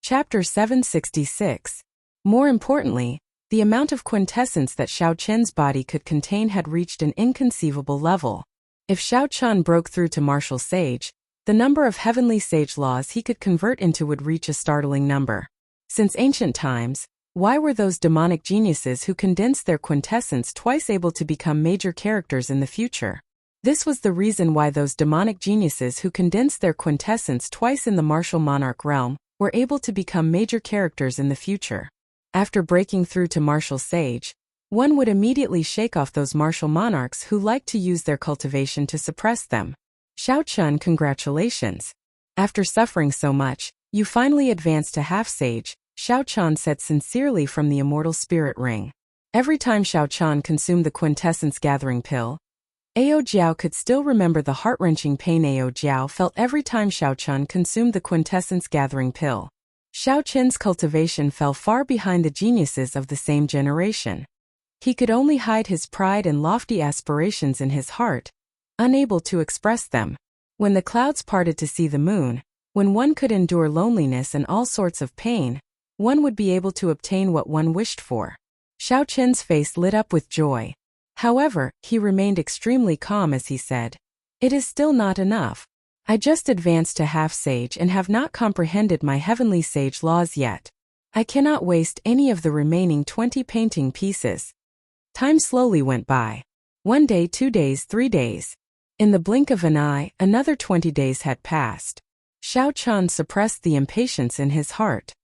Chapter 766. More importantly, the amount of quintessence that Xiao Qian's body could contain had reached an inconceivable level. If Xiao Qian broke through to martial sage, the number of heavenly sage laws he could convert into would reach a startling number. Since ancient times, why were those demonic geniuses who condensed their quintessence twice able to become major characters in the future? This was the reason why those demonic geniuses who condensed their quintessence twice in the martial monarch realm were able to become major characters in the future. After breaking through to martial sage, one would immediately shake off those martial monarchs who liked to use their cultivation to suppress them. Xiao Qian, congratulations. After suffering so much, you finally advanced to half-sage, Xiao Qian said sincerely from the immortal spirit ring. Every time Xiao Qian consumed the quintessence gathering pill, Ao Jiao could still remember the heart-wrenching pain Ao Jiao felt every time Xiao Qian consumed the quintessence gathering pill. Xiao Qian's cultivation fell far behind the geniuses of the same generation. He could only hide his pride and lofty aspirations in his heart, unable to express them. When the clouds parted to see the moon, when one could endure loneliness and all sorts of pain, one would be able to obtain what one wished for. Xiao Qian's face lit up with joy. However, he remained extremely calm as he said, "It is still not enough. I just advanced to half-sage and have not comprehended my heavenly sage laws yet. I cannot waste any of the remaining 20 painting pieces." Time slowly went by. 1 day, 2 days, 3 days. In the blink of an eye, another 20 days had passed. Xiao Qian suppressed the impatience in his heart.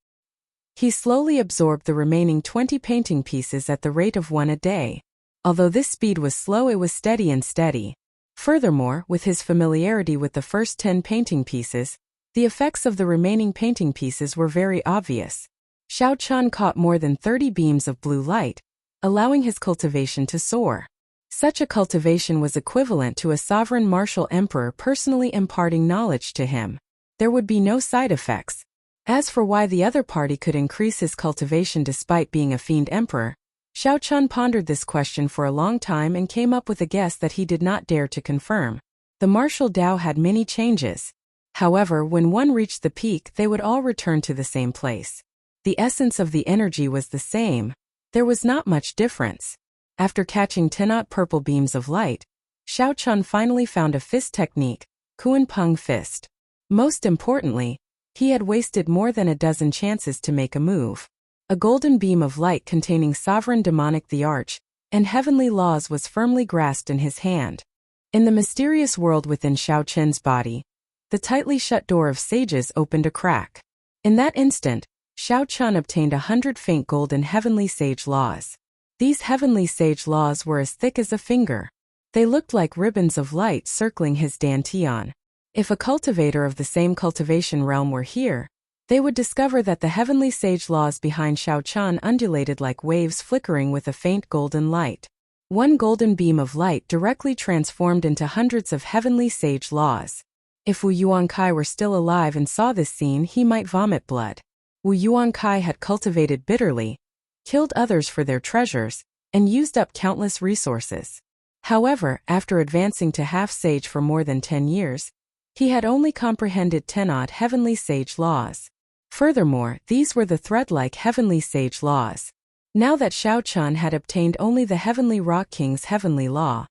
He slowly absorbed the remaining 20 painting pieces at the rate of 1 a day. Although this speed was slow, it was steady and steady. Furthermore, with his familiarity with the first 10 painting pieces, the effects of the remaining painting pieces were very obvious. Xiao Qian caught more than 30 beams of blue light, allowing his cultivation to soar. Such a cultivation was equivalent to a sovereign martial emperor personally imparting knowledge to him. There would be no side effects. As for why the other party could increase his cultivation despite being a fiend emperor, Xiao Qian pondered this question for a long time and came up with a guess that he did not dare to confirm. The martial Tao had many changes. However, when one reached the peak, they would all return to the same place. The essence of the energy was the same. There was not much difference. After catching 10 odd purple beams of light, Xiao Qian finally found a fist technique, Kuan Peng fist. Most importantly, he had wasted more than a dozen chances to make a move. A golden beam of light containing sovereign demonic the arch and heavenly laws was firmly grasped in his hand. In the mysterious world within Xiao Qian's body, the tightly shut door of sages opened a crack. In that instant, Xiao Qian obtained 100 faint golden heavenly sage laws. These heavenly sage laws were as thick as a finger. They looked like ribbons of light circling his dantian. If a cultivator of the same cultivation realm were here, they would discover that the heavenly sage laws behind Xiao Qian undulated like waves flickering with a faint golden light. One golden beam of light directly transformed into hundreds of heavenly sage laws. If Wu Yuankai were still alive and saw this scene, he might vomit blood. Wu Yuankai had cultivated bitterly, killed others for their treasures, and used up countless resources. However, after advancing to half-sage for more than 10 years, he had only comprehended 10 odd heavenly sage laws. Furthermore, these were the thread-like heavenly sage laws. Now that Xiao Qian had obtained only the heavenly rock king's heavenly law,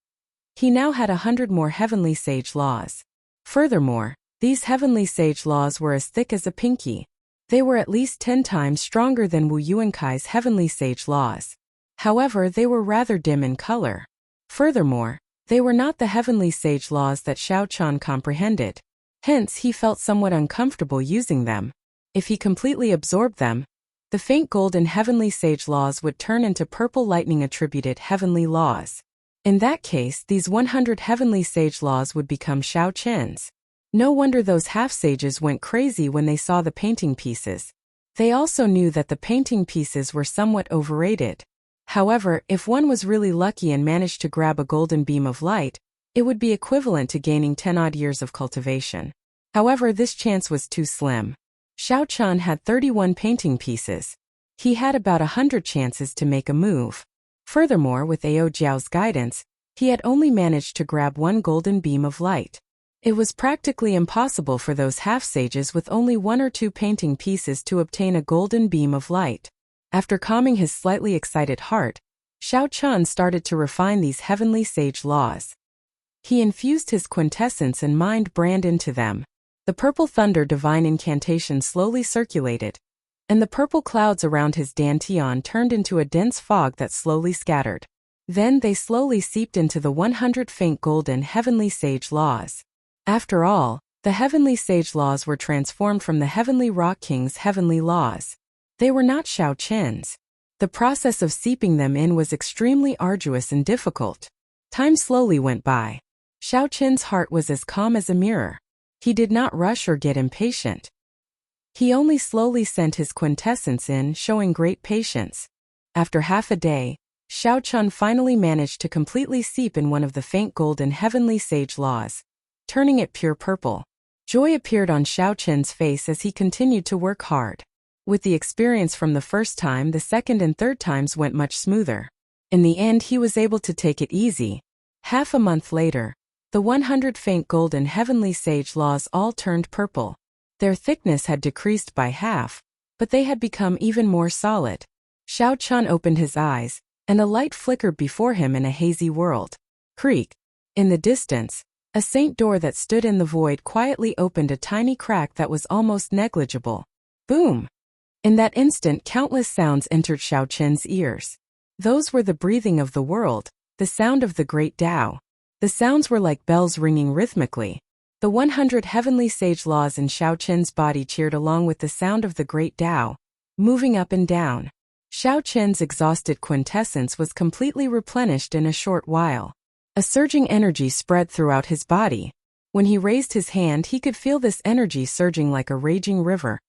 he now had 100 more heavenly sage laws. Furthermore, these heavenly sage laws were as thick as a pinky. They were at least 10 times stronger than Wu Yuankai's heavenly sage laws. However, they were rather dim in color. Furthermore, they were not the heavenly sage laws that Xiao Qian comprehended. Hence, he felt somewhat uncomfortable using them. If he completely absorbed them, the faint golden heavenly sage laws would turn into purple lightning attributed heavenly laws. In that case, these 100 heavenly sage laws would become Xiao Qian's. No wonder those half-sages went crazy when they saw the painting pieces. They also knew that the painting pieces were somewhat overrated. However, if one was really lucky and managed to grab a golden beam of light, it would be equivalent to gaining 10 odd years of cultivation. However, this chance was too slim. Xiao Qian had 31 painting pieces. He had about 100 chances to make a move. Furthermore, with Ao Jiao's guidance, he had only managed to grab 1 golden beam of light. It was practically impossible for those half-sages with only 1 or 2 painting pieces to obtain a golden beam of light. After calming his slightly excited heart, Xiao Chun started to refine these heavenly sage laws. He infused his quintessence and mind brand into them. The purple thunder divine incantation slowly circulated, and the purple clouds around his dantian turned into a dense fog that slowly scattered. Then they slowly seeped into the 100 faint golden heavenly sage laws. After all, the heavenly sage laws were transformed from the heavenly rock king's heavenly laws. They were not Xiao Qin's. The process of seeping them in was extremely arduous and difficult. Time slowly went by. Xiao Qin's heart was as calm as a mirror. He did not rush or get impatient. He only slowly sent his quintessence in, showing great patience. After half a day, Xiao Chun finally managed to completely seep in one of the faint golden heavenly sage laws, turning it pure purple. Joy appeared on Xiao Qin's face as he continued to work hard. With the experience from the first time, the second and third times went much smoother. In the end, he was able to take it easy. Half a month later, the 100 faint golden heavenly sage laws all turned purple. Their thickness had decreased by half, but they had become even more solid. Xiao Chun opened his eyes, and a light flickered before him in a hazy world. Creak. In the distance, a saint door that stood in the void quietly opened a tiny crack that was almost negligible. Boom! In that instant, countless sounds entered Xiao Qin's ears. Those were the breathing of the world, the sound of the great Tao. The sounds were like bells ringing rhythmically. The 100 heavenly sage laws in Xiao Qin's body cheered along with the sound of the great Tao, moving up and down. Xiao Qin's exhausted quintessence was completely replenished in a short while. A surging energy spread throughout his body. When he raised his hand, he could feel this energy surging like a raging river,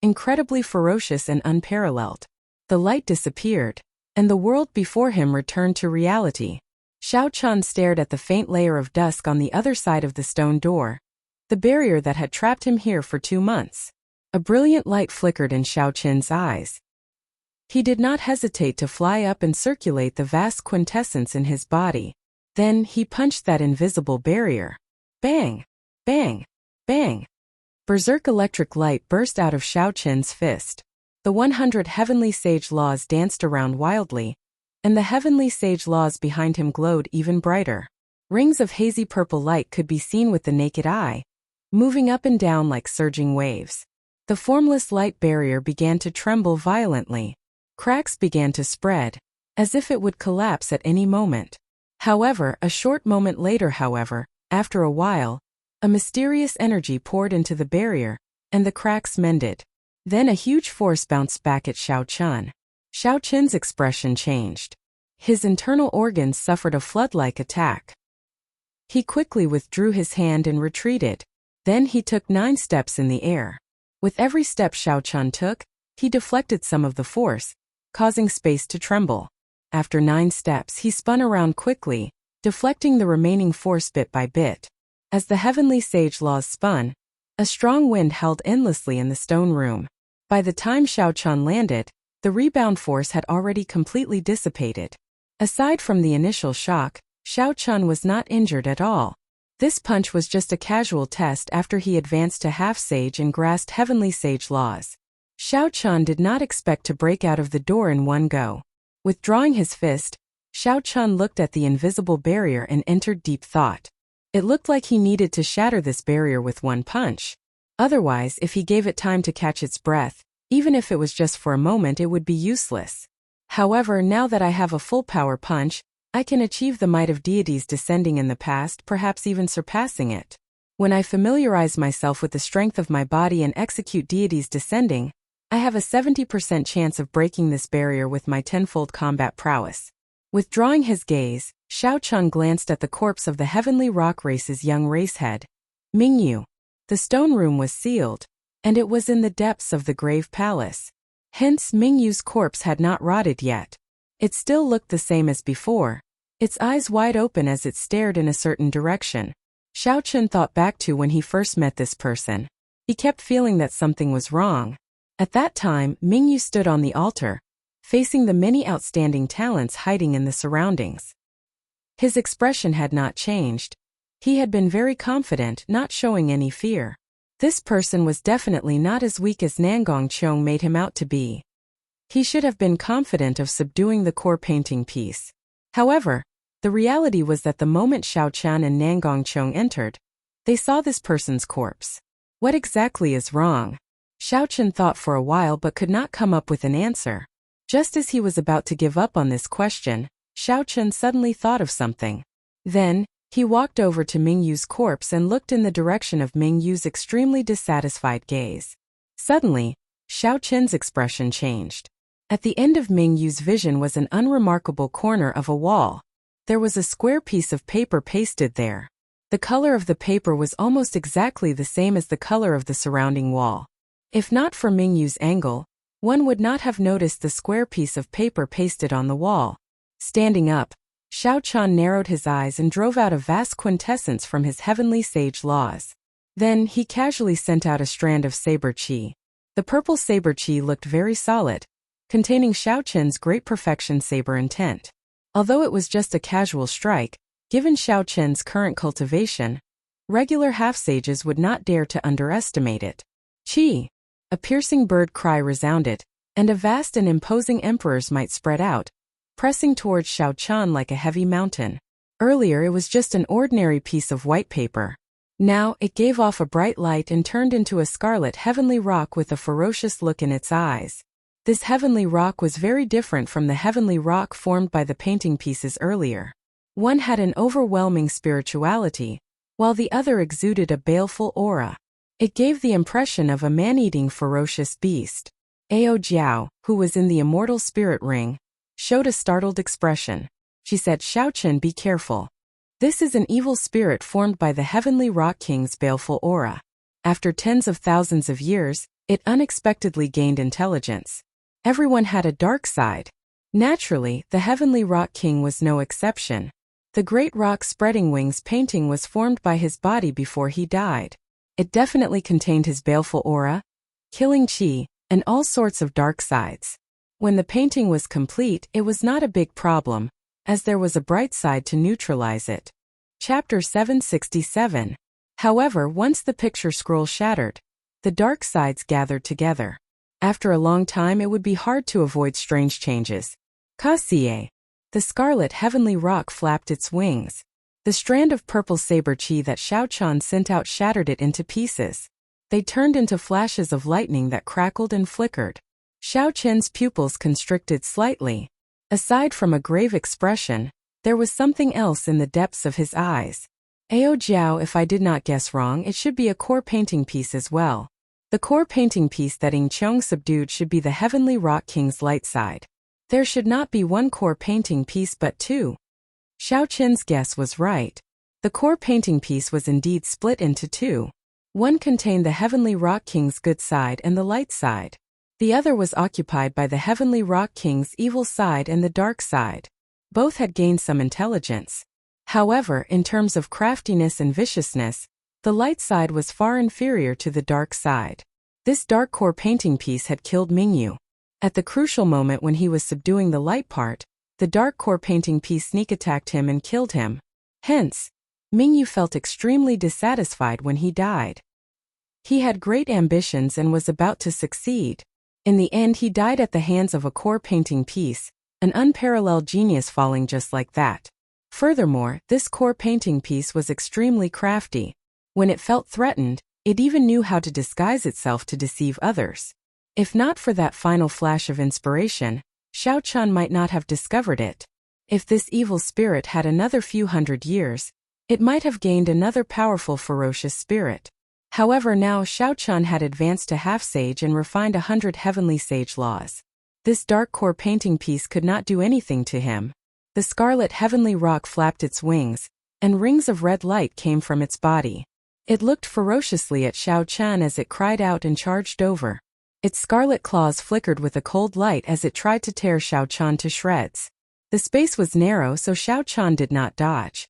incredibly ferocious and unparalleled. The light disappeared, and the world before him returned to reality. Xiao Chun stared at the faint layer of dusk on the other side of the stone door, the barrier that had trapped him here for 2 months. A brilliant light flickered in Xiao Qin's eyes. He did not hesitate to fly up and circulate the vast quintessence in his body. Then he punched that invisible barrier. Bang! Bang! Bang! Berserk electric light burst out of Xiao Qin's fist. The 100 heavenly sage laws danced around wildly, and the heavenly sage laws behind him glowed even brighter. Rings of hazy purple light could be seen with the naked eye, moving up and down like surging waves. The formless light barrier began to tremble violently. Cracks began to spread, as if it would collapse at any moment. However, a short moment later, after a while, a mysterious energy poured into the barrier, and the cracks mended. Then a huge force bounced back at Xiao Chun. Xiao Qin's expression changed. His internal organs suffered a flood-like attack. He quickly withdrew his hand and retreated. Then he took 9 steps in the air. With every step Xiao Chun took, he deflected some of the force, causing space to tremble. After 9 steps, he spun around quickly, deflecting the remaining force bit by bit. As the heavenly sage laws spun, a strong wind held endlessly in the stone room. By the time Xiao Chun landed, the rebound force had already completely dissipated. Aside from the initial shock, Xiao Chun was not injured at all. This punch was just a casual test after he advanced to half-sage and grasped heavenly sage laws. Xiao Chun did not expect to break out of the door in one go. Withdrawing his fist, Xiao Chun looked at the invisible barrier and entered deep thought. It looked like he needed to shatter this barrier with one punch. Otherwise, if he gave it time to catch its breath, even if it was just for a moment, it would be useless. However, now that I have a full power punch, I can achieve the might of deities descending in the past, perhaps even surpassing it. When I familiarize myself with the strength of my body and execute deities descending, I have a 70% chance of breaking this barrier with my tenfold combat prowess. Withdrawing his gaze, Xiao Chun glanced at the corpse of the heavenly rock race's young racehead, Mingyu. The stone room was sealed, and it was in the depths of the grave palace. Hence, Mingyu's corpse had not rotted yet. It still looked the same as before, its eyes wide open as it stared in a certain direction. Xiao Chun thought back to when he first met this person. He kept feeling that something was wrong. At that time, Mingyu stood on the altar, facing the many outstanding talents hiding in the surroundings. His expression had not changed. He had been very confident, not showing any fear. This person was definitely not as weak as Nangong made him out to be. He should have been confident of subduing the core painting piece. However, the reality was that the moment Xiao Chan and Nangong entered, they saw this person's corpse. What exactly is wrong? Xiao Chen thought for a while but could not come up with an answer. Just as he was about to give up on this question, Xiao Chen suddenly thought of something. Then, he walked over to Ming Yu's corpse and looked in the direction of Ming Yu's extremely dissatisfied gaze. Suddenly, Xiao Chen's expression changed. At the end of Ming Yu's vision was an unremarkable corner of a wall. There was a square piece of paper pasted there. The color of the paper was almost exactly the same as the color of the surrounding wall. If not for Ming Yu's angle, one would not have noticed the square piece of paper pasted on the wall. Standing up, Xiao Chan narrowed his eyes and drove out a vast quintessence from his heavenly sage laws. Then, he casually sent out a strand of saber qi. The purple saber qi looked very solid, containing Xiao Chen's great perfection saber intent. Although it was just a casual strike, given Xiao Chen's current cultivation, regular half-sages would not dare to underestimate it. Qi! A piercing bird cry resounded, and a vast and imposing emperor's might spread out, pressing towards Xiao Chan like a heavy mountain. Earlier it was just an ordinary piece of white paper. Now it gave off a bright light and turned into a scarlet heavenly rock with a ferocious look in its eyes. This heavenly rock was very different from the heavenly rock formed by the painting pieces earlier. One had an overwhelming spirituality, while the other exuded a baleful aura. It gave the impression of a man-eating ferocious beast. Ao Jiao, who was in the immortal spirit ring, showed a startled expression. She said, "Xiao Chen, be careful. This is an evil spirit formed by the heavenly rock king's baleful aura. After tens of thousands of years, it unexpectedly gained intelligence. Everyone had a dark side. Naturally, the heavenly rock king was no exception. The great rock spreading wings painting was formed by his body before he died. It definitely contained his baleful aura, killing qi, and all sorts of dark sides. When the painting was complete, it was not a big problem, as there was a bright side to neutralize it." Chapter 767. However, once the picture scroll shattered, the dark sides gathered together. After a long time it would be hard to avoid strange changes. Kasie. The scarlet heavenly rock flapped its wings. The strand of purple saber qi that Xiao Chan sent out shattered it into pieces. They turned into flashes of lightning that crackled and flickered. Xiao Chen's pupils constricted slightly. Aside from a grave expression, there was something else in the depths of his eyes. Ao Jiao, if I did not guess wrong, it should be a core painting piece as well. The core painting piece that Ying Qiong subdued should be the heavenly rock king's light side. There should not be one core painting piece but two. Xiao Chen's guess was right. The core painting piece was indeed split into two. One contained the heavenly rock king's good side and the light side. The other was occupied by the heavenly rock king's evil side and the dark side. Both had gained some intelligence. However, in terms of craftiness and viciousness, the light side was far inferior to the dark side. This dark core painting piece had killed Mingyu. At the crucial moment when he was subduing the light part, the dark core painting piece sneak attacked him and killed him. Hence, Mingyu felt extremely dissatisfied when he died. He had great ambitions and was about to succeed. In the end, he died at the hands of a core painting piece, an unparalleled genius falling just like that. Furthermore, this core painting piece was extremely crafty. When it felt threatened, it even knew how to disguise itself to deceive others. If not for that final flash of inspiration, Xiao Chan might not have discovered it. If this evil spirit had another few hundred years, it might have gained another powerful ferocious spirit. However, now Xiao Chan had advanced to half-sage and refined 100 heavenly sage laws. This dark core painting piece could not do anything to him. The scarlet heavenly rock flapped its wings, and rings of red light came from its body. It looked ferociously at Xiao Chan as it cried out and charged over. Its scarlet claws flickered with a cold light as it tried to tear Xiao Chan to shreds. The space was narrow, so Xiao Chan did not dodge.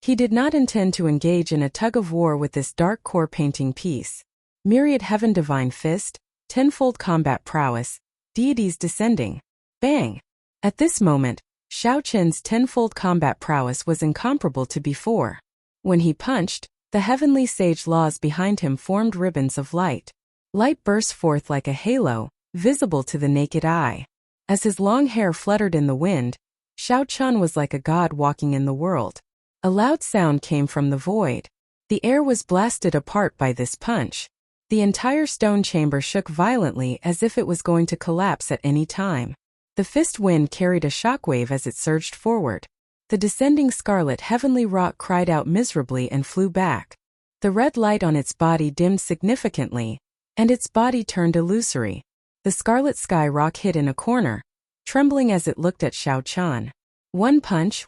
He did not intend to engage in a tug-of-war with this dark core painting piece. Myriad heaven divine fist, tenfold combat prowess, deities descending. Bang! At this moment, Xiao Chen's tenfold combat prowess was incomparable to before. When he punched, the heavenly sage laws behind him formed ribbons of light. Light burst forth like a halo, visible to the naked eye. As his long hair fluttered in the wind, Xiao Chun was like a god walking in the world. A loud sound came from the void. The air was blasted apart by this punch. The entire stone chamber shook violently as if it was going to collapse at any time. The fist wind carried a shockwave as it surged forward. The descending scarlet heavenly rock cried out miserably and flew back. The red light on its body dimmed significantly, and its body turned illusory. The scarlet sky rock hid in a corner, trembling as it looked at Xiao Chun. One punch,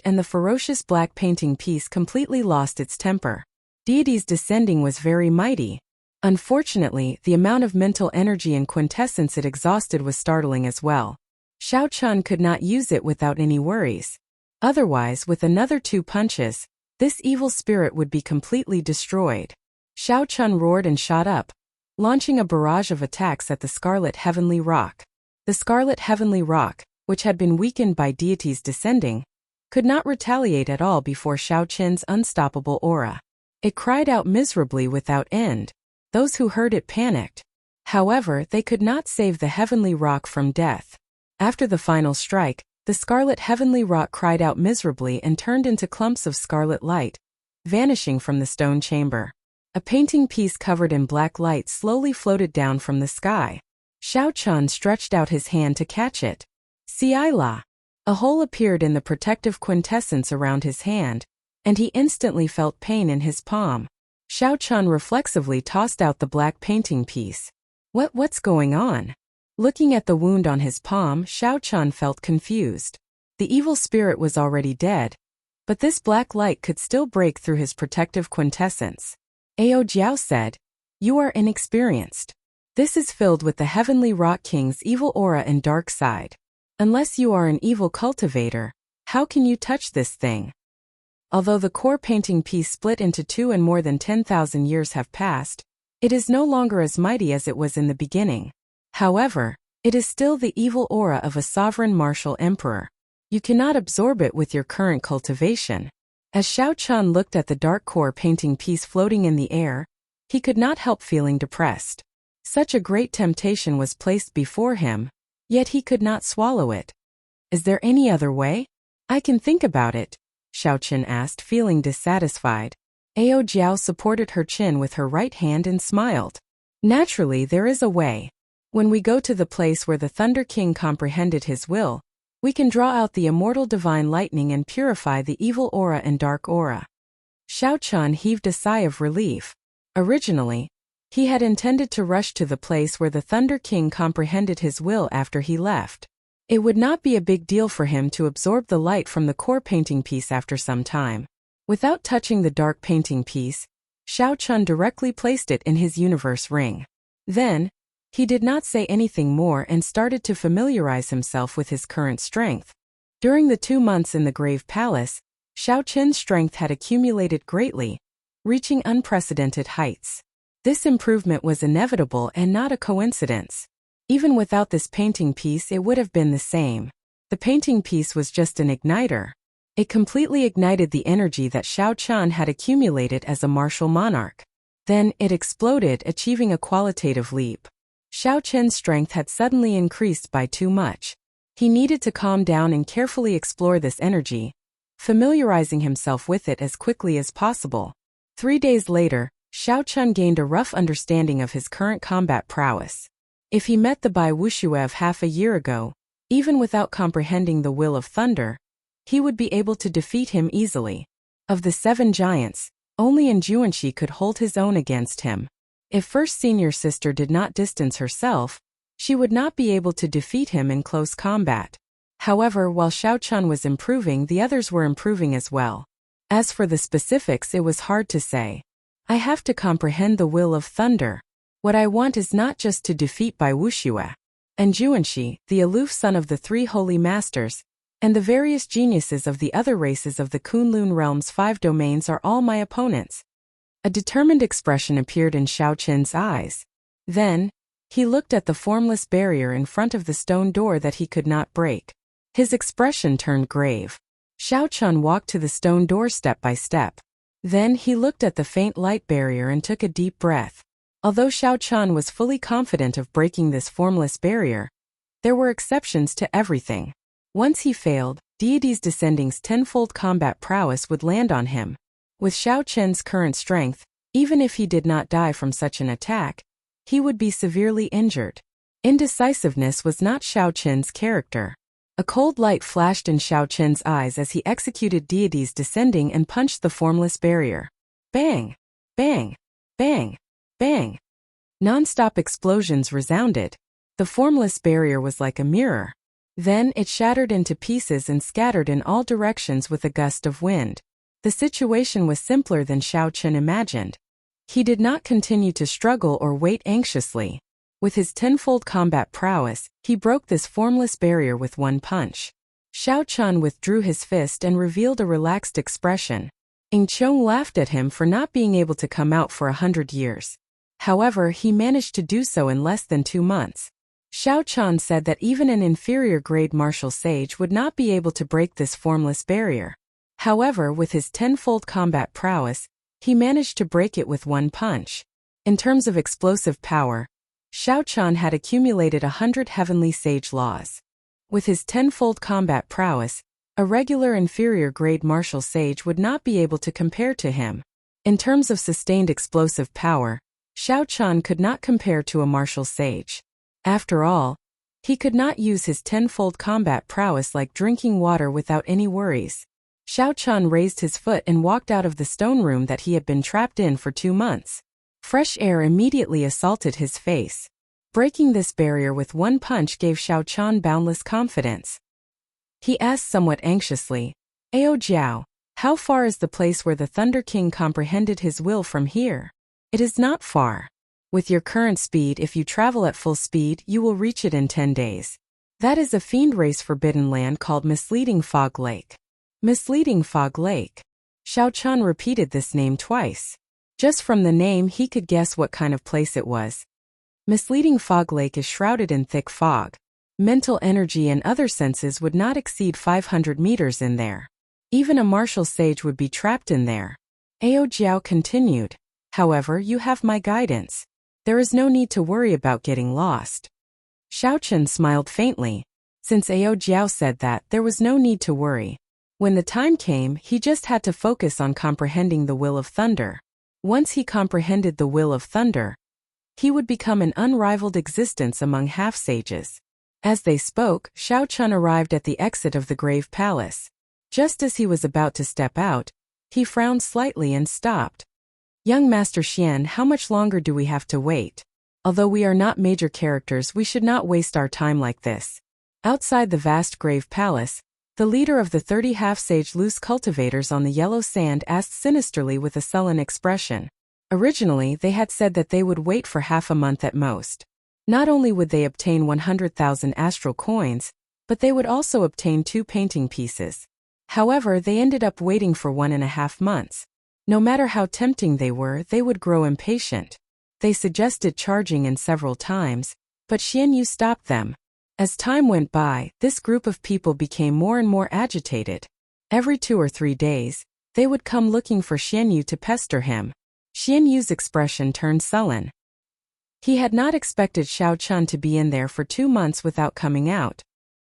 and the ferocious black painting piece completely lost its temper. Deity's descending was very mighty. Unfortunately, the amount of mental energy and quintessence it exhausted was startling as well. Xiao Chun could not use it without any worries. Otherwise, with another 2 punches, this evil spirit would be completely destroyed. Xiao Chun roared and shot up, launching a barrage of attacks at the Scarlet Heavenly Rock. The Scarlet Heavenly Rock, which had been weakened by deities descending, could not retaliate at all before Xiao Chun's unstoppable aura. It cried out miserably without end. Those who heard it panicked. However, they could not save the Heavenly Rock from death. After the final strike, the Scarlet Heavenly Rock cried out miserably and turned into clumps of scarlet light, vanishing from the stone chamber. A painting piece covered in black light slowly floated down from the sky. Xiao Chun stretched out his hand to catch it. Si-la! A hole appeared in the protective quintessence around his hand, and he instantly felt pain in his palm. Xiao Chun reflexively tossed out the black painting piece. What's going on? Looking at the wound on his palm, Xiao Chun felt confused. The evil spirit was already dead, but this black light could still break through his protective quintessence. Ao Jiao said, "You are inexperienced. This is filled with the Heavenly Rock King's evil aura and dark side. Unless you are an evil cultivator, how can you touch this thing?" Although the core painting piece split into 2 and more than 10,000 years have passed, it is no longer as mighty as it was in the beginning. However, it is still the evil aura of a sovereign martial emperor. You cannot absorb it with your current cultivation. As Xiao Chun looked at the dark core painting piece floating in the air, he could not help feeling depressed. Such a great temptation was placed before him, yet he could not swallow it. Is there any other way? I can think about it, Xiao Chun asked, feeling dissatisfied. Ao Jiao supported her chin with her right hand and smiled. Naturally, there is a way. When we go to the place where the Thunder King comprehended his will, we can draw out the immortal divine lightning and purify the evil aura and dark aura. Xiao Chun heaved a sigh of relief. Originally, he had intended to rush to the place where the Thunder King comprehended his will after he left. It would not be a big deal for him to absorb the light from the core painting piece after some time. Without touching the dark painting piece, Xiao Chun directly placed it in his universe ring. Then, he did not say anything more and started to familiarize himself with his current strength. During the 2 months in the Grave Palace, Xiao Chun's strength had accumulated greatly, reaching unprecedented heights. This improvement was inevitable and not a coincidence. Even without this painting piece, it would have been the same. The painting piece was just an igniter. It completely ignited the energy that Xiao Chun had accumulated as a martial monarch. Then, it exploded, achieving a qualitative leap. Xiao Chun's strength had suddenly increased by too much. He needed to calm down and carefully explore this energy, familiarizing himself with it as quickly as possible. 3 days later, Xiao Chun gained a rough understanding of his current combat prowess. If he met the Bai Wuxue of half a year ago, even without comprehending the will of thunder, he would be able to defeat him easily. Of the 7 giants, only Enjuanshi could hold his own against him. If first senior sister did not distance herself, she would not be able to defeat him in close combat. However, while Xiao Chun was improving, the others were improving as well. As for the specifics, it was hard to say. I have to comprehend the will of thunder. What I want is not just to defeat Bai Wuxue. Enjuanshi, the aloof son of the 3 holy masters, and the various geniuses of the other races of the Kunlun realm's 5 domains are all my opponents. A determined expression appeared in Xiao Chun's eyes. Then, he looked at the formless barrier in front of the stone door that he could not break. His expression turned grave. Xiao Chun walked to the stone door step by step. Then he looked at the faint light barrier and took a deep breath. Although Xiao Chan was fully confident of breaking this formless barrier, there were exceptions to everything. Once he failed, Deity's Descending's tenfold combat prowess would land on him. With Xiao Chen's current strength, even if he did not die from such an attack, he would be severely injured. Indecisiveness was not Xiao Chen's character. A cold light flashed in Xiao Chen's eyes as he executed Deity's Descending and punched the formless barrier. Bang! Bang! Bang! Bang! Non-stop explosions resounded. The formless barrier was like a mirror. Then it shattered into pieces and scattered in all directions with a gust of wind. The situation was simpler than Xiao Chen imagined. He did not continue to struggle or wait anxiously. With his tenfold combat prowess, he broke this formless barrier with one punch. Xiao Chen withdrew his fist and revealed a relaxed expression. Ing Qiong laughed at him for not being able to come out for 100 years. However, he managed to do so in less than 2 months. Xiao Chen said that even an inferior-grade martial sage would not be able to break this formless barrier. However, with his tenfold combat prowess, he managed to break it with one punch. In terms of explosive power, Xiao Chen had accumulated 100 heavenly sage laws. With his tenfold combat prowess, a regular inferior-grade martial sage would not be able to compare to him. In terms of sustained explosive power, Xiao Chen could not compare to a martial sage. After all, he could not use his tenfold combat prowess like drinking water without any worries. Xiao Chen raised his foot and walked out of the stone room that he had been trapped in for 2 months. Fresh air immediately assaulted his face. Breaking this barrier with one punch gave Xiao Chen boundless confidence. He asked somewhat anxiously, "Ao Jiao, how far is the place where the Thunder King comprehended his will from here?" "It is not far. With your current speed, if you travel at full speed, you will reach it in 10 days. That is a fiend race forbidden land called Misleading Fog Lake." Misleading Fog Lake. Xiao Chen repeated this name twice. Just from the name he could guess what kind of place it was. Misleading Fog Lake is shrouded in thick fog. Mental energy and other senses would not exceed 500 meters in there. Even a martial sage would be trapped in there. Ao Jiao continued. "However, you have my guidance. There is no need to worry about getting lost." Xiao Chen smiled faintly. Since Ao Jiao said that, there was no need to worry. When the time came, he just had to focus on comprehending the will of thunder. Once he comprehended the will of thunder, he would become an unrivaled existence among half-sages. As they spoke, Xiao Chen arrived at the exit of the Grave Palace. Just as he was about to step out, he frowned slightly and stopped. "Young Master Xian, how much longer do we have to wait? Although we are not major characters, we should not waste our time like this." Outside the vast Grave Palace, the leader of the 30 half-sage loose cultivators on the yellow sand asked sinisterly with a sullen expression. Originally, they had said that they would wait for half a month at most. Not only would they obtain 100,000 astral coins, but they would also obtain 2 painting pieces. However, they ended up waiting for 1.5 months. No matter how tempting they were, they would grow impatient. They suggested charging in several times, but Xian Yu stopped them. As time went by, this group of people became more and more agitated. Every 2 or 3 days, they would come looking for Xian Yu to pester him. Xian Yu's expression turned sullen. He had not expected Xiao Chen to be in there for 2 months without coming out.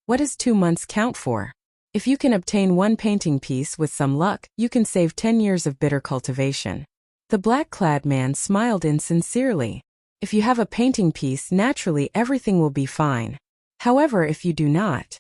What does 2 months count for? If you can obtain 1 painting piece with some luck, you can save 10 years of bitter cultivation. The black-clad man smiled insincerely. If you have a painting piece, naturally everything will be fine. However, if you do not.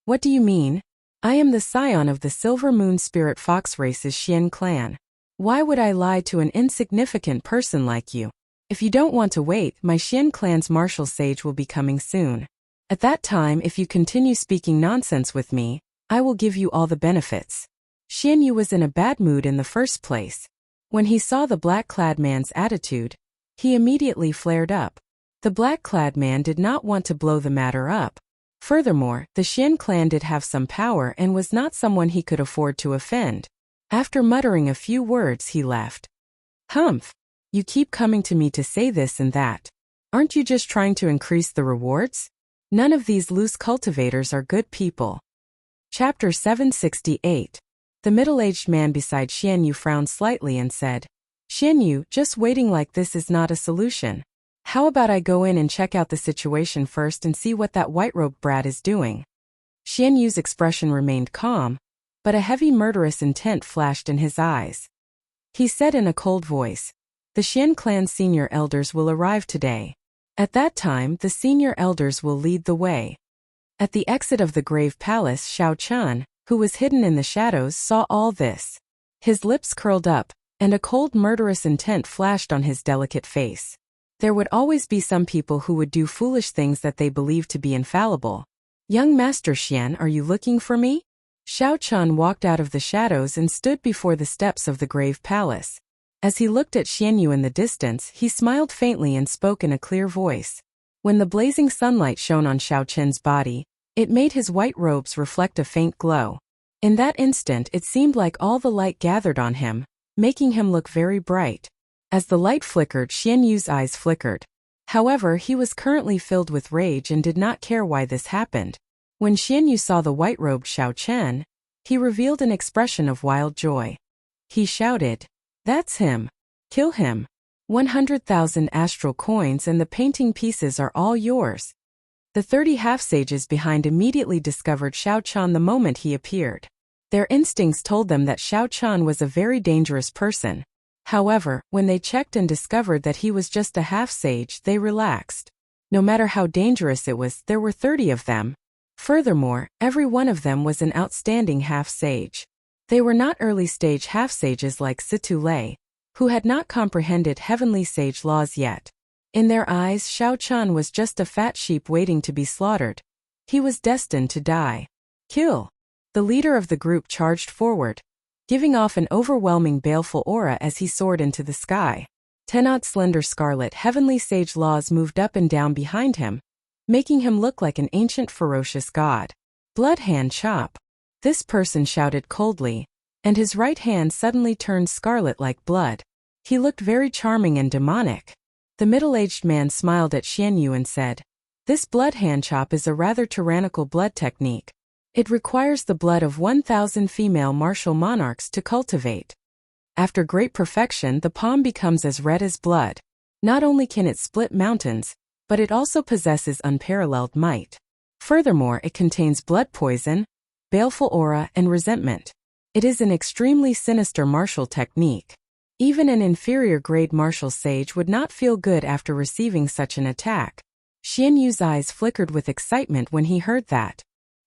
What do you mean? I am the scion of the Silver Moon Spirit Fox Race's Xian clan. Why would I lie to an insignificant person like you? If you don't want to wait, my Xian clan's martial sage will be coming soon. At that time, if you continue speaking nonsense with me, I will give you all the benefits. Xian Yu was in a bad mood in the first place. When he saw the black-clad man's attitude, he immediately flared up. The black-clad man did not want to blow the matter up. Furthermore, the Xian clan did have some power and was not someone he could afford to offend. After muttering a few words, he left. "Humph! You keep coming to me to say this and that. Aren't you just trying to increase the rewards? None of these loose cultivators are good people." Chapter 768. The middle-aged man beside Xian Yu frowned slightly and said, Xian Yu, just waiting like this is not a solution. How about I go in and check out the situation first and see what that white-robed brat is doing? Xian Yu's expression remained calm, but a heavy murderous intent flashed in his eyes. He said in a cold voice, the Xian clan's senior elders will arrive today. At that time, the senior elders will lead the way. At the exit of the grave palace, Xiao Chun, who was hidden in the shadows, saw all this. His lips curled up, and a cold murderous intent flashed on his delicate face. There would always be some people who would do foolish things that they believed to be infallible. Young Master Xian, are you looking for me? Xiao Chun walked out of the shadows and stood before the steps of the grave palace. As he looked at Xian Yu in the distance, he smiled faintly and spoke in a clear voice. When the blazing sunlight shone on Xiao Chen's body, it made his white robes reflect a faint glow. In that instant, it seemed like all the light gathered on him, making him look very bright. As the light flickered, Xian Yu's eyes flickered. However, he was currently filled with rage and did not care why this happened. When Xian Yu saw the white-robed Xiao Chen, he revealed an expression of wild joy. He shouted, "That's him! Kill him! 100,000 astral coins and the painting pieces are all yours." The 30 half-sages behind immediately discovered Xiao Chen the moment he appeared. Their instincts told them that Xiao Chen was a very dangerous person. However, when they checked and discovered that he was just a half-sage, they relaxed. No matter how dangerous it was, there were 30 of them. Furthermore, every one of them was an outstanding half-sage. They were not early-stage half-sages like Situ Lei, who had not comprehended heavenly sage laws yet. In their eyes, Xiao Chen was just a fat sheep waiting to be slaughtered. He was destined to die. Kill! The leader of the group charged forward, giving off an overwhelming baleful aura as he soared into the sky. 10-odd slender scarlet heavenly sage laws moved up and down behind him, making him look like an ancient ferocious god. Blood hand chop! This person shouted coldly, and his right hand suddenly turned scarlet like blood. He looked very charming and demonic. The middle-aged man smiled at Xian Yu and said, "This blood hand chop is a rather tyrannical blood technique. It requires the blood of 1,000 female martial monarchs to cultivate. After great perfection, the palm becomes as red as blood. Not only can it split mountains, but it also possesses unparalleled might. Furthermore, it contains blood poison, baleful aura, and resentment. It is an extremely sinister martial technique. Even an inferior-grade martial sage would not feel good after receiving such an attack." Xian Yu's eyes flickered with excitement when he heard that.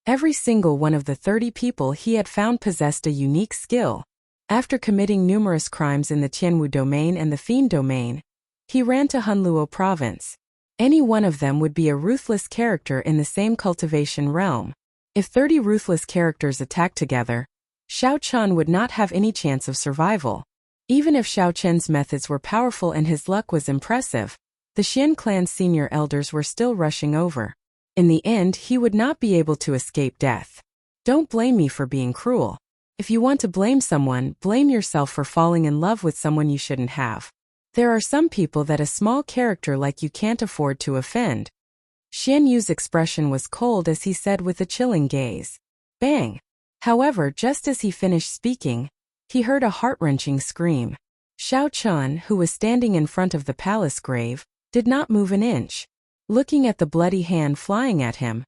Every single one of the 30 people he had found possessed a unique skill. After committing numerous crimes in the Tianwu domain and the Fiend domain, he ran to Hunluo province. Any one of them would be a ruthless character in the same cultivation realm. If 30 ruthless characters attacked together, Xiao Chen would not have any chance of survival. Even if Xiao Chen's methods were powerful and his luck was impressive, the Xian clan's senior elders were still rushing over. In the end, he would not be able to escape death. Don't blame me for being cruel. If you want to blame someone, blame yourself for falling in love with someone you shouldn't have. There are some people that a small character like you can't afford to offend. Xian Yu's expression was cold as he said with a chilling gaze, "Bang!" However, just as he finished speaking, he heard a heart-wrenching scream. Xiao Chen, who was standing in front of the palace grave, did not move an inch. Looking at the bloody hand flying at him,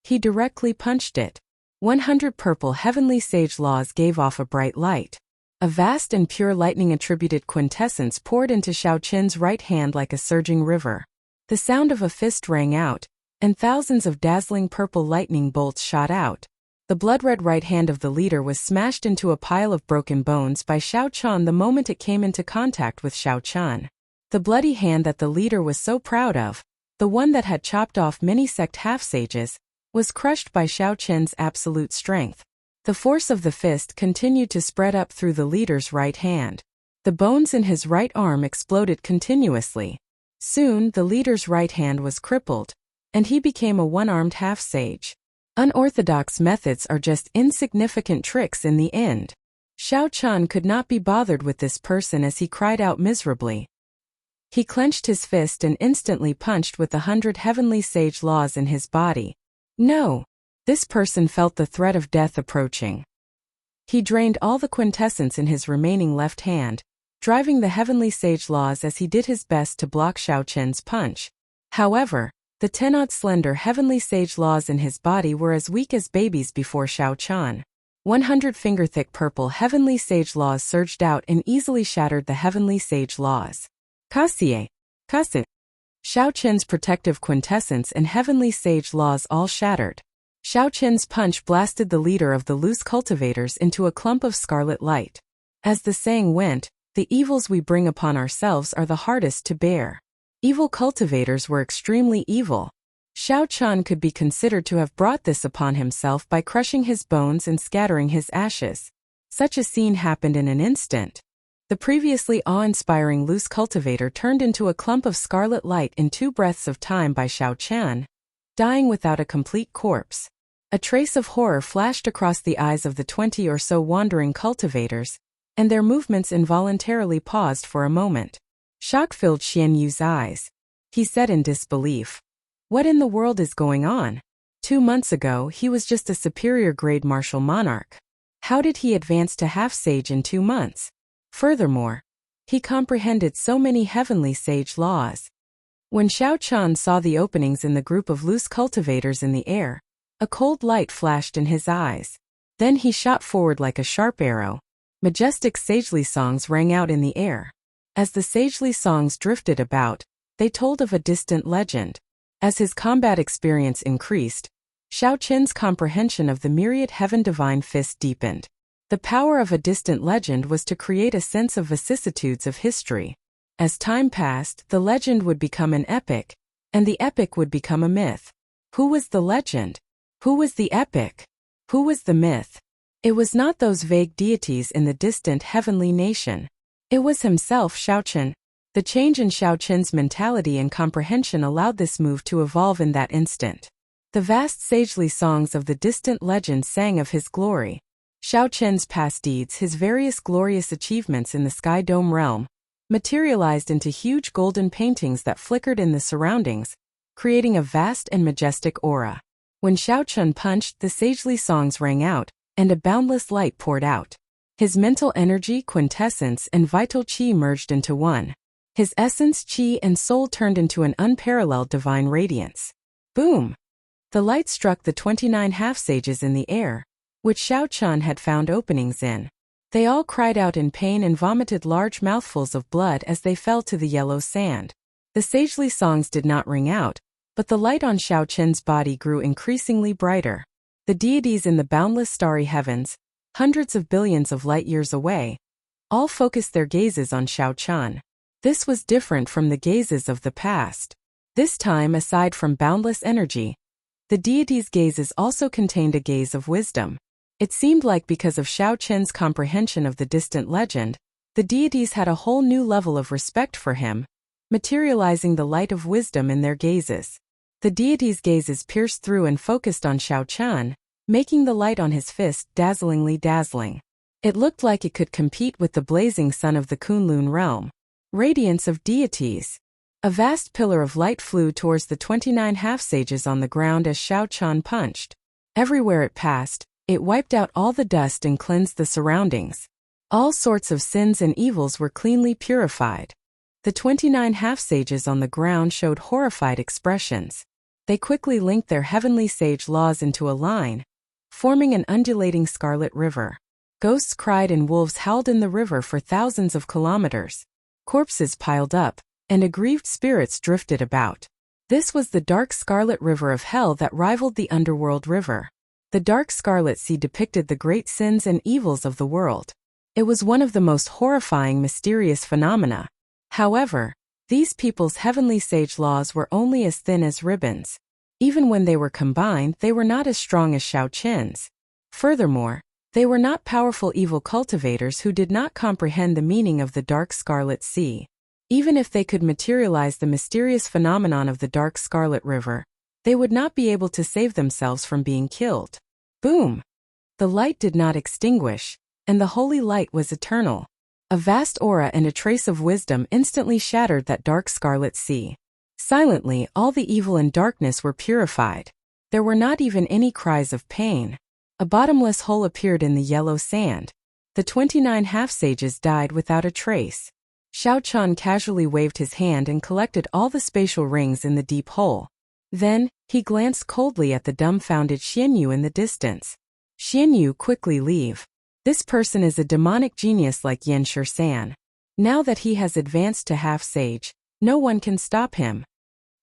he directly punched it. 100 purple heavenly sage laws gave off a bright light. A vast and pure lightning-attributed quintessence poured into Xiao Chen's right hand like a surging river. The sound of a fist rang out, and thousands of dazzling purple lightning bolts shot out. The blood-red right hand of the leader was smashed into a pile of broken bones by Xiao Chen the moment it came into contact with Xiao Chen. The bloody hand that the leader was so proud of, the one that had chopped off many sect half-sages, was crushed by Xiao Chen's absolute strength. The force of the fist continued to spread up through the leader's right hand. The bones in his right arm exploded continuously. Soon, the leader's right hand was crippled, and he became a one-armed half-sage. Unorthodox methods are just insignificant tricks in the end. Xiao Chen could not be bothered with this person as he cried out miserably. He clenched his fist and instantly punched with the 100 heavenly sage laws in his body. No! This person felt the threat of death approaching. He drained all the quintessence in his remaining left hand, driving the heavenly sage laws as he did his best to block Xiao Chen's punch. However, the 10-odd slender heavenly sage laws in his body were as weak as babies before Xiao Chen. 100-finger-thick purple heavenly sage laws surged out and easily shattered the heavenly sage laws. Kasie. Xiao Chen's protective quintessence and heavenly sage laws all shattered. Xiao Chen's punch blasted the leader of the loose cultivators into a clump of scarlet light. As the saying went, the evils we bring upon ourselves are the hardest to bear. Evil cultivators were extremely evil. Xiao Chen could be considered to have brought this upon himself by crushing his bones and scattering his ashes. Such a scene happened in an instant. The previously awe-inspiring loose cultivator turned into a clump of scarlet light in 2 breaths of time by Xiao Chen, dying without a complete corpse. A trace of horror flashed across the eyes of the 20 or so wandering cultivators, and their movements involuntarily paused for a moment. Shock filled Xian Yu's eyes. He said in disbelief, "What in the world is going on? 2 months ago he was just a superior grade martial monarch. How did he advance to half-sage in 2 months? Furthermore, he comprehended so many heavenly sage laws." When Xiao Chen saw the openings in the group of loose cultivators in the air, a cold light flashed in his eyes. Then he shot forward like a sharp arrow. Majestic sagely songs rang out in the air. As the sagely songs drifted about, they told of a distant legend. As his combat experience increased, Xiao Chen's comprehension of the myriad heaven divine fist deepened. The power of a distant legend was to create a sense of vicissitudes of history. As time passed, the legend would become an epic, and the epic would become a myth. Who was the legend? Who was the epic? Who was the myth? It was not those vague deities in the distant heavenly nation. It was himself, Xiao Chen. The change in Xiao Chen's mentality and comprehension allowed this move to evolve in that instant. The vast sagely songs of the distant legend sang of his glory. Xiao Chen's past deeds, his various glorious achievements in the Sky Dome realm, materialized into huge golden paintings that flickered in the surroundings, creating a vast and majestic aura. When Xiao Chen punched, the sagely songs rang out, and a boundless light poured out. His mental energy, quintessence, and vital qi merged into one. His essence, qi, and soul turned into an unparalleled divine radiance. Boom! The light struck the 29 half-sages in the air, which Xiao Chen had found openings in. They all cried out in pain and vomited large mouthfuls of blood as they fell to the yellow sand. The sagely songs did not ring out, but the light on Xiao Chen's body grew increasingly brighter. The deities in the boundless starry heavens, hundreds of billions of light-years away, all focused their gazes on Xiao Chen. This was different from the gazes of the past. This time, aside from boundless energy, the deities' gazes also contained a gaze of wisdom. It seemed like because of Xiao Chen's comprehension of the distant legend, the deities had a whole new level of respect for him, materializing the light of wisdom in their gazes. The deities' gazes pierced through and focused on Xiao Chen, making the light on his fist dazzlingly dazzling. It looked like it could compete with the blazing sun of the Kunlun realm. Radiance of deities. A vast pillar of light flew towards the 29 half-sages on the ground as Xiao Chen punched. Everywhere it passed, it wiped out all the dust and cleansed the surroundings. All sorts of sins and evils were cleanly purified. The 29 half-sages on the ground showed horrified expressions. They quickly linked their heavenly sage laws into a line, forming an undulating scarlet river. Ghosts cried and wolves howled in the river for thousands of kilometers. Corpses piled up, and aggrieved spirits drifted about. This was the dark scarlet river of hell that rivaled the underworld river. The dark scarlet sea depicted the great sins and evils of the world. It was one of the most horrifying, mysterious phenomena. However, these people's heavenly sage laws were only as thin as ribbons. Even when they were combined, they were not as strong as Xiao Chen's. Furthermore, they were not powerful evil cultivators who did not comprehend the meaning of the dark scarlet sea. Even if they could materialize the mysterious phenomenon of the dark scarlet river, they would not be able to save themselves from being killed. Boom! The light did not extinguish, and the holy light was eternal. A vast aura and a trace of wisdom instantly shattered that dark scarlet sea. Silently, all the evil and darkness were purified. There were not even any cries of pain. A bottomless hole appeared in the yellow sand. The 29 half-sages died without a trace. Xiao Chan casually waved his hand and collected all the spatial rings in the deep hole. Then, he glanced coldly at the dumbfounded Xianyu in the distance. Xianyu, quickly leave. This person is a demonic genius like Yan San. Now that he has advanced to half-sage, no one can stop him.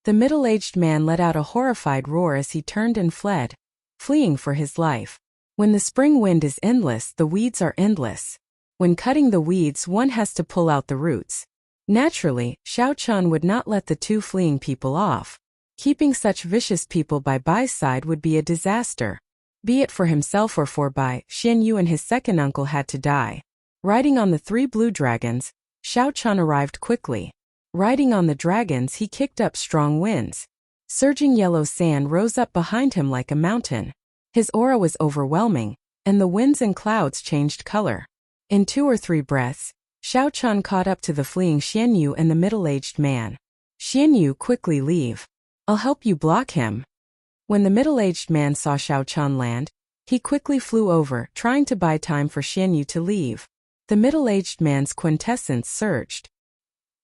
The middle-aged man let out a horrified roar as he turned and fled, fleeing for his life. When the spring wind is endless, the weeds are endless. When cutting the weeds, one has to pull out the roots. Naturally, Xiao Chan would not let the two fleeing people off. Keeping such vicious people by Bai's side would be a disaster. Be it for himself or for Bai, Xianyu and his second uncle had to die. Riding on the 3 blue dragons, Xiao Chan arrived quickly. Riding on the dragons, he kicked up strong winds. Surging yellow sand rose up behind him like a mountain. His aura was overwhelming, and the winds and clouds changed color. In 2 or 3 breaths, Xiao Chan caught up to the fleeing Xianyu and the middle-aged man. Xianyu, quickly leave. I'll help you block him. When the middle-aged man saw Xiao Chan land, he quickly flew over, trying to buy time for Xianyu to leave. The middle-aged man's quintessence surged.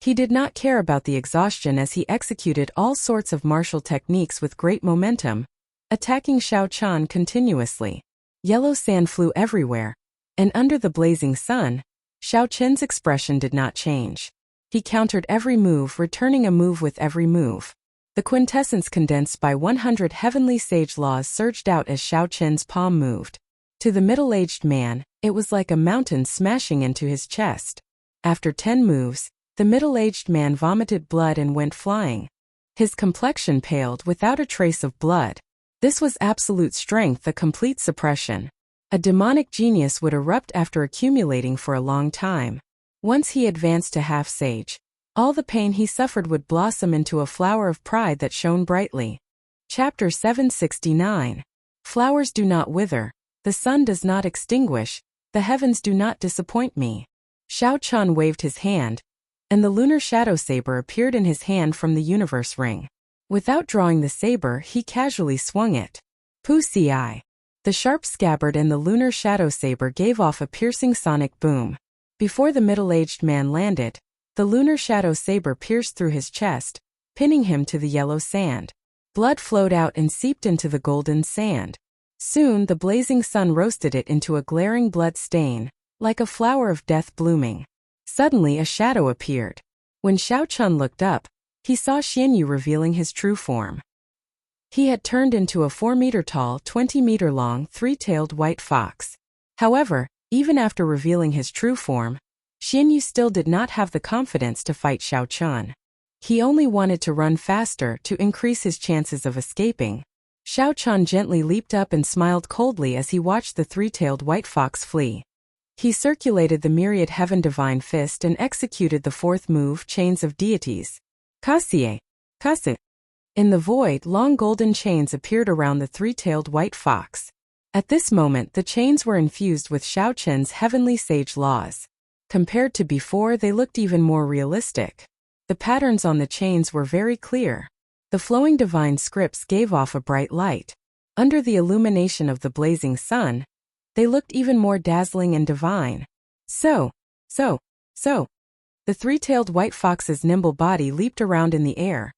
He did not care about the exhaustion as he executed all sorts of martial techniques with great momentum, attacking Xiao Chan continuously. Yellow sand flew everywhere, and under the blazing sun, Xiao Chen's expression did not change. He countered every move, returning a move with every move. The quintessence condensed by 100 heavenly sage laws surged out as Xiao Chen's palm moved. To the middle-aged man, it was like a mountain smashing into his chest. After 10 moves, the middle-aged man vomited blood and went flying. His complexion paled without a trace of blood. This was absolute strength, a complete suppression. A demonic genius would erupt after accumulating for a long time. Once he advanced to half-sage, all the pain he suffered would blossom into a flower of pride that shone brightly. Chapter 769. Flowers do not wither, the sun does not extinguish, the heavens do not disappoint me. Xiao Chan waved his hand, and the lunar shadow saber appeared in his hand from the universe ring. Without drawing the saber, he casually swung it. Pu-ci. The sharp scabbard and the lunar shadow saber gave off a piercing sonic boom. Before the middle-aged man landed, the lunar shadow saber pierced through his chest, pinning him to the yellow sand. Blood flowed out and seeped into the golden sand. Soon the blazing sun roasted it into a glaring blood stain, like a flower of death blooming. Suddenly a shadow appeared. When Xiao Chan looked up, he saw Xianyu revealing his true form. He had turned into a 4-meter-tall, 20-meter-long, 3-tailed white fox. However, even after revealing his true form, Xianyu still did not have the confidence to fight Xiao Chan. He only wanted to run faster to increase his chances of escaping. Xiao Chan gently leaped up and smiled coldly as he watched the 3-tailed white fox flee. He circulated the myriad heaven divine fist and executed the 4th move, Chains of Deities. Kasie. Kasu. In the void, long golden chains appeared around the 3-tailed white fox. At this moment, the chains were infused with Xiao Chen's heavenly sage laws. Compared to before, they looked even more realistic. The patterns on the chains were very clear. The flowing divine scripts gave off a bright light. Under the illumination of the blazing sun, they looked even more dazzling and divine. So. The 3-tailed white fox's nimble body leaped around in the air,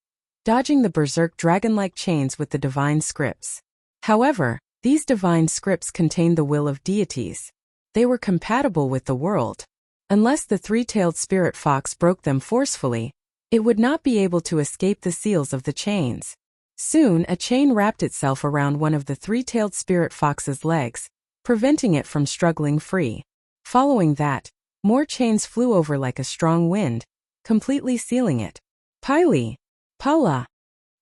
dodging the berserk dragon-like chains with the divine scripts. However, these divine scripts contained the will of deities. They were compatible with the world. Unless the 3-tailed spirit fox broke them forcefully, it would not be able to escape the seals of the chains. Soon, a chain wrapped itself around one of the 3-tailed spirit fox's legs, preventing it from struggling free. Following that, more chains flew over like a strong wind, completely sealing it. Pili. Paula.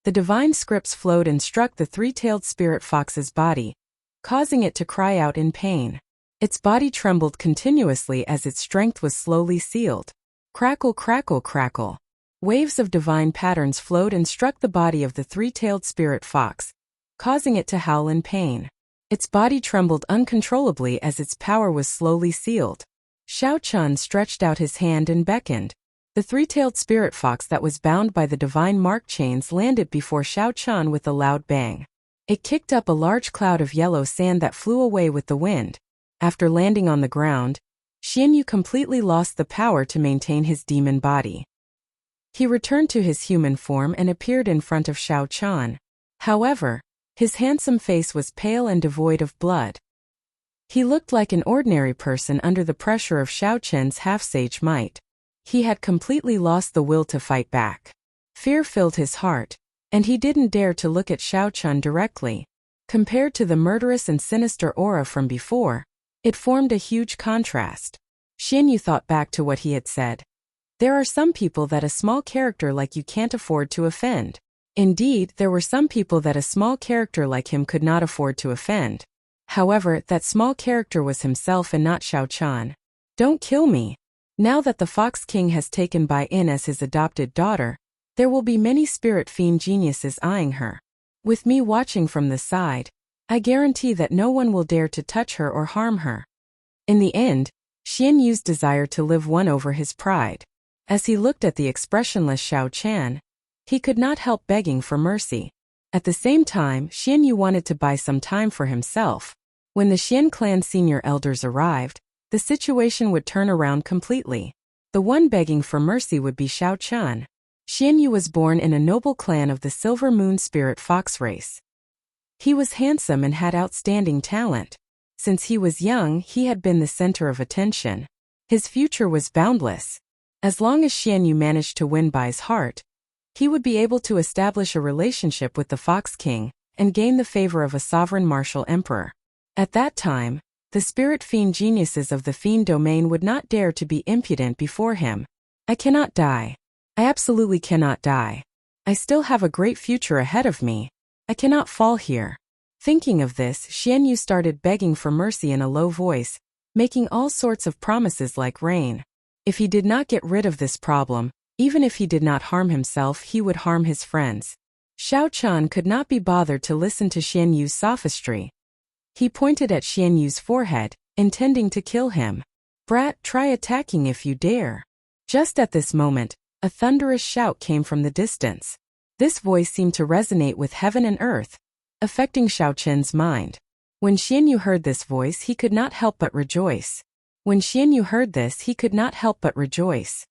The divine scripts flowed and struck the 3-tailed spirit fox's body, causing it to cry out in pain. Its body trembled continuously as its strength was slowly sealed. Crackle, crackle, crackle. Waves of divine patterns flowed and struck the body of the 3-tailed spirit fox, causing it to howl in pain. Its body trembled uncontrollably as its power was slowly sealed. Xiao Chan stretched out his hand and beckoned. The 3-tailed spirit fox that was bound by the divine mark chains landed before Xiao Chan with a loud bang. It kicked up a large cloud of yellow sand that flew away with the wind. After landing on the ground, Xian Yu completely lost the power to maintain his demon body. He returned to his human form and appeared in front of Xiao Chan. However, his handsome face was pale and devoid of blood. He looked like an ordinary person under the pressure of Xiao Chen's half-sage might. He had completely lost the will to fight back. Fear filled his heart, and he didn't dare to look at Xiao Chan directly. Compared to the murderous and sinister aura from before, it formed a huge contrast. Xian Yu thought back to what he had said. There are some people that a small character like you can't afford to offend. Indeed, there were some people that a small character like him could not afford to offend. However, that small character was himself and not Xiao Chan. Don't kill me. Now that the Fox King has taken Bai In as his adopted daughter, there will be many spirit fiend geniuses eyeing her. With me watching from the side, I guarantee that no one will dare to touch her or harm her. In the end, Xian Yu's desire to live won over his pride. As he looked at the expressionless Xiao Chan, he could not help begging for mercy. At the same time, Xian Yu wanted to buy some time for himself. When the Xian clan senior elders arrived, the situation would turn around completely. The one begging for mercy would be Xiao Chan. Xian Yu was born in a noble clan of the Silver Moon Spirit Fox race. He was handsome and had outstanding talent. Since he was young, he had been the center of attention. His future was boundless. As long as Xian Yu managed to win Bai's heart, he would be able to establish a relationship with the Fox King and gain the favor of a sovereign martial emperor. At that time, the spirit fiend geniuses of the fiend domain would not dare to be impudent before him. I cannot die. I absolutely cannot die. I still have a great future ahead of me. I cannot fall here. Thinking of this, Xian Yu started begging for mercy in a low voice, making all sorts of promises like rain. If he did not get rid of this problem, even if he did not harm himself, he would harm his friends. Xiao Chan could not be bothered to listen to Xian Yu's sophistry. He pointed at Xian Yu's forehead, intending to kill him. Brat, try attacking if you dare. Just at this moment, a thunderous shout came from the distance. This voice seemed to resonate with heaven and earth, affecting Xiao Chen's mind. When Xian Yu heard this voice, he could not help but rejoice. When Xian Yu heard this, he could not help but rejoice.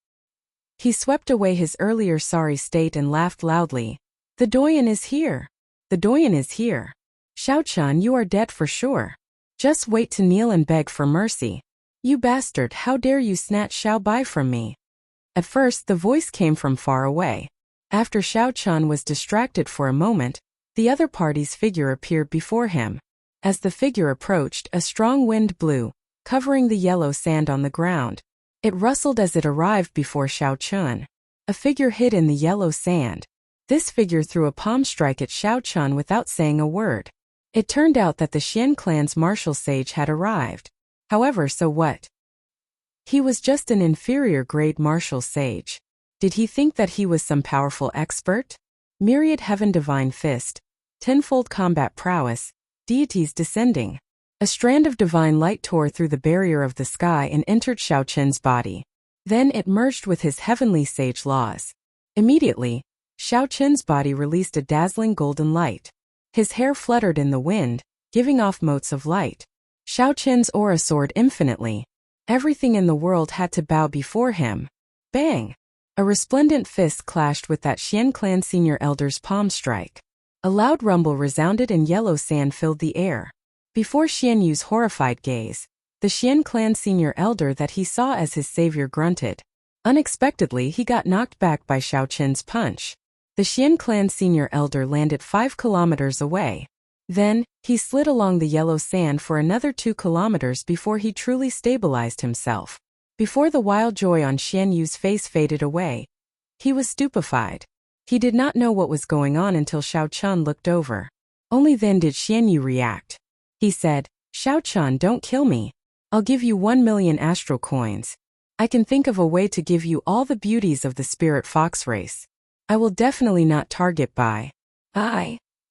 He swept away his earlier sorry state and laughed loudly. The Doyen is here. The Doyen is here. Xiao Chan, you are dead for sure. Just wait to kneel and beg for mercy. You bastard, how dare you snatch Xiao Bai from me? At first, the voice came from far away. After Xiao Chan was distracted for a moment, the other party's figure appeared before him. As the figure approached, a strong wind blew, covering the yellow sand on the ground. It rustled as it arrived before Xiao Chan. A figure hid in the yellow sand. This figure threw a palm strike at Xiao Chan without saying a word. It turned out that the Xian clan's martial sage had arrived. However, so what? He was just an inferior grade martial sage. Did he think that he was some powerful expert? Myriad Heaven Divine Fist, tenfold combat prowess, deities descending. A strand of divine light tore through the barrier of the sky and entered Xiao Chen's body. Then it merged with his heavenly sage laws. Immediately, Xiao Chen's body released a dazzling golden light. His hair fluttered in the wind, giving off motes of light. Xiao Chen's aura soared infinitely. Everything in the world had to bow before him. Bang! A resplendent fist clashed with that Xian clan senior elder's palm strike. A loud rumble resounded and yellow sand filled the air. Before Xian Yu's horrified gaze, the Xian clan senior elder that he saw as his savior grunted. Unexpectedly, he got knocked back by Xiao Chen's punch. The Xian clan senior elder landed 5 kilometers away. Then, he slid along the yellow sand for another 2 kilometers before he truly stabilized himself. Before the wild joy on Xian Yu's face faded away, he was stupefied. He did not know what was going on until Xiao Chan looked over. Only then did Xian Yu react. He said, Xiao Chan, don't kill me. I'll give you 1 million astral coins. I can think of a way to give you all the beauties of the spirit fox race. I will definitely not target Bai.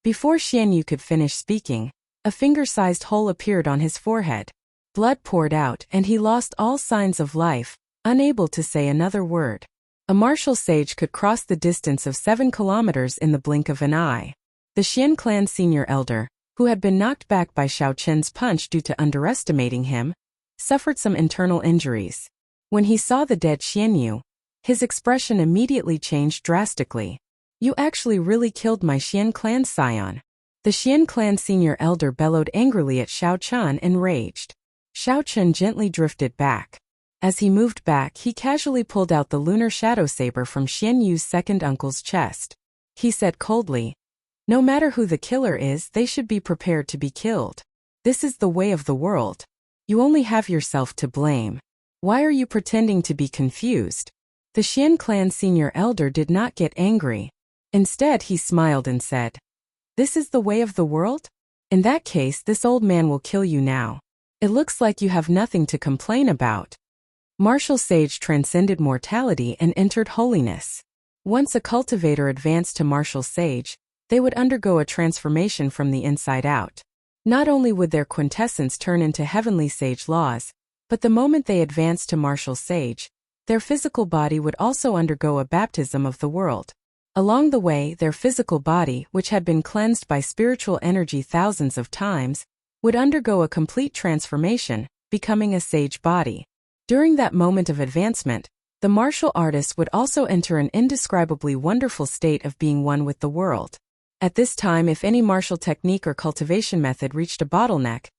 Before Xian Yu could finish speaking, a finger-sized hole appeared on his forehead. Blood poured out and he lost all signs of life, unable to say another word. A martial sage could cross the distance of 7 kilometers in the blink of an eye. The The Xian clan senior elder, who had been knocked back by Xiao Chen's punch due to underestimating him, suffered some internal injuries. When he saw the dead Xianyu, his expression immediately changed drastically. You actually really killed my Xian clan scion. The Xian clan senior elder bellowed angrily at Xiao Chun, enraged. Xiao Chun gently drifted back. As he moved back, he casually pulled out the lunar shadow saber from Xian Yu's second uncle's chest. He said coldly, "No matter who the killer is, they should be prepared to be killed. This is the way of the world. You only have yourself to blame. Why are you pretending to be confused?" The Xian clan senior elder did not get angry. Instead, he smiled and said, "This is the way of the world? In that case, this old man will kill you now. It looks like you have nothing to complain about." Martial Sage transcended mortality and entered holiness. Once a cultivator advanced to Martial Sage, they would undergo a transformation from the inside out. Not only would their quintessence turn into heavenly sage laws, but the moment they advanced to Martial Sage, their physical body would also undergo a baptism of the world. Along the way, their physical body, which had been cleansed by spiritual energy thousands of times, would undergo a complete transformation, becoming a sage body. During that moment of advancement, the martial artist would also enter an indescribably wonderful state of being one with the world. At this time, if any martial technique or cultivation method reached a bottleneck,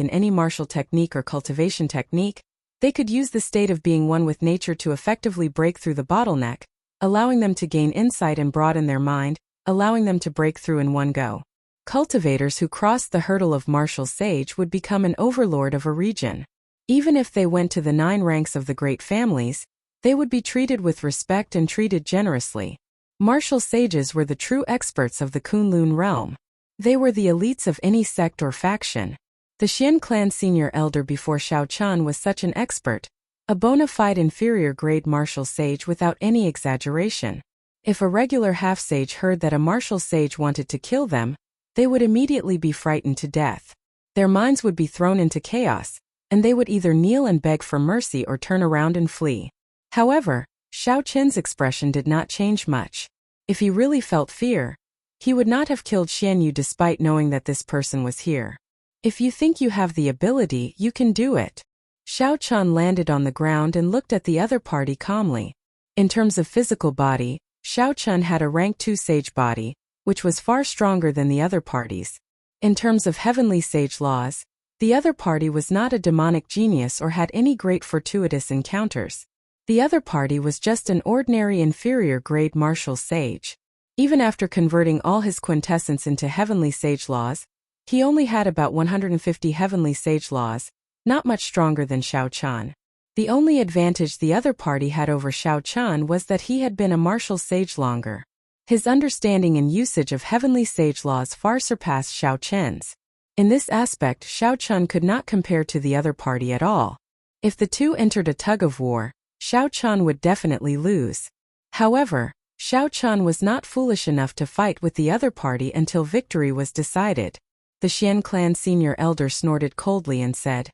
in any martial technique or cultivation technique, they could use the state of being one with nature to effectively break through the bottleneck, allowing them to gain insight and broaden their mind, allowing them to break through in one go. Cultivators who crossed the hurdle of Martial Sage would become an overlord of a region. Even if they went to the 9 ranks of the great families, they would be treated with respect and treated generously. Martial Sages were the true experts of the Kunlun realm. They were the elites of any sect or faction. The Xian clan senior elder before Xiao Chun was such an expert, a bona fide inferior grade martial sage without any exaggeration. If a regular half-sage heard that a martial sage wanted to kill them, they would immediately be frightened to death. Their minds would be thrown into chaos, and they would either kneel and beg for mercy or turn around and flee. However, Xiao Chen's expression did not change much. If he really felt fear, he would not have killed Xianyu despite knowing that this person was here. If you think you have the ability, you can do it. Xiao Chun landed on the ground and looked at the other party calmly. In terms of physical body, Xiao Chun had a rank 2 sage body, which was far stronger than the other parties. In terms of heavenly sage laws, the other party was not a demonic genius or had any great fortuitous encounters. The other party was just an ordinary inferior grade martial sage. Even after converting all his quintessence into heavenly sage laws, he only had about 150 heavenly sage laws, not much stronger than Xiao Chun. The only advantage the other party had over Xiao Chun was that he had been a martial sage longer. His understanding and usage of heavenly sage laws far surpassed Xiao Chen's. In this aspect, Xiao Chun could not compare to the other party at all. If the two entered a tug-of-war, Xiao Chun would definitely lose. However, Xiao Chun was not foolish enough to fight with the other party until victory was decided. The Xian clan senior elder snorted coldly and said,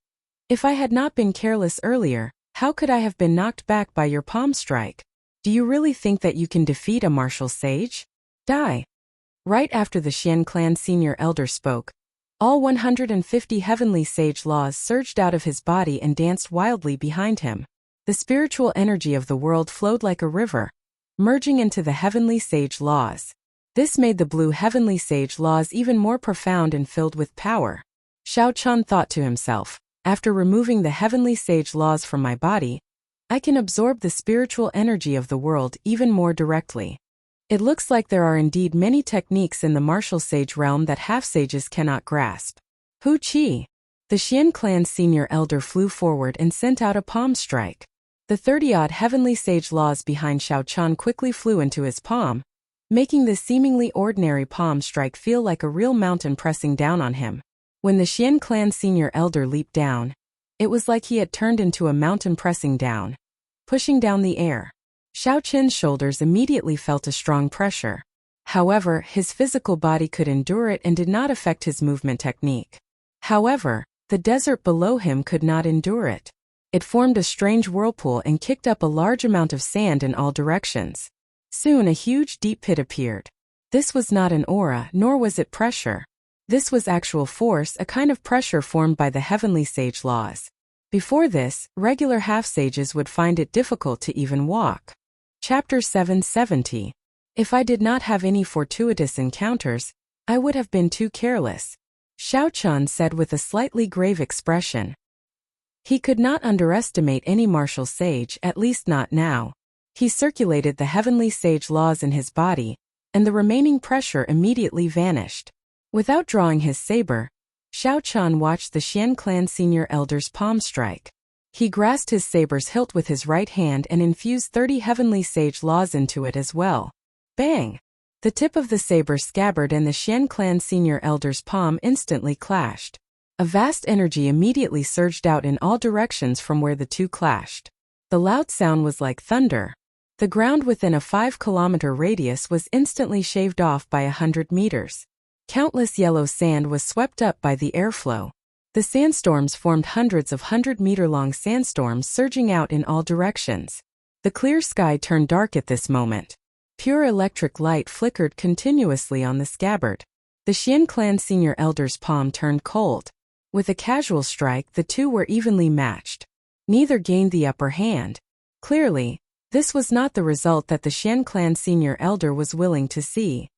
"If I had not been careless earlier, how could I have been knocked back by your palm strike? Do you really think that you can defeat a martial sage? Die." Right after the Xian clan senior elder spoke, all 150 heavenly sage laws surged out of his body and danced wildly behind him. The spiritual energy of the world flowed like a river, merging into the heavenly sage laws. This made the blue heavenly sage laws even more profound and filled with power. Xiao Chun thought to himself, after removing the heavenly sage laws from my body, I can absorb the spiritual energy of the world even more directly. It looks like there are indeed many techniques in the martial sage realm that half-sages cannot grasp. Hu Qi. The Xian clan senior elder flew forward and sent out a palm strike. The 30-odd heavenly sage laws behind Xiao Chun quickly flew into his palm, making the seemingly ordinary palm strike feel like a real mountain pressing down on him. When the Xian clan senior elder leaped down, it was like he had turned into a mountain pressing down, pushing down the air. Xiao Chen's shoulders immediately felt a strong pressure. However, his physical body could endure it and did not affect his movement technique. However, the desert below him could not endure it. It formed a strange whirlpool and kicked up a large amount of sand in all directions. Soon a huge deep pit appeared. This was not an aura, nor was it pressure. This was actual force, a kind of pressure formed by the heavenly sage laws. Before this, regular half-sages would find it difficult to even walk. Chapter 770. If I did not have any fortuitous encounters, I would have been too careless, Xiaochun said with a slightly grave expression. He could not underestimate any martial sage, at least not now. He circulated the heavenly sage laws in his body, and the remaining pressure immediately vanished. Without drawing his saber, Xiaochun watched the Xian clan senior elder's palm strike. He grasped his saber's hilt with his right hand and infused 30 heavenly sage laws into it as well. Bang! The tip of the saber scabbard and the Xian clan senior elder's palm instantly clashed. A vast energy immediately surged out in all directions from where the two clashed. The loud sound was like thunder. The ground within a 5-kilometer radius was instantly shaved off by 100 meters. Countless yellow sand was swept up by the airflow. The sandstorms formed hundreds of 100-meter-long sandstorms surging out in all directions. The clear sky turned dark at this moment. Pure electric light flickered continuously on the scabbard. The Xian clan senior elder's palm turned cold. With a casual strike, the two were evenly matched. Neither gained the upper hand. Clearly, this was not the result that the Xian clan senior elder was willing to see.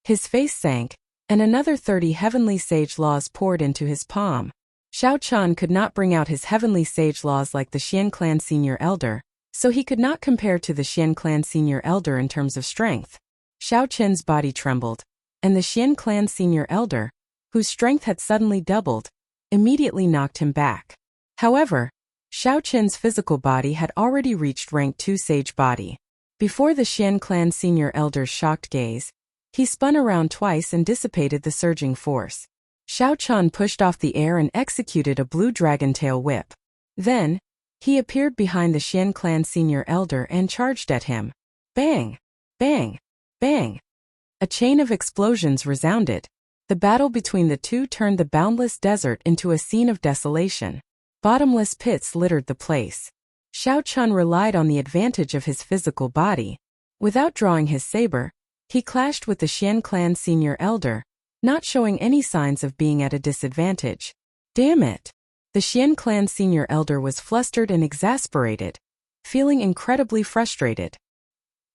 His face sank, and another 30 heavenly sage laws poured into his palm. Xiaochun could not bring out his heavenly sage laws like the Xian clan senior elder, so he could not compare to the Xian clan senior elder in terms of strength. Xiaochun's body trembled, and the Xian clan senior elder, whose strength had suddenly doubled, immediately knocked him back. However, Xiaochun's physical body had already reached rank 2 sage body. Before the Xian clan senior elder's shocked gaze, he spun around twice and dissipated the surging force. Xiaochun pushed off the air and executed a blue dragon tail whip. Then, he appeared behind the Xian clan senior elder and charged at him. Bang! Bang! Bang! A chain of explosions resounded. The battle between the two turned the boundless desert into a scene of desolation. Bottomless pits littered the place. Xiaochun relied on the advantage of his physical body. Without drawing his saber, he clashed with the Xian clan senior elder, not showing any signs of being at a disadvantage. Damn it! The Xian clan senior elder was flustered and exasperated, feeling incredibly frustrated.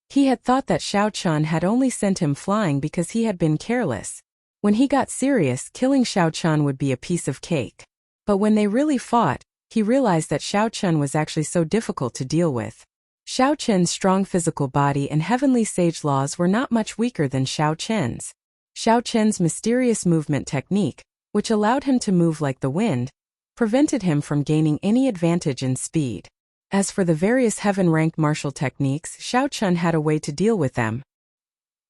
He had thought that Xiaochun had only sent him flying because he had been careless. When he got serious, killing Xiaochun would be a piece of cake. But when they really fought, he realized that Xiaochun was actually so difficult to deal with. Xiaochun's strong physical body and heavenly sage laws were not much weaker than Xiaochun's. Xiaochun's mysterious movement technique, which allowed him to move like the wind, prevented him from gaining any advantage in speed. As for the various heaven-ranked martial techniques, Xiaochun had a way to deal with them.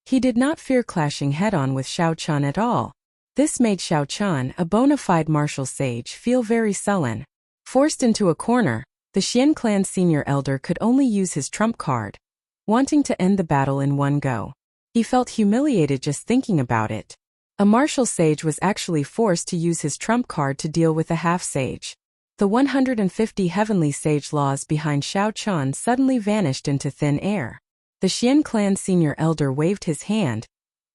He did not fear clashing head-on with Xiaochun at all. This made Xiaochun, a bona fide martial sage, feel very sullen. Forced into a corner, the Xian clan senior elder could only use his trump card, wanting to end the battle in one go. He felt humiliated just thinking about it. A martial sage was actually forced to use his trump card to deal with a half-sage. The 150 heavenly sage laws behind Xiaochun suddenly vanished into thin air. The Xian clan senior elder waved his hand,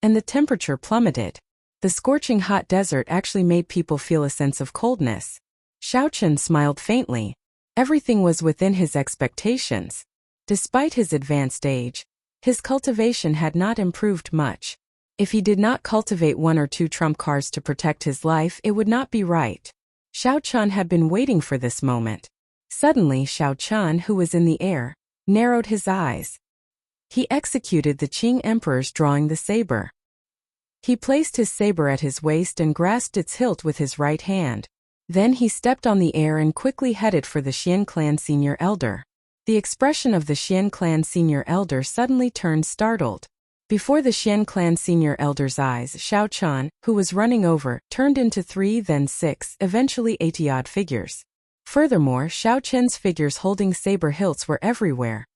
and the temperature plummeted. The scorching hot desert actually made people feel a sense of coldness. Xiaochun smiled faintly. Everything was within his expectations. Despite his advanced age, his cultivation had not improved much. If he did not cultivate 1 or 2 trump cards to protect his life, it would not be right. Xiaochun had been waiting for this moment. Suddenly, Xiaochun, who was in the air, narrowed his eyes. He executed the Qing Emperor's drawing the saber. He placed his saber at his waist and grasped its hilt with his right hand. Then he stepped on the air and quickly headed for the Xian clan senior elder. The expression of the Xian clan senior elder suddenly turned startled. Before the Xian clan senior elder's eyes, Xiaochun, who was running over, turned into 3, then 6, eventually 80-odd figures. Furthermore, Xiaochun's figures holding saber hilts were everywhere,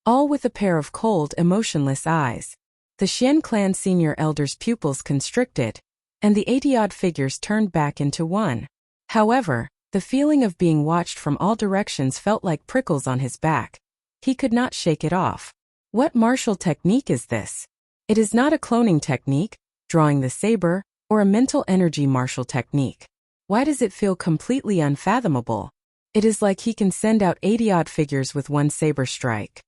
all with a pair of cold, emotionless eyes. The Xian clan senior elder's pupils constricted, and the 80-odd figures turned back into 1. However, the feeling of being watched from all directions felt like prickles on his back. He could not shake it off. What martial technique is this? It is not a cloning technique, drawing the saber, or a mental energy martial technique. Why does it feel completely unfathomable? It is like he can send out 80-odd figures with one saber strike.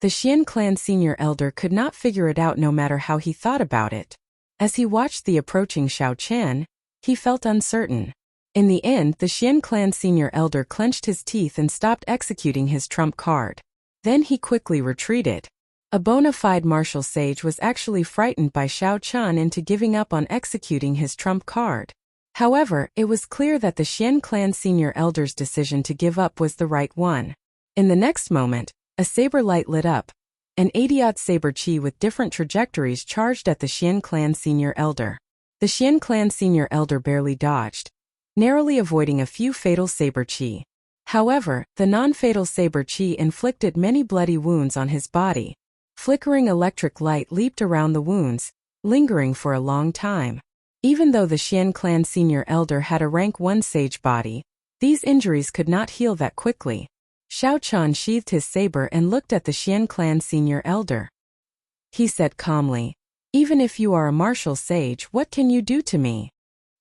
The Xian clan senior elder could not figure it out no matter how he thought about it. As he watched the approaching Xiao Chen, he felt uncertain. In the end, the Xian clan senior elder clenched his teeth and stopped executing his trump card. Then he quickly retreated. A bona fide martial sage was actually frightened by Xiao Chen into giving up on executing his trump card. However, it was clear that the Xian clan senior elder's decision to give up was the right one. In the next moment, a saber light lit up. An 80-odd saber chi with different trajectories charged at the Xian clan senior elder. The Xian clan senior elder barely dodged, narrowly avoiding a few fatal saber chi. However, the non-fatal saber chi inflicted many bloody wounds on his body. Flickering electric light leaped around the wounds, lingering for a long time. Even though the Xian clan senior elder had a rank 1 sage body, these injuries could not heal that quickly. Xiao Chen sheathed his saber and looked at the Xian clan senior elder. He said calmly, "Even if you are a martial sage, what can you do to me?"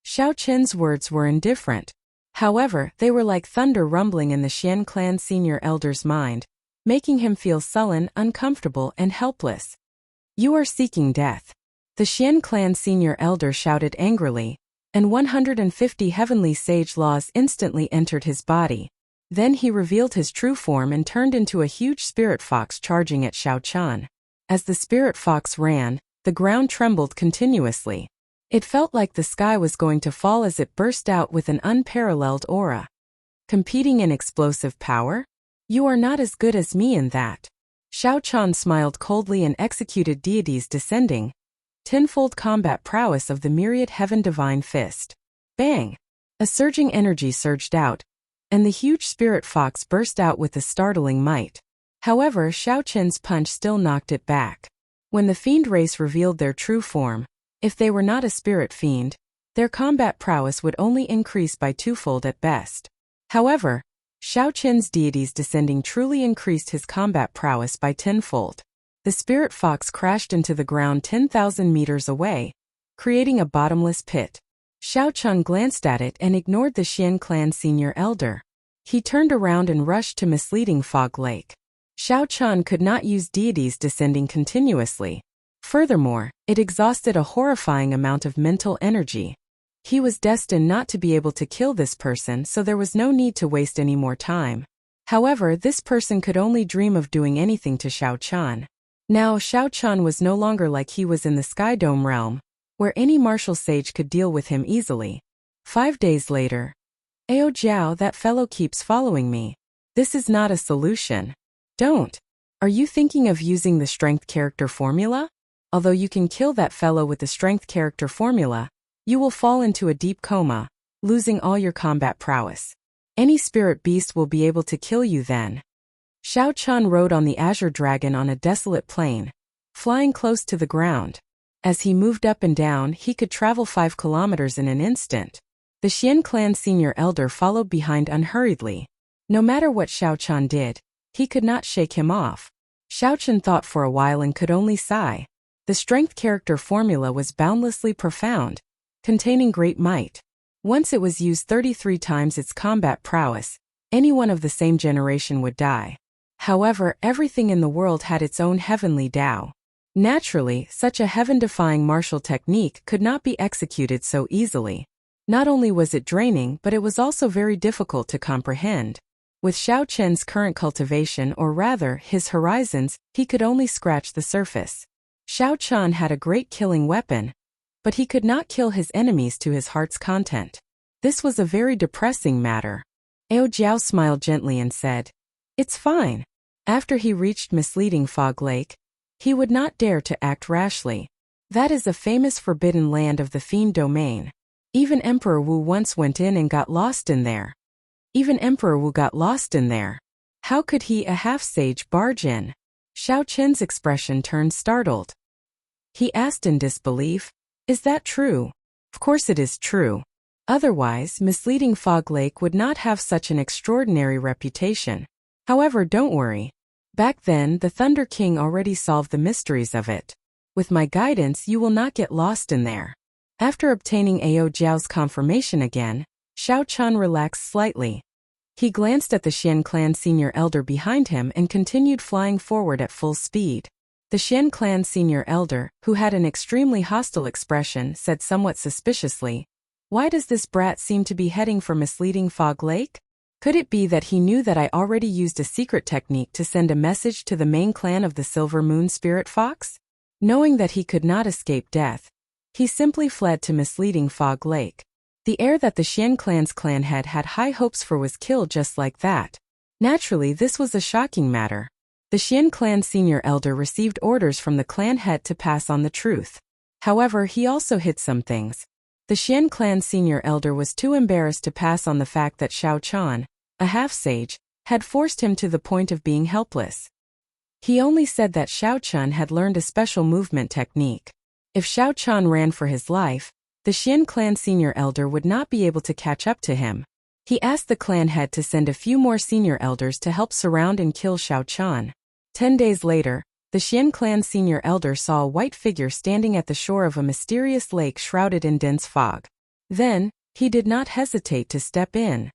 Xiao Chen's words were indifferent. However, they were like thunder rumbling in the Xian clan senior elder's mind, making him feel sullen, uncomfortable, and helpless. "You are seeking death." The Xian clan senior elder shouted angrily, and 150 heavenly sage laws instantly entered his body. Then he revealed his true form and turned into a huge spirit fox charging at Xiao Chen. As the spirit fox ran, the ground trembled continuously. It felt like the sky was going to fall as it burst out with an unparalleled aura. Competing in explosive power? You are not as good as me in that. Xiao Chen smiled coldly and executed deities descending. Tenfold combat prowess of the myriad heaven divine fist. Bang! A surging energy surged out, and the huge spirit fox burst out with a startling might. However, Xiao Chen's punch still knocked it back. When the fiend race revealed their true form, if they were not a spirit fiend, their combat prowess would only increase by twofold at best. However, Xiao Chen's deities descending truly increased his combat prowess by tenfold. The spirit fox crashed into the ground 10,000 meters away, creating a bottomless pit. Xiao Chen glanced at it and ignored the Xian clan senior elder. He turned around and rushed to misleading Fog Lake. Xiao Chen could not use deities descending continuously. Furthermore, it exhausted a horrifying amount of mental energy. He was destined not to be able to kill this person, so there was no need to waste any more time. However, this person could only dream of doing anything to Xiao Chen. Now Xiao Chen was no longer like he was in the Sky Dome realm, where any martial sage could deal with him easily. 5 days later. Ao Jiao, that fellow keeps following me. This is not a solution. Don't. Are you thinking of using the strength character formula? Although you can kill that fellow with the strength character formula, you will fall into a deep coma, losing all your combat prowess. Any spirit beast will be able to kill you then. Xiao Chen rode on the Azure Dragon on a desolate plain, flying close to the ground. As he moved up and down, he could travel 5 kilometers in an instant. The Xian clan senior elder followed behind unhurriedly. No matter what Xiao Chen did, he could not shake him off. Xiao Chen thought for a while and could only sigh. The strength character formula was boundlessly profound, containing great might. Once it was used 33 times its combat prowess, anyone of the same generation would die. However, everything in the world had its own heavenly Tao. Naturally, such a heaven-defying martial technique could not be executed so easily. Not only was it draining, but it was also very difficult to comprehend. With Xiao Chen's current cultivation, or rather, his horizons, he could only scratch the surface. Xiao Chen had a great killing weapon, but he could not kill his enemies to his heart's content. This was a very depressing matter. Ao Jiao smiled gently and said, "It's fine." After he reached misleading Fog Lake, he would not dare to act rashly. That is a famous forbidden land of the fiend domain. Even Emperor Wu once went in and got lost in there. How could he, a half-sage, barge in? Xiao Chen's expression turned startled. He asked in disbelief, "Is that true?" Of course it is true. Otherwise, misleading Fog Lake would not have such an extraordinary reputation. However, don't worry. Back then, the Thunder King already solved the mysteries of it. With my guidance, you will not get lost in there. After obtaining Ao Jiao's confirmation again, Xiao Chun relaxed slightly. He glanced at the Xian clan senior elder behind him and continued flying forward at full speed. The Xian clan senior elder, who had an extremely hostile expression, said somewhat suspiciously, "Why does this brat seem to be heading for misleading Fog Lake? Could it be that he knew that I already used a secret technique to send a message to the main clan of the Silver Moon Spirit Fox? Knowing that he could not escape death, he simply fled to misleading Fog Lake. The heir that the Xian clan's clan head had high hopes for was killed just like that. Naturally, this was a shocking matter. The Xian clan senior elder received orders from the clan head to pass on the truth. However, he also hid some things. The Xian clan senior elder was too embarrassed to pass on the fact that Xiao Chan, a half-sage, had forced him to the point of being helpless. He only said that Xiao Chun had learned a special movement technique. If Xiao Chan ran for his life, the Xian clan senior elder would not be able to catch up to him. He asked the clan head to send a few more senior elders to help surround and kill Xiao Chan. 10 days later, the Xian clan senior elder saw a white figure standing at the shore of a mysterious lake shrouded in dense fog. Then, he did not hesitate to step in.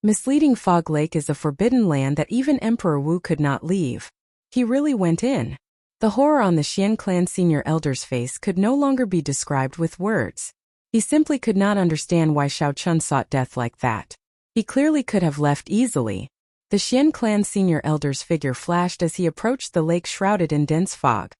Misleading Fog Lake is a forbidden land that even Emperor Wu could not leave. He really went in. The horror on the Xian clan senior elder's face could no longer be described with words. He simply could not understand why Xiao Chun sought death like that. He clearly could have left easily. The Xian clan senior elder's figure flashed as he approached the lake shrouded in dense fog.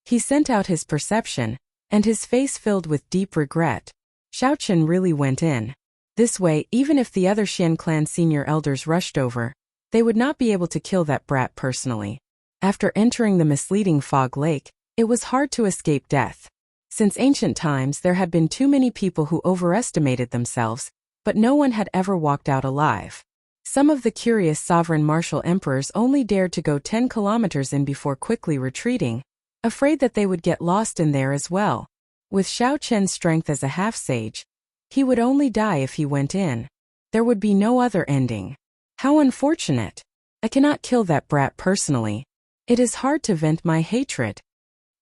He sent out his perception, and his face filled with deep regret. Xiao Chun really went in. This way, even if the other Xian clan senior elders rushed over, they would not be able to kill that brat personally. After entering the misleading Fog Lake, it was hard to escape death. Since ancient times, there had been too many people who overestimated themselves, but no one had ever walked out alive. Some of the curious sovereign martial emperors only dared to go 10 kilometers in before quickly retreating, afraid that they would get lost in there as well. With Xiao Chen's strength as a half-sage, he would only die if he went in. There would be no other ending. How unfortunate. I cannot kill that brat personally. It is hard to vent my hatred.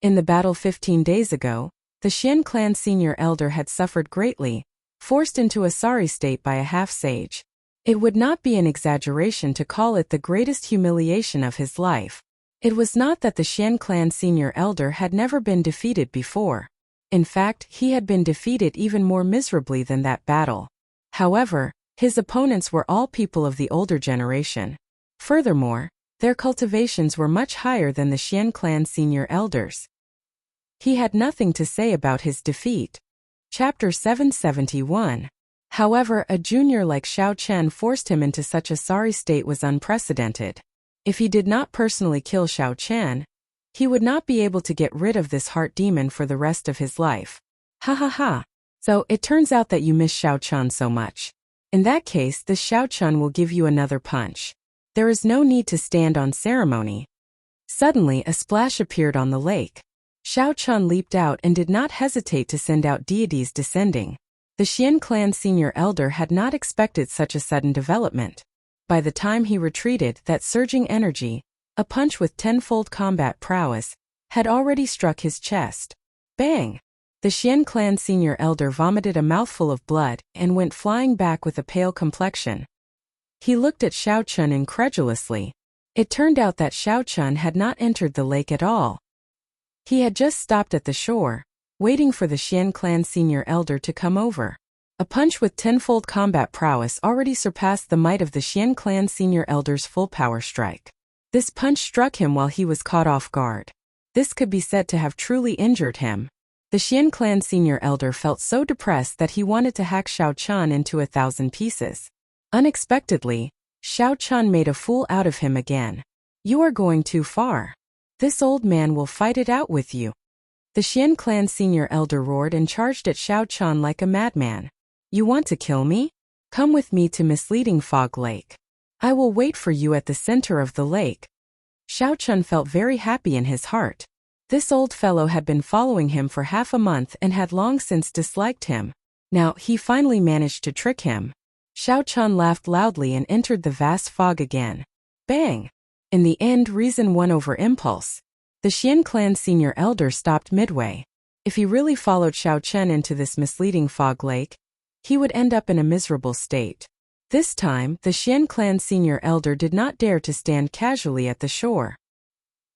In the battle 15 days ago, the Xian clan senior elder had suffered greatly, forced into a sorry state by a half-sage. It would not be an exaggeration to call it the greatest humiliation of his life. It was not that the Xian clan senior elder had never been defeated before. In fact, he had been defeated even more miserably than that battle. However, his opponents were all people of the older generation. Furthermore, their cultivations were much higher than the Xian clan senior elders. He had nothing to say about his defeat. Chapter 771. However, a junior like Xiao Chen forced him into such a sorry state was unprecedented. If he did not personally kill Xiao Chen, he would not be able to get rid of this heart demon for the rest of his life. Ha ha ha. So, it turns out that you miss Xiao Chun so much. In that case, this Xiao Chun will give you another punch. There is no need to stand on ceremony. Suddenly, a splash appeared on the lake. Xiao Chun leaped out and did not hesitate to send out deities descending. The Xian clan senior elder had not expected such a sudden development. By the time he retreated, that surging energy, a punch with tenfold combat prowess, had already struck his chest. Bang! The Xian clan senior elder vomited a mouthful of blood and went flying back with a pale complexion. He looked at Xiao Chun incredulously. It turned out that Xiao Chun had not entered the lake at all. He had just stopped at the shore, waiting for the Xian clan senior elder to come over. A punch with tenfold combat prowess already surpassed the might of the Xian clan senior elder's full power strike. This punch struck him while he was caught off guard. This could be said to have truly injured him. The Xian clan senior elder felt so depressed that he wanted to hack Xiao Chun into 1,000 pieces. Unexpectedly, Xiao Chun made a fool out of him again. You are going too far. This old man will fight it out with you. The Xian clan senior elder roared and charged at Xiao Chun like a madman. You want to kill me? Come with me to misleading Fog Lake. I will wait for you at the center of the lake. Xiao Chun felt very happy in his heart. This old fellow had been following him for half a month and had long since disliked him. Now, he finally managed to trick him. Xiao Chun laughed loudly and entered the vast fog again. Bang! In the end, reason won over impulse. The Xian clan senior elder stopped midway. If he really followed Xiao Chen into this misleading fog lake, he would end up in a miserable state. This time, the Xian clan senior elder did not dare to stand casually at the shore.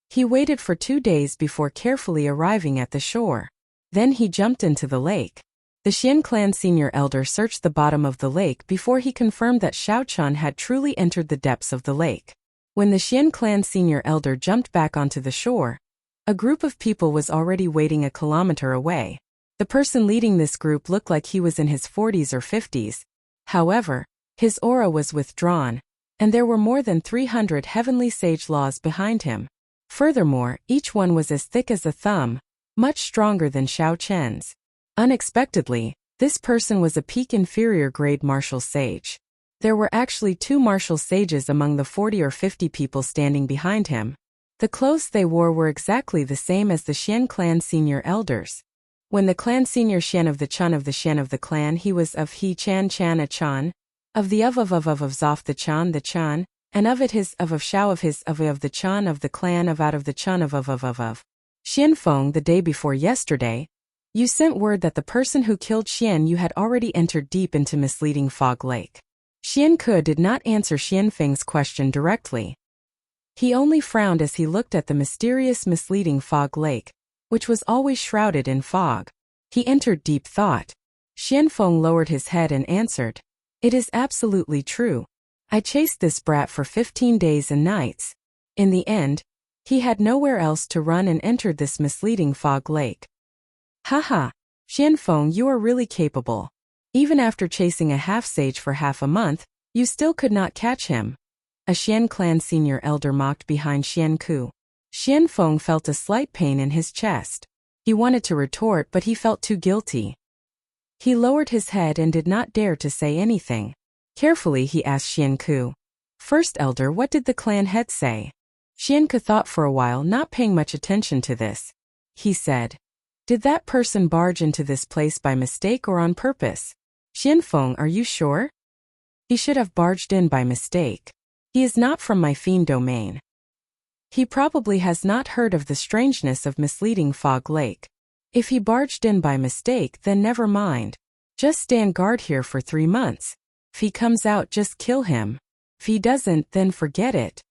He waited for 2 days before carefully arriving at the shore. Then he jumped into the lake. The Xian clan senior elder searched the bottom of the lake before he confirmed that Xiao Chen had truly entered the depths of the lake. When the Xian clan senior elder jumped back onto the shore, a group of people was already waiting a kilometer away. The person leading this group looked like he was in his 40s or 50s. However, his aura was withdrawn, and there were more than 300 heavenly sage laws behind him. Furthermore, each one was as thick as a thumb, much stronger than Xiao Chen's. Unexpectedly, this person was a peak inferior grade martial sage. There were actually 2 martial sages among the 40 or 50 people standing behind him. The clothes they wore were exactly the same as the Xian clan senior elders. When the clan senior Xian of the Chun of the Xian of the clan, he was of He Chan Chan a Chan, of the of Zof the Chan, and of it his of Shao of his of the Chan of the clan of out of the Chun of. Xian Feng, the day before yesterday, you sent word that the person who killed Xian Yu had already entered deep into misleading fog lake. Xian Ke did not answer Xian Feng's question directly. He only frowned as he looked at the mysterious misleading fog lake, which was always shrouded in fog. He entered deep thought. Xian Feng lowered his head and answered, "It is absolutely true. I chased this brat for 15 days and nights. In the end, he had nowhere else to run and entered this misleading fog lake." Haha, Xian Feng, you are really capable. Even after chasing a half-sage for half a month, you still could not catch him. A Xian clan senior elder mocked behind Xian Ku. Xian Feng felt a slight pain in his chest. He wanted to retort, but he felt too guilty. He lowered his head and did not dare to say anything. Carefully he asked Xian Ku, "First elder, what did the clan head say?" Xian Ku thought for a while, not paying much attention to this. He said, "Did that person barge into this place by mistake or on purpose?" "Xian Feng, are you sure?" "He should have barged in by mistake. He is not from my fiend domain. He probably has not heard of the strangeness of misleading fog lake. If he barged in by mistake, then never mind. Just stand guard here for 3 months. If he comes out, just kill him. If he doesn't, then forget it."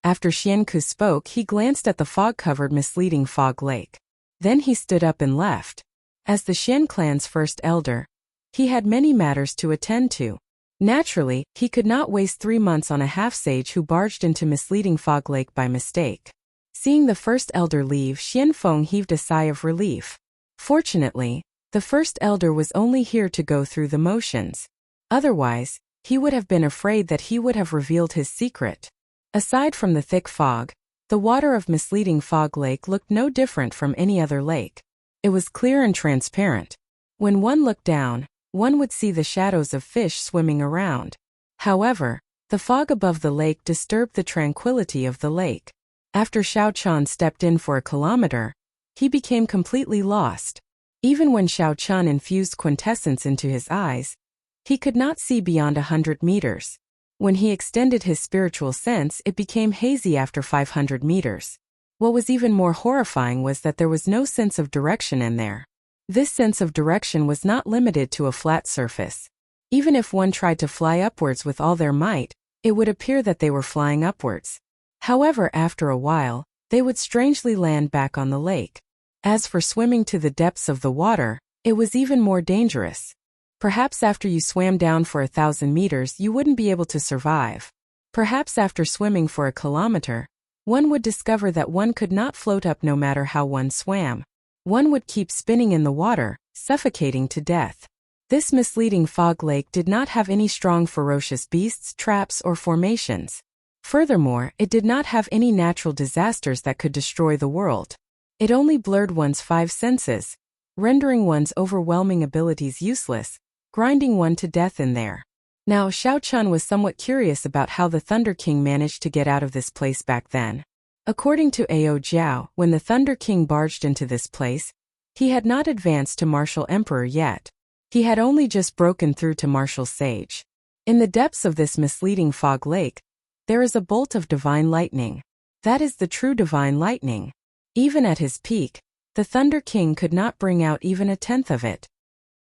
After Xian Ku spoke, he glanced at the fog-covered misleading fog lake. Then he stood up and left. As the Xian clan's first elder, he had many matters to attend to. Naturally, he could not waste 3 months on a half-sage who barged into misleading fog lake by mistake. Seeing the first elder leave, Xian Feng heaved a sigh of relief. Fortunately, the first elder was only here to go through the motions. Otherwise, he would have been afraid that he would have revealed his secret. Aside from the thick fog, the water of misleading fog lake looked no different from any other lake. It was clear and transparent. When one looked down, one would see the shadows of fish swimming around. However, the fog above the lake disturbed the tranquility of the lake. After Xiao Chen stepped in for a kilometer, he became completely lost. Even when Xiao Chen infused quintessence into his eyes, he could not see beyond 100 meters. When he extended his spiritual sense, it became hazy after 500 meters. What was even more horrifying was that there was no sense of direction in there. This sense of direction was not limited to a flat surface. Even if one tried to fly upwards with all their might, it would appear that they were flying upwards. However, after a while, they would strangely land back on the lake. As for swimming to the depths of the water, it was even more dangerous. Perhaps after you swam down for 1,000 meters, you wouldn't be able to survive. Perhaps after swimming for a kilometer, one would discover that one could not float up no matter how one swam. One would keep spinning in the water, suffocating to death. This misleading fog lake did not have any strong ferocious beasts, traps, or formations. Furthermore, it did not have any natural disasters that could destroy the world. It only blurred one's 5 senses, rendering one's overwhelming abilities useless, grinding one to death in there. Now, Xiao Chen was somewhat curious about how the Thunder King managed to get out of this place back then. According to Ao Jiao, when the Thunder King barged into this place, he had not advanced to Martial Emperor yet. He had only just broken through to Martial Sage. In the depths of this misleading fog lake, there is a bolt of divine lightning. That is the true divine lightning. Even at his peak, the Thunder King could not bring out even a tenth of it.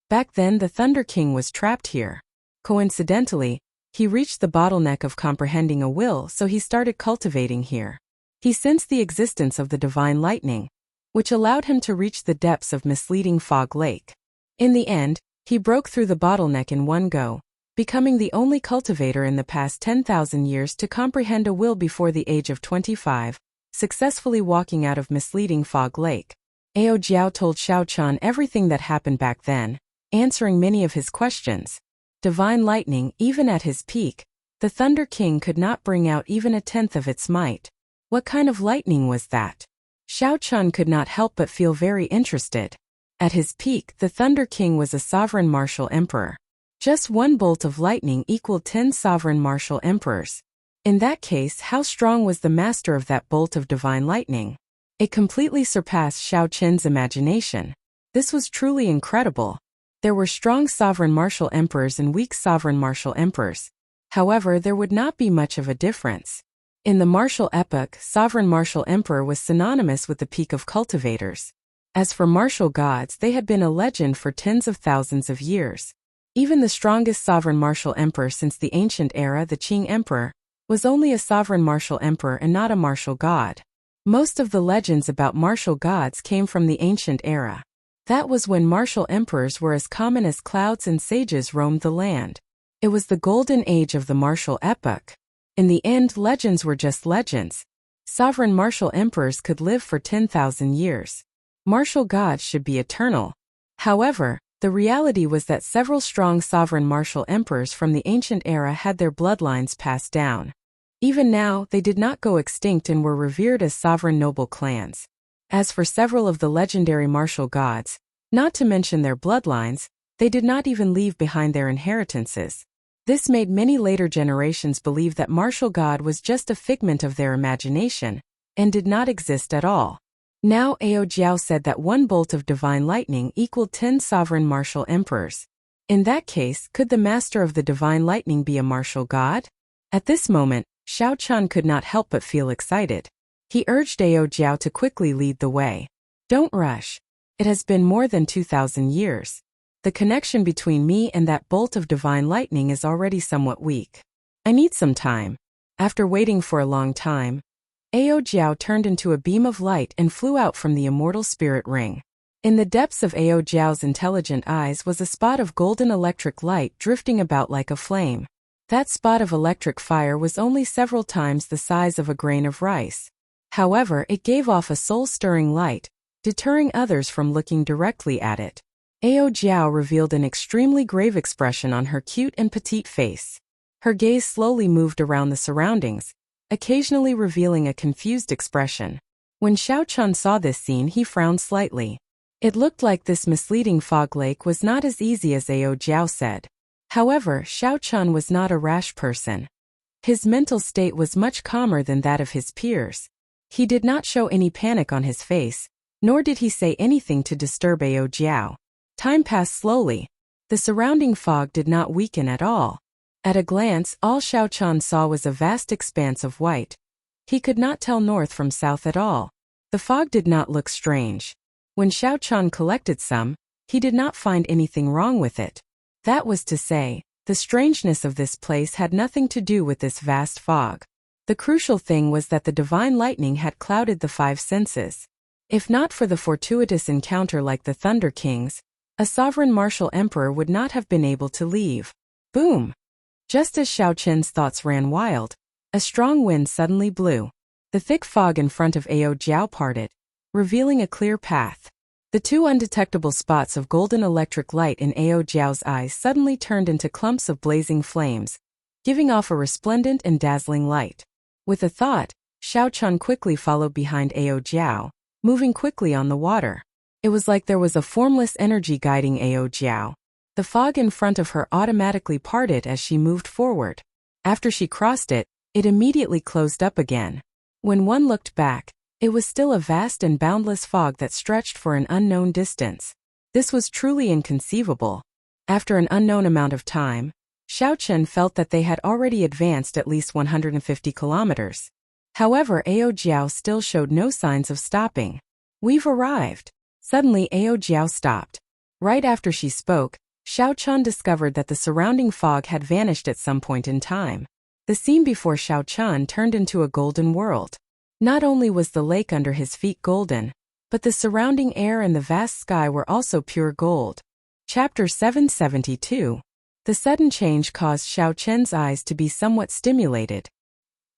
Back then the Thunder King was trapped here. Coincidentally, he reached the bottleneck of comprehending a will, so he started cultivating here. He sensed the existence of the divine lightning, which allowed him to reach the depths of misleading Fog Lake. In the end, he broke through the bottleneck in one go, becoming the only cultivator in the past 10,000 years to comprehend a will before the age of 25, successfully walking out of misleading Fog Lake. Ao Jiao told Xiao Qian everything that happened back then, answering many of his questions. Divine lightning, even at his peak, the Thunder King could not bring out even a tenth of its might. What kind of lightning was that? Xiao Qian could not help but feel very interested. At his peak, the Thunder King was a sovereign martial emperor. Just one bolt of lightning equaled 10 sovereign martial emperors. In that case, how strong was the master of that bolt of divine lightning? It completely surpassed Xiao Qian's imagination. This was truly incredible. There were strong sovereign martial emperors and weak sovereign martial emperors. However, there would not be much of a difference. In the martial epoch, sovereign martial emperor was synonymous with the peak of cultivators. As for martial gods, they had been a legend for tens of thousands of years. Even the strongest sovereign martial emperor since the ancient era, the Qing Emperor, was only a sovereign martial emperor and not a martial god. Most of the legends about martial gods came from the ancient era. That was when martial emperors were as common as clouds and sages roamed the land. It was the golden age of the martial epoch. In the end, legends were just legends. Sovereign martial emperors could live for 10,000 years. Martial gods should be eternal. However, the reality was that several strong sovereign martial emperors from the ancient era had their bloodlines passed down. Even now, they did not go extinct and were revered as sovereign noble clans. As for several of the legendary martial gods, not to mention their bloodlines, they did not even leave behind their inheritances. This made many later generations believe that martial god was just a figment of their imagination, and did not exist at all. Now Ao Jiao said that one bolt of divine lightning equaled 10 sovereign martial emperors. In that case, could the master of the divine lightning be a martial god? At this moment, Xiao Qian could not help but feel excited. He urged Ao Jiao to quickly lead the way. Don't rush. It has been more than 2,000 years. The connection between me and that bolt of divine lightning is already somewhat weak. I need some time. After waiting for a long time, Ao Jiao turned into a beam of light and flew out from the immortal spirit ring. In the depths of Ao Jiao's intelligent eyes was a spot of golden electric light drifting about like a flame. That spot of electric fire was only several times the size of a grain of rice. However, it gave off a soul-stirring light, deterring others from looking directly at it. Ao Jiao revealed an extremely grave expression on her cute and petite face. Her gaze slowly moved around the surroundings, occasionally revealing a confused expression. When Xiao Qian saw this scene, he frowned slightly. It looked like this misleading fog lake was not as easy as Ao Jiao said. However, Xiao Qian was not a rash person. His mental state was much calmer than that of his peers. He did not show any panic on his face, nor did he say anything to disturb Ao Jiao. Time passed slowly. The surrounding fog did not weaken at all. At a glance, all Xiao Qian saw was a vast expanse of white. He could not tell north from south at all. The fog did not look strange. When Xiao Qian collected some, he did not find anything wrong with it. That was to say, the strangeness of this place had nothing to do with this vast fog. The crucial thing was that the divine lightning had clouded the 5 senses. If not for the fortuitous encounter like the Thunder Kings, a sovereign martial emperor would not have been able to leave. Boom! Just as Xiao Qian's thoughts ran wild, a strong wind suddenly blew. The thick fog in front of Ao Jiao parted, revealing a clear path. The 2 undetectable spots of golden electric light in Ao Jiao's eyes suddenly turned into clumps of blazing flames, giving off a resplendent and dazzling light. With a thought, Xiao Qian quickly followed behind Ao Jiao, moving quickly on the water. It was like there was a formless energy guiding Ao Jiao. The fog in front of her automatically parted as she moved forward. After she crossed it, it immediately closed up again. When one looked back, it was still a vast and boundless fog that stretched for an unknown distance. This was truly inconceivable. After an unknown amount of time, Xiao Qian felt that they had already advanced at least 150 kilometers. However, Ao Jiao still showed no signs of stopping. "We've arrived." Suddenly Ao Jiao stopped. Right after she spoke, Xiao Chun discovered that the surrounding fog had vanished at some point in time. The scene before Xiao Chun turned into a golden world. Not only was the lake under his feet golden, but the surrounding air and the vast sky were also pure gold. Chapter 772. The sudden change caused Xiao Chen's eyes to be somewhat stimulated.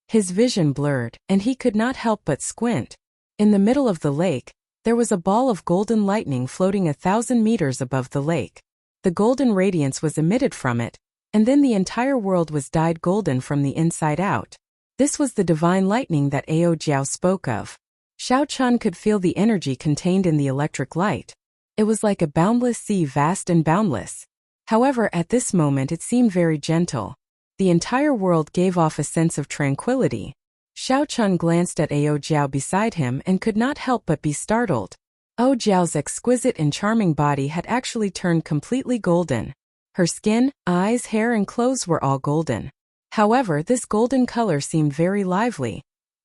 His vision blurred, and he could not help but squint. In the middle of the lake, there was a ball of golden lightning floating 1,000 meters above the lake. The golden radiance was emitted from it, and then the entire world was dyed golden from the inside out. This was the divine lightning that Ao Jiao spoke of. Xiao Chun could feel the energy contained in the electric light. It was like a boundless sea, vast and boundless. However, at this moment it seemed very gentle. The entire world gave off a sense of tranquility. Xiao Chun glanced at Ao Jiao beside him and could not help but be startled. Ao Jiao's exquisite and charming body had actually turned completely golden. Her skin, eyes, hair and clothes were all golden. However, this golden color seemed very lively,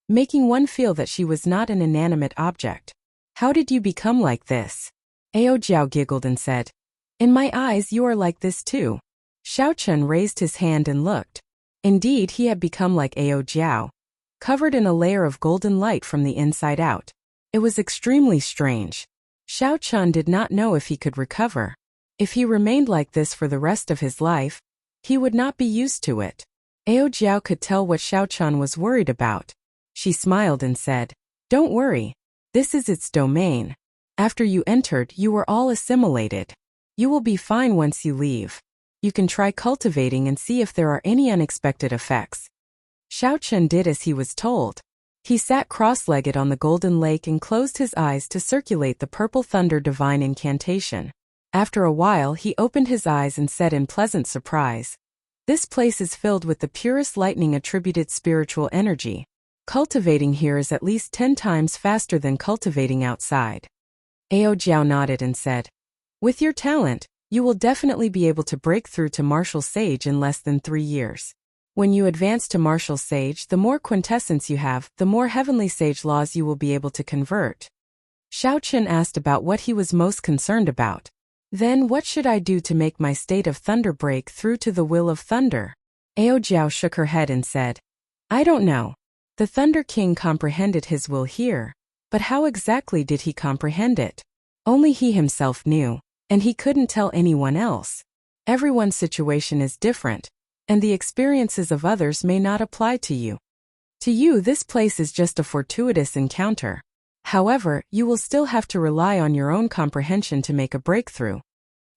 making one feel that she was not an inanimate object. "How did you become like this?" Ao Jiao giggled and said. "In my eyes you are like this too." Xiao Chun raised his hand and looked. Indeed, he had become like Ao Jiao, covered in a layer of golden light from the inside out. It was extremely strange. Xiao Chun did not know if he could recover. If he remained like this for the rest of his life, he would not be used to it. Ao Jiao could tell what Xiao Chun was worried about. She smiled and said, "Don't worry. This is its domain. After you entered, you were all assimilated. You will be fine once you leave. You can try cultivating and see if there are any unexpected effects." Xiao Chun did as he was told. He sat cross-legged on the golden lake and closed his eyes to circulate the purple thunder divine incantation. After a while, he opened his eyes and said in pleasant surprise, "This place is filled with the purest lightning attributed spiritual energy. Cultivating here is at least 10 times faster than cultivating outside." Ao Jiao nodded and said, "With your talent, you will definitely be able to break through to martial sage in less than 3 years. When you advance to martial sage, the more quintessence you have, the more heavenly sage laws you will be able to convert." Xiao Chun asked about what he was most concerned about. "Then what should I do to make my state of thunder break through to the will of thunder?" Ao Jiao shook her head and said, "I don't know. The Thunder King comprehended his will here, but how exactly did he comprehend it? Only he himself knew, and he couldn't tell anyone else. Everyone's situation is different, and the experiences of others may not apply to you. To you, this place is just a fortuitous encounter. However, you will still have to rely on your own comprehension to make a breakthrough."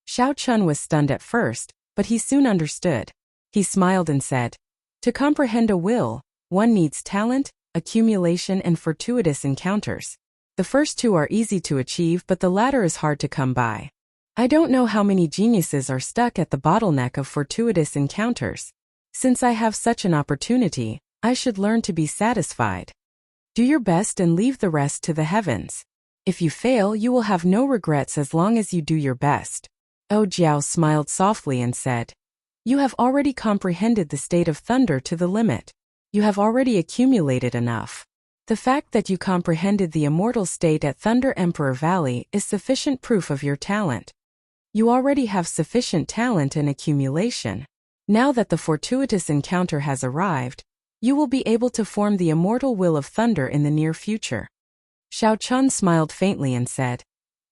Xiao Chun was stunned at first, but he soon understood. He smiled and said, "To comprehend a will, one needs talent, accumulation and fortuitous encounters. The first two are easy to achieve, but the latter is hard to come by. I don't know how many geniuses are stuck at the bottleneck of fortuitous encounters. Since I have such an opportunity, I should learn to be satisfied. Do your best and leave the rest to the heavens. If you fail, you will have no regrets as long as you do your best." Ao Jiao smiled softly and said, "You have already comprehended the state of thunder to the limit. You have already accumulated enough. The fact that you comprehended the immortal state at Thunder Emperor Valley is sufficient proof of your talent. You already have sufficient talent and accumulation. Now that the fortuitous encounter has arrived, you will be able to form the immortal will of thunder in the near future." Xiao Chun smiled faintly and said,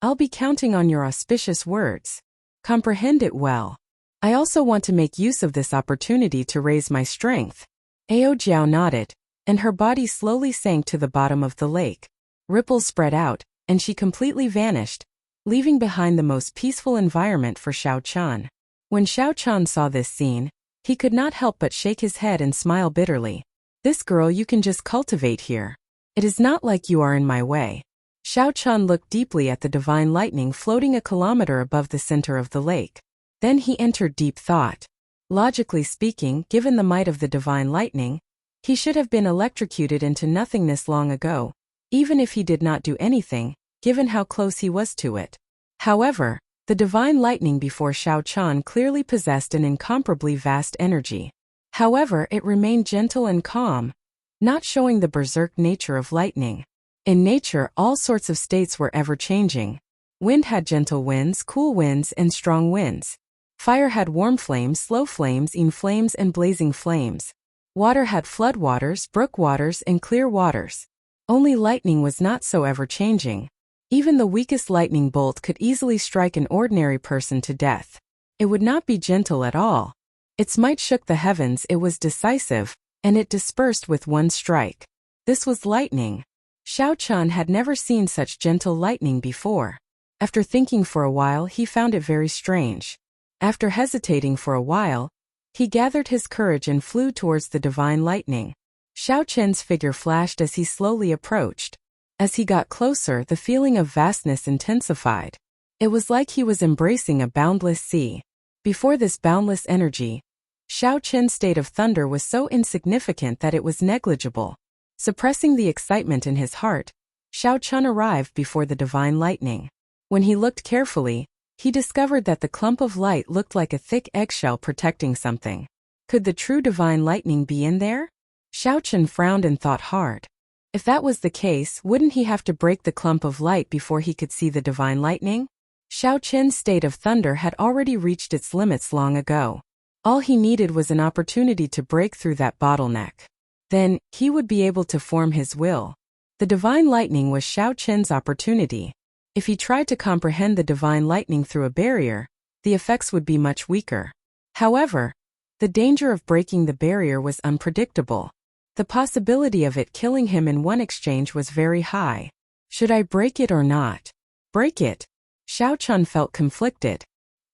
"I'll be counting on your auspicious words. Comprehend it well. I also want to make use of this opportunity to raise my strength." Ao Jiao nodded, and her body slowly sank to the bottom of the lake. Ripples spread out, and she completely vanished, leaving behind the most peaceful environment for Xiao Chun. When Xiao Chun saw this scene, he could not help but shake his head and smile bitterly. "This girl you can just cultivate here. It is not like you are in my way." Xiao Chun looked deeply at the divine lightning floating a kilometer above the center of the lake. Then he entered deep thought. Logically speaking, given the might of the divine lightning, he should have been electrocuted into nothingness long ago, even if he did not do anything, given how close he was to it. However, the divine lightning before Xiao Chun clearly possessed an incomparably vast energy. However, it remained gentle and calm. not showing the berserk nature of lightning. In nature, all sorts of states were ever-changing. Wind had gentle winds, cool winds, and strong winds. Fire had warm flames, slow flames, flames, and blazing flames. Water had flood waters, brook waters, and clear waters. Only lightning was not so ever-changing. Even the weakest lightning bolt could easily strike an ordinary person to death. It would not be gentle at all. Its might shook the heavens, it was decisive, and it dispersed with one strike. This was lightning. Xiao Chun had never seen such gentle lightning before. After thinking for a while, he found it very strange. After hesitating for a while, he gathered his courage and flew towards the divine lightning. Xiao Chen's figure flashed as he slowly approached. As he got closer, the feeling of vastness intensified. It was like he was embracing a boundless sea. Before this boundless energy, Xiao Chen's state of thunder was so insignificant that it was negligible. Suppressing the excitement in his heart, Xiao Chun arrived before the divine lightning. When he looked carefully, he discovered that the clump of light looked like a thick eggshell protecting something. Could the true divine lightning be in there? Xiao Chun frowned and thought hard. If that was the case, wouldn't he have to break the clump of light before he could see the divine lightning? Xiao Chen's state of thunder had already reached its limits long ago. All he needed was an opportunity to break through that bottleneck. Then, he would be able to form his will. The divine lightning was Xiao Chen's opportunity. If he tried to comprehend the divine lightning through a barrier, the effects would be much weaker. However, the danger of breaking the barrier was unpredictable. The possibility of it killing him in one exchange was very high. Should I break it or not? Break it? Xiao Chun felt conflicted.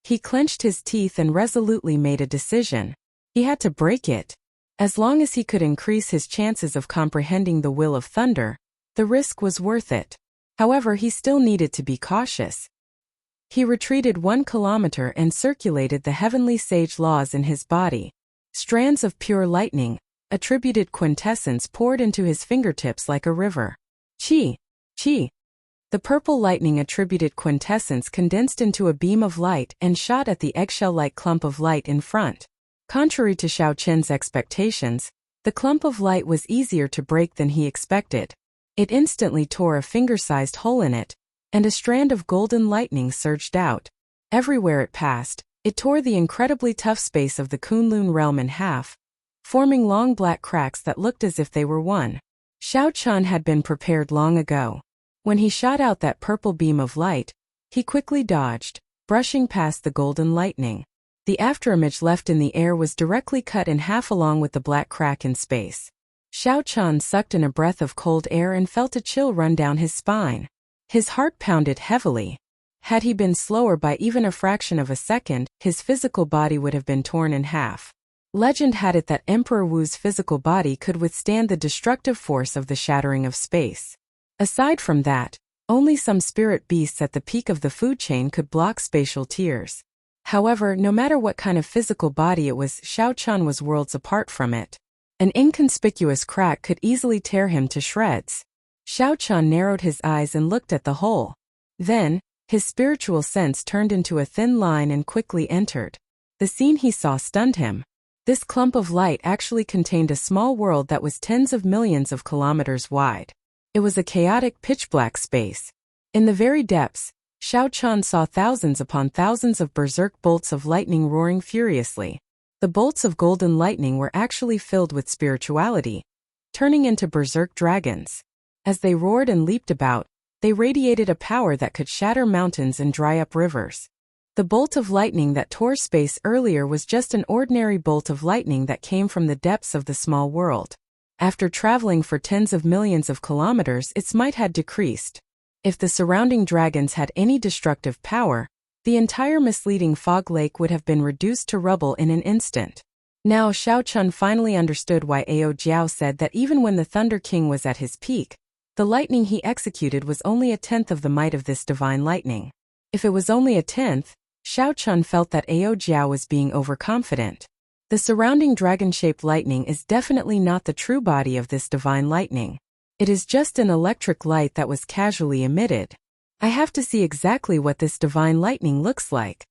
He clenched his teeth and resolutely made a decision. He had to break it. As long as he could increase his chances of comprehending the will of thunder, the risk was worth it. However, he still needed to be cautious. He retreated 1 kilometer and circulated the heavenly sage laws in his body. Strands of pure lightning, attributed quintessence poured into his fingertips like a river. Qi, qi. The purple lightning attributed quintessence condensed into a beam of light and shot at the eggshell-like clump of light in front. Contrary to Xiao Chen's expectations, the clump of light was easier to break than he expected. It instantly tore a finger-sized hole in it, and a strand of golden lightning surged out. Everywhere it passed, it tore the incredibly tough space of the Kunlun realm in half, forming long black cracks that looked as if they were one. Xiao Chun had been prepared long ago. When he shot out that purple beam of light, he quickly dodged, brushing past the golden lightning. The afterimage left in the air was directly cut in half along with the black crack in space. Xiao Chun sucked in a breath of cold air and felt a chill run down his spine. His heart pounded heavily. Had he been slower by even a fraction of a second, his physical body would have been torn in half. Legend had it that Emperor Wu's physical body could withstand the destructive force of the shattering of space. Aside from that, only some spirit beasts at the peak of the food chain could block spatial tears. However, no matter what kind of physical body it was, Xiao Chun was worlds apart from it. An inconspicuous crack could easily tear him to shreds. Xiao Chun narrowed his eyes and looked at the hole. Then, his spiritual sense turned into a thin line and quickly entered. The scene he saw stunned him. This clump of light actually contained a small world that was tens of millions of kilometers wide. It was a chaotic pitch-black space. In the very depths, Xiao Chun saw thousands upon thousands of berserk bolts of lightning roaring furiously. The bolts of golden lightning were actually filled with spirituality, turning into berserk dragons. As they roared and leaped about, they radiated a power that could shatter mountains and dry up rivers. The bolt of lightning that tore space earlier was just an ordinary bolt of lightning that came from the depths of the small world. After traveling for tens of millions of kilometers, its might had decreased. If the surrounding dragons had any destructive power, the entire misleading fog lake would have been reduced to rubble in an instant. Now Xiao Chun finally understood why Ao Jiao said that even when the Thunder King was at his peak, the lightning he executed was only a tenth of the might of this divine lightning. If it was only a tenth, Xiao Chun felt that Ao Jiao was being overconfident. The surrounding dragon-shaped lightning is definitely not the true body of this divine lightning. It is just an electric light that was casually emitted. I have to see exactly what this divine lightning looks like.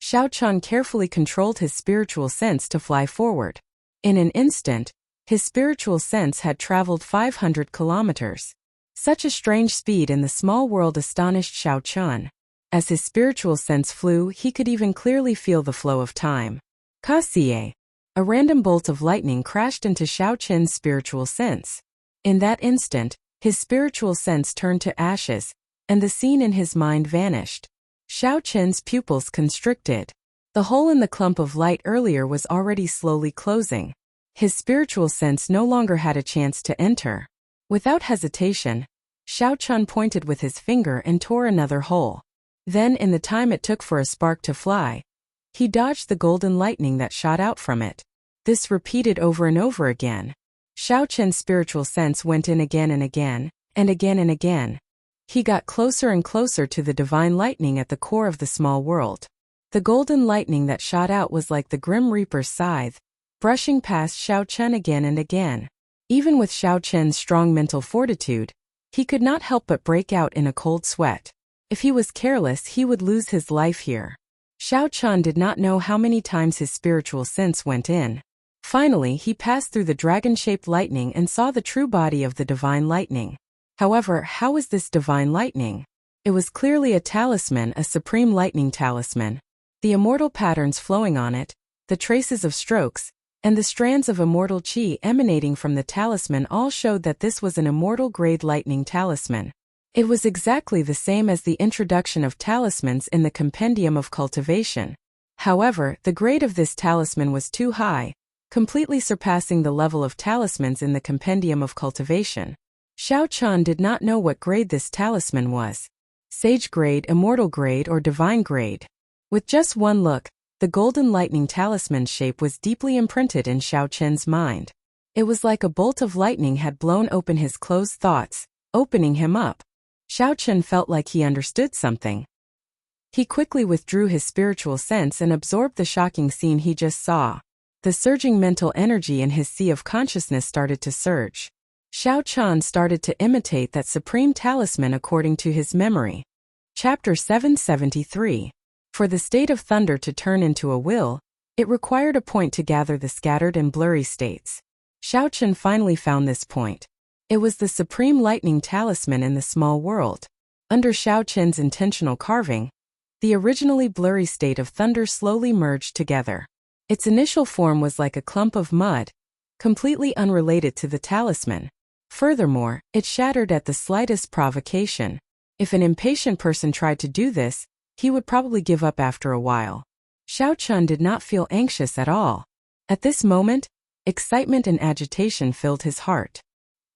Xiao Chun carefully controlled his spiritual sense to fly forward. In an instant, His spiritual sense had traveled 500 kilometers. Such a strange speed in the small world astonished Xiao Chun. As his spiritual sense flew, he could even clearly feel the flow of time. Kasie. A random bolt of lightning crashed into Xiao Chun's spiritual sense. In that instant, his spiritual sense turned to ashes, and the scene in his mind vanished. Xiao Chun's pupils constricted. The hole in the clump of light earlier was already slowly closing. His spiritual sense no longer had a chance to enter. Without hesitation, Xiao Chun pointed with his finger and tore another hole. Then, in the time it took for a spark to fly, he dodged the golden lightning that shot out from it. This repeated over and over again. Xiao Chun's spiritual sense went in again and again, and again and again. He got closer and closer to the divine lightning at the core of the small world. The golden lightning that shot out was like the Grim Reaper's scythe, brushing past Xiao Chun again and again. Even with Xiao Chun's strong mental fortitude, he could not help but break out in a cold sweat. If he was careless, he would lose his life here. Xiao Chun did not know how many times his spiritual sense went in. Finally, he passed through the dragon-shaped lightning and saw the true body of the divine lightning. However, how was this divine lightning? It was clearly a talisman, a supreme lightning talisman. The immortal patterns flowing on it, the traces of strokes, and the strands of immortal chi emanating from the talisman all showed that this was an immortal-grade lightning talisman. It was exactly the same as the introduction of talismans in the Compendium of Cultivation. However, the grade of this talisman was too high, completely surpassing the level of talismans in the Compendium of Cultivation. Xiao Chun did not know what grade this talisman was. Sage grade, immortal grade, or divine grade. With just one look, the golden lightning talisman shape was deeply imprinted in Xiao Chun's mind. It was like a bolt of lightning had blown open his closed thoughts, opening him up. Xiao Chun felt like he understood something. He quickly withdrew his spiritual sense and absorbed the shocking scene he just saw. The surging mental energy in his sea of consciousness started to surge. Xiao Chun started to imitate that supreme talisman according to his memory. Chapter 773. For the state of thunder to turn into a will, it required a point to gather the scattered and blurry states. Xiao Chun finally found this point. It was the supreme lightning talisman in the small world. Under Xiao Chun's intentional carving, the originally blurry state of thunder slowly merged together. Its initial form was like a clump of mud, completely unrelated to the talisman. Furthermore, it shattered at the slightest provocation. If an impatient person tried to do this, he would probably give up after a while. Xiao Chun did not feel anxious at all. At this moment, excitement and agitation filled his heart.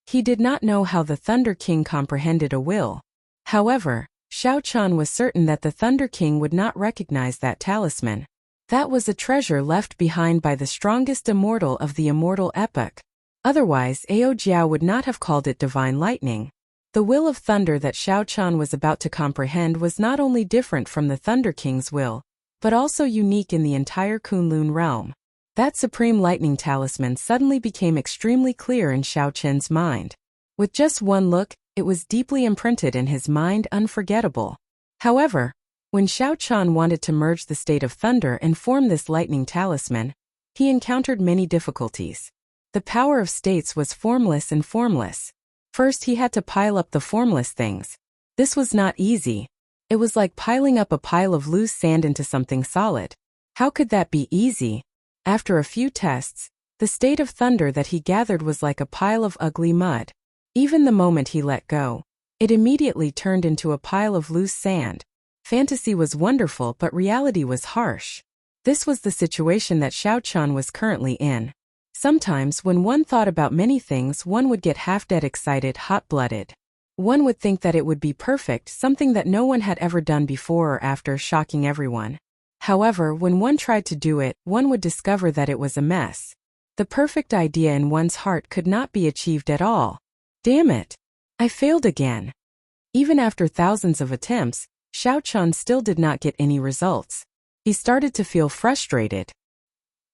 He did not know how the Thunder King comprehended a will. However, Xiao Chun was certain that the Thunder King would not recognize that talisman. That was a treasure left behind by the strongest immortal of the immortal epoch. Otherwise, Ao Jiao would not have called it divine lightning. The will of thunder that Xiao Chun was about to comprehend was not only different from the Thunder King's will, but also unique in the entire Kunlun realm. That supreme lightning talisman suddenly became extremely clear in Xiao Chun's mind. With just one look, it was deeply imprinted in his mind, unforgettable. However, when Xiao Chun wanted to merge the state of thunder and form this lightning talisman, he encountered many difficulties. The power of states was formless and formless. First, he had to pile up the formless things. This was not easy. It was like piling up a pile of loose sand into something solid. How could that be easy? After a few tests, the state of thunder that he gathered was like a pile of ugly mud. Even the moment he let go, it immediately turned into a pile of loose sand. Fantasy was wonderful, but reality was harsh. This was the situation that Xiao Chun was currently in. Sometimes, when one thought about many things, one would get half-dead excited, hot-blooded. One would think that it would be perfect, something that no one had ever done before or after, shocking everyone. However, when one tried to do it, one would discover that it was a mess. The perfect idea in one's heart could not be achieved at all. Damn it! I failed again. Even after thousands of attempts, Xiao Chun still did not get any results. He started to feel frustrated.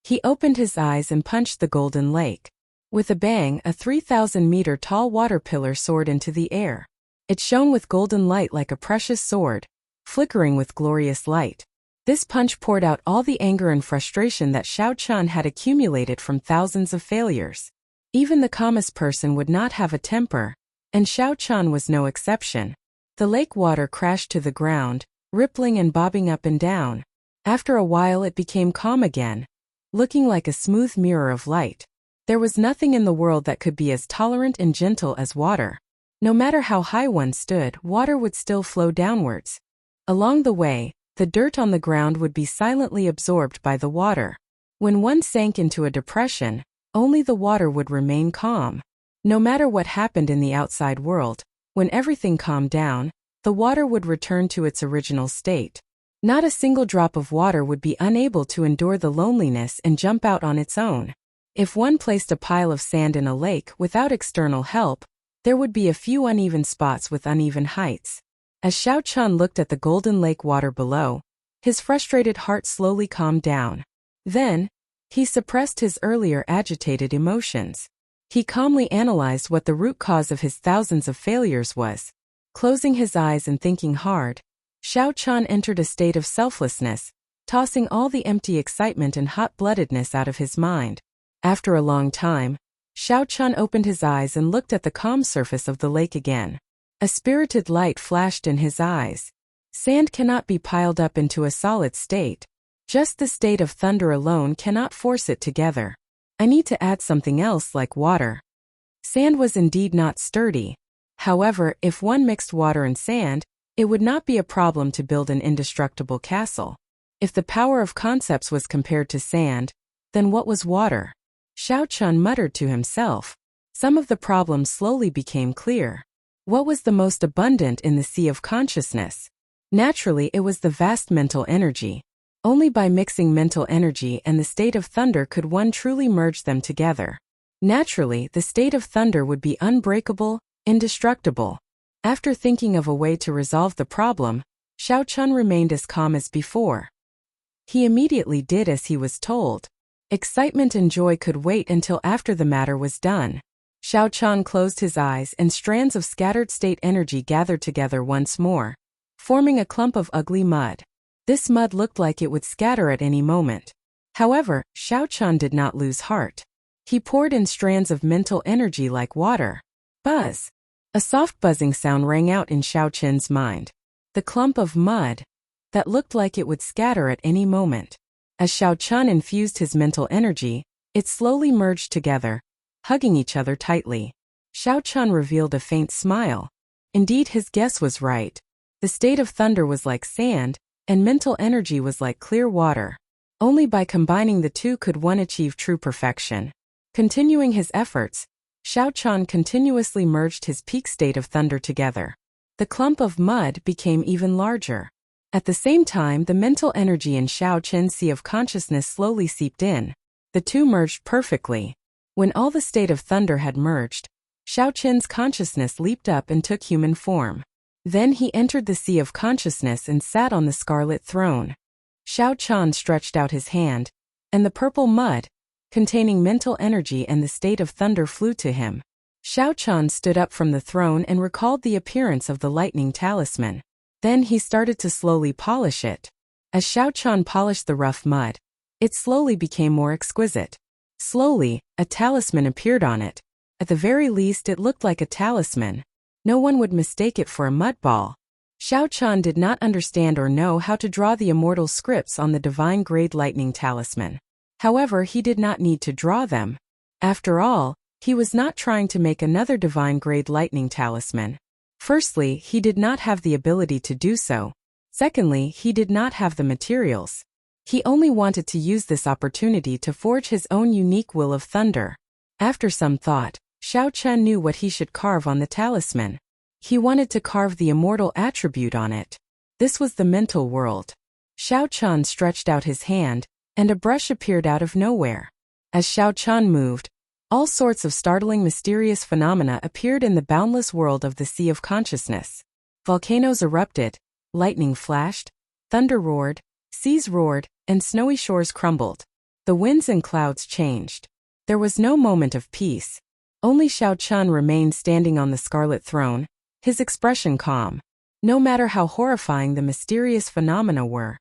He opened his eyes and punched the golden lake. With a bang, a 3,000-meter tall water pillar soared into the air. It shone with golden light like a precious sword, flickering with glorious light. This punch poured out all the anger and frustration that Xiao Chun had accumulated from thousands of failures. Even the calmest person would not have a temper, and Xiao Chan was no exception. The lake water crashed to the ground, rippling and bobbing up and down. After a while it became calm again, looking like a smooth mirror of light. There was nothing in the world that could be as tolerant and gentle as water. No matter how high one stood, water would still flow downwards. Along the way, the dirt on the ground would be silently absorbed by the water. When one sank into a depression, only the water would remain calm. No matter what happened in the outside world, when everything calmed down, the water would return to its original state. Not a single drop of water would be unable to endure the loneliness and jump out on its own. If one placed a pile of sand in a lake without external help, there would be a few uneven spots with uneven heights. As Xiao Chan looked at the golden lake water below, his frustrated heart slowly calmed down. Then, he suppressed his earlier agitated emotions. He calmly analyzed what the root cause of his thousands of failures was. Closing his eyes and thinking hard, Xiao Chan entered a state of selflessness, tossing all the empty excitement and hot-bloodedness out of his mind. After a long time, Xiao Chan opened his eyes and looked at the calm surface of the lake again. A spirited light flashed in his eyes. Sand cannot be piled up into a solid state. Just the state of thunder alone cannot force it together. I need to add something else like water. Sand was indeed not sturdy. However, if one mixed water and sand, it would not be a problem to build an indestructible castle. If the power of concepts was compared to sand, then what was water? Xiao Chan muttered to himself. Some of the problems slowly became clear. What was the most abundant in the sea of consciousness? Naturally, it was the vast mental energy. Only by mixing mental energy and the state of thunder could one truly merge them together. Naturally, the state of thunder would be unbreakable, indestructible. After thinking of a way to resolve the problem, Xiao Chan remained as calm as before. He immediately did as he was told. Excitement and joy could wait until after the matter was done. Xiao Chan closed his eyes and strands of scattered state energy gathered together once more, forming a clump of ugly mud. This mud looked like it would scatter at any moment. However, Xiao Chan did not lose heart. He poured in strands of mental energy like water. Buzz! A soft buzzing sound rang out in Xiao Chen's mind. The clump of mud that looked like it would scatter at any moment. As Xiao Chan infused his mental energy, it slowly merged together, hugging each other tightly. Xiao Chan revealed a faint smile. Indeed, his guess was right. The state of thunder was like sand, and mental energy was like clear water. Only by combining the two could one achieve true perfection. Continuing his efforts, Xiao Chan continuously merged his peak state of thunder together. The clump of mud became even larger. At the same time, the mental energy in Xiao Chen's sea of consciousness slowly seeped in. The two merged perfectly. When all the state of thunder had merged, Xiao Chen's consciousness leaped up and took human form. Then he entered the sea of consciousness and sat on the scarlet throne. Xiao Chan stretched out his hand, and the purple mud, containing mental energy and the state of thunder, flew to him. Xiao Chan stood up from the throne and recalled the appearance of the lightning talisman. Then he started to slowly polish it. As Xiao Chan polished the rough mud, it slowly became more exquisite. Slowly, a talisman appeared on it. At the very least, it looked like a talisman. No one would mistake it for a mud ball. Xiao Chan did not understand or know how to draw the immortal scripts on the divine-grade lightning talisman. However, he did not need to draw them. After all, he was not trying to make another divine-grade lightning talisman. Firstly, he did not have the ability to do so. Secondly, he did not have the materials. He only wanted to use this opportunity to forge his own unique will of thunder. After some thought, Xiao Chan knew what he should carve on the talisman. He wanted to carve the immortal attribute on it. This was the mental world. Xiao Chan stretched out his hand, and a brush appeared out of nowhere. As Xiao Chan moved, all sorts of startling mysterious phenomena appeared in the boundless world of the sea of consciousness. Volcanoes erupted, lightning flashed, thunder roared, seas roared, and snowy shores crumbled. The winds and clouds changed. There was no moment of peace. Only Xiao Chan remained standing on the scarlet throne, his expression calm. No matter how horrifying the mysterious phenomena were,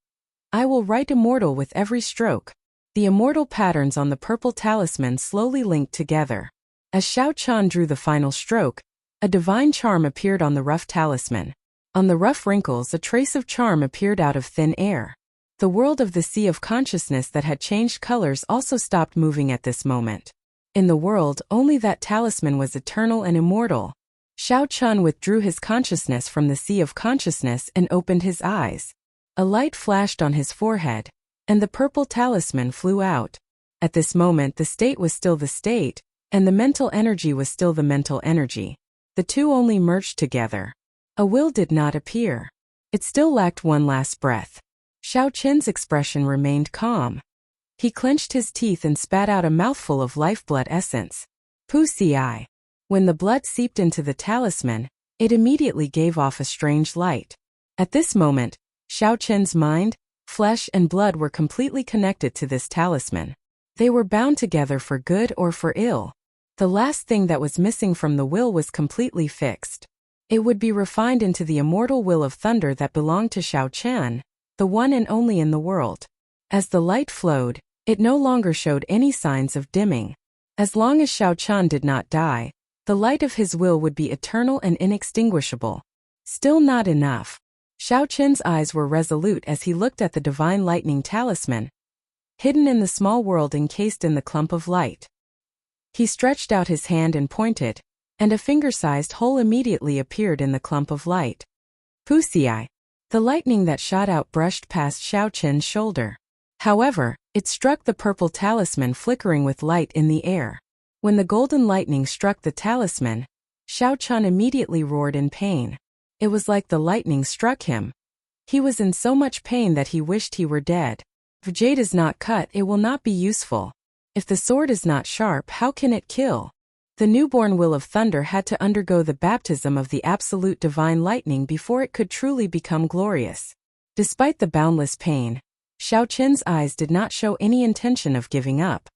I will write immortal with every stroke. The immortal patterns on the purple talisman slowly linked together. As Xiao Chan drew the final stroke, a divine charm appeared on the rough talisman. On the rough wrinkles, a trace of charm appeared out of thin air. The world of the sea of consciousness that had changed colors also stopped moving at this moment. In the world, only that talisman was eternal and immortal. Xiao Chun withdrew his consciousness from the sea of consciousness and opened his eyes. A light flashed on his forehead, and the purple talisman flew out. At this moment, the state was still the state, and the mental energy was still the mental energy. The two only merged together. A will did not appear. It still lacked one last breath. Xiao Qin's expression remained calm. He clenched his teeth and spat out a mouthful of lifeblood essence. Pusi. When the blood seeped into the talisman, it immediately gave off a strange light. At this moment, Xiao Qin's mind, flesh and blood were completely connected to this talisman. They were bound together for good or for ill. The last thing that was missing from the will was completely fixed. It would be refined into the immortal will of thunder that belonged to Xiao Qian, the one and only in the world. As the light flowed, it no longer showed any signs of dimming. As long as Xiao Qian did not die, the light of his will would be eternal and inextinguishable. Still not enough. Xiao Qian's eyes were resolute as he looked at the divine lightning talisman, hidden in the small world encased in the clump of light. He stretched out his hand and pointed, and a finger-sized hole immediately appeared in the clump of light. Pusi. The lightning that shot out brushed past Xiao Qian's shoulder. However, it struck the purple talisman, flickering with light in the air. When the golden lightning struck the talisman, Xiao Qian immediately roared in pain. It was like the lightning struck him. He was in so much pain that he wished he were dead. If jade is not cut, it will not be useful. If the sword is not sharp, how can it kill? The newborn will of thunder had to undergo the baptism of the absolute divine lightning before it could truly become glorious. Despite the boundless pain, Xiao Qian's eyes did not show any intention of giving up.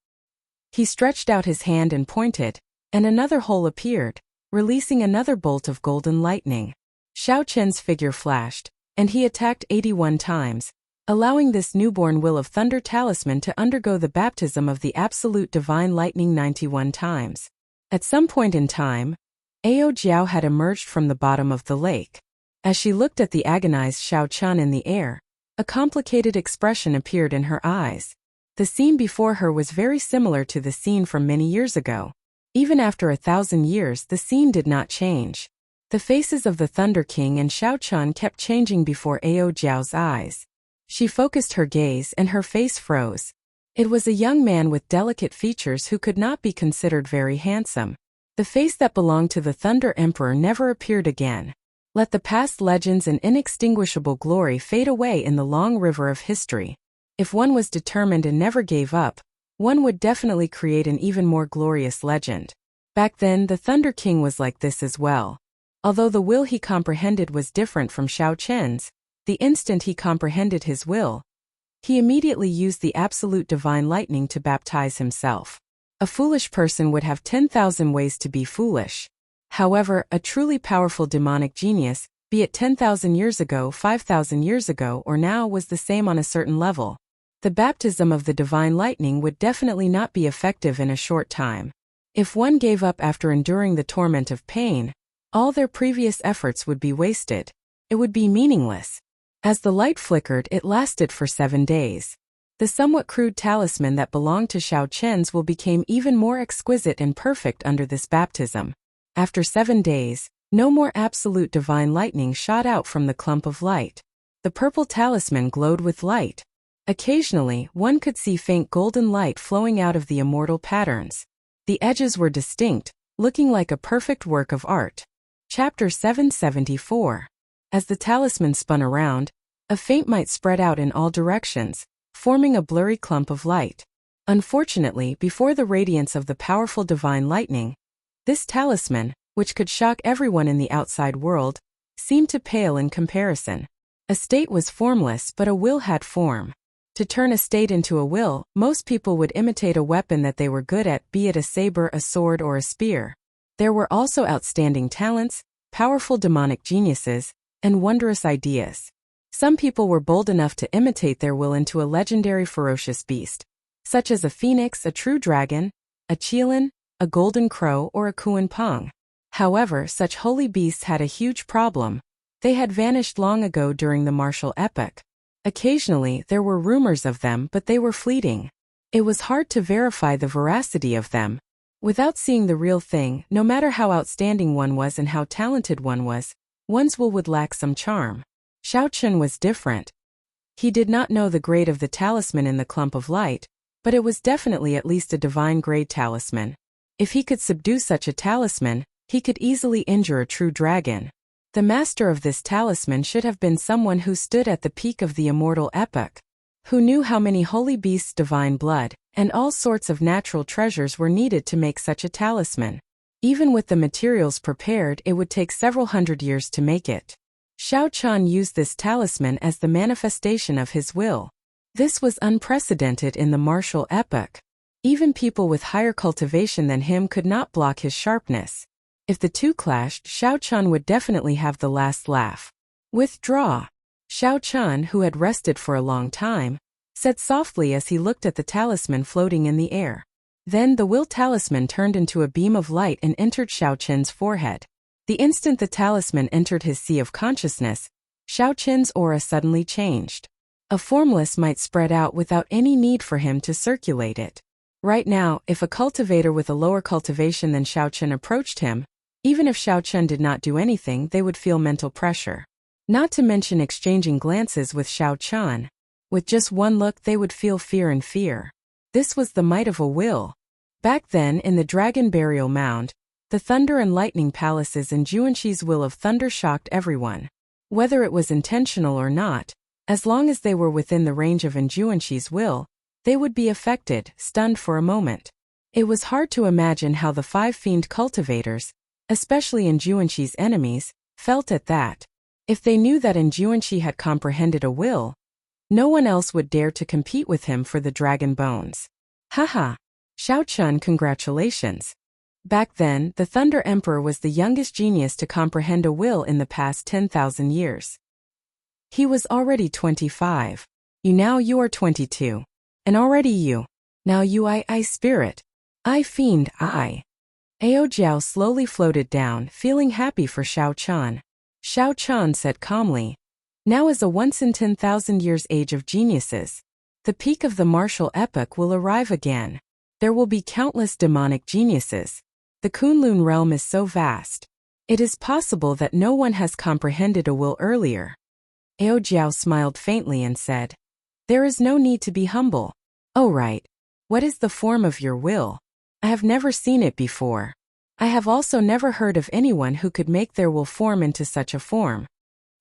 He stretched out his hand and pointed, and another hole appeared, releasing another bolt of golden lightning. Xiao Qian's figure flashed, and he attacked 81 times, allowing this newborn will of thunder talisman to undergo the baptism of the absolute divine lightning 91 times. At some point in time, Ao Jiao had emerged from the bottom of the lake. As she looked at the agonized Xiao Qian in the air, a complicated expression appeared in her eyes. The scene before her was very similar to the scene from many years ago. Even after 1,000 years, the scene did not change. The faces of the Thunder King and Xiao Qian kept changing before Ao Jiao's eyes. She focused her gaze and her face froze. It was a young man with delicate features who could not be considered very handsome. The face that belonged to the Thunder Emperor never appeared again. Let the past legends and inextinguishable glory fade away in the long river of history. If one was determined and never gave up, one would definitely create an even more glorious legend. Back then, the Thunder King was like this as well. Although the will he comprehended was different from Xiao Qian's, the instant he comprehended his will, he immediately used the absolute divine lightning to baptize himself. A foolish person would have 10,000 ways to be foolish. However, a truly powerful demonic genius, be it 10,000 years ago, 5,000 years ago, or now, was the same on a certain level. The baptism of the divine lightning would definitely not be effective in a short time. If one gave up after enduring the torment of pain, all their previous efforts would be wasted. It would be meaningless. As the light flickered, it lasted for 7 days. The somewhat crude talisman that belonged to Xiao Qian's will became even more exquisite and perfect under this baptism. After 7 days, no more absolute divine lightning shot out from the clump of light. The purple talisman glowed with light. Occasionally, one could see faint golden light flowing out of the immortal patterns. The edges were distinct, looking like a perfect work of art. Chapter 774. As the talisman spun around, a faint light spread out in all directions, forming a blurry clump of light. Unfortunately, before the radiance of the powerful divine lightning, this talisman, which could shock everyone in the outside world, seemed to pale in comparison. A state was formless, but a will had form. To turn a state into a will, most people would imitate a weapon that they were good at, be it a saber, a sword, or a spear. There were also outstanding talents, powerful demonic geniuses, and wondrous ideas. Some people were bold enough to imitate their will into a legendary ferocious beast, such as a phoenix, a true dragon, a qilin, a golden crow, or a kuan pang. However, such holy beasts had a huge problem. They had vanished long ago during the martial epoch. Occasionally, there were rumors of them, but they were fleeting. It was hard to verify the veracity of them. Without seeing the real thing, no matter how outstanding one was and how talented one was, one's will would lack some charm. Xiao Chun was different. He did not know the grade of the talisman in the clump of light, but it was definitely at least a divine grade talisman. If he could subdue such a talisman, he could easily injure a true dragon. The master of this talisman should have been someone who stood at the peak of the immortal epoch, who knew how many holy beasts' divine blood, and all sorts of natural treasures were needed to make such a talisman. Even with the materials prepared, it would take several hundred years to make it. Xiao Chun used this talisman as the manifestation of his will. This was unprecedented in the martial epoch. Even people with higher cultivation than him could not block his sharpness. If the two clashed, Xiao Chun would definitely have the last laugh. Withdraw. Xiao Chun, who had rested for a long time, said softly as he looked at the talisman floating in the air. Then the will talisman turned into a beam of light and entered Xiao Chun's forehead. The instant the talisman entered his sea of consciousness, Xiao Chun's aura suddenly changed. A formless might spread out without any need for him to circulate it. Right now, if a cultivator with a lower cultivation than Xiao Chun approached him, even if Xiao Chun did not do anything, they would feel mental pressure. Not to mention exchanging glances with Xiao Chun. With just one look, they would feel fear and fear. This was the might of a will. Back then, in the Dragon Burial Mound, the Thunder and Lightning Palaces and Juanshi's will of thunder shocked everyone. Whether it was intentional or not, as long as they were within the range of Juanshi's will, they would be affected, stunned for a moment. It was hard to imagine how the 5 fiend cultivators, especially Juanshi's enemies, felt at that. If they knew that Juanshi had comprehended a will, no one else would dare to compete with him for the dragon bones. Haha! Xiao Chun, congratulations! Back then, the Thunder Emperor was the youngest genius to comprehend a will in the past 10,000 years. He was already 25. Now you are 22. And already you. Now you I spirit. I fiend I. Ao Jiao slowly floated down, feeling happy for Xiao Chun. Xiao Chun said calmly, now is a once in 10,000 years age of geniuses. The peak of the martial epoch will arrive again. There will be countless demonic geniuses. The Kunlun realm is so vast. It is possible that no one has comprehended a will earlier. Ao Jiao smiled faintly and said, there is no need to be humble. Oh right. What is the form of your will? I have never seen it before. I have also never heard of anyone who could make their will form into such a form.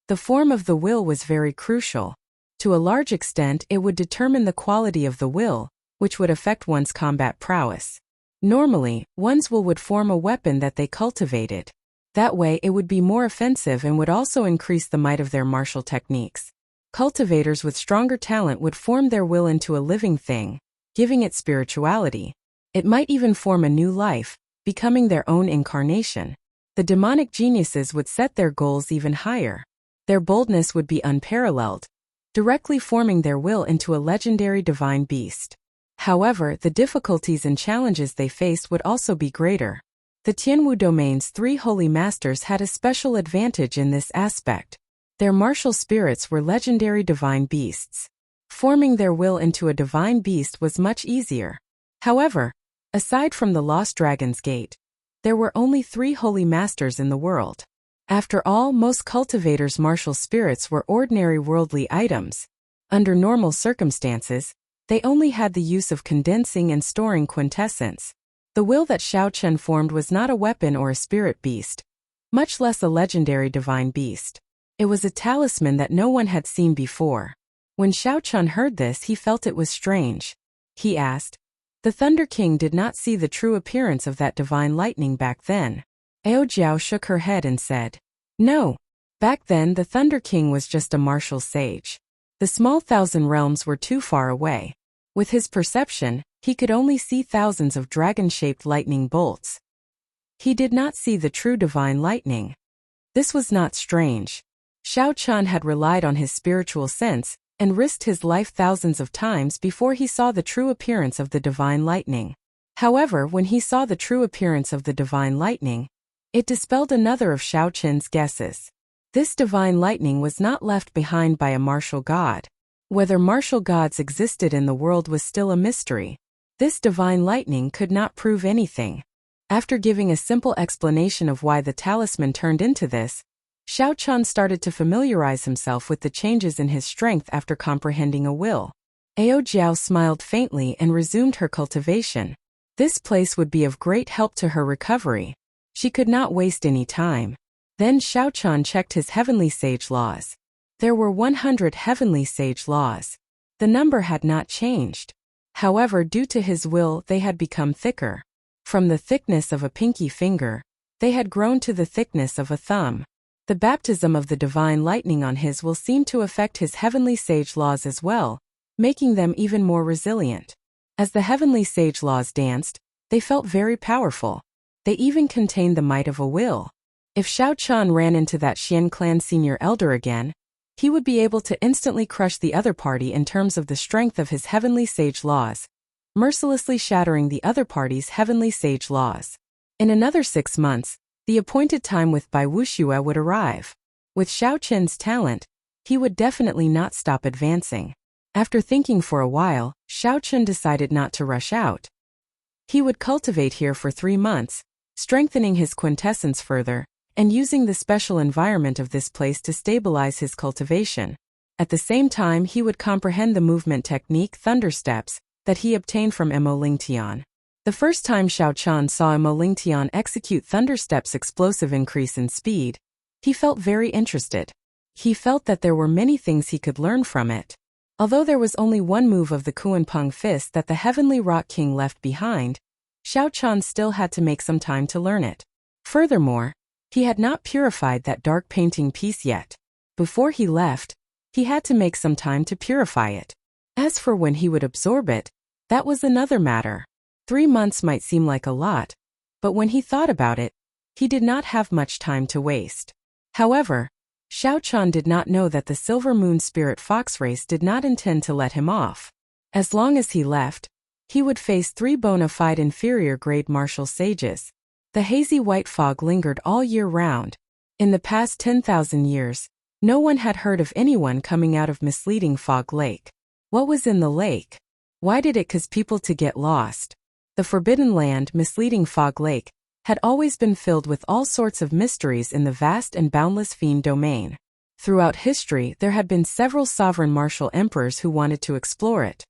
The form of the will was very crucial. To a large extent, it would determine the quality of the will, which would affect one's combat prowess. Normally, one's will would form a weapon that they cultivated. That way it would be more offensive and would also increase the might of their martial techniques. Cultivators with stronger talent would form their will into a living thing, giving it spirituality. It might even form a new life, becoming their own incarnation. The demonic geniuses would set their goals even higher. Their boldness would be unparalleled, directly forming their will into a legendary divine beast. However, the difficulties and challenges they faced would also be greater. The Tianwu domain's 3 holy masters had a special advantage in this aspect. Their martial spirits were legendary divine beasts. Forming their will into a divine beast was much easier. However, aside from the Lost Dragon's Gate, there were only 3 holy masters in the world. After all, most cultivators' martial spirits were ordinary worldly items. Under normal circumstances, they only had the use of condensing and storing quintessence. The will that Xiao Chun formed was not a weapon or a spirit beast, much less a legendary divine beast. It was a talisman that no one had seen before. When Xiao Chun heard this, he felt it was strange. He asked, the Thunder King did not see the true appearance of that divine lightning back then. Ao Jiao shook her head and said, no. Back then the Thunder King was just a martial sage. The small 1,000 realms were too far away. With his perception, he could only see thousands of dragon-shaped lightning bolts. He did not see the true divine lightning. This was not strange. Xiao Chun had relied on his spiritual sense and risked his life thousands of times before he saw the true appearance of the divine lightning. However, when he saw the true appearance of the divine lightning, it dispelled another of Xiao Qin's guesses. This divine lightning was not left behind by a martial god. Whether martial gods existed in the world was still a mystery. This divine lightning could not prove anything. After giving a simple explanation of why the talisman turned into this, Xiao Qin started to familiarize himself with the changes in his strength after comprehending a will. Ao Jiao smiled faintly and resumed her cultivation. This place would be of great help to her recovery. She could not waste any time. Then Xiao Qin checked his heavenly sage laws. There were 100 heavenly sage laws. The number had not changed. However, due to his will, they had become thicker. From the thickness of a pinky finger, they had grown to the thickness of a thumb. The baptism of the divine lightning on his will seemed to affect his heavenly sage laws as well, making them even more resilient. As the heavenly sage laws danced, they felt very powerful. They even contained the might of a will. If Xiao Qin ran into that Xian clan senior elder again, he would be able to instantly crush the other party in terms of the strength of his heavenly sage laws, mercilessly shattering the other party's heavenly sage laws. In another 6 months, the appointed time with Bai Wuxue would arrive. With Xiao Qin's talent, he would definitely not stop advancing. After thinking for a while, Xiao Qin decided not to rush out. He would cultivate here for 3 months, strengthening his quintessence further, and using the special environment of this place to stabilize his cultivation. At the same time, he would comprehend the movement technique Thunder Steps that he obtained from Mo Lingtian. The first time Xiao Qin saw Mo Lingtian execute Thunder Steps' explosive increase in speed, he felt very interested. He felt that there were many things he could learn from it. Although there was only one move of the Kuanpeng Fist that the Heavenly Rock King left behind, Xiao Qin still had to make some time to learn it. Furthermore, he had not purified that dark painting piece yet. Before he left, he had to make some time to purify it. As for when he would absorb it, that was another matter. 3 months might seem like a lot, but when he thought about it, he did not have much time to waste. However, Xiao Qin did not know that the Silver Moon Spirit Fox race did not intend to let him off. As long as he left, he would face 3 bona fide inferior grade martial sages. The hazy white fog lingered all year round. In the past 10,000 years, no one had heard of anyone coming out of misleading Fog Lake. What was in the lake? Why did it cause people to get lost? The Forbidden Land, misleading Fog Lake, had always been filled with all sorts of mysteries in the vast and boundless fiend domain. Throughout history, there had been several sovereign martial emperors who wanted to explore it.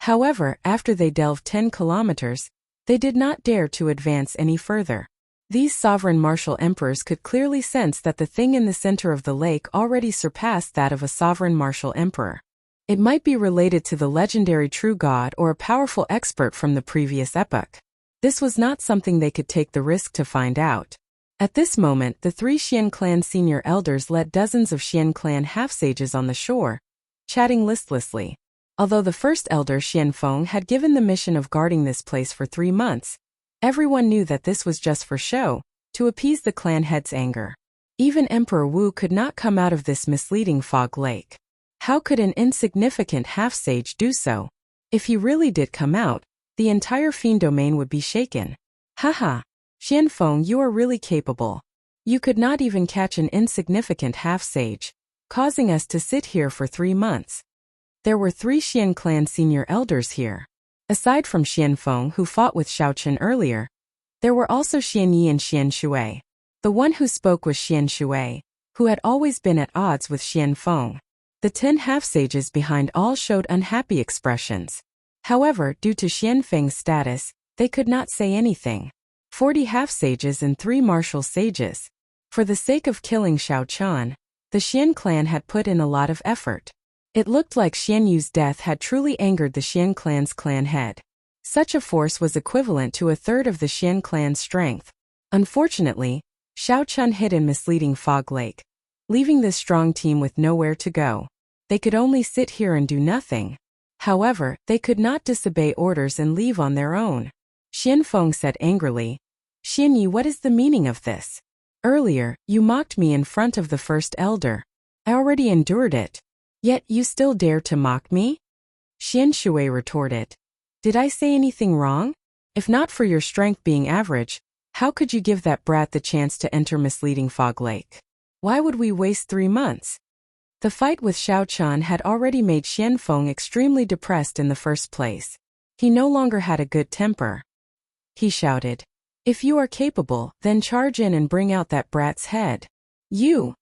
However, after they delved 10 kilometers, they did not dare to advance any further. These sovereign martial emperors could clearly sense that the thing in the center of the lake already surpassed that of a sovereign martial emperor. It might be related to the legendary true god or a powerful expert from the previous epoch. This was not something they could take the risk to find out. At this moment, the 3 Xian clan senior elders led dozens of Xian clan half-sages on the shore, chatting listlessly. Although the first elder Xian Feng had given the mission of guarding this place for 3 months, everyone knew that this was just for show, to appease the clan head's anger. Even Emperor Wu could not come out of this misleading fog lake. How could an insignificant half-sage do so? If he really did come out, the entire fiend domain would be shaken. Haha, Xian Feng, you are really capable. You could not even catch an insignificant half-sage, causing us to sit here for 3 months. There were 3 Xian clan senior elders here. Aside from Xian Feng, who fought with Xiao Qin earlier, there were also Xian Yi and Xian Shui. The one who spoke was Xian Shui, who had always been at odds with Xian Feng. The 10 half-sages behind all showed unhappy expressions. However, due to Xian Feng's status, they could not say anything. 40 half-sages and 3 martial sages. For the sake of killing Xiao Qin, the Xian clan had put in a lot of effort. It looked like Xian Yu's death had truly angered the Xian clan's clan head. Such a force was equivalent to a third of the Xian clan's strength. Unfortunately, Xiao Qin hid in misleading Fog Lake, leaving this strong team with nowhere to go. They could only sit here and do nothing. However, they could not disobey orders and leave on their own. Xian Feng said angrily, "Xian Yi, what is the meaning of this? Earlier, you mocked me in front of the first elder. I already endured it. Yet you still dare to mock me?" Xian Shui retorted, "Did I say anything wrong? If not for your strength being average, how could you give that brat the chance to enter misleading Fog Lake? Why would we waste 3 months? The fight with Xiao Chan had already made Xian Feng extremely depressed in the first place. He no longer had a good temper. He shouted, "If you are capable, then charge in and bring out that brat's head." You!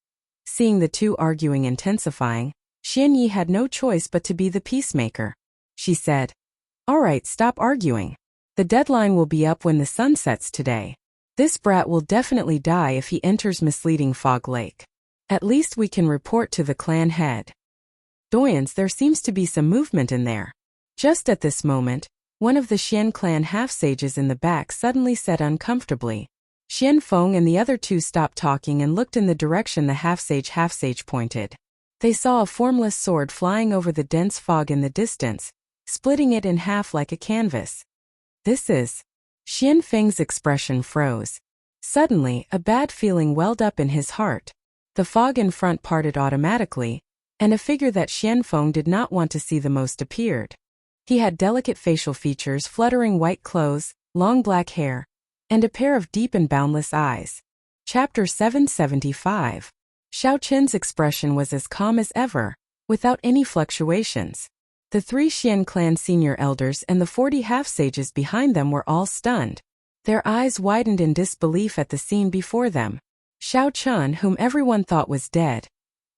Seeing the two arguing intensifying, Xian Yi had no choice but to be the peacemaker. She said, "All right, stop arguing. The deadline will be up when the sun sets today. This brat will definitely die if he enters misleading Fog Lake. At least we can report to the clan head." Doyens, there seems to be some movement in there. Just at this moment, one of the Xian clan half-sages in the back suddenly said uncomfortably. Xian Feng and the other two stopped talking and looked in the direction the half-sage pointed. They saw a formless sword flying over the dense fog in the distance, splitting it in half like a canvas. This is... Xian Feng's expression froze. Suddenly, a bad feeling welled up in his heart. The fog in front parted automatically, and a figure that Xian Feng did not want to see the most appeared. He had delicate facial features, fluttering white clothes, long black hair, and a pair of deep and boundless eyes. Chapter 775. Xiao Qin's expression was as calm as ever, without any fluctuations. The 3 Xian clan senior elders and the 40 half-sages behind them were all stunned. Their eyes widened in disbelief at the scene before them. Xiao Chun, whom everyone thought was dead,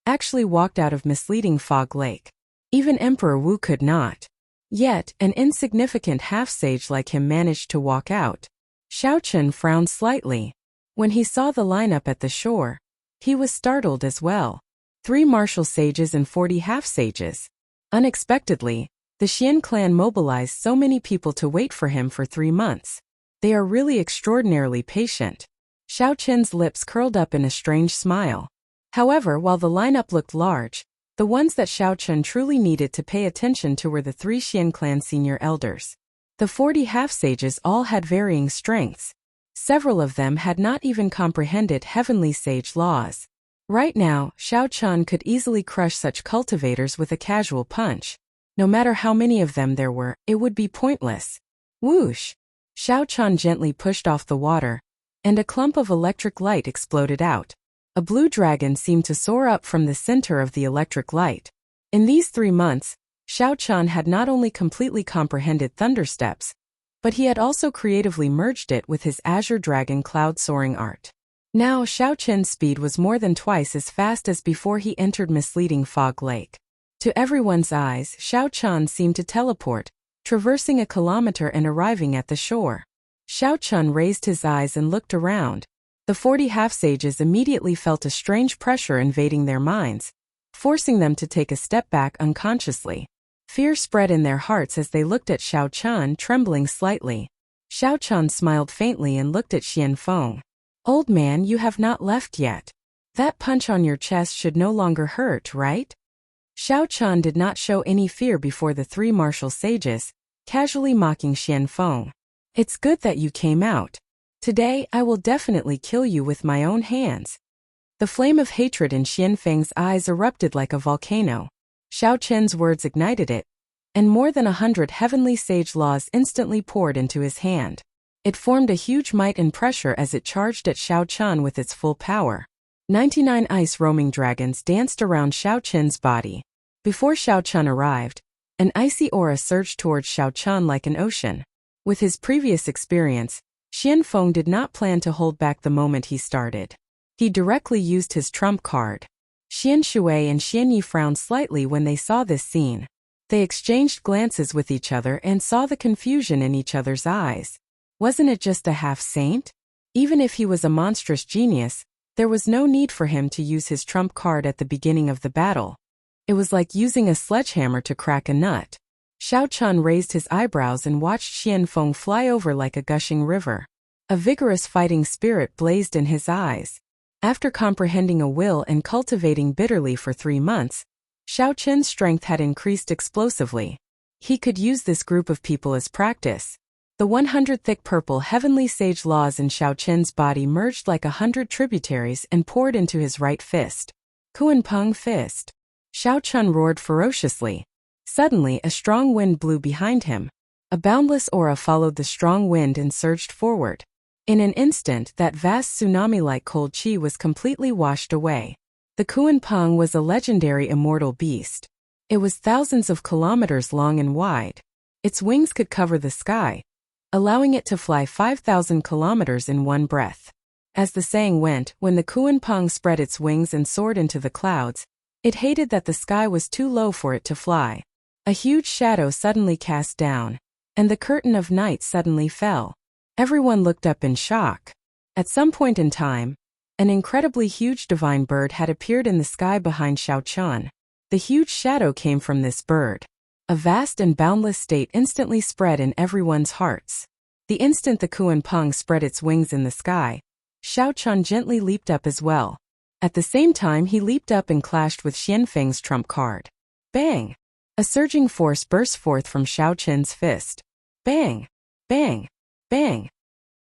actually walked out of misleading Fog Lake. Even Emperor Wu could not. Yet, an insignificant half-sage like him managed to walk out. Xiao Chun frowned slightly. When he saw the lineup at the shore, he was startled as well. 3 martial sages and 40 half-sages. Unexpectedly, the Xian clan mobilized so many people to wait for him for 3 months. They are really extraordinarily patient. Xiao Qin's lips curled up in a strange smile. However, while the lineup looked large, the ones that Xiao Qin truly needed to pay attention to were the 3 Xian clan senior elders. The 40 half-sages all had varying strengths. Several of them had not even comprehended heavenly sage laws. Right now, Xiao Chan could easily crush such cultivators with a casual punch. No matter how many of them there were, it would be pointless. Whoosh! Xiao Chan gently pushed off the water, and a clump of electric light exploded out. A blue dragon seemed to soar up from the center of the electric light. In these 3 months, Xiao Chan had not only completely comprehended thundersteps, but he had also creatively merged it with his Azure Dragon cloud soaring art. Now Xiao Qin's speed was more than twice as fast as before he entered misleading Fog Lake. To everyone's eyes, Xiao Chan seemed to teleport, traversing a kilometer and arriving at the shore. Xiao Chun raised his eyes and looked around. The 40 half-sages immediately felt a strange pressure invading their minds, forcing them to take a step back unconsciously. Fear spread in their hearts as they looked at Xiao Chun, trembling slightly. Xiao Chun smiled faintly and looked at Xian Feng. "Old man, you have not left yet. That punch on your chest should no longer hurt, right?" Xiao Chun did not show any fear before the 3 martial sages, casually mocking Xian Feng. "It's good that you came out. Today, I will definitely kill you with my own hands." The flame of hatred in Xian Feng's eyes erupted like a volcano. Xiao Qin's words ignited it, and more than 100 heavenly sage laws instantly poured into his hand. It formed a huge might and pressure as it charged at Xiao Chun with its full power. 99 ice roaming dragons danced around Xiao Qin's body. Before Xiao Chun arrived, an icy aura surged towards Xiao Chun like an ocean. With his previous experience, Xian Feng did not plan to hold back the moment he started. He directly used his trump card. Xian Shui and Xian Yi frowned slightly when they saw this scene. They exchanged glances with each other and saw the confusion in each other's eyes. Wasn't it just a half-saint? Even if he was a monstrous genius, there was no need for him to use his trump card at the beginning of the battle. It was like using a sledgehammer to crack a nut. Xiao Chun raised his eyebrows and watched Xian Feng fly over like a gushing river. A vigorous fighting spirit blazed in his eyes. After comprehending a will and cultivating bitterly for 3 months, Xiao Qin's strength had increased explosively. He could use this group of people as practice. The 100 thick purple heavenly sage laws in Xiao Qin's body merged like 100 tributaries and poured into his right fist. Kuan-peng fist. Xiao Chun roared ferociously. Suddenly, a strong wind blew behind him. A boundless aura followed the strong wind and surged forward. In an instant, that vast tsunami-like cold chi was completely washed away. The Kuan Peng was a legendary immortal beast. It was thousands of kilometers long and wide. Its wings could cover the sky, allowing it to fly 5,000 kilometers in one breath. As the saying went, when the Kuan Peng spread its wings and soared into the clouds, it hated that the sky was too low for it to fly. A huge shadow suddenly cast down, and the curtain of night suddenly fell. Everyone looked up in shock. At some point in time, an incredibly huge divine bird had appeared in the sky behind Xiao Qian. The huge shadow came from this bird. A vast and boundless state instantly spread in everyone's hearts. The instant the Kuan Peng spread its wings in the sky, Xiao Qian gently leaped up as well. At the same time he leaped up and clashed with Xianfeng's trump card. Bang! A surging force burst forth from Xiao Qian's fist. Bang! Bang! Bang!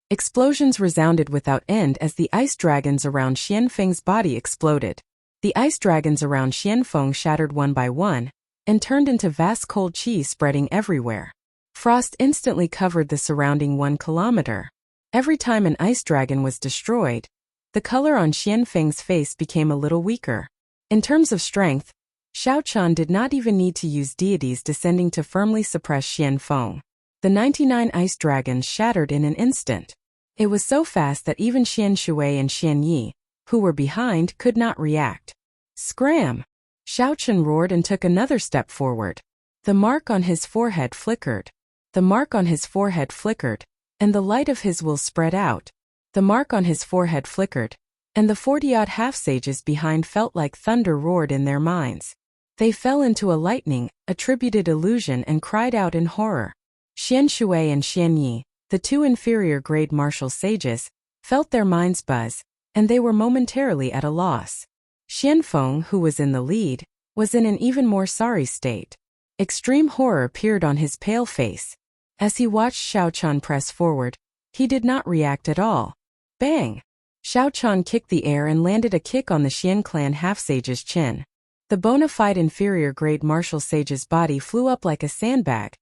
Explosions resounded without end as the ice dragons around Xianfeng's body exploded. The ice dragons around Xianfeng shattered one by one, and turned into vast cold chi spreading everywhere. Frost instantly covered the surrounding 1 kilometer. Every time an ice dragon was destroyed, the color on Xianfeng's face became a little weaker. In terms of strength, Xiao Qian did not even need to use deities descending to firmly suppress Xianfeng. The 99 ice dragons shattered in an instant. It was so fast that even Xian Shui and Xian Yi, who were behind, could not react. Scram! Xiao Qian roared and took another step forward. The mark on his forehead flickered. The mark on his forehead flickered, and the light of his will spread out. The mark on his forehead flickered, and the 40-odd half-sages behind felt like thunder roared in their minds. They fell into a lightning, attributed illusion and cried out in horror. Xian Shui and Xian Yi, the 2 inferior-grade martial sages, felt their minds buzz, and they were momentarily at a loss. Xianfeng, who was in the lead, was in an even more sorry state. Extreme horror appeared on his pale face. As he watched Xiao Qian press forward, he did not react at all. Bang! Xiao Qian kicked the air and landed a kick on the Xian clan half-sage's chin. The bona fide inferior-grade martial sage's body flew up like a sandbag,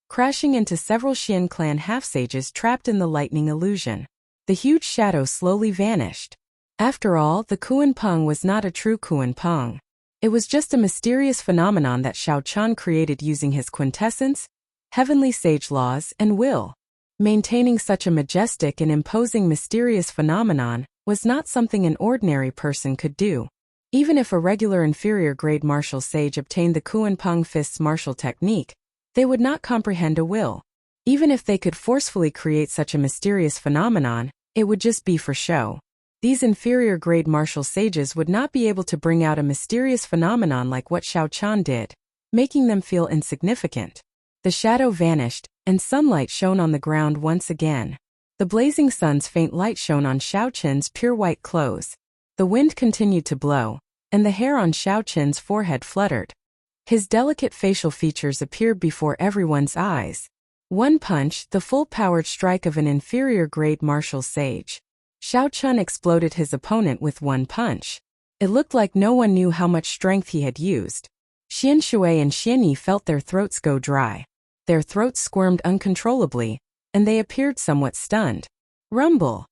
crashing into several Xian clan half-sages trapped in the lightning illusion. The huge shadow slowly vanished. After all, the Kuan Peng was not a true Kuan Peng. It was just a mysterious phenomenon that Xiao Qian created using his quintessence, heavenly sage laws, and will. Maintaining such a majestic and imposing mysterious phenomenon was not something an ordinary person could do. Even if a regular inferior-grade martial sage obtained the Kuan Peng fist's martial technique, they would not comprehend a will. Even if they could forcefully create such a mysterious phenomenon, it would just be for show. These inferior-grade martial sages would not be able to bring out a mysterious phenomenon like what Xiao Qian did, making them feel insignificant. The shadow vanished, and sunlight shone on the ground once again. The blazing sun's faint light shone on Xiao Qian's pure white clothes. The wind continued to blow, and the hair on Xiao Qian's forehead fluttered. His delicate facial features appeared before everyone's eyes. One punch, the full-powered strike of an inferior-grade martial sage. Xiao Qian exploded his opponent with one punch. It looked like no one knew how much strength he had used. Xian Shui and Xian Yi felt their throats go dry. Their throats squirmed uncontrollably, and they appeared somewhat stunned. Rumble!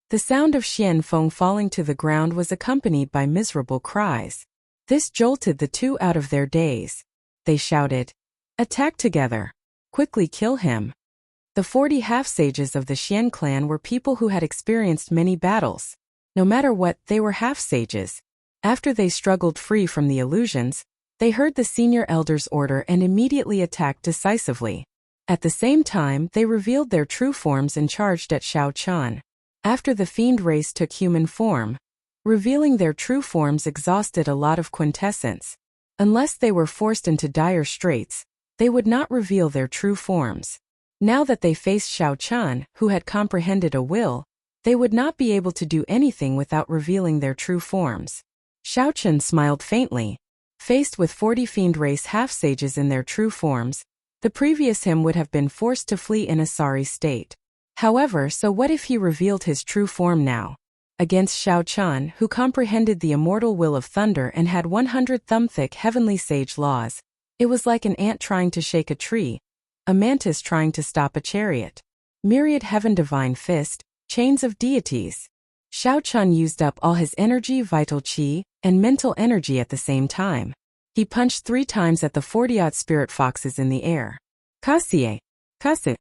The sound of Xianfeng falling to the ground was accompanied by miserable cries. This jolted the 2 out of their daze. They shouted, "Attack together! Quickly kill him!" The 40 half-sages of the Xian clan were people who had experienced many battles. No matter what, they were half-sages. After they struggled free from the illusions, they heard the senior elder's order and immediately attacked decisively. At the same time, they revealed their true forms and charged at Xiao Qian. After the fiend race took human form, revealing their true forms exhausted a lot of quintessence. Unless they were forced into dire straits, they would not reveal their true forms. Now that they faced Xiao Qian, who had comprehended a will, they would not be able to do anything without revealing their true forms. Xiao Qian smiled faintly. Faced with 40 fiend race half-sages in their true forms, the previous him would have been forced to flee in a sorry state. However, so what if he revealed his true form now? Against Xiao Qian, who comprehended the immortal will of thunder and had 100 thumb-thick heavenly sage laws, it was like an ant trying to shake a tree. a mantis trying to stop a chariot. Myriad heaven divine fist, chains of deities. Xiao Chun used up all his energy, vital qi, and mental energy at the same time. He punched 3 times at the 40-odd spirit foxes in the air. Kasie, Kasi.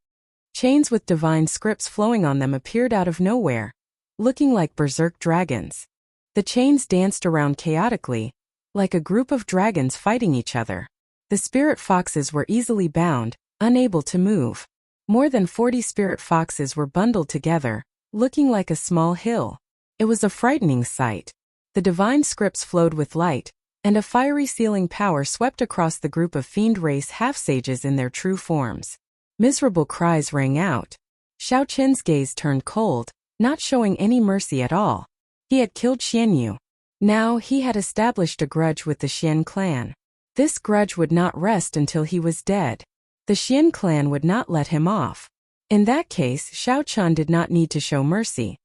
Chains with divine scripts flowing on them appeared out of nowhere, looking like berserk dragons. The chains danced around chaotically, like a group of dragons fighting each other. The spirit foxes were easily bound, unable to move. More than 40 spirit foxes were bundled together, looking like a small hill. It was a frightening sight. The divine scripts flowed with light, and a fiery sealing power swept across the group of fiend race half-sages in their true forms. Miserable cries rang out. Xiao Qin's gaze turned cold, not showing any mercy at all. He had killed Xianyu. Now he had established a grudge with the Xian clan. This grudge would not rest until he was dead. The Xian clan would not let him off. In that case, Xiao Chun did not need to show mercy.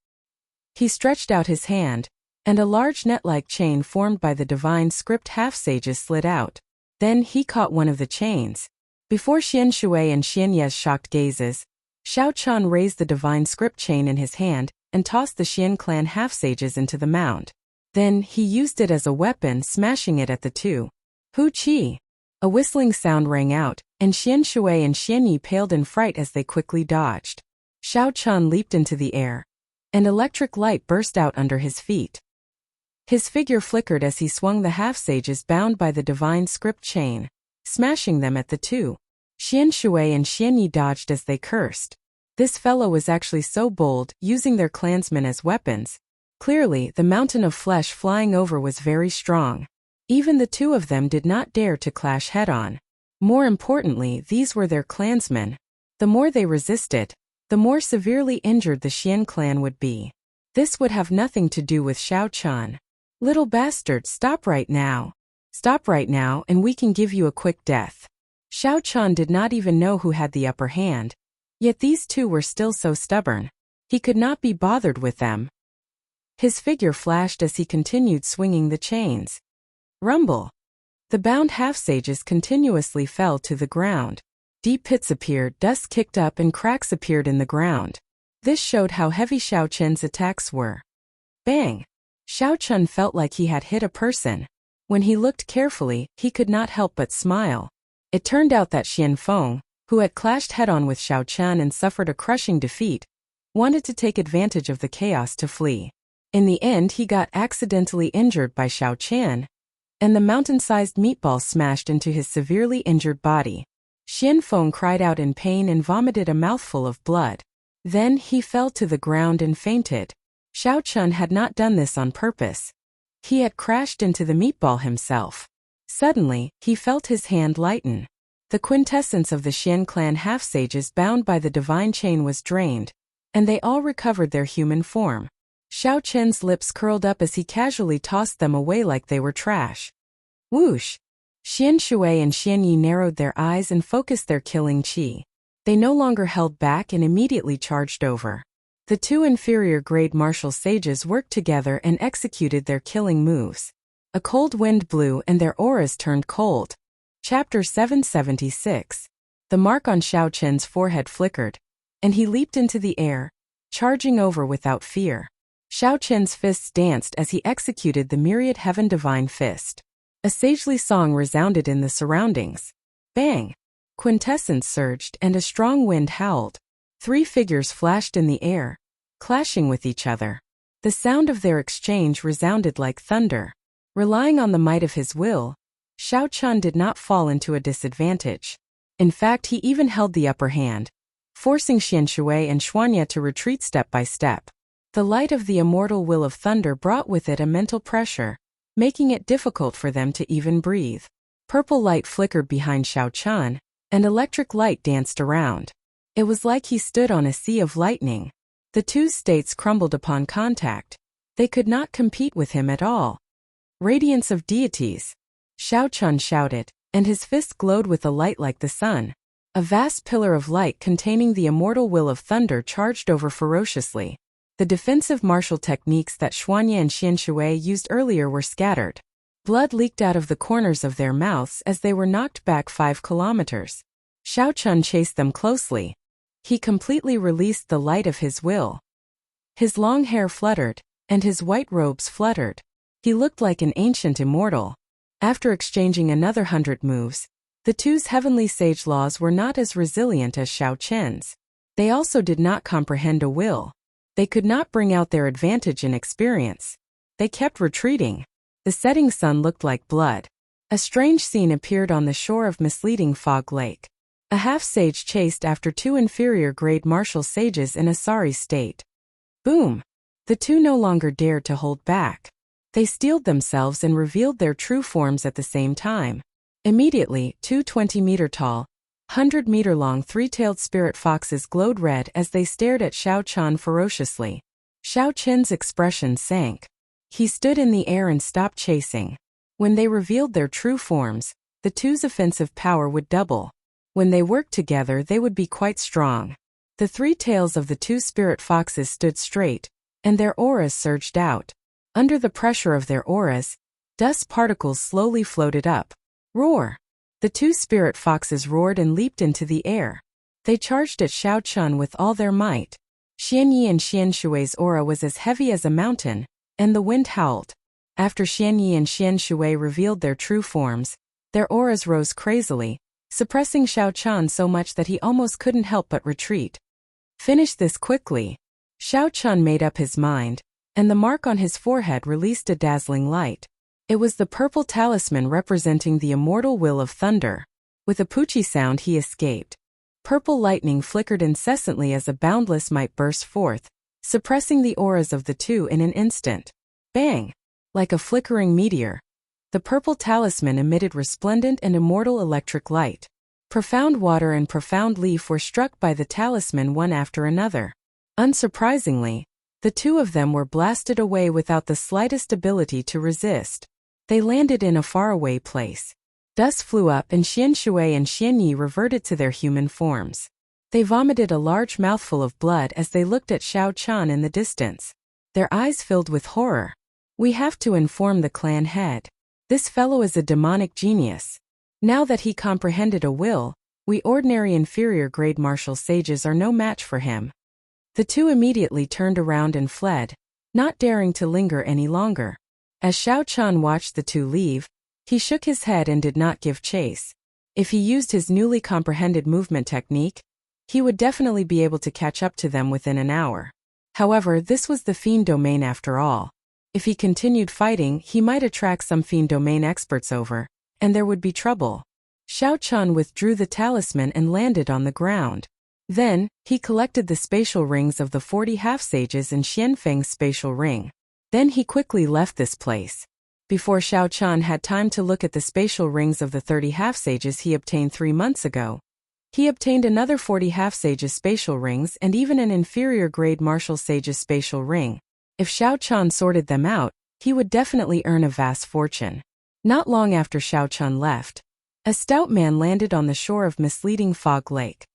He stretched out his hand, and a large net-like chain formed by the divine script half-sages slid out. Then he caught one of the chains. Before Xian Shui and Xian Ye's shocked gazes, Xiao Chun raised the divine script chain in his hand and tossed the Xian clan half-sages into the mound. Then he used it as a weapon, smashing it at the 2. Hu Qi! A whistling sound rang out, and Xian Shui and Xian Yi paled in fright as they quickly dodged. Xiao Chun leaped into the air, and electric light burst out under his feet. His figure flickered as he swung the half-sages bound by the divine script chain, smashing them at the 2. Xian Shui and Xian Yi dodged as they cursed. This fellow was actually so bold, using their clansmen as weapons. Clearly, the mountain of flesh flying over was very strong. Even the 2 of them did not dare to clash head-on. More importantly, these were their clansmen. The more they resisted, the more severely injured the Xian clan would be. This would have nothing to do with Xiao Chun. Little bastard, stop right now. Stop right now and we can give you a quick death. Xiao Chun did not even know who had the upper hand. Yet these 2 were still so stubborn. He could not be bothered with them. His figure flashed as he continued swinging the chains. Rumble. The bound half-sages continuously fell to the ground. Deep pits appeared, dust kicked up and cracks appeared in the ground. This showed how heavy Xiao Chun's attacks were. Bang! Xiao Chun felt like he had hit a person. When he looked carefully, he could not help but smile. It turned out that Xian Feng, who had clashed head-on with Xiao Chun and suffered a crushing defeat, wanted to take advantage of the chaos to flee. In the end, he got accidentally injured by Xiao Qian, and the mountain-sized meatball smashed into his severely injured body. Xian Feng cried out in pain and vomited a mouthful of blood. Then he fell to the ground and fainted. Xiao Chun had not done this on purpose. He had crashed into the meatball himself. Suddenly, he felt his hand lighten. The quintessence of the Xian clan half-sages bound by the divine chain was drained, and they all recovered their human form. Xiao Chen's lips curled up as he casually tossed them away like they were trash. Whoosh! Xian Shui and Xian Yi narrowed their eyes and focused their killing qi. They no longer held back and immediately charged over. The 2 inferior-grade martial sages worked together and executed their killing moves. A cold wind blew and their auras turned cold. Chapter 776. The mark on Xiao Chen's forehead flickered, and he leaped into the air, charging over without fear. Xiao Chen's fists danced as he executed the myriad heaven divine fist. A sagely song resounded in the surroundings. Bang! Quintessence surged and a strong wind howled. 3 figures flashed in the air, clashing with each other. The sound of their exchange resounded like thunder. Relying on the might of his will, Xiao Chun did not fall into a disadvantage. In fact, he even held the upper hand, forcing Xian Shui and Xuanye to retreat step by step. The light of the immortal will of thunder brought with it a mental pressure, making it difficult for them to even breathe. Purple light flickered behind Xiao Chun, and electric light danced around. It was like he stood on a sea of lightning. The 2 states crumbled upon contact. They could not compete with him at all. Radiance of deities! Xiao Chun shouted, and his fist glowed with a light like the sun. A vast pillar of light containing the immortal will of thunder charged over ferociously. The defensive martial techniques that Xuanye and Xian Shui used earlier were scattered. Blood leaked out of the corners of their mouths as they were knocked back 5 kilometers. Xiaochun chased them closely. He completely released the light of his will. His long hair fluttered, and his white robes fluttered. He looked like an ancient immortal. After exchanging another 100 moves, the two's heavenly sage laws were not as resilient as Xiaochun's. They also did not comprehend a will. They could not bring out their advantage in experience. They kept retreating. The setting sun looked like blood. A strange scene appeared on the shore of misleading Fog Lake. A half-sage chased after two inferior-grade martial sages in a sorry state. Boom! The two no longer dared to hold back. They steeled themselves and revealed their true forms at the same time. Immediately, two 20-meter-tall, 100-meter-long three-tailed spirit foxes glowed red as they stared at Xiaochun ferociously. Xiaochun's expression sank. He stood in the air and stopped chasing. When they revealed their true forms, the two's offensive power would double. When they worked together, they would be quite strong. The three tails of the two spirit foxes stood straight, and their auras surged out. Under the pressure of their auras, dust particles slowly floated up. Roar! The two spirit foxes roared and leaped into the air. They charged at Xiaochun with all their might. Xianyi and Xianshui's aura was as heavy as a mountain, and the wind howled. After Xianyi and Xianshui revealed their true forms, their auras rose crazily, suppressing Xiaochun so much that he almost couldn't help but retreat. Finish this quickly. Xiaochun made up his mind, and the mark on his forehead released a dazzling light. It was the purple talisman representing the immortal will of thunder. With a poochie sound he escaped. Purple lightning flickered incessantly as a boundless might burst forth, suppressing the auras of the two in an instant. Bang! Like a flickering meteor, the purple talisman emitted resplendent and immortal electric light. Profound water and profound leaf were struck by the talisman one after another. Unsurprisingly, the two of them were blasted away without the slightest ability to resist. They landed in a faraway place. Dust flew up and Xianshui and Xianyi reverted to their human forms. They vomited a large mouthful of blood as they looked at Xiaochun in the distance. Their eyes filled with horror. We have to inform the clan head. This fellow is a demonic genius. Now that he comprehended a will, we ordinary inferior-grade martial sages are no match for him. The two immediately turned around and fled, not daring to linger any longer. As Xiaochun watched the two leave, he shook his head and did not give chase. If he used his newly comprehended movement technique, he would definitely be able to catch up to them within an hour. However, this was the fiend domain after all. If he continued fighting, he might attract some fiend domain experts over, and there would be trouble. Xiaochun withdrew the talisman and landed on the ground. Then, he collected the spatial rings of the 40 half-sages in Xianfeng's spatial ring. Then he quickly left this place. Before Xiaochun had time to look at the spatial rings of the 30 half-sages he obtained 3 months ago, he obtained another 40 half-sages spatial rings and even an inferior-grade martial sage's spatial ring. If Xiaochun sorted them out, he would definitely earn a vast fortune. Not long after Xiaochun left, a stout man landed on the shore of misleading Fog Lake.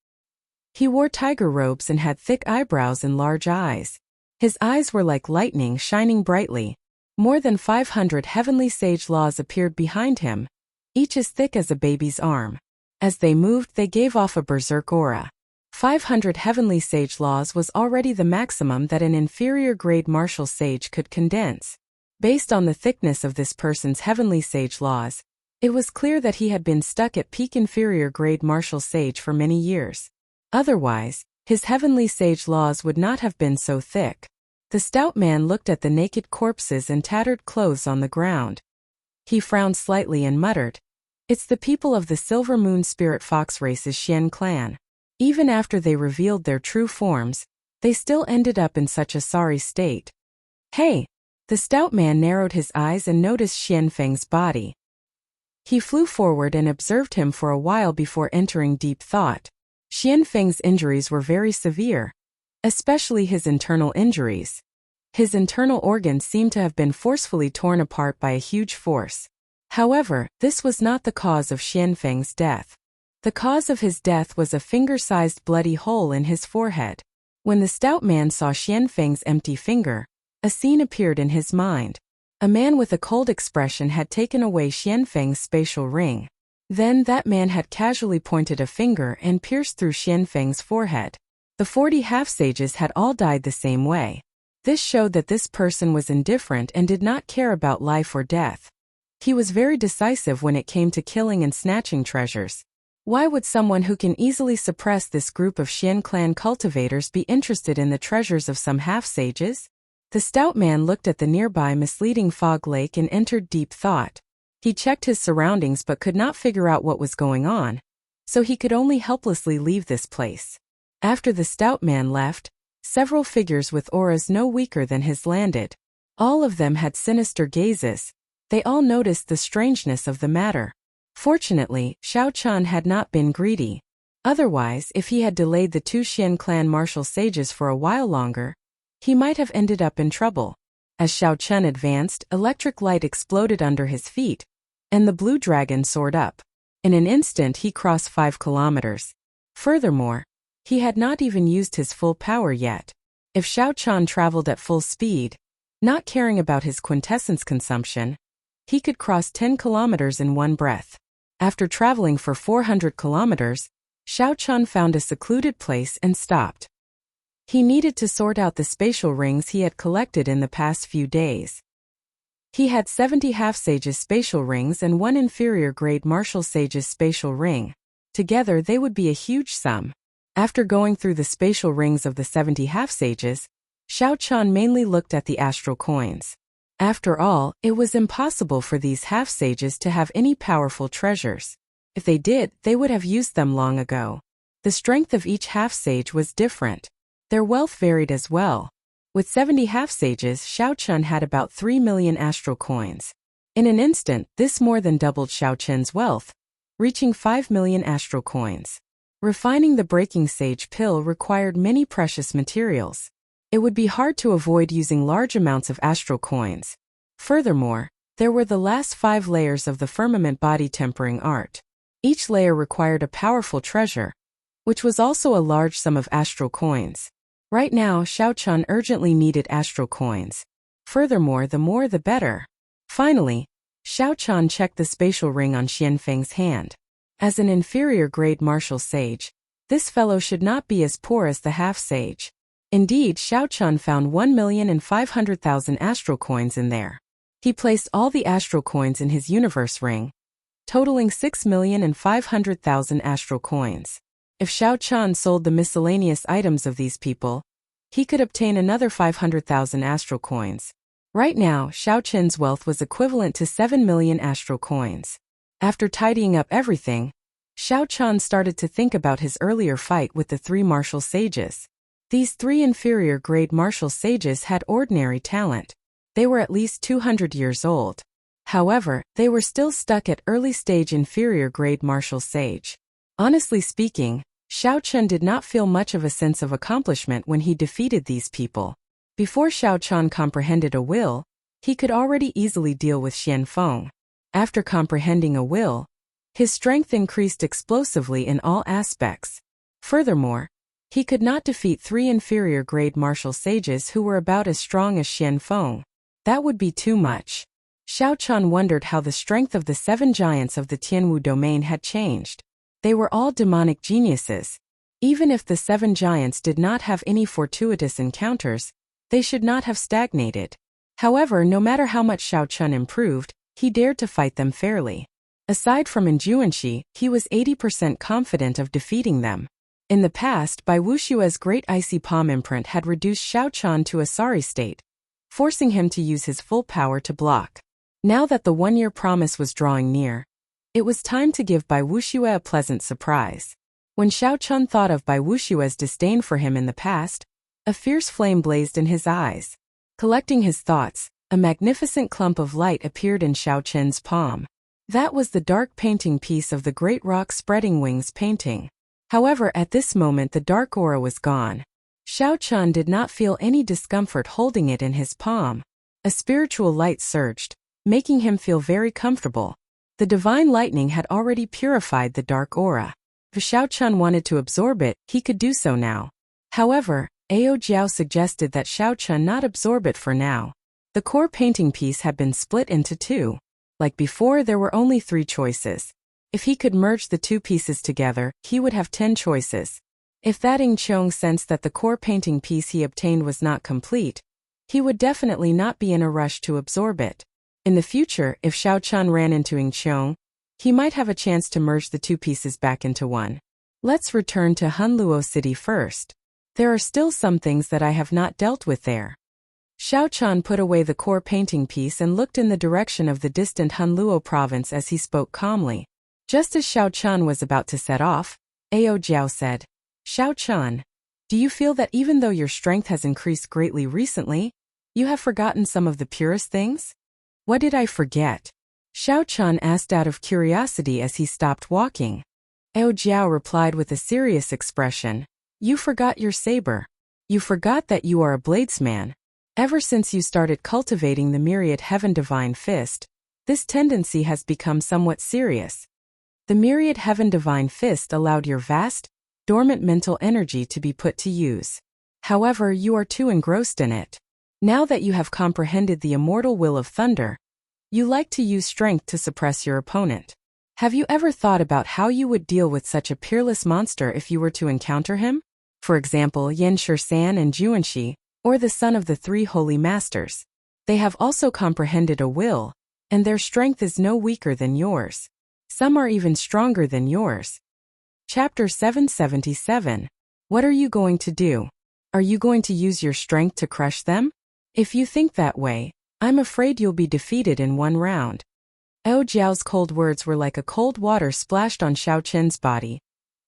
He wore tiger robes and had thick eyebrows and large eyes. His eyes were like lightning shining brightly. More than 500 heavenly sage laws appeared behind him, each as thick as a baby's arm. As they moved, they gave off a berserk aura. 500 heavenly sage laws was already the maximum that an inferior-grade martial sage could condense. Based on the thickness of this person's heavenly sage laws, it was clear that he had been stuck at peak inferior-grade martial sage for many years. Otherwise, his heavenly sage laws would not have been so thick. The stout man looked at the naked corpses and tattered clothes on the ground. He frowned slightly and muttered, "It's the people of the Silver Moon Spirit Fox race's Xian clan." Even after they revealed their true forms, they still ended up in such a sorry state. Hey! The stout man narrowed his eyes and noticed Xianfeng's body. He flew forward and observed him for a while before entering deep thought. Xianfeng's injuries were very severe, especially his internal injuries. His internal organs seemed to have been forcefully torn apart by a huge force. However, this was not the cause of Xianfeng's death. The cause of his death was a finger-sized bloody hole in his forehead. When the stout man saw Xianfeng's empty finger, a scene appeared in his mind. A man with a cold expression had taken away Xianfeng's spatial ring. Then that man had casually pointed a finger and pierced through Xian Feng's forehead. The 40 half-sages had all died the same way. This showed that this person was indifferent and did not care about life or death. He was very decisive when it came to killing and snatching treasures. Why would someone who can easily suppress this group of Xian clan cultivators be interested in the treasures of some half-sages? The stout man looked at the nearby misleading fog lake and entered deep thought. He checked his surroundings but could not figure out what was going on, so he could only helplessly leave this place. After the stout man left, several figures with auras no weaker than his landed. All of them had sinister gazes. They all noticed the strangeness of the matter. Fortunately, Xiao Chun had not been greedy. Otherwise, if he had delayed the two Xian clan martial sages for a while longer, he might have ended up in trouble. As Xiao Chun advanced, electric light exploded under his feet, and the blue dragon soared up. In an instant he crossed 5 kilometers. Furthermore, he had not even used his full power yet. If Xiao Chun traveled at full speed, not caring about his quintessence consumption, he could cross 10 kilometers in one breath. After traveling for 400 kilometers, Xiao Chun found a secluded place and stopped. He needed to sort out the spatial rings he had collected in the past few days. He had 70 half-sages spatial rings and 1 inferior-grade martial sages spatial ring. Together they would be a huge sum. After going through the spatial rings of the 70 half-sages, Xiao Chun mainly looked at the astral coins. After all, it was impossible for these half-sages to have any powerful treasures. If they did, they would have used them long ago. The strength of each half-sage was different. Their wealth varied as well. With 70 half-sages, Xiao Chun had about 3 million astral coins. In an instant, this more than doubled Xiao Chun's wealth, reaching 5 million astral coins. Refining the breaking sage pill required many precious materials. It would be hard to avoid using large amounts of astral coins. Furthermore, there were the last 5 layers of the firmament body tempering art. Each layer required a powerful treasure, which was also a large sum of astral coins. Right now, Xiao Chun urgently needed astral coins. Furthermore, the more the better. Finally, Xiao Chun checked the spatial ring on Xian Feng's hand. As an inferior-grade martial sage, this fellow should not be as poor as the half-sage. Indeed, Xiao Chun found 1,500,000 astral coins in there. He placed all the astral coins in his universe ring, totaling 6,500,000 astral coins. If Xiao Chun sold the miscellaneous items of these people, he could obtain another 500,000 astral coins. Right now, Xiao Chun's wealth was equivalent to 7 million astral coins. After tidying up everything, Xiao Chun started to think about his earlier fight with the 3 martial sages. These 3 inferior-grade martial sages had ordinary talent. They were at least 200 years old. However, they were still stuck at early-stage inferior-grade martial sage. Honestly speaking, Xiao Chun did not feel much of a sense of accomplishment when he defeated these people. Before Xiao Chun comprehended a will, he could already easily deal with Xian Feng. After comprehending a will, his strength increased explosively in all aspects. Furthermore, he could not defeat 3 inferior-grade martial sages who were about as strong as Xian Feng. That would be too much. Xiao Chun wondered how the strength of the 7 giants of the Tianwu domain had changed. They were all demonic geniuses. Even if the 7 giants did not have any fortuitous encounters, they should not have stagnated. However, no matter how much Xiao Chun improved, he dared to fight them fairly. Aside from Injuanxi, he was 80% confident of defeating them. In the past, Bai Wushue's great icy palm imprint had reduced Xiao Chun to a sorry state, forcing him to use his full power to block. Now that the 1-year promise was drawing near, it was time to give Bai Wuxue a pleasant surprise. When Xiao Chun thought of Bai Wushue's disdain for him in the past, a fierce flame blazed in his eyes. Collecting his thoughts, a magnificent clump of light appeared in Xiao Chun's palm. That was the dark painting piece of the Great Rock Spreading Wings painting. However, at this moment the dark aura was gone. Xiao Chun did not feel any discomfort holding it in his palm. A spiritual light surged, making him feel very comfortable. The divine lightning had already purified the dark aura. If Xiao Chun wanted to absorb it, he could do so now. However, Ao Jiao suggested that Xiao Chun not absorb it for now. The core painting piece had been split into 2. Like before, there were only 3 choices. If he could merge the two pieces together, he would have 10 choices. If that Ing Chong sensed that the core painting piece he obtained was not complete, he would definitely not be in a rush to absorb it. In the future, if Xiao Chun ran into Ing Chong, he might have a chance to merge the two pieces back into one. Let's return to Hunluo City first. There are still some things that I have not dealt with there. Xiao Chun put away the core painting piece and looked in the direction of the distant Hunluo province as he spoke calmly. Just as Xiao Chun was about to set off, Ao Jiao said, Xiao Chun, do you feel that even though your strength has increased greatly recently, you have forgotten some of the purest things? What did I forget? Xiao Chun asked out of curiosity as he stopped walking. Ao Jiao replied with a serious expression, You forgot your saber. You forgot that you are a bladesman. Ever since you started cultivating the myriad heaven divine fist, this tendency has become somewhat serious. The myriad heaven divine fist allowed your vast, dormant mental energy to be put to use. However, you are too engrossed in it. Now that you have comprehended the immortal will of thunder, you like to use strength to suppress your opponent. Have you ever thought about how you would deal with such a peerless monster if you were to encounter him? For example, Yan Shisan and Juanxi, or the son of the three holy masters. They have also comprehended a will, and their strength is no weaker than yours. Some are even stronger than yours. Chapter 777. What are you going to do? Are you going to use your strength to crush them? If you think that way, I'm afraid you'll be defeated in one round. Ao Jiao's cold words were like a cold water splashed on Xiao Chen's body,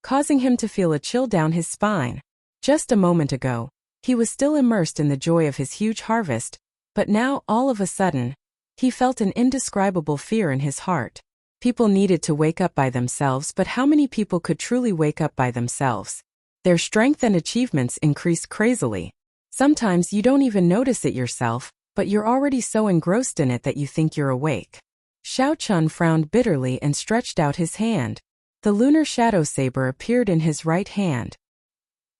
causing him to feel a chill down his spine. Just a moment ago, he was still immersed in the joy of his huge harvest, but now, all of a sudden, he felt an indescribable fear in his heart. People needed to wake up by themselves, but how many people could truly wake up by themselves? Their strength and achievements increased crazily. Sometimes you don't even notice it yourself, but you're already so engrossed in it that you think you're awake. Xiao Chun frowned bitterly and stretched out his hand. The lunar shadow saber appeared in his right hand.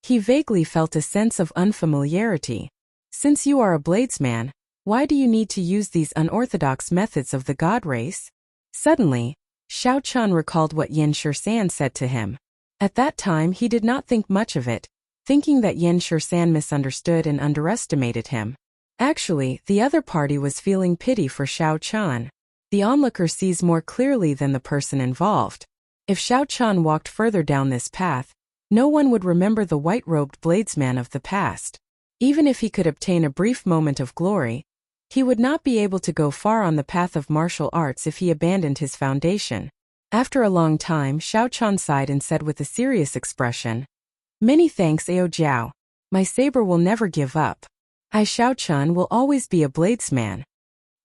He vaguely felt a sense of unfamiliarity. Since you are a bladesman, why do you need to use these unorthodox methods of the god race? Suddenly, Xiao Chun recalled what Yan Shisan said to him. At that time he did not think much of it, thinking that Yan Shisan misunderstood and underestimated him. Actually, the other party was feeling pity for Xiao Chun. The onlooker sees more clearly than the person involved. If Xiao Chun walked further down this path, no one would remember the white-robed bladesman of the past. Even if he could obtain a brief moment of glory, he would not be able to go far on the path of martial arts if he abandoned his foundation. After a long time, Xiao Chun sighed and said with a serious expression, Many thanks, Ao Jiao. My saber will never give up. I, Xiao Chun, will always be a bladesman.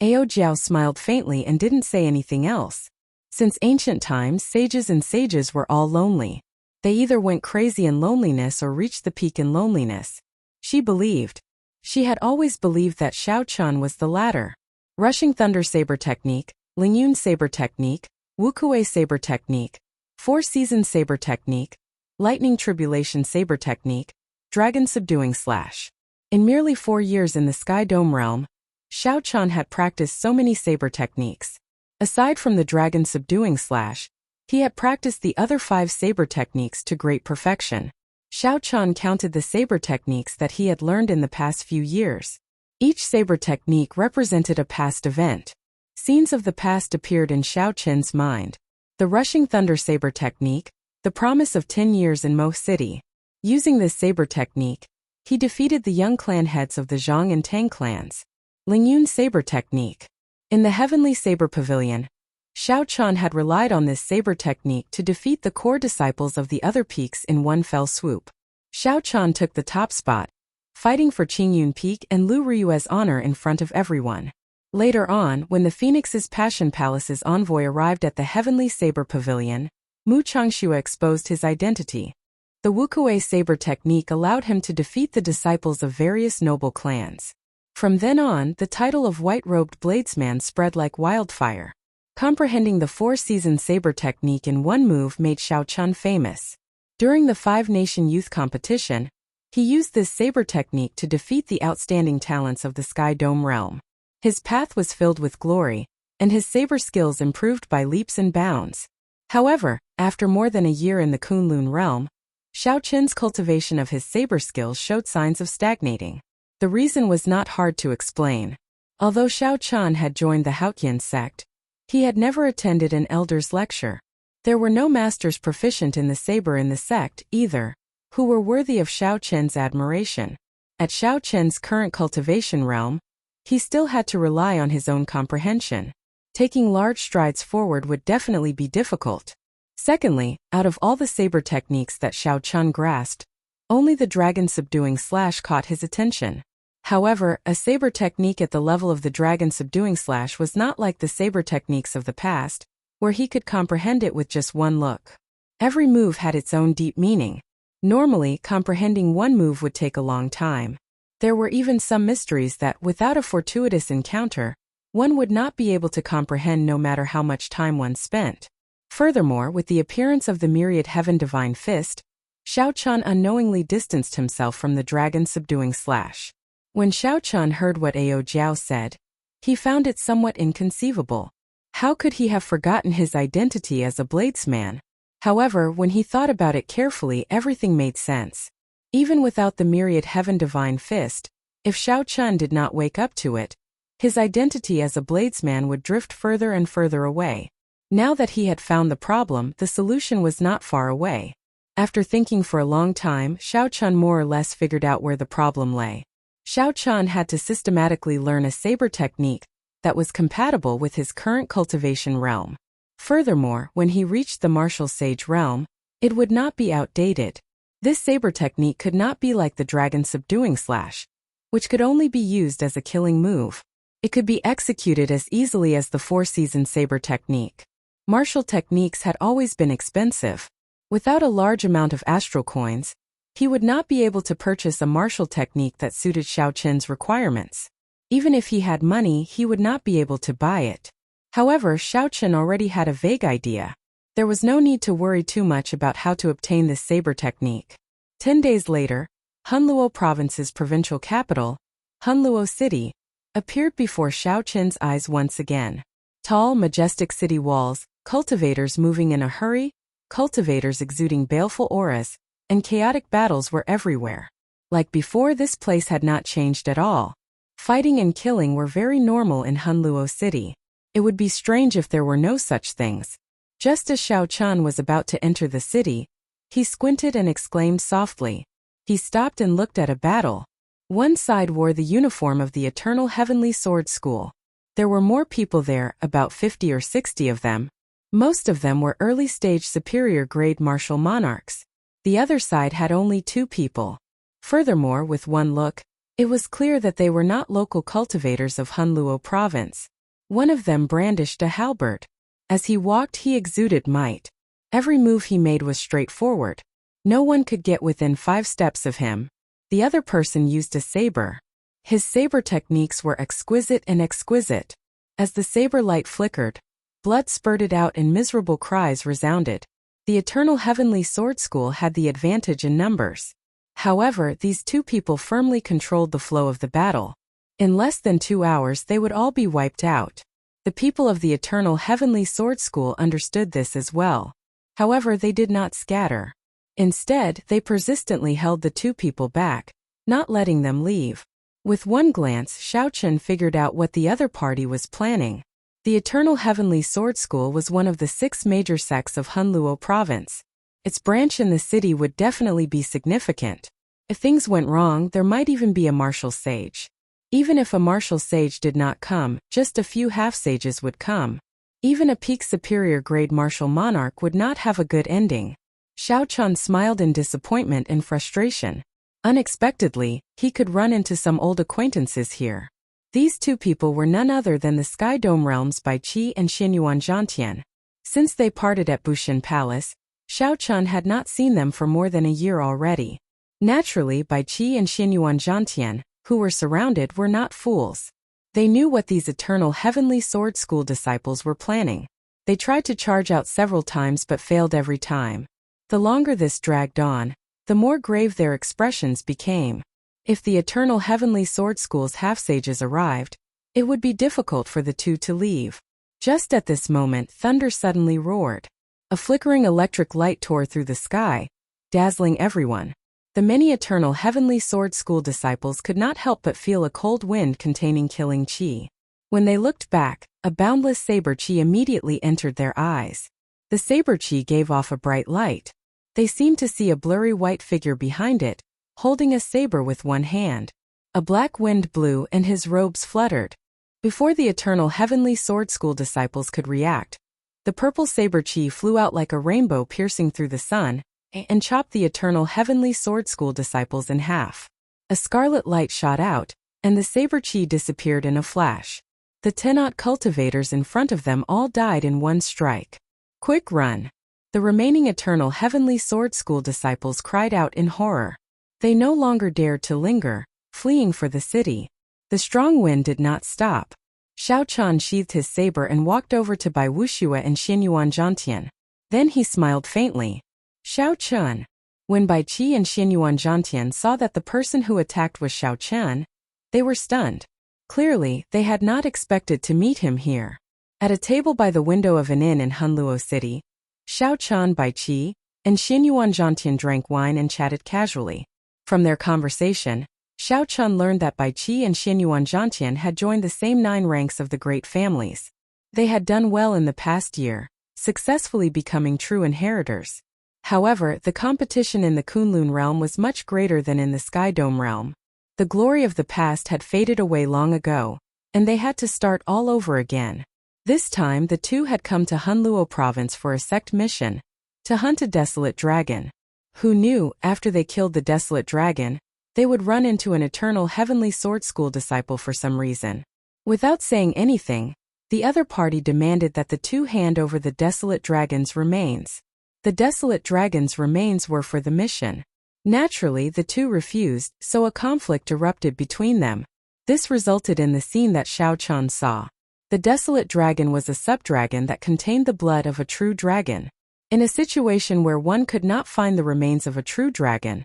Ao Jiao smiled faintly and didn't say anything else. Since ancient times, sages and sages were all lonely. They either went crazy in loneliness or reached the peak in loneliness. She believed. She had always believed that Xiao Chun was the latter. Rushing Thunder Saber Technique, Lingyun Saber Technique, Wukuei Saber Technique, Four Seasons Saber Technique, Lightning Tribulation Saber Technique, Dragon Subduing Slash. In merely 4 years in the Sky Dome realm, Xiao Chun had practiced so many saber techniques. Aside from the Dragon Subduing Slash, he had practiced the other 5 saber techniques to great perfection. Xiao Chun counted the saber techniques that he had learned in the past few years. Each saber technique represented a past event. Scenes of the past appeared in Xiao Chen's mind. The Rushing Thunder Saber Technique, the promise of 10 years in Mo City. Using this saber technique, he defeated the young clan heads of the Zhang and Tang clans. Lingyun Saber Technique. In the Heavenly Saber Pavilion, Xiao Chun had relied on this saber technique to defeat the core disciples of the other peaks in one fell swoop. Xiao Chun took the top spot, fighting for Qingyun Peak and Lu Ryue's honor in front of everyone. Later on, when the Phoenix's Passion Palace's envoy arrived at the Heavenly Saber Pavilion, Mu Changxue exposed his identity. The Wukuei Saber technique allowed him to defeat the disciples of various noble clans. From then on, the title of White-Robed Bladesman spread like wildfire. Comprehending the four-season saber technique in one move made Xiao Chun famous. During the Five-Nation Youth Competition, he used this saber technique to defeat the outstanding talents of the Sky Dome realm. His path was filled with glory, and his saber skills improved by leaps and bounds. However, after more than a year in the Kunlun realm, Xiao Qin's cultivation of his saber skills showed signs of stagnating. The reason was not hard to explain. Although Xiao Qian had joined the Haotian sect, he had never attended an elder's lecture. There were no masters proficient in the saber in the sect, either, who were worthy of Xiao Qin's admiration. At Xiao Qin's current cultivation realm, he still had to rely on his own comprehension. Taking large strides forward would definitely be difficult. Secondly, out of all the saber techniques that Xiao Qian grasped, only the dragon subduing slash caught his attention. However, a saber technique at the level of the dragon subduing slash was not like the saber techniques of the past, where he could comprehend it with just one look. Every move had its own deep meaning. Normally, comprehending one move would take a long time. There were even some mysteries that, without a fortuitous encounter, one would not be able to comprehend no matter how much time one spent. Furthermore, with the appearance of the myriad heaven divine fist, Xiao Qian unknowingly distanced himself from the dragon subduing slash. When Xiao Qian heard what Ao Jiao said, he found it somewhat inconceivable. How could he have forgotten his identity as a bladesman? However, when he thought about it carefully, everything made sense. Even without the myriad heaven divine fist, if Xiao Qian did not wake up to it, his identity as a bladesman would drift further and further away. Now that he had found the problem, the solution was not far away. After thinking for a long time, Xiao Qian more or less figured out where the problem lay. Xiao Qian had to systematically learn a saber technique that was compatible with his current cultivation realm. Furthermore, when he reached the martial sage realm, it would not be outdated. This saber technique could not be like the dragon subduing slash, which could only be used as a killing move. It could be executed as easily as the four-season saber technique. Martial techniques had always been expensive. Without a large amount of astral coins, he would not be able to purchase a martial technique that suited Xiao Qin's requirements. Even if he had money, he would not be able to buy it. However, Xiao Qin already had a vague idea. There was no need to worry too much about how to obtain this saber technique. 10 days later, Hunluo Province's provincial capital, Hunluo City, appeared before Xiao Qin's eyes once again. Tall, majestic city walls, cultivators moving in a hurry, cultivators exuding baleful auras, and chaotic battles were everywhere. Like before, this place had not changed at all. Fighting and killing were very normal in Hunluo City. It would be strange if there were no such things. Just as Xiao Qian was about to enter the city, he squinted and exclaimed softly. He stopped and looked at a battle. One side wore the uniform of the Eternal Heavenly Sword School. There were more people there, about 50 or 60 of them. Most of them were early-stage superior-grade martial monarchs. The other side had only 2 people. Furthermore, with one look, it was clear that they were not local cultivators of Hunluo Province. One of them brandished a halberd. As he walked, he exuded might. Every move he made was straightforward. No one could get within 5 steps of him. The other person used a saber. His saber techniques were exquisite and exquisite. As the saber light flickered, blood spurted out and miserable cries resounded. The Eternal Heavenly Sword School had the advantage in numbers. However, these 2 people firmly controlled the flow of the battle. In less than 2 hours they would all be wiped out. The people of the Eternal Heavenly Sword School understood this as well. However, they did not scatter. Instead, they persistently held the 2 people back, not letting them leave. With one glance, Xiao Qian figured out what the other party was planning. The Eternal Heavenly Sword School was one of the 6 major sects of Hunluo Province. Its branch in the city would definitely be significant. If things went wrong, there might even be a martial sage. Even if a martial sage did not come, just a few half-sages would come. Even a peak superior grade martial monarch would not have a good ending. Xiao Qian smiled in disappointment and frustration. Unexpectedly, he could run into some old acquaintances here. These 2 people were none other than the Sky Dome realms Bai Qi and Xinyuan Zhantian. Since they parted at Bushin Palace, Xiao Qian had not seen them for more than a year already. Naturally, Bai Qi and Xinyuan Zhantian, who were surrounded, were not fools. They knew what these Eternal Heavenly Sword School disciples were planning. They tried to charge out several times but failed every time. The longer this dragged on, the more grave their expressions became. If the Eternal Heavenly Sword School's half-sages arrived, it would be difficult for the 2 to leave. Just at this moment, thunder suddenly roared. A flickering electric light tore through the sky, dazzling everyone. The many eternal heavenly sword school disciples could not help but feel a cold wind containing killing chi. When they looked back, a boundless saber chi immediately entered their eyes. The saber chi gave off a bright light. They seemed to see a blurry white figure behind it, holding a saber with one hand. A black wind blew and his robes fluttered. Before the eternal heavenly sword school disciples could react, the purple saber chi flew out like a rainbow piercing through the sun, and chopped the eternal heavenly sword school disciples in half. A scarlet light shot out, and the saber chi disappeared in a flash. The 10 cultivators in front of them all died in one strike. Quick run! The remaining eternal heavenly sword school disciples cried out in horror. They no longer dared to linger, fleeing for the city. The strong wind did not stop. Xiao Chan sheathed his saber and walked over to Bai Wuxue and Xianyuan Zhantian. Then he smiled faintly. Xiao Chun. When Bai Qi and Xianyuan Zhantian saw that the person who attacked was Xiao Chun, they were stunned. Clearly, they had not expected to meet him here. At a table by the window of an inn in Hunluo City, Xiao Chan, Bai Qi, and Xianyuan Zhantian drank wine and chatted casually. From their conversation, Xiao Chun learned that Bai Qi and Xianyuan Zhantian had joined the same 9 ranks of the great families. They had done well in the past year, successfully becoming true inheritors. However, the competition in the Kunlun realm was much greater than in the Sky Dome realm. The glory of the past had faded away long ago, and they had to start all over again. This time the two had come to Hunluo province for a sect mission, to hunt a desolate dragon. Who knew, after they killed the desolate dragon, they would run into an eternal heavenly sword school disciple for some reason. Without saying anything, the other party demanded that the two hand over the desolate dragon's remains. The desolate dragon's remains were for the mission. Naturally, the two refused, so a conflict erupted between them. This resulted in the scene that Xiao Chan saw. The desolate dragon was a subdragon that contained the blood of a true dragon. In a situation where one could not find the remains of a true dragon,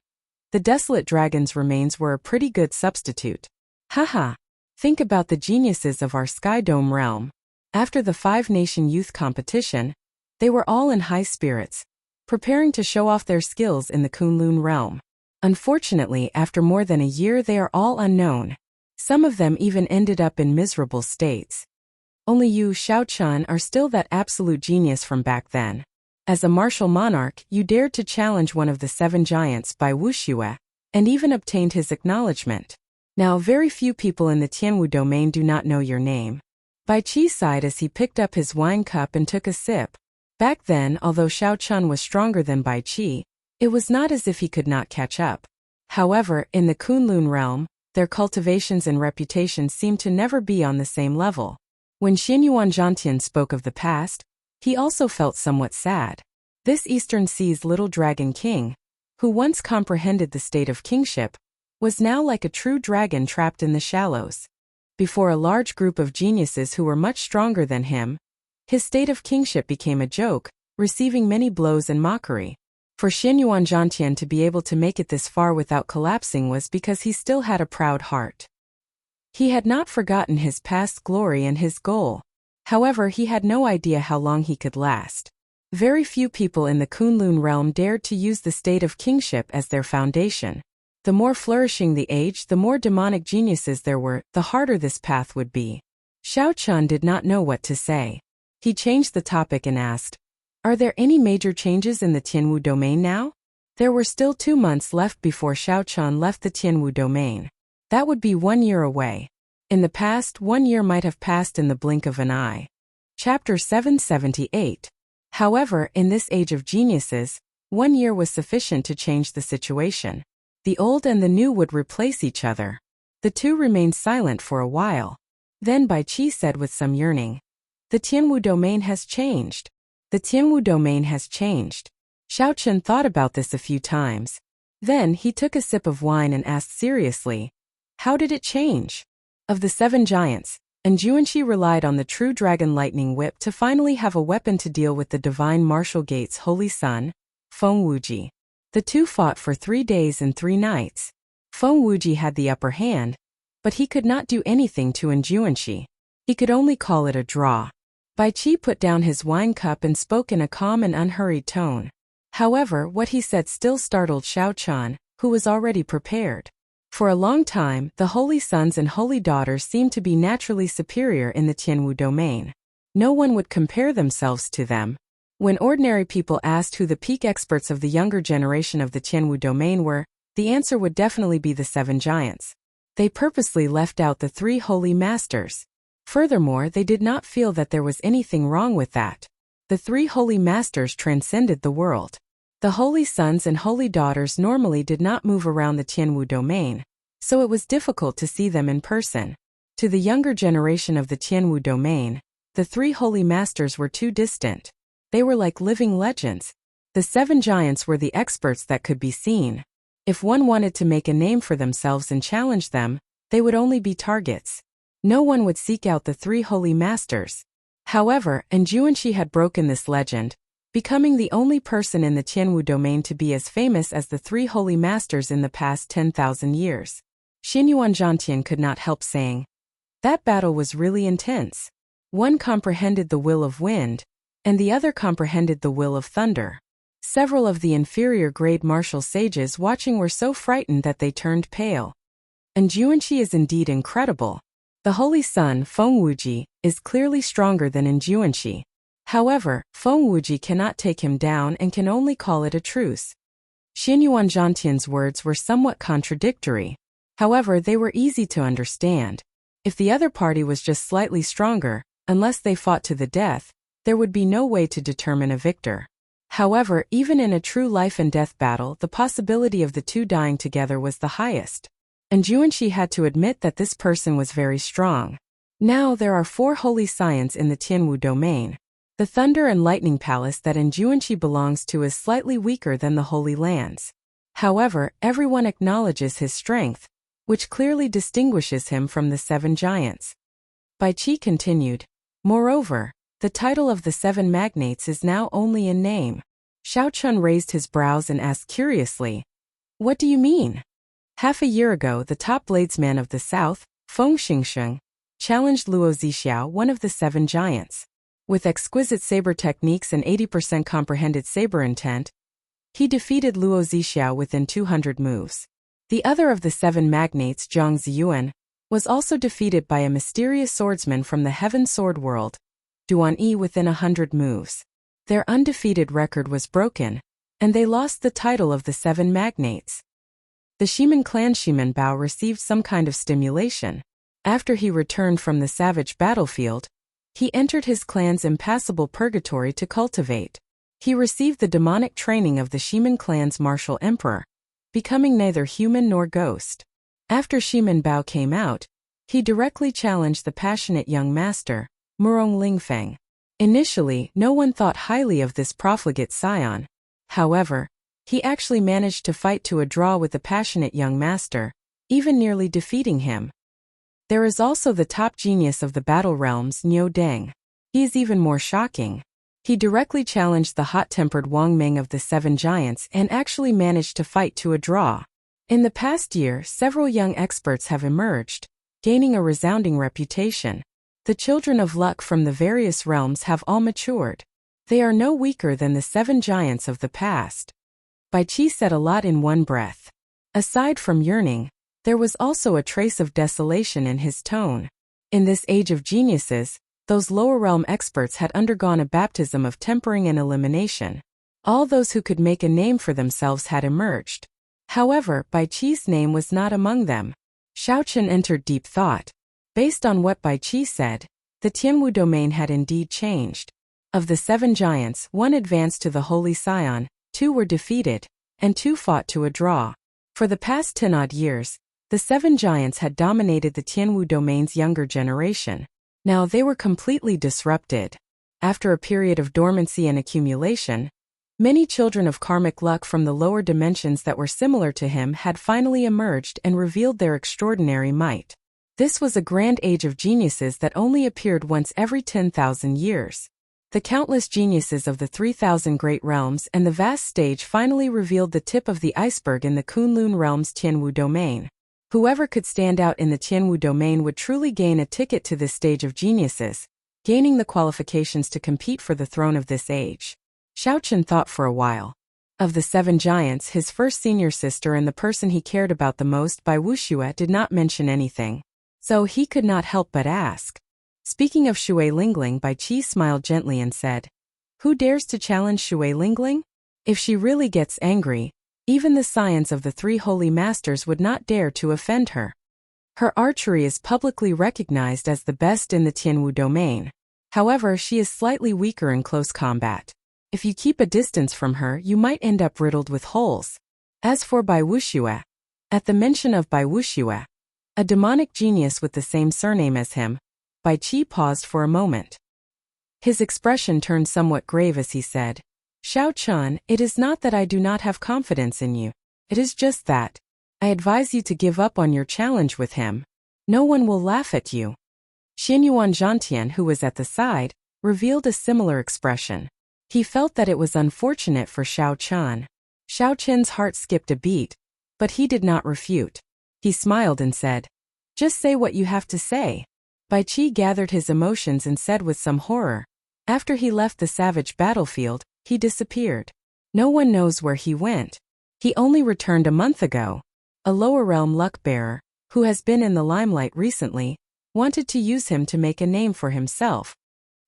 the desolate dragon's remains were a pretty good substitute. Haha! Think about the geniuses of our Sky Dome realm. After the 5-nation youth competition, they were all in high spirits, preparing to show off their skills in the Kunlun realm. Unfortunately, after more than a year they are all unknown. Some of them even ended up in miserable states. Only you, Xiao Chun, are still that absolute genius from back then. As a martial monarch, you dared to challenge one of the 7 giants Bai Wuxue, and even obtained his acknowledgement. Now very few people in the Tianwu domain do not know your name. Bai Qi sighed as he picked up his wine cup and took a sip. Back then, although Xiao Chun was stronger than Bai Qi, it was not as if he could not catch up. However, in the Kunlun realm, their cultivations and reputations seemed to never be on the same level. When Xianyuan Zhantian spoke of the past, he also felt somewhat sad. This Eastern Sea's little dragon king, who once comprehended the state of kingship, was now like a true dragon trapped in the shallows. Before a large group of geniuses who were much stronger than him, his state of kingship became a joke, receiving many blows and mockery. For Xianyuan Zhantian to be able to make it this far without collapsing was because he still had a proud heart. He had not forgotten his past glory and his goal. However, he had no idea how long he could last. Very few people in the Kunlun realm dared to use the state of kingship as their foundation. The more flourishing the age, the more demonic geniuses there were, the harder this path would be. Xiao Chun did not know what to say. He changed the topic and asked, "Are there any major changes in the Tianwu domain now?" There were still 2 months left before Xiao Chun left the Tianwu domain. That would be 1 year away. In the past, 1 year might have passed in the blink of an eye. Chapter 778. However, in this age of geniuses, 1 year was sufficient to change the situation. The old and the new would replace each other. The two remained silent for a while. Then Bai Qi said with some yearning, "The Tianwu domain has changed. The Tianwu domain has changed." Xiao Chun thought about this a few times. Then he took a sip of wine and asked seriously, "How did it change?" Of the 7 giants, Anjuanshi relied on the true dragon lightning whip to finally have a weapon to deal with the divine martial gate's holy son, Feng Wuji. The two fought for 3 days and 3 nights. Feng Wuji had the upper hand, but he could not do anything to Anjuanshi. He could only call it a draw. Bai Qi put down his wine cup and spoke in a calm and unhurried tone. However, what he said still startled Xiao Chun, who was already prepared. For a long time, the holy sons and holy daughters seemed to be naturally superior in the Tianwu domain. No one would compare themselves to them. When ordinary people asked who the peak experts of the younger generation of the Tianwu domain were, the answer would definitely be the 7 giants. They purposely left out the 3 holy masters. Furthermore, they did not feel that there was anything wrong with that. The 3 holy masters transcended the world. The holy sons and holy daughters normally did not move around the Tianwu domain, so it was difficult to see them in person. To the younger generation of the Tianwu domain, the 3 holy masters were too distant. They were like living legends. The 7 giants were the experts that could be seen. If one wanted to make a name for themselves and challenge them, they would only be targets. No one would seek out the 3 holy masters. However, Enjuanshi had broken this legend, becoming the only person in the Tianwu domain to be as famous as the 3 holy masters in the past 10,000 years. Xinyuan Zhantian could not help saying, "That battle was really intense. One comprehended the will of wind, and the other comprehended the will of thunder." Several of the inferior-grade martial sages watching were so frightened that they turned pale. Enjuanshi is indeed incredible. The holy son, Feng Wuji, is clearly stronger than Enjuanshi. However, Feng Wuji cannot take him down and can only call it a truce. Xinyuan Zhantian's words were somewhat contradictory. However, they were easy to understand. If the other party was just slightly stronger, unless they fought to the death, there would be no way to determine a victor. However, even in a true life-and-death battle, the possibility of the 2 dying together was the highest. And Enjuanshi had to admit that this person was very strong. Now there are 4 holy scions in the Tianwu domain. The Thunder and Lightning Palace that Enjuanshi belongs to is slightly weaker than the Holy Lands. However, everyone acknowledges his strength, which clearly distinguishes him from the 7 giants. Bai Qi continued, "Moreover, the title of the 7 magnates is now only in name." Xiao Chun raised his brows and asked curiously, "What do you mean?" Half a year ago, the top bladesman of the south, Feng Xingsheng, challenged Luo Zixiao, one of the 7 giants. With exquisite saber techniques and 80% comprehended saber intent, he defeated Luo Zixiao within 200 moves. The other of the 7 magnates, Zhang Ziyuan, was also defeated by a mysterious swordsman from the Heaven Sword World, Duan Yi, within 100 moves. Their undefeated record was broken, and they lost the title of the 7 magnates. The Shiman clan Shiman Bao received some kind of stimulation. After he returned from the savage battlefield, he entered his clan's impassable purgatory to cultivate. He received the demonic training of the Shiman clan's martial emperor, becoming neither human nor ghost. After Shiman Bao came out, he directly challenged the passionate young master, Murong Lingfeng. Initially, no one thought highly of this profligate scion. However, he actually managed to fight to a draw with the passionate young master, even nearly defeating him. There is also the top genius of the battle realms, Niu Deng. He is even more shocking. He directly challenged the hot-tempered Wang Meng of the 7 giants and actually managed to fight to a draw. In the past year, several young experts have emerged, gaining a resounding reputation. The children of luck from the various realms have all matured. They are no weaker than the 7 giants of the past. Bai Qi said a lot in one breath. Aside from yearning, there was also a trace of desolation in his tone. In this age of geniuses, those lower realm experts had undergone a baptism of tempering and elimination. All those who could make a name for themselves had emerged. However, Bai Qi's name was not among them. Xiao Chun entered deep thought. Based on what Bai Qi said, the Tianwu domain had indeed changed. Of the 7 giants, 1 advanced to the Holy Scion, 2 were defeated, and 2 fought to a draw. For the past 10-odd years, the 7 giants had dominated the Tianwu domain's younger generation. Now they were completely disrupted. After a period of dormancy and accumulation, many children of karmic luck from the lower dimensions that were similar to him had finally emerged and revealed their extraordinary might. This was a grand age of geniuses that only appeared once every 10,000 years. The countless geniuses of the 3,000 great realms and the vast stage finally revealed the tip of the iceberg in the Kunlun realm's Tianwu domain. Whoever could stand out in the Tianwu domain would truly gain a ticket to this stage of geniuses. gaining the qualifications to compete for the throne of this age. Xiaochen thought for a while. Of the 7 giants, his first senior sister and the person he cared about the most, Bai Wuxue, did not mention anything. So he could not help but ask. Speaking of Shui Lingling, Bai Qi smiled gently and said, "Who dares to challenge Shui Lingling? If she really gets angry, even the science of the 3 holy masters would not dare to offend her. Her archery is publicly recognized as the best in the Tianwu domain. However, she is slightly weaker in close combat. If you keep a distance from her, you might end up riddled with holes." As for Bai Wuxue, at the mention of Bai Wuxue, a demonic genius with the same surname as him, Bai Qi paused for a moment. His expression turned somewhat grave as he said, "Xiaochen, it is not that I do not have confidence in you. It is just that I advise you to give up on your challenge with him. No one will laugh at you." Xianyuan Zhantian, who was at the side, revealed a similar expression. He felt that it was unfortunate for Xiaochen. Xiaochen's heart skipped a beat, but he did not refute. He smiled and said, "Just say what you have to say." Bai Qi gathered his emotions and said with some horror, "After he left the savage battlefield, he disappeared. No one knows where he went. He only returned a month ago. A lower realm luck-bearer, who has been in the limelight recently, wanted to use him to make a name for himself.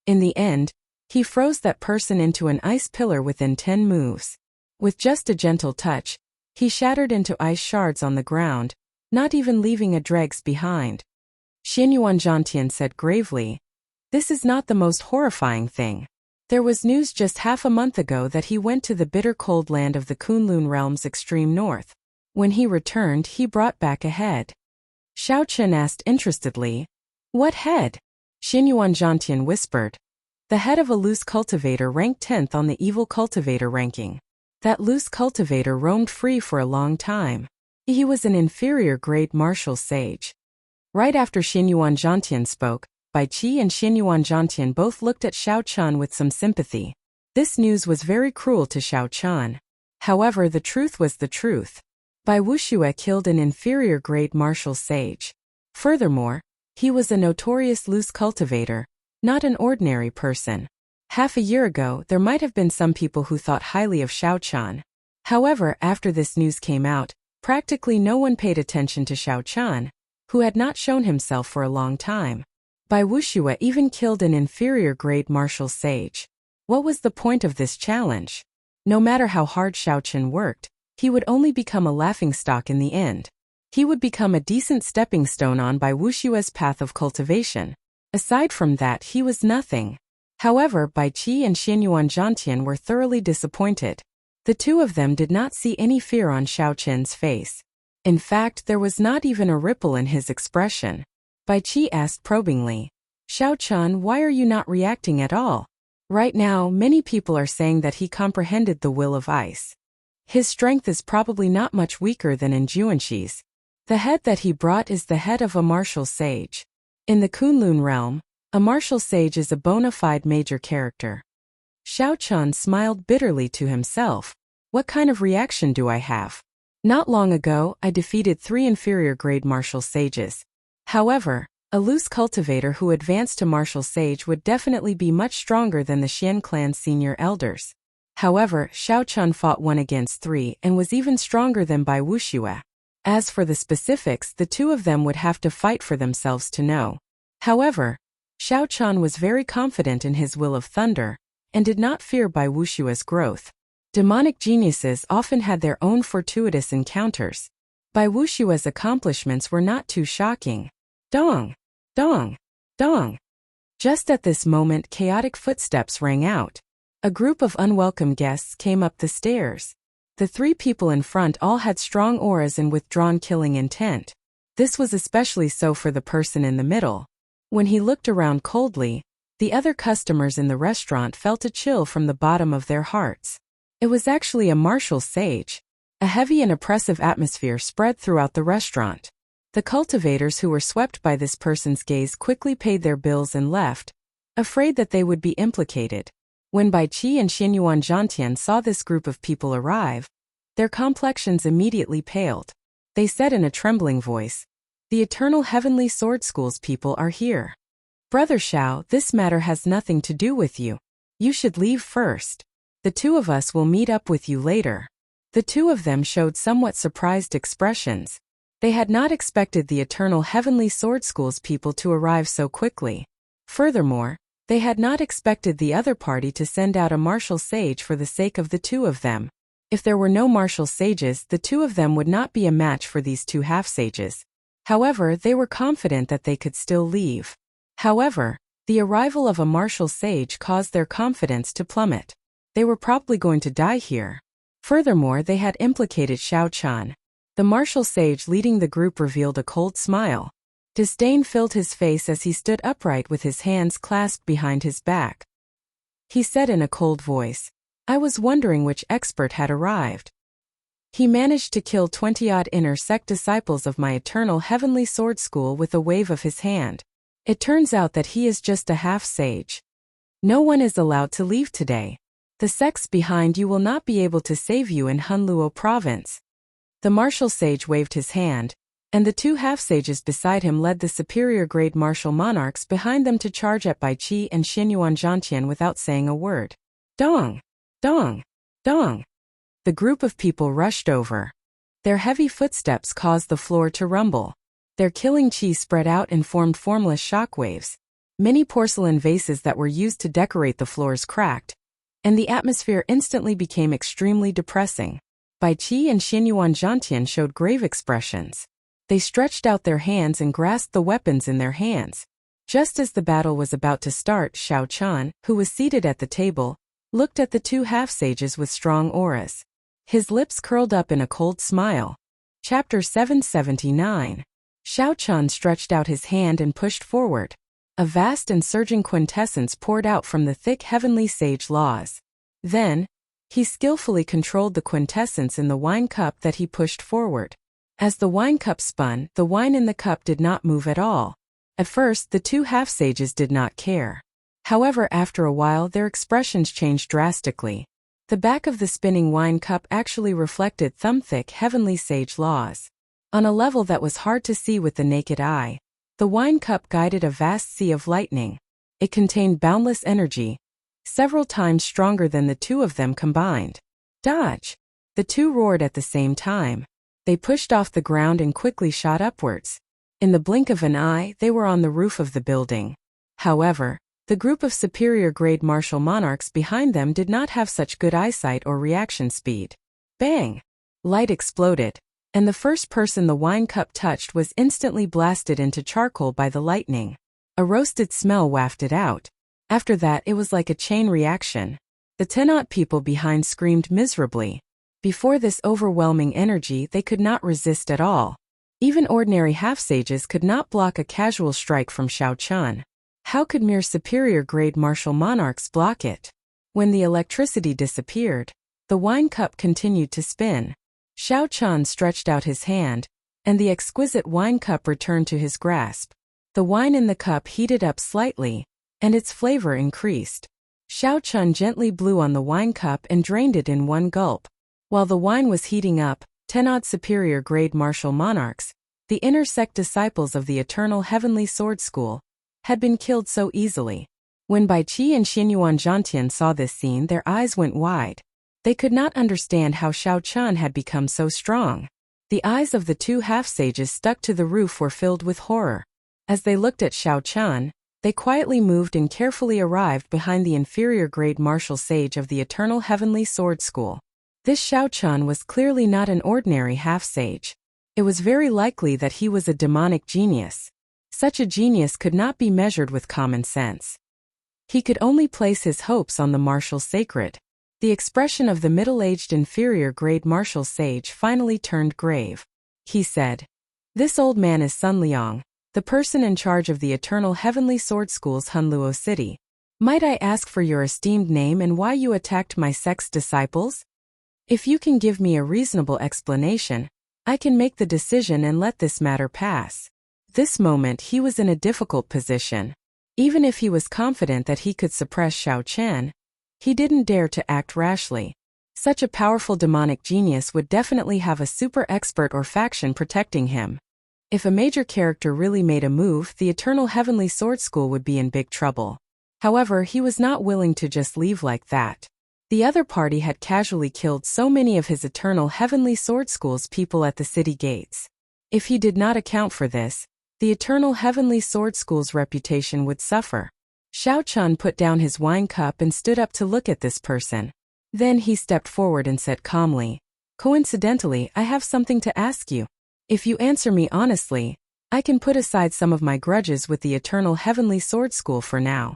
In the end, he froze that person into an ice pillar within 10 moves. With just a gentle touch, he shattered into ice shards on the ground, not even leaving a dregs behind." Xianyuan Zhantian said gravely, "This is not the most horrifying thing. There was news just half a month ago that he went to the bitter cold land of the Kunlun realm's extreme north. When he returned, he brought back a head." Xiaochen asked interestedly, "What head?" Xianyuan Zhantian whispered, "The head of a loose cultivator ranked 10th on the evil cultivator ranking. That loose cultivator roamed free for a long time. He was an inferior grade martial sage." Right after Xianyuan Zhantian spoke, Bai Qi and Xianyuan Zhantian both looked at Xiaochen with some sympathy. This news was very cruel to Xiaochen. However, the truth was the truth. Bai Wuxue killed an inferior grade martial sage. Furthermore, he was a notorious loose cultivator, not an ordinary person. Half a year ago, there might have been some people who thought highly of Xiaochen. However, after this news came out, practically no one paid attention to Xiaochen, who had not shown himself for a long time. Bai Wuxue even killed an inferior grade martial sage. What was the point of this challenge? No matter how hard Xiaochen worked, he would only become a laughingstock in the end. He would become a decent stepping stone on Bai Wuxue's path of cultivation. Aside from that, he was nothing. However, Bai Qi and Xianyuan Zhantian were thoroughly disappointed. The two of them did not see any fear on Xiaochen's face. In fact, there was not even a ripple in his expression. Bai Qi asked probingly, "Xiaochen, why are you not reacting at all?" Right now, many people are saying that he comprehended the will of ice. His strength is probably not much weaker than in Juanshi's. The head that he brought is the head of a martial sage. In the Kunlun realm, a martial sage is a bona fide major character. Xiaochen smiled bitterly to himself. What kind of reaction do I have? Not long ago, I defeated 3 inferior grade martial sages. However, a loose cultivator who advanced to martial sage would definitely be much stronger than the Xian clan's senior elders. However, Xiaochen fought 1 against 3 and was even stronger than Bai Wuxue. As for the specifics, the two of them would have to fight for themselves to know. However, Xiaochen was very confident in his will of thunder, and did not fear Bai Wuxue's growth. Demonic geniuses often had their own fortuitous encounters. Bai Wuxue's accomplishments were not too shocking. Dong! Dong! Dong! Just at this moment, chaotic footsteps rang out. A group of unwelcome guests came up the stairs. The 3 people in front all had strong auras and withdrawn killing intent. This was especially so for the person in the middle. When he looked around coldly, the other customers in the restaurant felt a chill from the bottom of their hearts. It was actually a martial sage. A heavy and oppressive atmosphere spread throughout the restaurant. The cultivators who were swept by this person's gaze quickly paid their bills and left, afraid that they would be implicated. When Bai Qi and Xianyuan Zhantian saw this group of people arrive, their complexions immediately paled. They said in a trembling voice, "The eternal heavenly sword school's people are here." Brother Xiao, this matter has nothing to do with you. You should leave first. The two of us will meet up with you later. The two of them showed somewhat surprised expressions. They had not expected the Eternal Heavenly Sword School's people to arrive so quickly. Furthermore, they had not expected the other party to send out a martial sage for the sake of the two of them. If there were no martial sages, the two of them would not be a match for these two half-sages. However, they were confident that they could still leave. However, the arrival of a martial sage caused their confidence to plummet. They were probably going to die here. Furthermore, they had implicated Xiao Chan. The martial sage leading the group revealed a cold smile. Disdain filled his face as he stood upright with his hands clasped behind his back. He said in a cold voice, "I was wondering which expert had arrived. He managed to kill 20-odd inner sect disciples of my Eternal Heavenly Sword School with a wave of his hand. It turns out that he is just a half-sage. No one is allowed to leave today. The sects behind you will not be able to save you in Hunluo province." The martial sage waved his hand, and the two half-sages beside him led the superior-grade martial monarchs behind them to charge at Bai Qi and Xinyuan Zhantian without saying a word. Dong! Dong! Dong! The group of people rushed over. Their heavy footsteps caused the floor to rumble. Their killing qi spread out and formed formless shockwaves. Many porcelain vases that were used to decorate the floors cracked, and the atmosphere instantly became extremely depressing. Bai Qi and Xinyuan Zhantian showed grave expressions. They stretched out their hands and grasped the weapons in their hands. Just as the battle was about to start, Xiao Chan, who was seated at the table, looked at the two half-sages with strong auras. His lips curled up in a cold smile. Chapter 779. Xiao Chan stretched out his hand and pushed forward. A vast and surging quintessence poured out from the thick heavenly sage laws. Then, he skillfully controlled the quintessence in the wine cup that he pushed forward. As the wine cup spun, the wine in the cup did not move at all. At first, the two half-sages did not care. However, after a while, their expressions changed drastically. The back of the spinning wine cup actually reflected thumb-thick heavenly sage laws. On a level that was hard to see with the naked eye, the wine cup guided a vast sea of lightning. It contained boundless energy, several times stronger than the two of them combined. Dodge! The two roared at the same time. They pushed off the ground and quickly shot upwards. In the blink of an eye, they were on the roof of the building. However, the group of superior-grade martial monarchs behind them did not have such good eyesight or reaction speed. Bang! Light exploded, and the first person the wine cup touched was instantly blasted into charcoal by the lightning. A roasted smell wafted out. After that, it was like a chain reaction. The 10-odd people behind screamed miserably. Before this overwhelming energy, they could not resist at all. Even ordinary half-sages could not block a casual strike from Xiao Chan. How could mere superior-grade martial monarchs block it? When the electricity disappeared, the wine cup continued to spin. Xiao Chan stretched out his hand, and the exquisite wine cup returned to his grasp. The wine in the cup heated up slightly, and its flavor increased. Xiao Chan gently blew on the wine cup and drained it in one gulp. While the wine was heating up, 10-odd superior-grade martial monarchs, the inner sect disciples of the Eternal Heavenly Sword School, had been killed so easily. When Bai Qi and Xinyuan Zhantian saw this scene, their eyes went wide. They could not understand how Xiao Chan had become so strong. The eyes of the two half-sages stuck to the roof were filled with horror. As they looked at Xiao Chan, they quietly moved and carefully arrived behind the inferior-grade martial sage of the Eternal Heavenly Sword School. This Xiao Chan was clearly not an ordinary half-sage. It was very likely that he was a demonic genius. Such a genius could not be measured with common sense. He could only place his hopes on the martial sacred. The expression of the middle-aged inferior-grade martial sage finally turned grave. He said, "This old man is Sun Liang, the person in charge of the Eternal Heavenly Sword School's Hunluo City. Might I ask for your esteemed name and why you attacked my sect's disciples? If you can give me a reasonable explanation, I can make the decision and let this matter pass." This moment he was in a difficult position. Even if he was confident that he could suppress Xiao Chan, he didn't dare to act rashly. Such a powerful demonic genius would definitely have a super expert or faction protecting him. If a major character really made a move, the Eternal Heavenly Sword School would be in big trouble. However, he was not willing to just leave like that. The other party had casually killed so many of his Eternal Heavenly Sword School's people at the city gates. If he did not account for this, the Eternal Heavenly Sword School's reputation would suffer. Xiao Chun put down his wine cup and stood up to look at this person. Then he stepped forward and said calmly, "Coincidentally, I have something to ask you. If you answer me honestly, I can put aside some of my grudges with the Eternal Heavenly Sword School for now.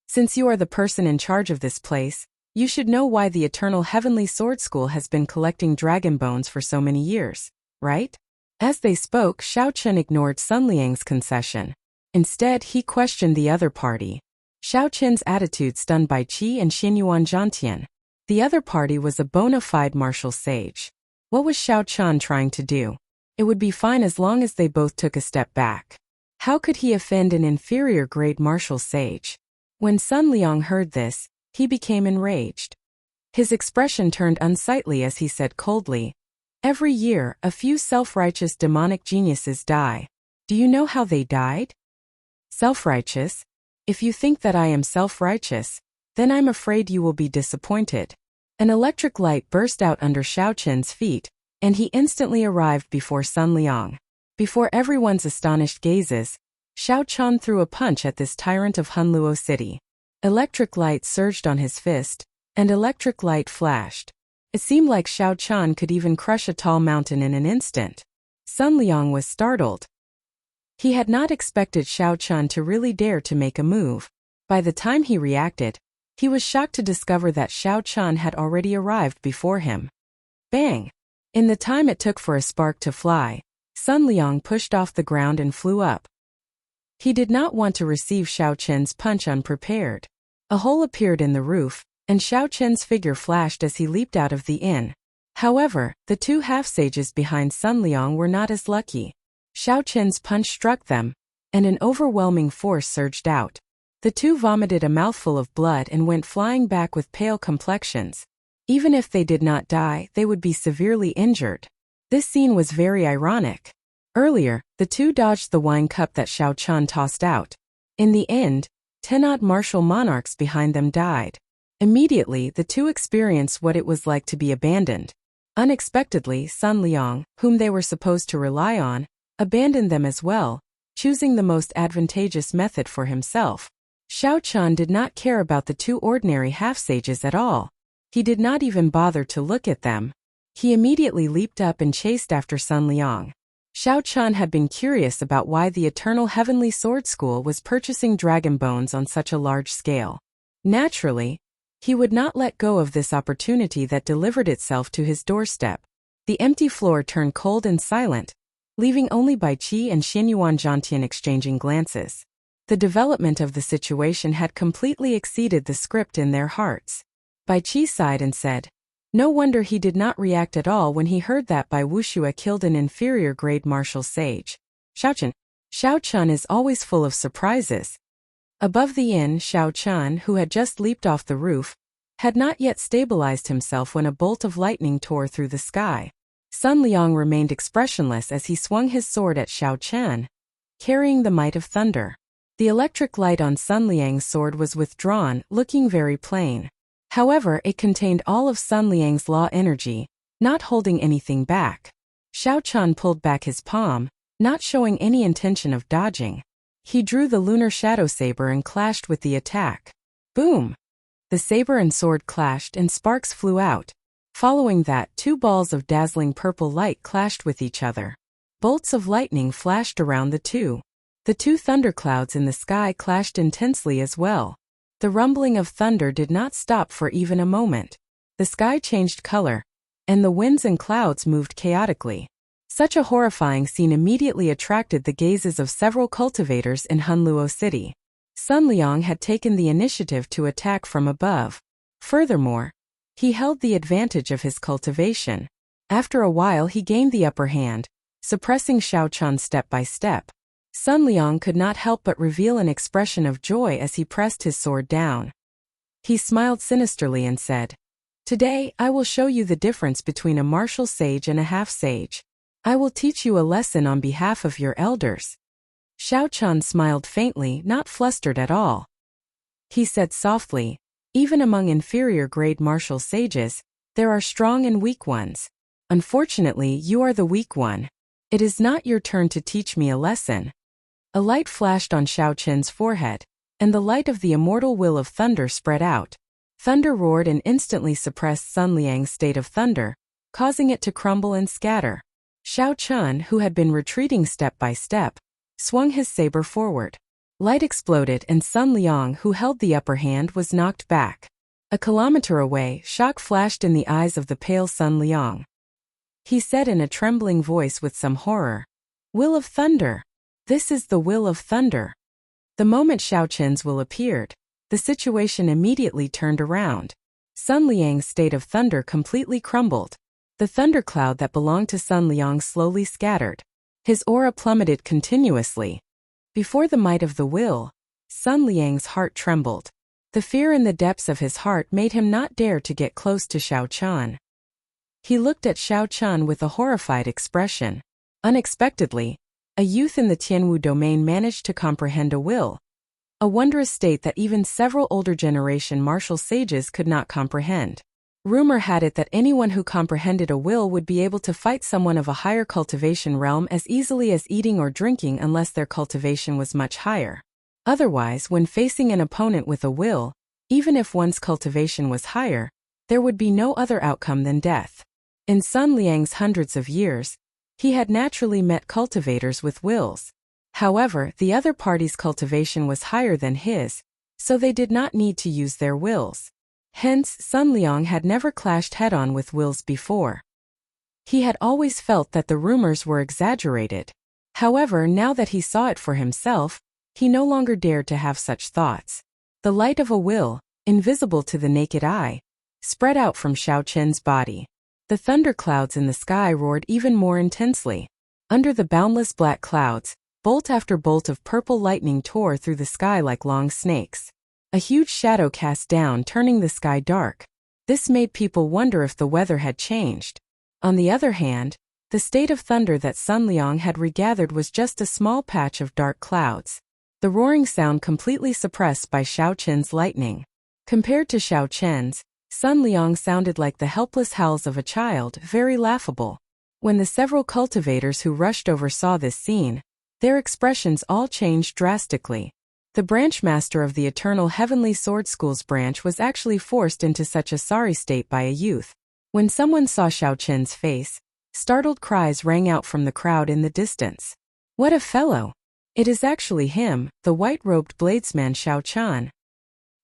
Since you are the person in charge of this place, you should know why the Eternal Heavenly Sword School has been collecting dragon bones for so many years, right?" As they spoke, Xiao Chun ignored Sun Liang's concession. Instead, he questioned the other party. Xiao Chun's attitude stunned Bai Qi and Xinyuan Zhantian. The other party was a bona fide martial sage. What was Xiao Chun trying to do? It would be fine as long as they both took a step back. How could he offend an inferior grade martial sage? When Sun Liang heard this, he became enraged. His expression turned unsightly as he said coldly, "Every year, a few self-righteous demonic geniuses die. Do you know how they died?" "Self-righteous? If you think that I am self-righteous, then I'm afraid you will be disappointed." An electric light burst out under Xiao Chun's feet, and he instantly arrived before Sun Liang. Before everyone's astonished gazes, Xiao Chun threw a punch at this tyrant of Hunluo City. Electric light surged on his fist, and electric light flashed. It seemed like Xiao Chun could even crush a tall mountain in an instant. Sun Liang was startled. He had not expected Xiao Chun to really dare to make a move. By the time he reacted, he was shocked to discover that Xiao Chun had already arrived before him. Bang! In the time it took for a spark to fly, Sun Liang pushed off the ground and flew up. He did not want to receive Xiao Chun's punch unprepared. A hole appeared in the roof, and Xiao Chun's figure flashed as he leaped out of the inn. However, the two half-sages behind Sun Liang were not as lucky. Xiao Chun's punch struck them, and an overwhelming force surged out. The two vomited a mouthful of blood and went flying back with pale complexions. Even if they did not die, they would be severely injured. This scene was very ironic. Earlier, the two dodged the wine cup that Xiao Chun tossed out. In the end, 10 odd martial monarchs behind them died. Immediately, the two experienced what it was like to be abandoned. Unexpectedly, Sun Liang, whom they were supposed to rely on, abandoned them as well, choosing the most advantageous method for himself. Xiao Chun did not care about the two ordinary half-sages at all. He did not even bother to look at them. He immediately leaped up and chased after Sun Liang. Xiao Chun had been curious about why the Eternal Heavenly Sword School was purchasing dragon bones on such a large scale. Naturally, he would not let go of this opportunity that delivered itself to his doorstep. The empty floor turned cold and silent, leaving only Bai Qi and Xinyuan Zhantian exchanging glances. The development of the situation had completely exceeded the script in their hearts. Bai Qi sighed and said, "No wonder he did not react at all when he heard that Bai Wuxue killed an inferior grade martial sage. Xiao Chun is always full of surprises." Above the inn, Xiao Chun, who had just leaped off the roof, had not yet stabilized himself when a bolt of lightning tore through the sky. Sun Liang remained expressionless as he swung his sword at Xiao Chun, carrying the might of thunder. The electric light on Sun Liang's sword was withdrawn, looking very plain. However, it contained all of Sun Liang's law energy, not holding anything back. Xiao Chun pulled back his palm, not showing any intention of dodging. He drew the lunar shadow saber and clashed with the attack. Boom! The saber and sword clashed and sparks flew out. Following that, two balls of dazzling purple light clashed with each other. Bolts of lightning flashed around the two. The two thunderclouds in the sky clashed intensely as well. The rumbling of thunder did not stop for even a moment. The sky changed color, and the winds and clouds moved chaotically. Such a horrifying scene immediately attracted the gazes of several cultivators in Hunluo City. Sun Liang had taken the initiative to attack from above. Furthermore, he held the advantage of his cultivation. After a while he gained the upper hand, suppressing Xiao Chun step by step. Sun Liang could not help but reveal an expression of joy as he pressed his sword down. He smiled sinisterly and said, "Today, I will show you the difference between a martial sage and a half-sage. I will teach you a lesson on behalf of your elders. Xiao Chun smiled faintly, not flustered at all. He said softly, even among inferior-grade martial sages, there are strong and weak ones. Unfortunately, you are the weak one. It is not your turn to teach me a lesson. A light flashed on Xiao Chen's forehead, and the light of the immortal will of thunder spread out. Thunder roared and instantly suppressed Sun Liang's state of thunder, causing it to crumble and scatter. Xiao Chun, who had been retreating step by step, swung his saber forward. Light exploded and Sun Liang, who held the upper hand, was knocked back. A kilometer away, shock flashed in the eyes of the pale Sun Liang. He said in a trembling voice with some horror, "Will of thunder! This is the will of thunder." The moment Xiao Chen's will appeared, the situation immediately turned around. Sun Liang's state of thunder completely crumbled. The thundercloud that belonged to Sun Liang slowly scattered. His aura plummeted continuously. Before the might of the will, Sun Liang's heart trembled. The fear in the depths of his heart made him not dare to get close to Xiao Chun. He looked at Xiao Chun with a horrified expression. Unexpectedly, a youth in the Tianwu domain managed to comprehend a will. A wondrous state that even several older generation martial sages could not comprehend. Rumor had it that anyone who comprehended a will would be able to fight someone of a higher cultivation realm as easily as eating or drinking unless their cultivation was much higher. Otherwise, when facing an opponent with a will, even if one's cultivation was higher, there would be no other outcome than death. In Sun Liang's hundreds of years, he had naturally met cultivators with wills. However, the other party's cultivation was higher than his, so they did not need to use their wills. Hence, Sun Liang had never clashed head-on with wills before. He had always felt that the rumors were exaggerated. However, now that he saw it for himself, he no longer dared to have such thoughts. The light of a will, invisible to the naked eye, spread out from Xiao Chen's body. The thunderclouds in the sky roared even more intensely. Under the boundless black clouds, bolt after bolt of purple lightning tore through the sky like long snakes. A huge shadow cast down, turning the sky dark. This made people wonder if the weather had changed. On the other hand, the state of thunder that Sun Liang had regathered was just a small patch of dark clouds. The roaring sound completely suppressed by Xiao Chen's lightning. Compared to Xiao Chen's, Sun Liang sounded like the helpless howls of a child, very laughable. When the several cultivators who rushed over saw this scene, their expressions all changed drastically. The branch master of the Eternal Heavenly Sword School's branch was actually forced into such a sorry state by a youth. When someone saw Xiao Chen's face, startled cries rang out from the crowd in the distance. What a fellow! It is actually him, the white-robed bladesman Xiao Chun.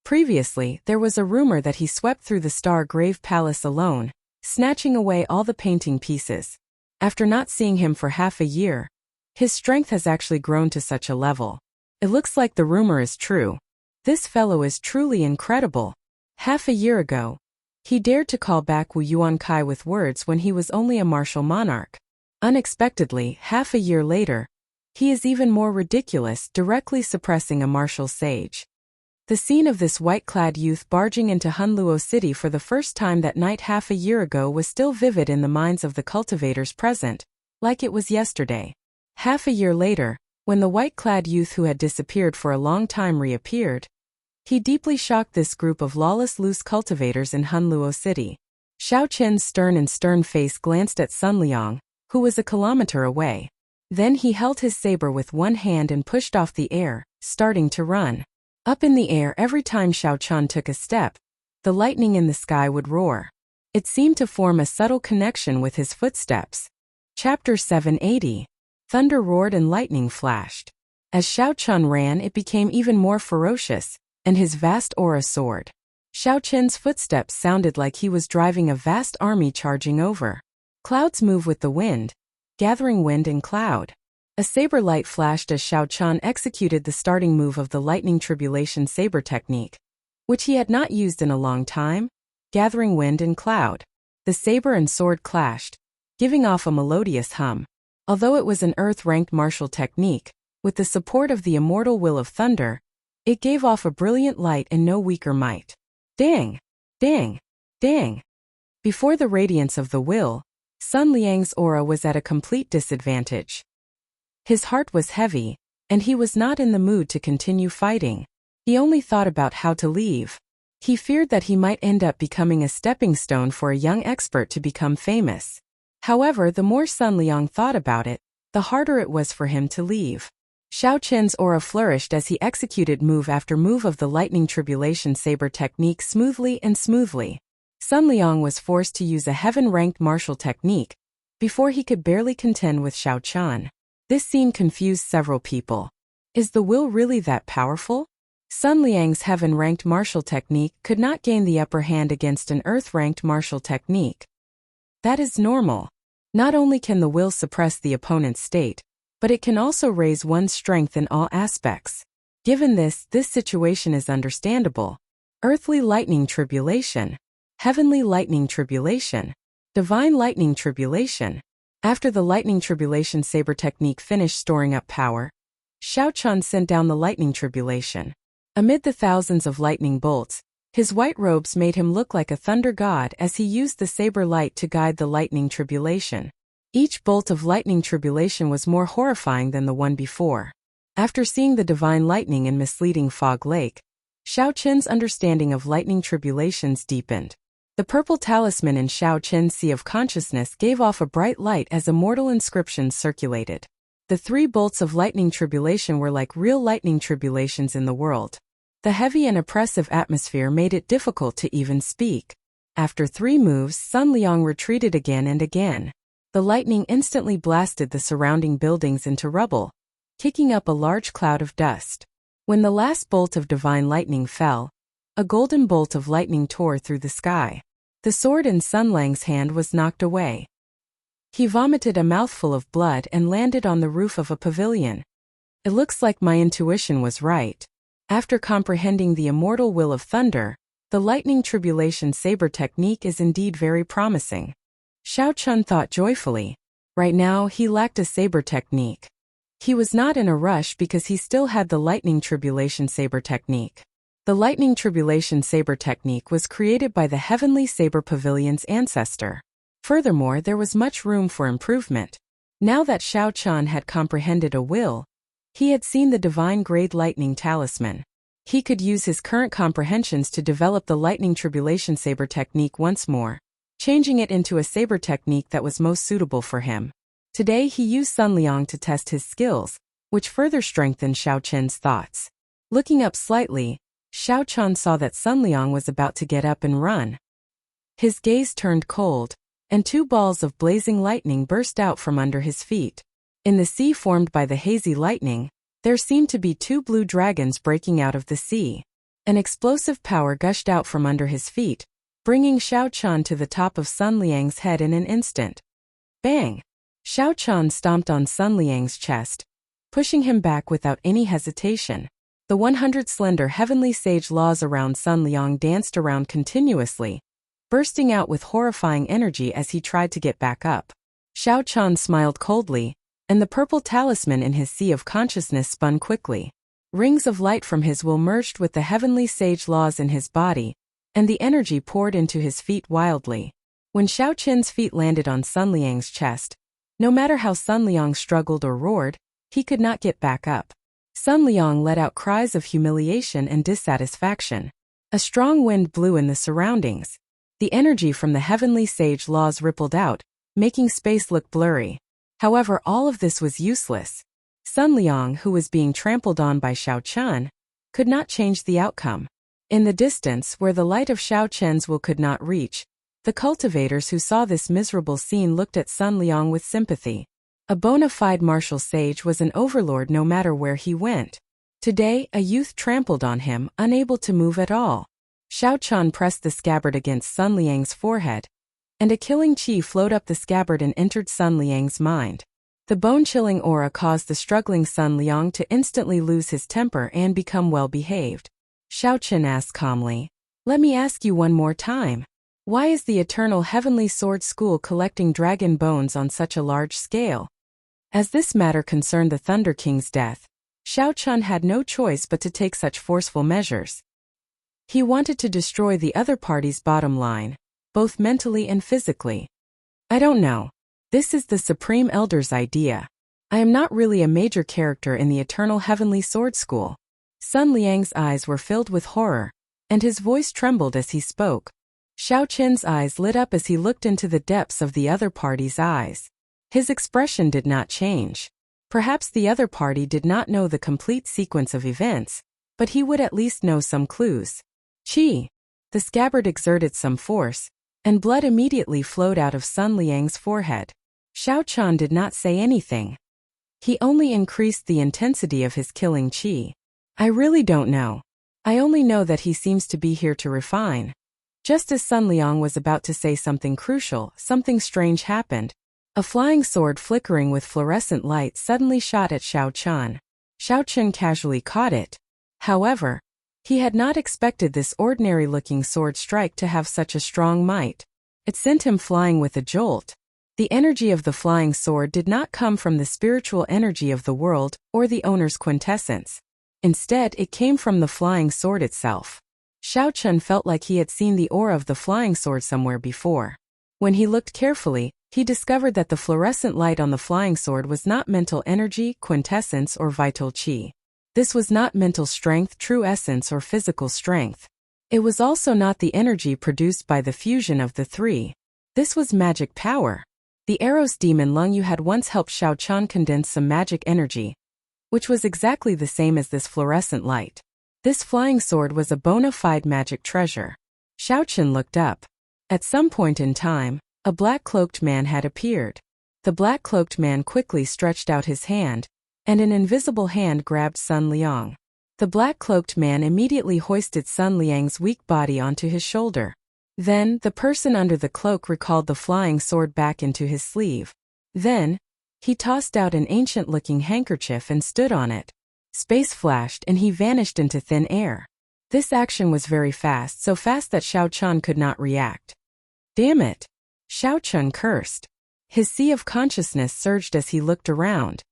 Previously, there was a rumor that he swept through the Star Grave Palace alone, snatching away all the painting pieces. After not seeing him for half a year, his strength has actually grown to such a level. It looks like the rumor is true. This fellow is truly incredible. Half a year ago, he dared to call back Wu Yuankai with words when he was only a martial monarch. Unexpectedly, half a year later, he is even more ridiculous, directly suppressing a martial sage. The scene of this white-clad youth barging into Hunluo City for the first time that night half a year ago was still vivid in the minds of the cultivators present, like it was yesterday. Half a year later, when the white-clad youth who had disappeared for a long time reappeared, he deeply shocked this group of lawless loose cultivators in Hunluo City. Xiao Chen's stern face glanced at Sun Liang, who was a kilometer away. Then he held his saber with one hand and pushed off the air, starting to run. Up in the air every time Xiao Chun took a step, the lightning in the sky would roar. It seemed to form a subtle connection with his footsteps. Chapter 780. Thunder roared and lightning flashed. As Xiao Chun ran, it became even more ferocious, and his vast aura soared. Xiao Chen's footsteps sounded like he was driving a vast army charging over. Clouds move with the wind, gathering wind and cloud. A saber light flashed as Xiao Chun executed the starting move of the lightning tribulation saber technique, which he had not used in a long time, gathering wind and cloud. The saber and sword clashed, giving off a melodious hum. Although it was an earth-ranked martial technique, with the support of the immortal will of thunder, it gave off a brilliant light and no weaker might. Ding! Ding! Ding! Before the radiance of the will, Sun Liang's aura was at a complete disadvantage. His heart was heavy, and he was not in the mood to continue fighting. He only thought about how to leave. He feared that he might end up becoming a stepping stone for a young expert to become famous. However, the more Sun Liang thought about it, the harder it was for him to leave. Xiao Qin's aura flourished as he executed move after move of the lightning tribulation saber technique smoothly and smoothly. Sun Liang was forced to use a heaven-ranked martial technique before he could barely contend with Xiao Qin. This scene confused several people. Is the will really that powerful? Sun Liang's heaven-ranked martial technique could not gain the upper hand against an earth-ranked martial technique. That is normal. Not only can the will suppress the opponent's state, but it can also raise one's strength in all aspects. Given this situation is understandable. Earthly lightning tribulation, heavenly lightning tribulation, divine lightning tribulation. After the lightning tribulation saber technique finished storing up power, Xiao Qin sent down the lightning tribulation. Amid the thousands of lightning bolts, his white robes made him look like a thunder god as he used the saber light to guide the lightning tribulation. Each bolt of lightning tribulation was more horrifying than the one before. After seeing the divine lightning in misleading fog lake, Xiao Qin's understanding of lightning tribulations deepened. The purple talisman in Xiao Qin's sea of consciousness gave off a bright light as immortal inscriptions circulated. The 3 bolts of lightning tribulation were like real lightning tribulations in the world. The heavy and oppressive atmosphere made it difficult to even speak. After 3 moves, Sun Liang retreated again and again. The lightning instantly blasted the surrounding buildings into rubble, kicking up a large cloud of dust. When the last bolt of divine lightning fell, a golden bolt of lightning tore through the sky. The sword in Sun Liang's hand was knocked away. He vomited a mouthful of blood and landed on the roof of a pavilion. It looks like my intuition was right. After comprehending the immortal will of thunder, the lightning tribulation saber technique is indeed very promising. Xiao Qin thought joyfully. Right now, he lacked a saber technique. He was not in a rush because he still had the lightning tribulation saber technique. The lightning tribulation saber technique was created by the heavenly saber pavilion's ancestor. Furthermore, there was much room for improvement. Now that Xiao Qin had comprehended a will, he had seen the divine grade lightning talisman. He could use his current comprehensions to develop the lightning tribulation saber technique once more, changing it into a saber technique that was most suitable for him. Today he used Sun Liang to test his skills, which further strengthened Xiao Qin's thoughts. Looking up slightly, Xiao Qin saw that Sun Liang was about to get up and run. His gaze turned cold, and 2 balls of blazing lightning burst out from under his feet. In the sea formed by the hazy lightning, there seemed to be 2 blue dragons breaking out of the sea. An explosive power gushed out from under his feet, bringing Xiao Qin to the top of Sun Liang's head in an instant. Bang! Xiao Qin stomped on Sun Liang's chest, pushing him back without any hesitation. The 100 slender heavenly sage laws around Sun Liang danced around continuously, bursting out with horrifying energy as he tried to get back up. Xiao Qin smiled coldly, and the purple talisman in his sea of consciousness spun quickly. Rings of light from his will merged with the heavenly sage laws in his body, and the energy poured into his feet wildly. When Xiao Qin's feet landed on Sun Liang's chest, no matter how Sun Liang struggled or roared, he could not get back up. Sun Liang let out cries of humiliation and dissatisfaction. A strong wind blew in the surroundings. The energy from the heavenly sage laws rippled out, making space look blurry. However, all of this was useless. Sun Liang, who was being trampled on by Xiao Qin, could not change the outcome. In the distance, where the light of Xiao Qin's will could not reach, the cultivators who saw this miserable scene looked at Sun Liang with sympathy. A bona fide martial sage was an overlord no matter where he went. Today, a youth trampled on him, unable to move at all. Xiao Qin pressed the scabbard against Sun Liang's forehead, and a killing chi flowed up the scabbard and entered Sun Liang's mind. The bone-chilling aura caused the struggling Sun Liang to instantly lose his temper and become well-behaved. Xiao Qin asked calmly, "Let me ask you one more time. Why is the Eternal Heavenly Sword School collecting dragon bones on such a large scale?" As this matter concerned the Thunder King's death, Xiao Qin had no choice but to take such forceful measures. He wanted to destroy the other party's bottom line, both mentally and physically. I don't know. This is the Supreme Elder's idea. I am not really a major character in the Eternal Heavenly Sword School. Sun Liang's eyes were filled with horror, and his voice trembled as he spoke. Xiao Qin's eyes lit up as he looked into the depths of the other party's eyes. His expression did not change. Perhaps the other party did not know the complete sequence of events, but he would at least know some clues. Qi. The scabbard exerted some force, and blood immediately flowed out of Sun Liang's forehead. Xiao Qian did not say anything. He only increased the intensity of his killing qi. I really don't know. I only know that he seems to be here to refine. Just as Sun Liang was about to say something crucial, something strange happened. A flying sword flickering with fluorescent light suddenly shot at Xiao Qian. Xiao Qian casually caught it. However, he had not expected this ordinary-looking sword strike to have such a strong might. It sent him flying with a jolt. The energy of the flying sword did not come from the spiritual energy of the world or the owner's quintessence. Instead, it came from the flying sword itself. Xiao Qian felt like he had seen the aura of the flying sword somewhere before. When he looked carefully, he discovered that the fluorescent light on the flying sword was not mental energy, quintessence, or vital qi. This was not mental strength, true essence, or physical strength. It was also not the energy produced by the fusion of the three. This was magic power. The Eros demon Lung Yu had once helped Xiao Qian condense some magic energy, which was exactly the same as this fluorescent light. This flying sword was a bona fide magic treasure. Xiao Qian looked up. At some point in time, a black-cloaked man had appeared. The black-cloaked man quickly stretched out his hand, and an invisible hand grabbed Sun Liang. The black-cloaked man immediately hoisted Sun Liang's weak body onto his shoulder. Then, the person under the cloak recalled the flying sword back into his sleeve. Then, he tossed out an ancient-looking handkerchief and stood on it. Space flashed and he vanished into thin air. This action was very fast, so fast that Xiao Qian could not react. Damn it! Xiao Qian cursed. His sea of consciousness surged as he looked around.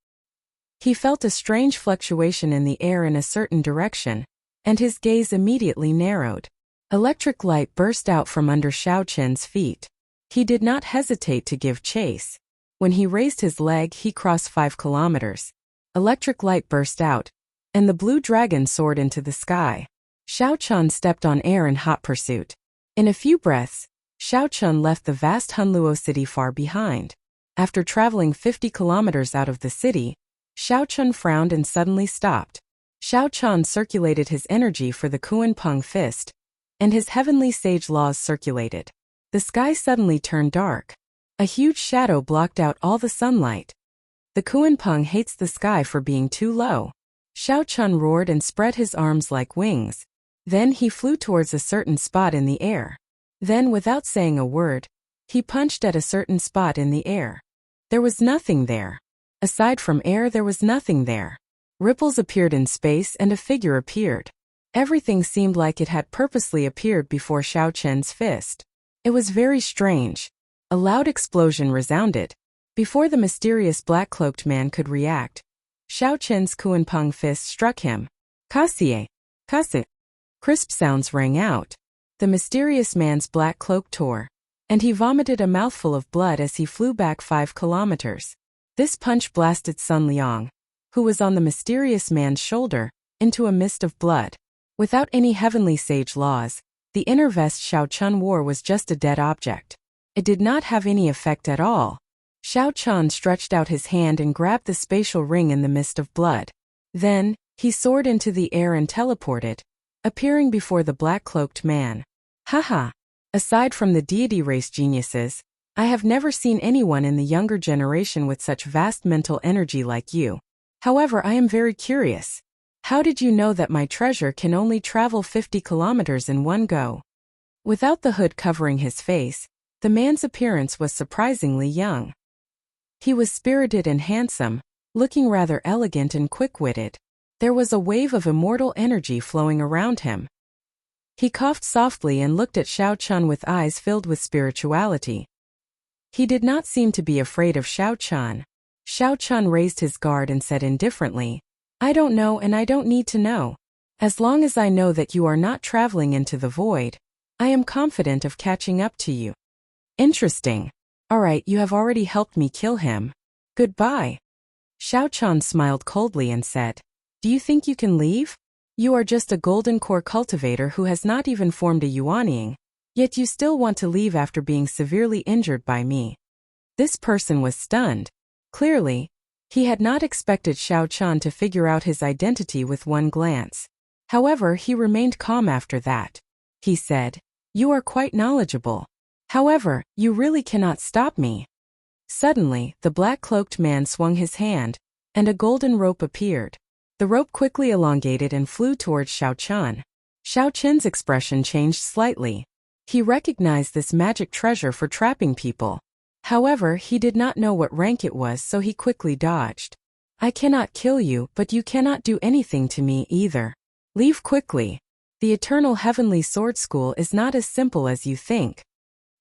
He felt a strange fluctuation in the air in a certain direction, and his gaze immediately narrowed. Electric light burst out from under Xiao Qian's feet. He did not hesitate to give chase. When he raised his leg, he crossed 5 kilometers. Electric light burst out, and the blue dragon soared into the sky. Xiao Qian stepped on air in hot pursuit. In a few breaths, Xiao Qian left the vast Hunluo city far behind. After traveling 50 kilometers out of the city, Xiao Qian frowned and suddenly stopped. Xiao Qian circulated his energy for the Kuan Peng fist, and his heavenly sage laws circulated. The sky suddenly turned dark. A huge shadow blocked out all the sunlight. The Kuan Peng hates the sky for being too low. Xiao Qian roared and spread his arms like wings. Then he flew towards a certain spot in the air. Then, without saying a word, he punched at a certain spot in the air. There was nothing there. Aside from air, there was nothing there. Ripples appeared in space and a figure appeared. Everything seemed like it had purposely appeared before Xiao Qian's fist. It was very strange. A loud explosion resounded. Before the mysterious black-cloaked man could react, Xiao Qian's Kuan Peng fist struck him. Kasie! Kasie! Crisp sounds rang out. The mysterious man's black cloak tore, and he vomited a mouthful of blood as he flew back 5 kilometers. This punch blasted Sun Liang, who was on the mysterious man's shoulder, into a mist of blood. Without any heavenly sage laws, the inner vest Xiao Qian wore was just a dead object. It did not have any effect at all. Xiao Qian stretched out his hand and grabbed the spatial ring in the mist of blood. Then, he soared into the air and teleported, appearing before the black-cloaked man. Haha! Aside from the deity race geniuses, I have never seen anyone in the younger generation with such vast mental energy like you. However, I am very curious. How did you know that my treasure can only travel 50 kilometers in one go? Without the hood covering his face, the man's appearance was surprisingly young. He was spirited and handsome, looking rather elegant and quick-witted. There was a wave of immortal energy flowing around him. He coughed softly and looked at Xiao Qian with eyes filled with spirituality. He did not seem to be afraid of Xiao Qian. Xiao Qian raised his guard and said indifferently, I don't know and I don't need to know. As long as I know that you are not traveling into the void, I am confident of catching up to you. Interesting. Alright, you have already helped me kill him. Goodbye. Xiao Chan smiled coldly and said, Do you think you can leave? You are just a golden core cultivator who has not even formed a Yuanying, yet you still want to leave after being severely injured by me. This person was stunned. Clearly, he had not expected Xiao Chan to figure out his identity with one glance. However, he remained calm after that. He said, You are quite knowledgeable. However, you really cannot stop me. Suddenly, the black-cloaked man swung his hand, and a golden rope appeared. The rope quickly elongated and flew towards Xiao Chan. Xiao Chen's expression changed slightly. He recognized this magic treasure for trapping people. However, he did not know what rank it was, so he quickly dodged. I cannot kill you, but you cannot do anything to me either. Leave quickly. The Eternal Heavenly Sword School is not as simple as you think.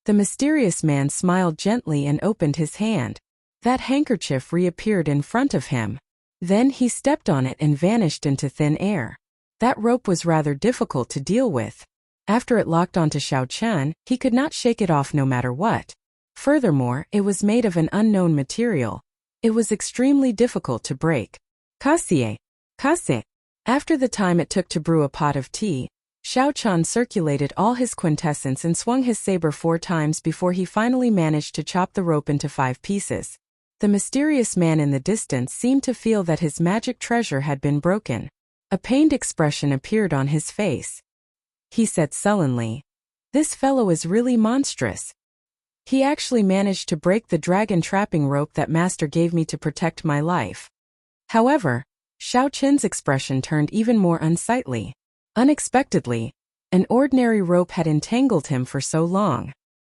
The mysterious man smiled gently and opened his hand. That handkerchief reappeared in front of him. Then he stepped on it and vanished into thin air. That rope was rather difficult to deal with. After it locked onto Xiao Chan, he could not shake it off no matter what. Furthermore, it was made of an unknown material. It was extremely difficult to break. Kasie. After the time it took to brew a pot of tea, Xiao Chan circulated all his quintessence and swung his saber 4 times before he finally managed to chop the rope into 5 pieces. The mysterious man in the distance seemed to feel that his magic treasure had been broken. A pained expression appeared on his face. He said sullenly, This fellow is really monstrous. He actually managed to break the dragon trapping rope that master gave me to protect my life. However, Xiao Chen's expression turned even more unsightly. Unexpectedly, an ordinary rope had entangled him for so long.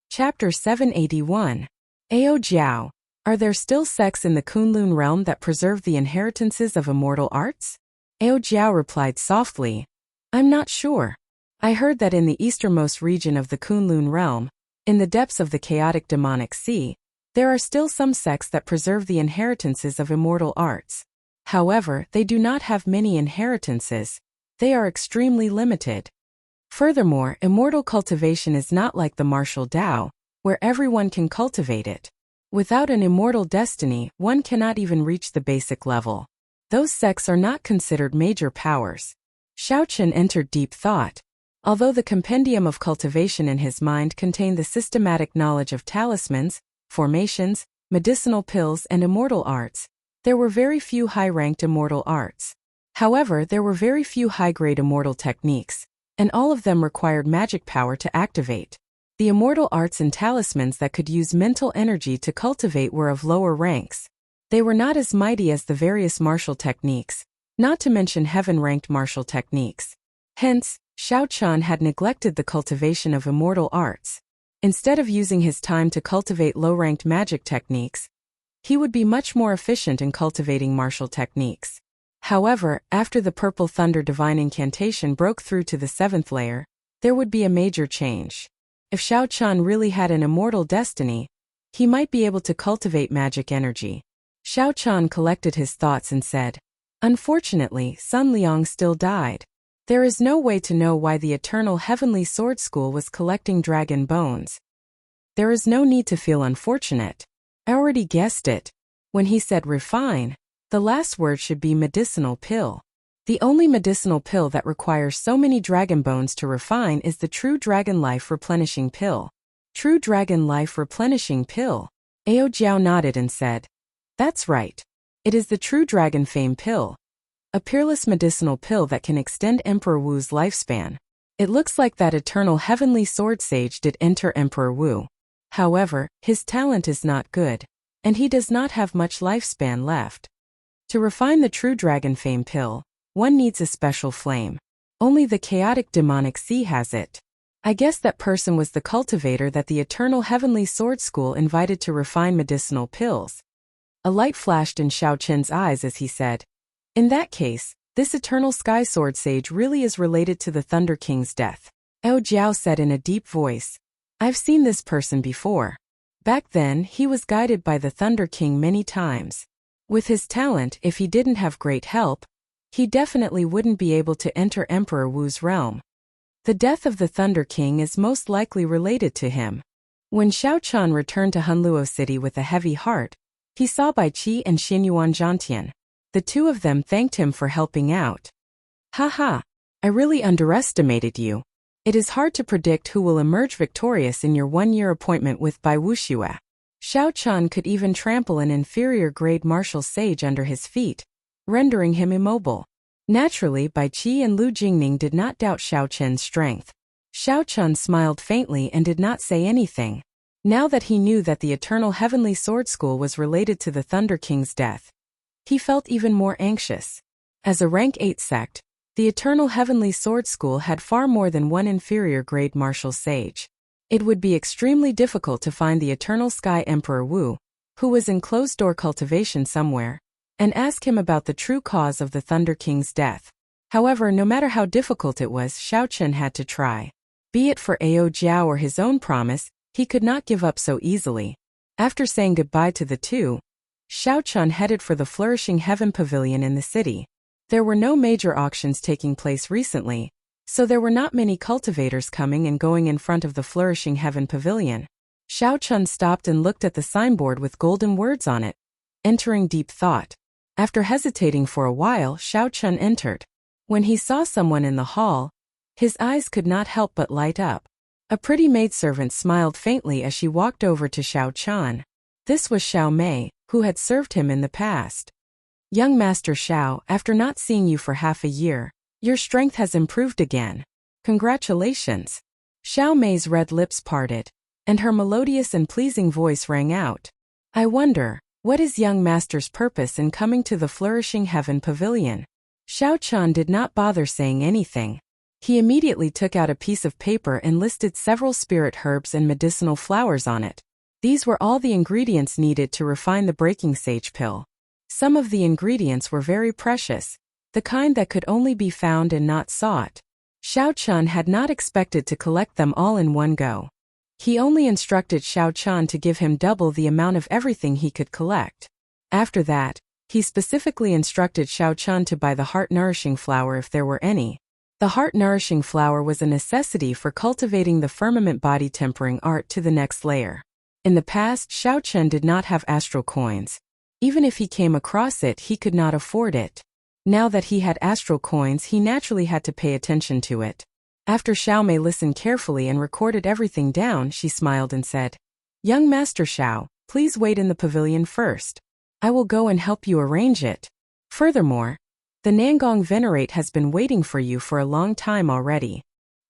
Chapter 781. Ao Jiao. Are there still sects in the Kunlun realm that preserve the inheritances of immortal arts? Ao Jiao replied softly, I'm not sure. I heard that in the easternmost region of the Kunlun realm, in the depths of the chaotic demonic sea, there are still some sects that preserve the inheritances of immortal arts. However, they do not have many inheritances. They are extremely limited. Furthermore, immortal cultivation is not like the martial Tao, where everyone can cultivate it. Without an immortal destiny, one cannot even reach the basic level. Those sects are not considered major powers. Xiao Chen entered deep thought. Although the compendium of cultivation in his mind contained the systematic knowledge of talismans, formations, medicinal pills, and immortal arts, there were very few high-ranked immortal arts. However, there were very few high-grade immortal techniques, and all of them required magic power to activate. The immortal arts and talismans that could use mental energy to cultivate were of lower ranks. They were not as mighty as the various martial techniques, not to mention heaven-ranked martial techniques. Hence, Xiao Chan had neglected the cultivation of immortal arts. Instead of using his time to cultivate low-ranked magic techniques, he would be much more efficient in cultivating martial techniques. However, after the Purple Thunder Divine Incantation broke through to the 7th layer, there would be a major change. If Xiao Chan really had an immortal destiny, he might be able to cultivate magic energy. Xiao Chan collected his thoughts and said, Unfortunately, Sun Liang still died. There is no way to know why the Eternal Heavenly Sword School was collecting dragon bones. There is no need to feel unfortunate. I already guessed it. When he said refine, the last word should be medicinal pill. The only medicinal pill that requires so many dragon bones to refine is the True Dragon Life Replenishing Pill. True Dragon Life Replenishing Pill. Ao Jiao nodded and said, That's right. It is the True Dragon Fame Pill. A peerless medicinal pill that can extend Emperor Wu's lifespan. It looks like that Eternal Heavenly Sword Sage did enter Emperor Wu. However, his talent is not good, and he does not have much lifespan left. To refine the True Dragon Fame Pill, one needs a special flame. Only the chaotic demonic sea has it. I guess that person was the cultivator that the Eternal Heavenly Sword School invited to refine medicinal pills. A light flashed in Xiao Chen's eyes as he said, In that case, this Eternal Sky Sword Sage really is related to the Thunder King's death. Ao Jiao said in a deep voice, I've seen this person before. Back then, he was guided by the Thunder King many times. With his talent, if he didn't have great help, he definitely wouldn't be able to enter Emperor Wu's realm. The death of the Thunder King is most likely related to him. When Xiao Chan returned to Hunluo City with a heavy heart, he saw Bai Qi and Xinyuan Zhantian. The two of them thanked him for helping out. Haha, I really underestimated you. It is hard to predict who will emerge victorious in your one-year appointment with Bai Wuxue. Xiao Chan could even trample an inferior-grade martial sage under his feet, rendering him immobile. Naturally, Bai Qi and Lu Jingning did not doubt Xiao Chen's strength. Xiao Chan smiled faintly and did not say anything. Now that he knew that the Eternal Heavenly Sword School was related to the Thunder King's death, he felt even more anxious. As a rank 8 sect, the Eternal Heavenly Sword School had far more than one inferior-grade martial sage. It would be extremely difficult to find the Eternal Sky Emperor Wu, who was in closed-door cultivation somewhere, and ask him about the true cause of the Thunder King's death. However, no matter how difficult it was, Xiao Chen had to try. Be it for Ao Jiao or his own promise, he could not give up so easily. After saying goodbye to the two, Xiao Chen headed for the Flourishing Heaven Pavilion in the city. There were no major auctions taking place recently, so there were not many cultivators coming and going in front of the Flourishing Heaven Pavilion. Xiao Chen stopped and looked at the signboard with golden words on it, entering deep thought. After hesitating for a while, Xiao Chen entered. When he saw someone in the hall, his eyes could not help but light up. A pretty maidservant smiled faintly as she walked over to Xiao Chen. This was Xiao Mei, who had served him in the past. Young Master Xiao, after not seeing you for half a year, your strength has improved again. Congratulations. Xiao Mei's red lips parted, and her melodious and pleasing voice rang out. I wonder, what is young Master's purpose in coming to the Flourishing Heaven Pavilion? Xiao Chen did not bother saying anything. He immediately took out a piece of paper and listed several spirit herbs and medicinal flowers on it. These were all the ingredients needed to refine the breaking sage pill. Some of the ingredients were very precious, the kind that could only be found and not sought. Xiao Chen had not expected to collect them all in one go. He only instructed Xiao Chen to give him double the amount of everything he could collect. After that, he specifically instructed Xiao Chen to buy the heart-nourishing flower if there were any. The heart-nourishing flower was a necessity for cultivating the firmament body tempering art to the next layer. In the past, Xiao Chen did not have astral coins. Even if he came across it, he could not afford it. Now that he had astral coins, he naturally had to pay attention to it. After Xiao Mei listened carefully and recorded everything down, she smiled and said, Young Master Xiao, please wait in the pavilion first. I will go and help you arrange it. Furthermore, the Nangong Venerate has been waiting for you for a long time already.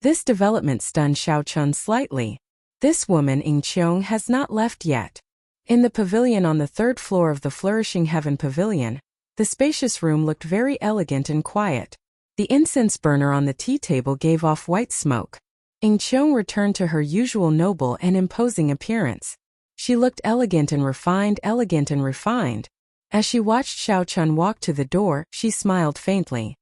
This development stunned Xiao Chen slightly. This woman, Ying Qiong, has not left yet. In the pavilion on the third floor of the Flourishing Heaven Pavilion, the spacious room looked very elegant and quiet. The incense burner on the tea table gave off white smoke. Ying Qiong returned to her usual noble and imposing appearance. She looked elegant and refined. As she watched Xiao Chen walk to the door, she smiled faintly.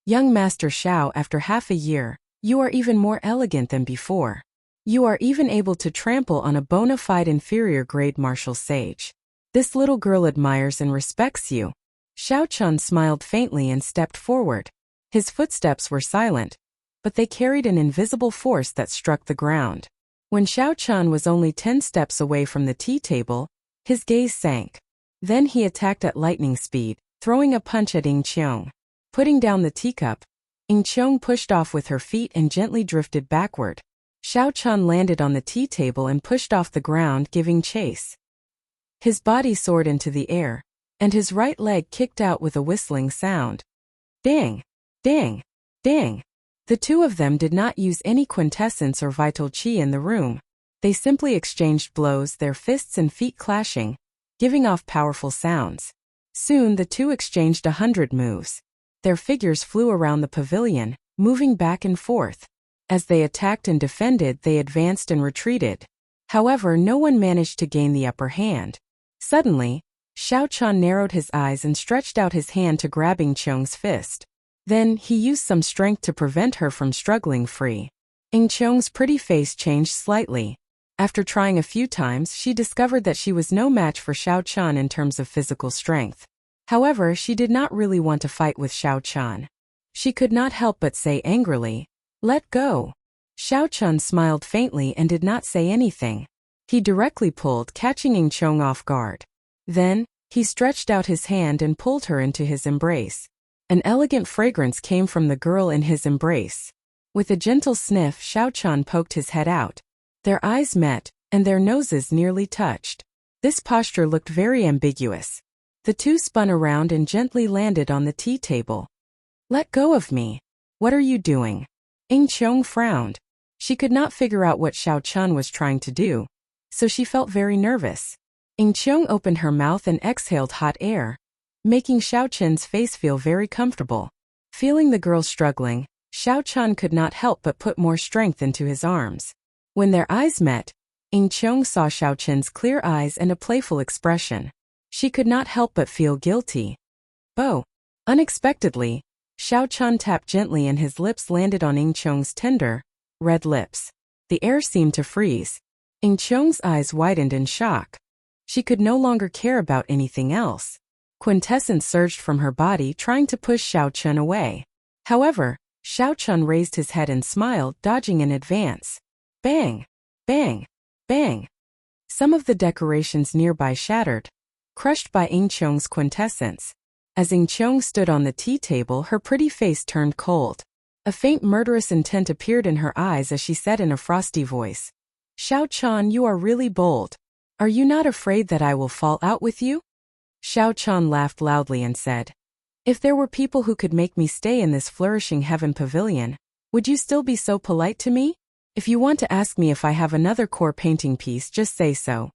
Young Master Xiao, after half a year, you are even more elegant than before. You are even able to trample on a bona fide inferior-grade martial sage. This little girl admires and respects you. Xiao Chen smiled faintly and stepped forward. His footsteps were silent, but they carried an invisible force that struck the ground. When Xiao Chen was only 10 steps away from the tea table, his gaze sank. Then he attacked at lightning speed, throwing a punch at Ying Qiong. Putting down the teacup, Ying Qiong pushed off with her feet and gently drifted backward. Xiao Chen landed on the tea table and pushed off the ground, giving chase. His body soared into the air, and his right leg kicked out with a whistling sound. Ding! Ding! Ding! The two of them did not use any quintessence or vital qi in the room. They simply exchanged blows, their fists and feet clashing, giving off powerful sounds. Soon the two exchanged 100 moves. Their figures flew around the pavilion, moving back and forth. As they attacked and defended, they advanced and retreated. However, no one managed to gain the upper hand. Suddenly, Xiao Chen narrowed his eyes and stretched out his hand to grab Ying Qiong's fist. Then, he used some strength to prevent her from struggling free. Ying Qiong's pretty face changed slightly. After trying a few times, she discovered that she was no match for Xiao Chen in terms of physical strength. However, she did not really want to fight with Xiao Chen. She could not help but say angrily, "Let go." Xiao Chen smiled faintly and did not say anything. He directly pulled, catching Ing Chong off guard. Then, he stretched out his hand and pulled her into his embrace. An elegant fragrance came from the girl in his embrace. With a gentle sniff, Xiao Chan poked his head out. Their eyes met, and their noses nearly touched. This posture looked very ambiguous. The two spun around and gently landed on the tea table. "Let go of me. What are you doing?" Ing Chong frowned. She could not figure out what Xiao Chan was trying to do, so she felt very nervous. Ing Chong opened her mouth and exhaled hot air, making Xiao Chen's face feel very comfortable. Feeling the girl struggling, Xiao Chan could not help but put more strength into his arms. When their eyes met, Ing Chong saw Xiao Chen's clear eyes and a playful expression. She could not help but feel guilty. "Oh!" Unexpectedly, Xiao Chan tapped gently and his lips landed on Ing Chong's tender, red lips. The air seemed to freeze. Ing Chong's eyes widened in shock. She could no longer care about anything else. Quintessence surged from her body, trying to push Xiao Chan away. However, Xiao Chan raised his head and smiled, dodging in advance. Bang! Bang! Bang! Some of the decorations nearby shattered, crushed by Ing Chong's quintessence. As Ing Chong stood on the tea table, her pretty face turned cold. A faint murderous intent appeared in her eyes as she said in a frosty voice, "Xiao Chan, you are really bold. Are you not afraid that I will fall out with you?" Xiao Chan laughed loudly and said, "If there were people who could make me stay in this flourishing heaven pavilion, would you still be so polite to me? If you want to ask me if I have another core painting piece, just say so."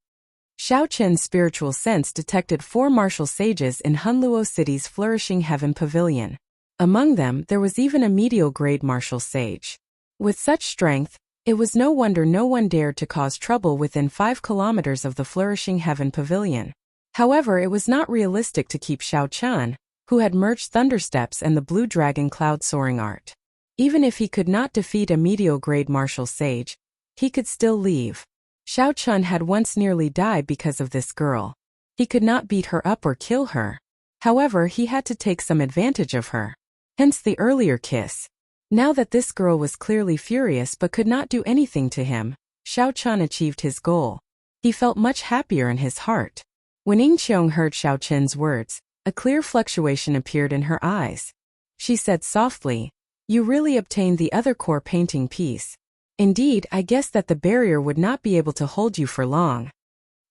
Xiao Chen's spiritual sense detected 4 martial sages in Hunluo City's flourishing heaven pavilion. Among them, there was even a medial-grade martial sage. With such strength, it was no wonder no one dared to cause trouble within 5 kilometers of the flourishing heaven pavilion. However, it was not realistic to keep Xiao Chan, who had merged Thundersteps and the Blue Dragon Cloud Soaring art. Even if he could not defeat a medial-grade martial sage, he could still leave. Xiao Chan had once nearly died because of this girl. He could not beat her up or kill her. However, he had to take some advantage of her. Hence the earlier kiss. Now that this girl was clearly furious but could not do anything to him, Xiao Chan achieved his goal. He felt much happier in his heart. When Ing Chong heard Xiao Chen's words, a clear fluctuation appeared in her eyes. She said softly, "You really obtained the other core painting piece. Indeed, I guessed that the barrier would not be able to hold you for long."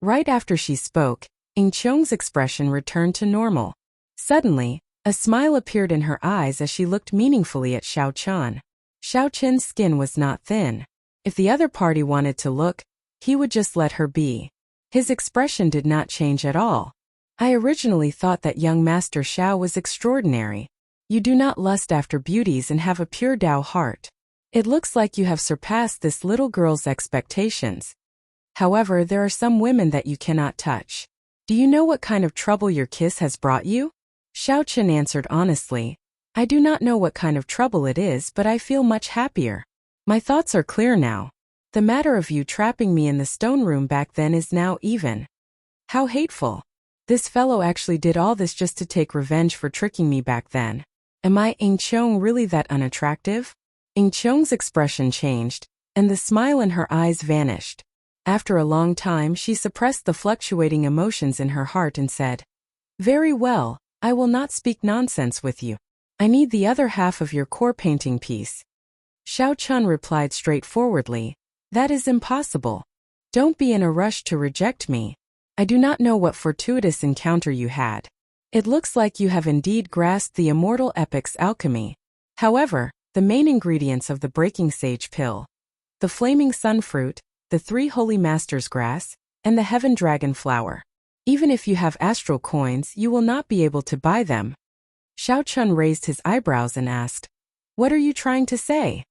Right after she spoke, Ing Chong's expression returned to normal. Suddenly, a smile appeared in her eyes as she looked meaningfully at Xiao Chan. Xiao Chen's skin was not thin. If the other party wanted to look, he would just let her be. His expression did not change at all. "I originally thought that young Master Xiao was extraordinary. You do not lust after beauties and have a pure Tao heart. It looks like you have surpassed this little girl's expectations. However, there are some women that you cannot touch. Do you know what kind of trouble your kiss has brought you?" Xiao Chen answered honestly, "I do not know what kind of trouble it is, but I feel much happier. My thoughts are clear now. The matter of you trapping me in the stone room back then is now even. How hateful. This fellow actually did all this just to take revenge for tricking me back then. Am I, Ing Chong, really that unattractive?" Ing Chong's expression changed, and the smile in her eyes vanished. After a long time, she suppressed the fluctuating emotions in her heart and said, "Very well, I will not speak nonsense with you. I need the other half of your core painting piece." Xiao Chan replied straightforwardly, "That is impossible. Don't be in a rush to reject me. I do not know what fortuitous encounter you had. It looks like you have indeed grasped the immortal epic's alchemy. However, the main ingredients of the breaking sage pill, the flaming sun fruit, the 3 holy masters grass, and the heaven dragon flower. Even if you have astral coins, you will not be able to buy them." Xiao Chun raised his eyebrows and asked, "What are you trying to say?"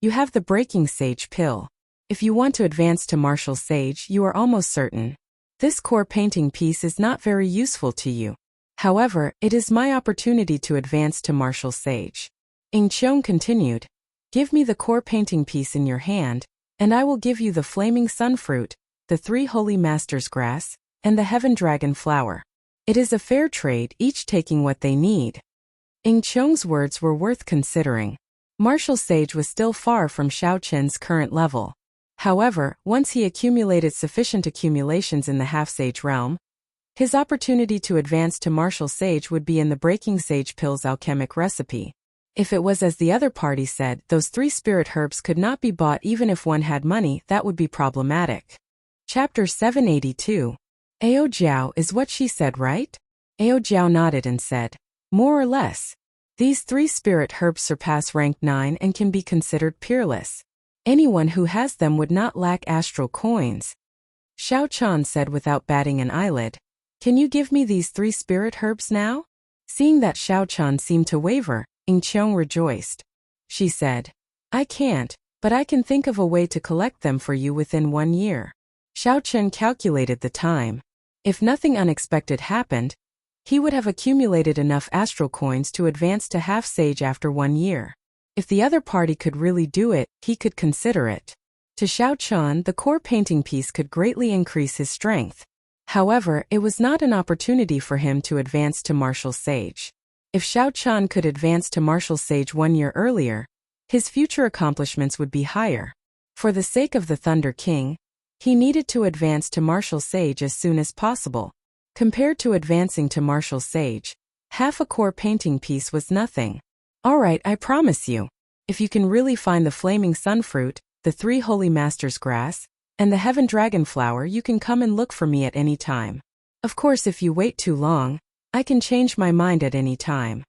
"You have the breaking sage pill. If you want to advance to martial sage, you are almost certain. This core painting piece is not very useful to you. However, it is my opportunity to advance to martial sage." Ing Chong continued, "Give me the core painting piece in your hand, and I will give you the flaming sun fruit, the 3 holy masters grass, and the heaven dragon flower. It is a fair trade, each taking what they need." Ing Chong's words were worth considering. Martial sage was still far from Xiao Chen's current level. However, once he accumulated sufficient accumulations in the half-sage realm, his opportunity to advance to martial sage would be in the breaking sage pill's alchemic recipe. If it was as the other party said, those 3 spirit herbs could not be bought even if one had money, that would be problematic. Chapter 782. Ao Jiao is what she said, right? Ao Jiao nodded and said, more or less. These 3 spirit herbs surpass rank 9 and can be considered peerless. Anyone who has them would not lack astral coins. Xiao Chan said without batting an eyelid, can you give me these 3 spirit herbs now? Seeing that Xiao Chan seemed to waver, Ying Qiong rejoiced. She said, I can't, but I can think of a way to collect them for you within 1 year. Xiao Chen calculated the time. If nothing unexpected happened, he would have accumulated enough astral coins to advance to half-sage after 1 year. If the other party could really do it, he could consider it. To Xiao Chen, the core painting piece could greatly increase his strength. However, it was not an opportunity for him to advance to martial sage. If Xiao Chen could advance to martial sage 1 year earlier, his future accomplishments would be higher. For the sake of the Thunder King, he needed to advance to martial sage as soon as possible. Compared to advancing to martial sage, half a core painting piece was nothing. Alright, I promise you. If you can really find the flaming sunfruit, the 3 holy masters' grass, and the heaven dragon flower, you can come and look for me at any time. Of course, if you wait too long, I can change my mind at any time.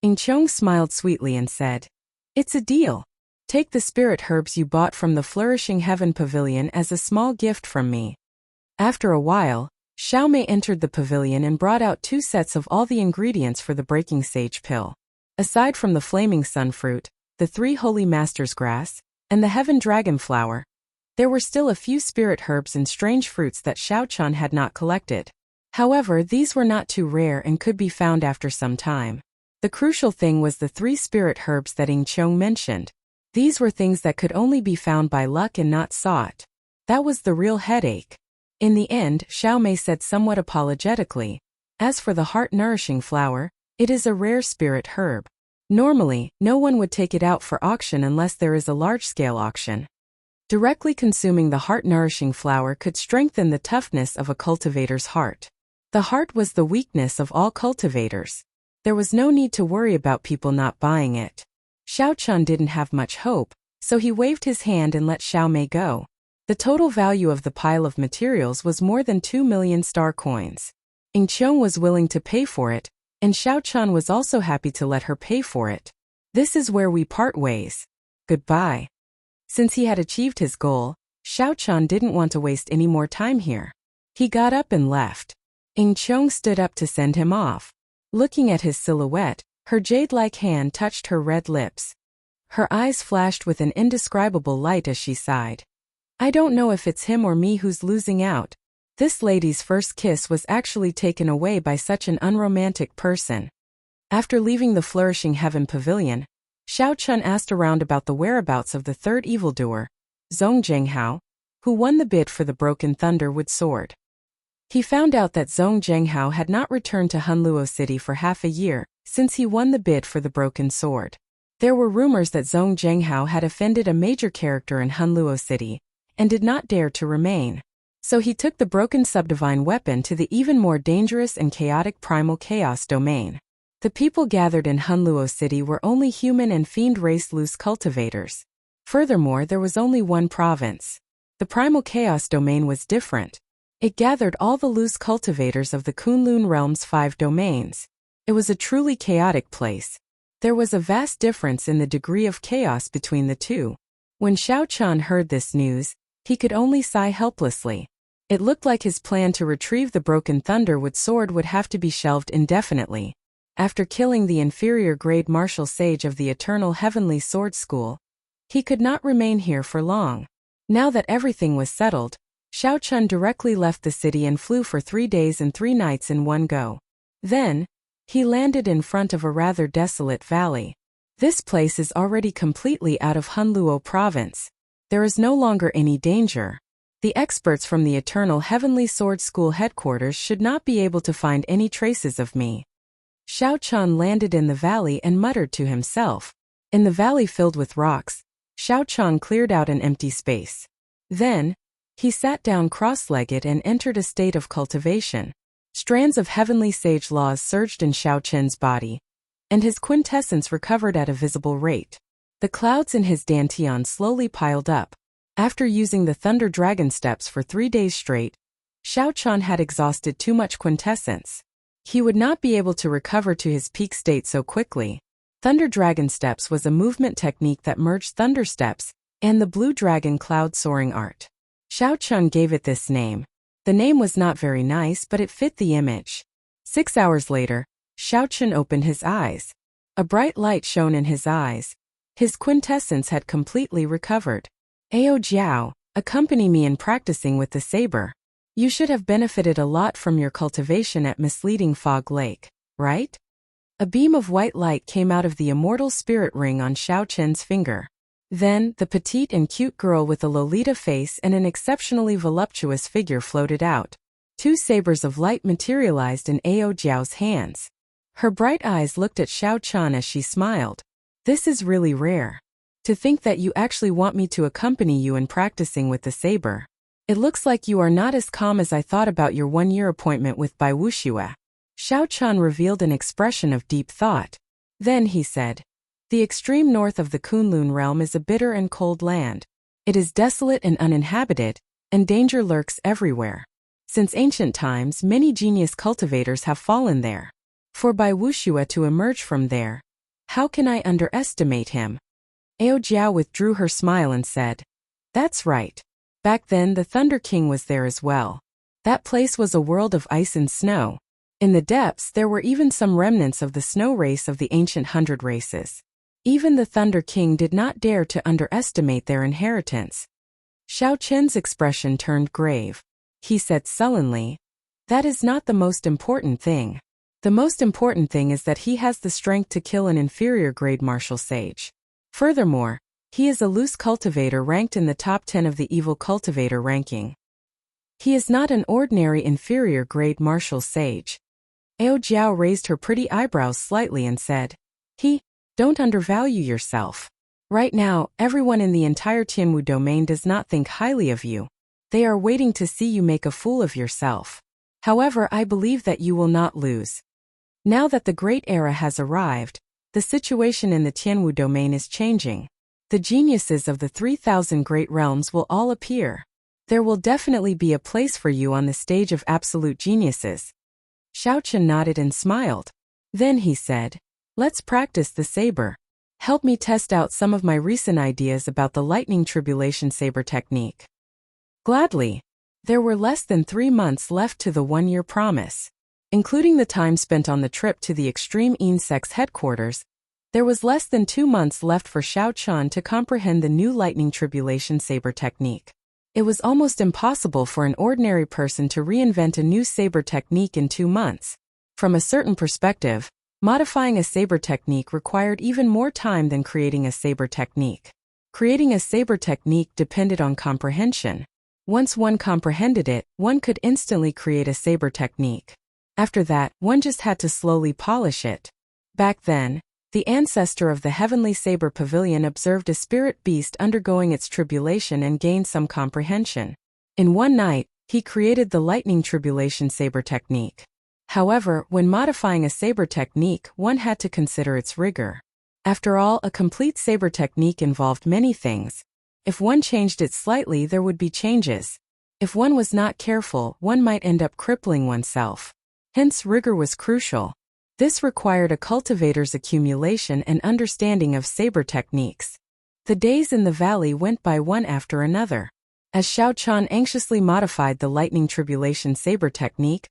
Ying Qiong smiled sweetly and said, it's a deal. Take the spirit herbs you bought from the Flourishing Heaven Pavilion as a small gift from me. After a while, Xiao Mei entered the pavilion and brought out 2 sets of all the ingredients for the breaking sage pill. Aside from the flaming sunfruit, the 3 holy masters' grass, and the heaven dragon flower, there were still a few spirit herbs and strange fruits that Xiao Chan had not collected. However, these were not too rare and could be found after some time. The crucial thing was the 3 spirit herbs that Ying Qiong mentioned. These were things that could only be found by luck and not sought. That was the real headache. In the end, Xiao Mei said somewhat apologetically, as for the heart-nourishing flower, it is a rare spirit herb. Normally, no one would take it out for auction unless there is a large-scale auction. Directly consuming the heart-nourishing flower could strengthen the toughness of a cultivator's heart. The heart was the weakness of all cultivators. There was no need to worry about people not buying it. Xiao Chun didn't have much hope, so he waved his hand and let Xiao Mei go. The total value of the pile of materials was more than 2 million star coins. Ying Qiong was willing to pay for it, and Xiao Chun was also happy to let her pay for it. This is where we part ways. Goodbye. Since he had achieved his goal, Xiao Chun didn't want to waste any more time here. He got up and left. Ying Qiong stood up to send him off. Looking at his silhouette, her jade-like hand touched her red lips. Her eyes flashed with an indescribable light as she sighed. I don't know if it's him or me who's losing out. This lady's first kiss was actually taken away by such an unromantic person. After leaving the Flourishing Heaven Pavilion, Xiao Chun asked around about the whereabouts of the third evildoer, Zhong Zhenghao, who won the bid for the Broken Thunderwood sword. He found out that Zhong Zhenghao had not returned to Hunluo City for half a year, since he won the bid for the broken sword. There were rumors that Zhong Zhenghao had offended a major character in Hunluo City, and did not dare to remain. So he took the broken subdivine weapon to the even more dangerous and chaotic primal chaos domain. The people gathered in Hunluo City were only human and fiend race loose cultivators. Furthermore, there was only one province. The primal chaos domain was different. It gathered all the loose cultivators of the Kunlun realm's 5 domains. It was a truly chaotic place. There was a vast difference in the degree of chaos between the two. When Xiao Chun heard this news, he could only sigh helplessly. It looked like his plan to retrieve the Broken Thunderwood sword would have to be shelved indefinitely. After killing the inferior grade martial sage of the Eternal Heavenly Sword School, he could not remain here for long. Now that everything was settled, Xiao Chun directly left the city and flew for 3 days and 3 nights in one go. Then, he landed in front of a rather desolate valley. This place is already completely out of Hunluo province. There is no longer any danger. The experts from the Eternal Heavenly Sword School headquarters should not be able to find any traces of me. Xiao Chun landed in the valley and muttered to himself. In the valley filled with rocks, Xiao Chun cleared out an empty space. Then, he sat down cross-legged and entered a state of cultivation. Strands of heavenly sage laws surged in Xiao Chen's body, and his quintessence recovered at a visible rate. The clouds in his dantian slowly piled up. After using the Thunder Dragon Steps for 3 days straight, Xiao Chen had exhausted too much quintessence. He would not be able to recover to his peak state so quickly. Thunder Dragon Steps was a movement technique that merged Thunder Steps and the Blue Dragon Cloud Soaring art. Xiao Chen gave it this name. The name was not very nice, but it fit the image. 6 hours later, Xiao Chen opened his eyes. A bright light shone in his eyes. His quintessence had completely recovered. Ao Jiao, accompany me in practicing with the saber. You should have benefited a lot from your cultivation at Misleading Fog Lake, right? A beam of white light came out of the immortal spirit ring on Xiao Chen's finger. Then, the petite and cute girl with a Lolita face and an exceptionally voluptuous figure floated out. 2 sabers of light materialized in Ao Jiao's hands. Her bright eyes looked at Xiao Chen as she smiled. This is really rare. To think that you actually want me to accompany you in practicing with the saber. It looks like you are not as calm as I thought about your 1-year appointment with Bai Wuxue. Xiao Chen revealed an expression of deep thought. Then he said, the extreme north of the Kunlun realm is a bitter and cold land. It is desolate and uninhabited, and danger lurks everywhere. Since ancient times, many genius cultivators have fallen there. For Bai Wuxue to emerge from there, how can I underestimate him? Ao Jiao withdrew her smile and said, that's right. Back then the Thunder King was there as well. That place was a world of ice and snow. In the depths there were even some remnants of the snow race of the ancient 100 races. Even the Thunder King did not dare to underestimate their inheritance. Xiao Chen's expression turned grave. He said sullenly, that is not the most important thing. The most important thing is that he has the strength to kill an inferior grade martial sage. Furthermore, he is a loose cultivator ranked in the top 10 of the evil cultivator ranking. He is not an ordinary inferior grade martial sage. Ao Jiao raised her pretty eyebrows slightly and said, don't undervalue yourself. Right now, everyone in the entire Tianwu domain does not think highly of you. They are waiting to see you make a fool of yourself. However, I believe that you will not lose. Now that the great era has arrived, the situation in the Tianwu domain is changing. The geniuses of the 3,000 great realms will all appear. There will definitely be a place for you on the stage of absolute geniuses. Xiao Chen nodded and smiled. Then he said, let's practice the saber. Help me test out some of my recent ideas about the lightning tribulation saber technique. Gladly. There were less than 3 months left to the 1-year promise. Including the time spent on the trip to the Extreme Insects headquarters, there was less than 2 months left for Xiao Chen to comprehend the new lightning tribulation saber technique. It was almost impossible for an ordinary person to reinvent a new saber technique in 2 months. From a certain perspective, modifying a saber technique required even more time than creating a saber technique. Creating a saber technique depended on comprehension. Once one comprehended it, one could instantly create a saber technique. After that, one just had to slowly polish it. Back then, the ancestor of the Heavenly Saber Pavilion observed a spirit beast undergoing its tribulation and gained some comprehension. In one night, he created the lightning tribulation saber technique. However, when modifying a saber technique, one had to consider its rigor. After all, a complete saber technique involved many things. If one changed it slightly, there would be changes. If one was not careful, one might end up crippling oneself. Hence, rigor was crucial. This required a cultivator's accumulation and understanding of saber techniques. The days in the valley went by one after another. As Xiao Chen anxiously modified the lightning tribulation saber technique,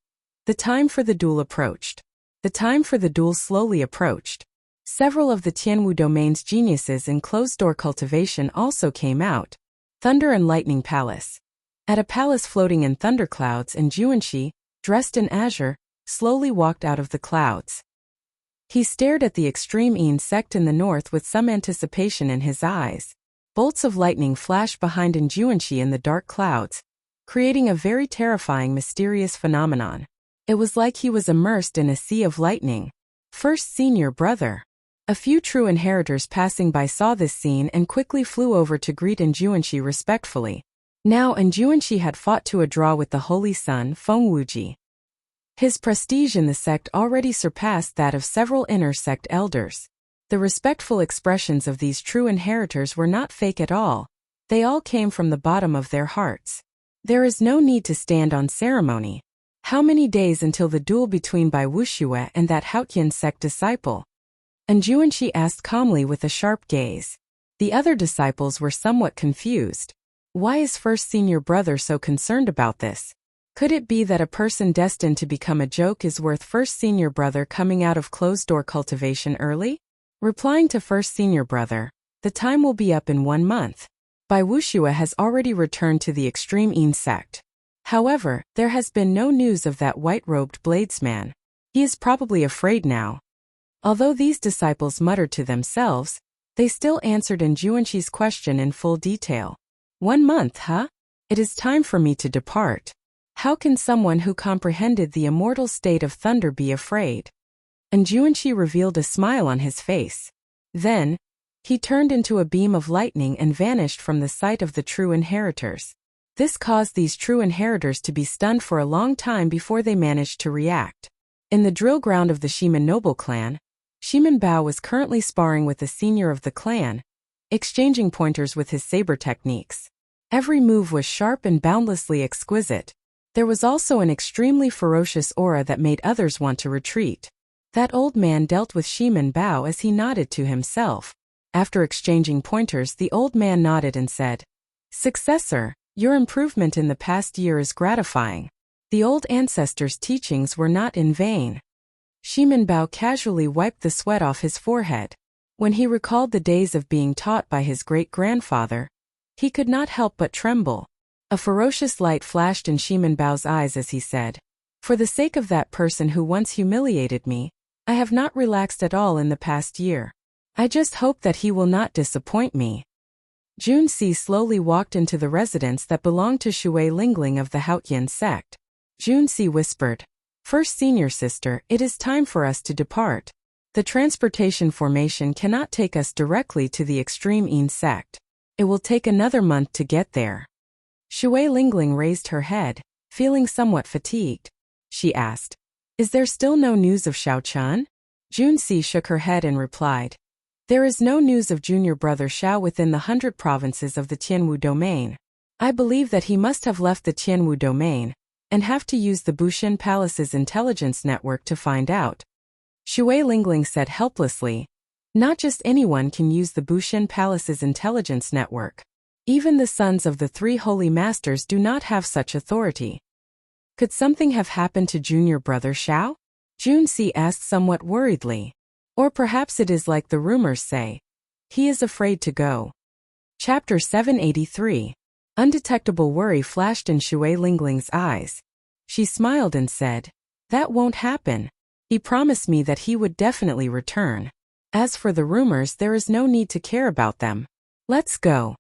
the time for the duel approached. The time for the duel slowly approached. Several of the Tianwu domain's geniuses in closed-door cultivation also came out. Thunder and Lightning Palace. At a palace floating in thunderclouds, and Juanxi, dressed in azure, slowly walked out of the clouds. He stared at the extreme insect in the north with some anticipation in his eyes. Bolts of lightning flashed behind Juanxi in the dark clouds, creating a very terrifying mysterious phenomenon. It was like he was immersed in a sea of lightning. First senior brother. A few true inheritors passing by saw this scene and quickly flew over to greet Juanxi respectfully. Now Anjuanshi had fought to a draw with the holy son, Fengwuji. His prestige in the sect already surpassed that of several inner sect elders. The respectful expressions of these true inheritors were not fake at all. They all came from the bottom of their hearts. There is no need to stand on ceremony. How many days until the duel between Bai Wuxue and that Haotian sect disciple? Anjuanshi asked calmly with a sharp gaze. The other disciples were somewhat confused. Why is first senior brother so concerned about this? Could it be that a person destined to become a joke is worth first senior brother coming out of closed-door cultivation early? Replying to first senior brother, the time will be up in 1 month. Bai Wuxue has already returned to the extreme Yin sect. However, there has been no news of that white-robed bladesman. He is probably afraid now. Although these disciples muttered to themselves, they still answered Anjuanshi's question in full detail. 1 month, huh? It is time for me to depart. How can someone who comprehended the immortal state of thunder be afraid? Anjuanshi revealed a smile on his face. Then, he turned into a beam of lightning and vanished from the sight of the true inheritors. This caused these true inheritors to be stunned for a long time before they managed to react. In the drill ground of the Shimen noble clan, Shimen Bao was currently sparring with the senior of the clan, exchanging pointers with his saber techniques. Every move was sharp and boundlessly exquisite. There was also an extremely ferocious aura that made others want to retreat. That old man dealt with Shimen Bao as he nodded to himself. After exchanging pointers, the old man nodded and said, "Successor, your improvement in the past year is gratifying. The old ancestors' teachings were not in vain." Shimen Bao casually wiped the sweat off his forehead. When he recalled the days of being taught by his great-grandfather, he could not help but tremble. A ferocious light flashed in Shimen Bao's eyes as he said, "For the sake of that person who once humiliated me, I have not relaxed at all in the past year. I just hope that he will not disappoint me." Junsi slowly walked into the residence that belonged to Shui Lingling of the Haotian sect. Junsi whispered, "First senior sister, it is time for us to depart. The transportation formation cannot take us directly to the extreme Yin sect. It will take another month to get there." Shui Lingling raised her head, feeling somewhat fatigued. She asked, "Is there still no news of Xiao Chun?" Junsi shook her head and replied, "There is no news of junior brother Xiao within the 100 provinces of the Tianwu domain. I believe that he must have left the Tianwu domain, and have to use the Bushin Palace's intelligence network to find out." Shui Lingling said helplessly, "Not just anyone can use the Bushin Palace's intelligence network. Even the sons of the 3 holy masters do not have such authority. Could something have happened to junior brother Xiao?" Junsi asked somewhat worriedly. "Or perhaps it is like the rumors say. He is afraid to go." Chapter 783. Undetectable worry flashed in Shui Lingling's eyes. She smiled and said, "That won't happen. He promised me that he would definitely return. As for the rumors, there is no need to care about them. Let's go."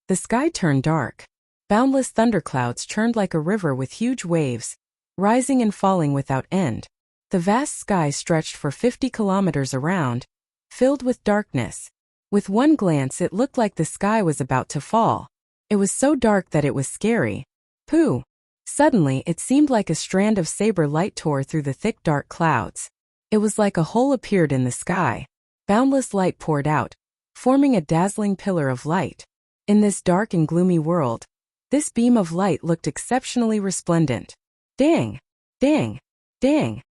The sky turned dark. Boundless thunderclouds churned like a river with huge waves, rising and falling without end. The vast sky stretched for 50 kilometers around, filled with darkness. With one glance it looked like the sky was about to fall. It was so dark that it was scary. Pooh! Suddenly it seemed like a strand of saber light tore through the thick dark clouds. It was like a hole appeared in the sky. Boundless light poured out, forming a dazzling pillar of light. In this dark and gloomy world, this beam of light looked exceptionally resplendent. Dang! Dang! Dang!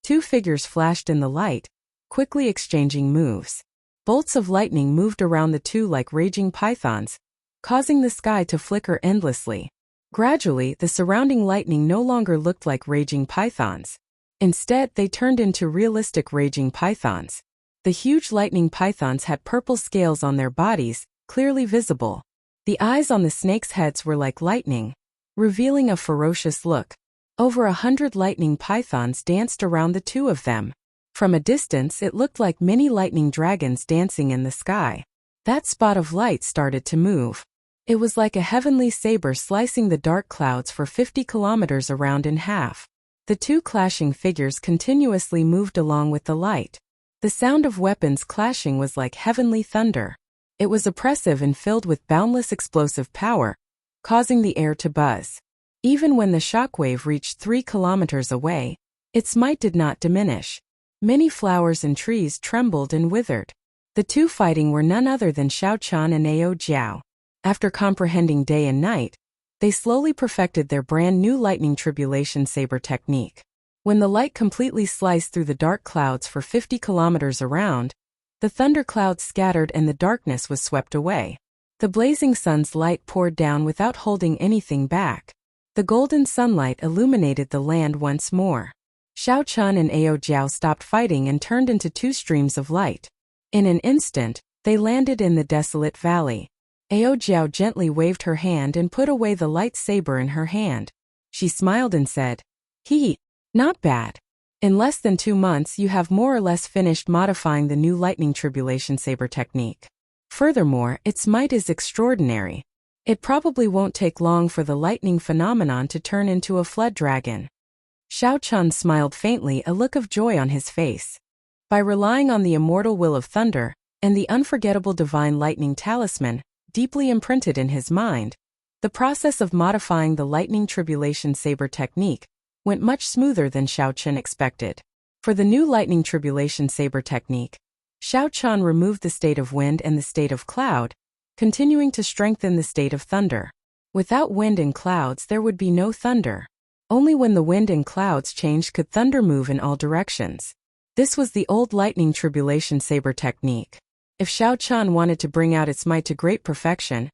2 figures flashed in the light, quickly exchanging moves. Bolts of lightning moved around the two like raging pythons, causing the sky to flicker endlessly. Gradually, the surrounding lightning no longer looked like raging pythons. Instead, they turned into realistic raging pythons. The huge lightning pythons had purple scales on their bodies, clearly visible. The eyes on the snakes' heads were like lightning, revealing a ferocious look. Over 100 lightning pythons danced around the two of them. From a distance it looked like mini lightning dragons dancing in the sky. That spot of light started to move. It was like a heavenly saber slicing the dark clouds for 50 kilometers around in half. The 2 clashing figures continuously moved along with the light. The sound of weapons clashing was like heavenly thunder. It was oppressive and filled with boundless explosive power, causing the air to buzz. Even when the shockwave reached 3 kilometers away, its might did not diminish. Many flowers and trees trembled and withered. The two fighting were none other than Xiao Qian and Ao Jiao. After comprehending day and night, they slowly perfected their brand new lightning tribulation saber technique. When the light completely sliced through the dark clouds for 50 kilometers around, the thunder clouds scattered and the darkness was swept away. The blazing sun's light poured down without holding anything back. The golden sunlight illuminated the land once more. Xiao Qian and Ao Jiao stopped fighting and turned into two streams of light. In an instant, they landed in the desolate valley. Ao Jiao gently waved her hand and put away the light saber in her hand. She smiled and said, Not bad. In less than 2 months you have more or less finished modifying the new lightning tribulation saber technique. Furthermore, its might is extraordinary. It probably won't take long for the lightning phenomenon to turn into a flood dragon. Xiao Qian smiled faintly, a look of joy on his face. By relying on the immortal will of thunder, and the unforgettable divine lightning talisman, deeply imprinted in his mind, the process of modifying the lightning tribulation saber technique went much smoother than Xiao Qian expected. For the new lightning tribulation saber technique, Xiao Qian removed the state of wind and the state of cloud, continuing to strengthen the state of thunder. Without wind and clouds there would be no thunder. Only when the wind and clouds changed could thunder move in all directions. This was the old lightning tribulation saber technique. If Xiao Qian wanted to bring out its might to great perfection,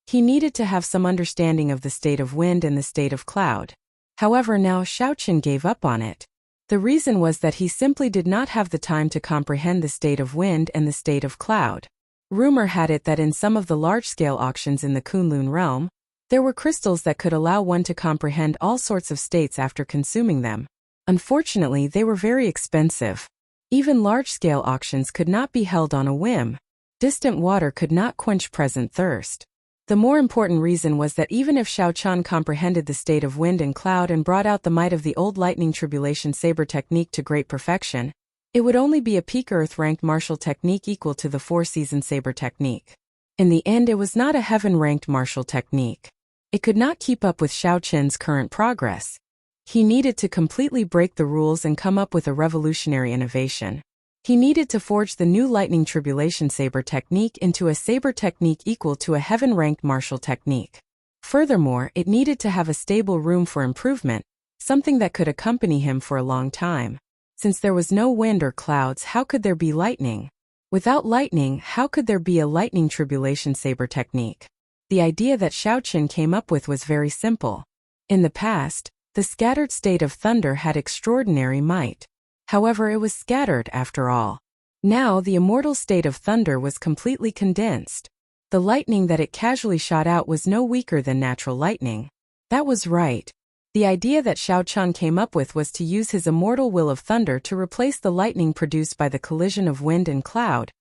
he needed to have some understanding of the state of wind and the state of cloud. However, now Xiao Qian gave up on it. The reason was that he simply did not have the time to comprehend the state of wind and the state of cloud. Rumor had it that in some of the large-scale auctions in the Kunlun realm, there were crystals that could allow one to comprehend all sorts of states after consuming them. Unfortunately, they were very expensive. Even large-scale auctions could not be held on a whim. Distant water could not quench present thirst. The more important reason was that even if Xiao Qian comprehended the state of wind and cloud and brought out the might of the old lightning tribulation saber technique to great perfection, it would only be a peak earth-ranked martial technique equal to the four-season saber technique. In the end, it was not a heaven-ranked martial technique. It could not keep up with Xiao Qian's current progress. He needed to completely break the rules and come up with a revolutionary innovation. He needed to forge the new lightning tribulation saber technique into a saber technique equal to a heaven-ranked martial technique. Furthermore, it needed to have a stable room for improvement, something that could accompany him for a long time. Since there was no wind or clouds, how could there be lightning? Without lightning, how could there be a lightning tribulation saber technique? The idea that Xiao Qian came up with was very simple. In the past, the scattered state of thunder had extraordinary might. However, it was scattered after all. Now the immortal state of thunder was completely condensed. The lightning that it casually shot out was no weaker than natural lightning. That was right. The idea that Xiao Qian came up with was to use his immortal will of thunder to replace the lightning produced by the collision of wind and cloud,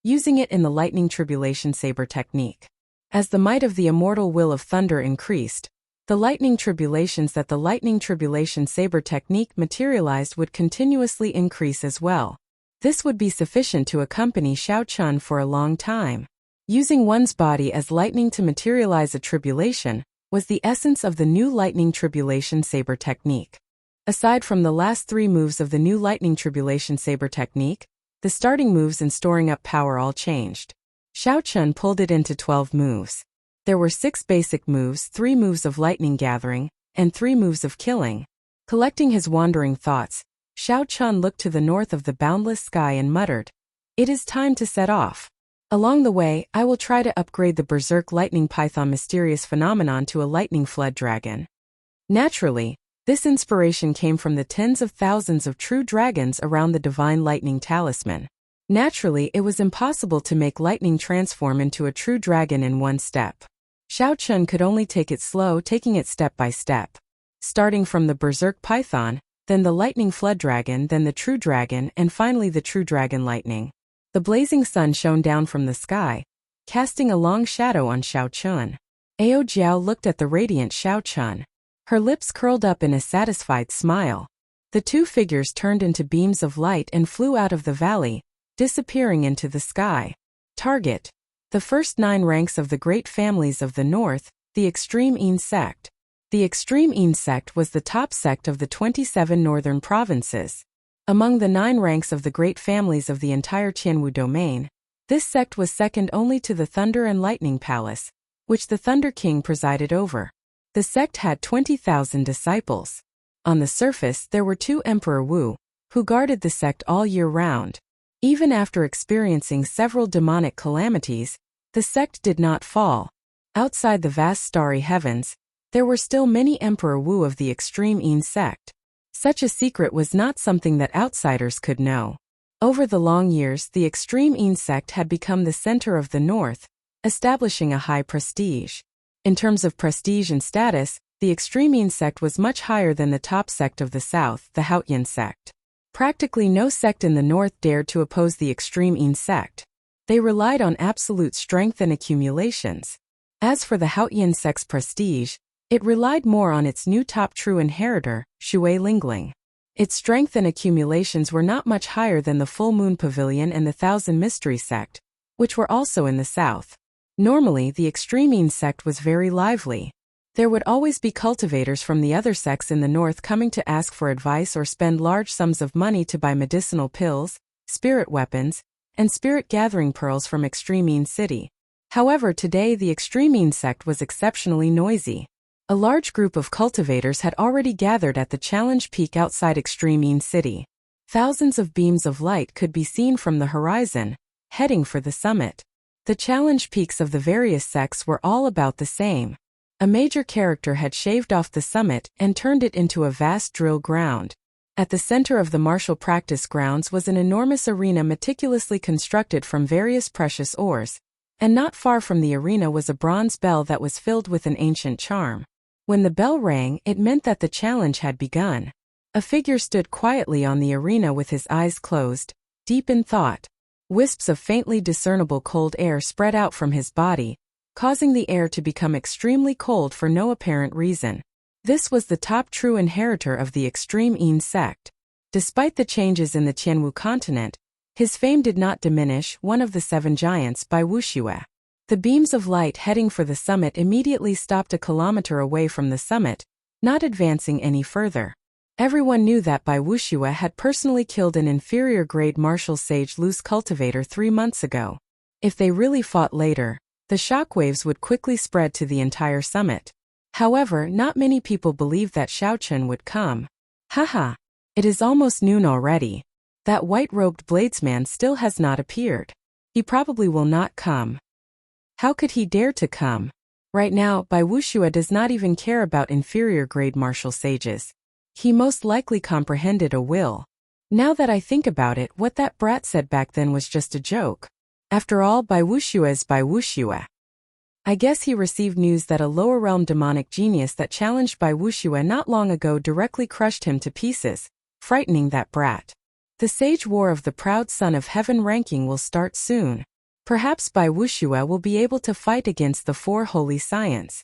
using it in the lightning tribulation saber technique. As the might of the immortal will of thunder increased, the lightning tribulations that the lightning tribulation saber technique materialized would continuously increase as well. This would be sufficient to accompany Xiao Qian for a long time. Using one's body as lightning to materialize a tribulation was the essence of the new lightning tribulation saber technique. Aside from the last 3 moves of the new lightning tribulation saber technique, the starting moves and storing up power all changed. Xiao Qian pulled it into 12 moves. There were 6 basic moves, 3 moves of lightning gathering, and 3 moves of killing. Collecting his wandering thoughts, Xiao Qian looked to the north of the boundless sky and muttered, "It is time to set off. Along the way, I will try to upgrade the Berserk Lightning Python mysterious phenomenon to a lightning flood dragon." Naturally, this inspiration came from the tens of thousands of true dragons around the divine lightning talisman. Naturally, it was impossible to make lightning transform into a true dragon in one step. Xiao Qian could only take it slow, taking it step by step. Starting from the Berserk Python, then the lightning flood dragon, then the true dragon, and finally the true dragon lightning. The blazing sun shone down from the sky, casting a long shadow on Xiao Qian. Ao Jiao looked at the radiant Xiao Qian. Her lips curled up in a satisfied smile. The two figures turned into beams of light and flew out of the valley, disappearing into the sky. Target: the first 9 ranks of the great families of the north, The Extreme Yin Sect. The Extreme Yin Sect was the top sect of the 27 northern provinces. Among the 9 ranks of the great families of the entire Qianwu domain, this sect was second only to the Thunder and Lightning Palace, which the Thunder King presided over. The sect had 20,000 disciples. On the surface, there were 2 Emperor Wu, who guarded the sect all year round. Even after experiencing several demonic calamities, the sect did not fall. Outside the vast starry heavens, there were still many Emperor Wu of the Extreme Yin Sect. Such a secret was not something that outsiders could know. Over the long years, the Extreme Yin Sect had become the center of the North, establishing a high prestige. In terms of prestige and status, the Extreme Yin Sect was much higher than the top sect of the South, the Haotian Sect. Practically no sect in the North dared to oppose the Extreme Yin Sect. They relied on absolute strength and accumulations. As for the Haotian Sect's prestige, it relied more on its new top true inheritor, Shui Lingling. Its strength and accumulations were not much higher than the Full Moon Pavilion and the Thousand Mystery Sect, which were also in the South. Normally, the Extreme Yin Sect was very lively. There would always be cultivators from the other sects in the North coming to ask for advice or spend large sums of money to buy medicinal pills, spirit weapons, and spirit gathering pearls from Extreme Yin City. However, today the Extreme Yin Sect was exceptionally noisy. A large group of cultivators had already gathered at the challenge peak outside Extreme Yin City. Thousands of beams of light could be seen from the horizon, heading for the summit. The challenge peaks of the various sects were all about the same. A major character had shaved off the summit and turned it into a vast drill ground. At the center of the martial practice grounds was an enormous arena meticulously constructed from various precious ores, and not far from the arena was a bronze bell that was filled with an ancient charm. When the bell rang, it meant that the challenge had begun. A figure stood quietly on the arena with his eyes closed, deep in thought. Wisps of faintly discernible cold air spread out from his body, causing the air to become extremely cold for no apparent reason. This was the top true inheritor of the Extreme Yin Sect. Despite the changes in the Qianwu continent, his fame did not diminish. One of the 7 giants by Wuxue. The beams of light heading for the summit immediately stopped a kilometer away from the summit, not advancing any further. Everyone knew that Bai Wuxue had personally killed an inferior-grade martial sage loose cultivator 3 months ago. If they really fought later, the shockwaves would quickly spread to the entire summit. However, not many people believed that Xiaochen would come. Haha! It is almost noon already. That white-robed bladesman still has not appeared. He probably will not come. How could he dare to come? Right now, Bai Wuxue does not even care about inferior-grade martial sages. He most likely comprehended a will. Now that I think about it, what that brat said back then was just a joke. After all, Bai Wuxue is Bai Wuxue. I guess he received news that a lower realm demonic genius that challenged Bai Wuxue not long ago directly crushed him to pieces, frightening that brat. The Sage War of the Proud Son of Heaven ranking will start soon. Perhaps Bai Wuxue will be able to fight against the 4 holy science.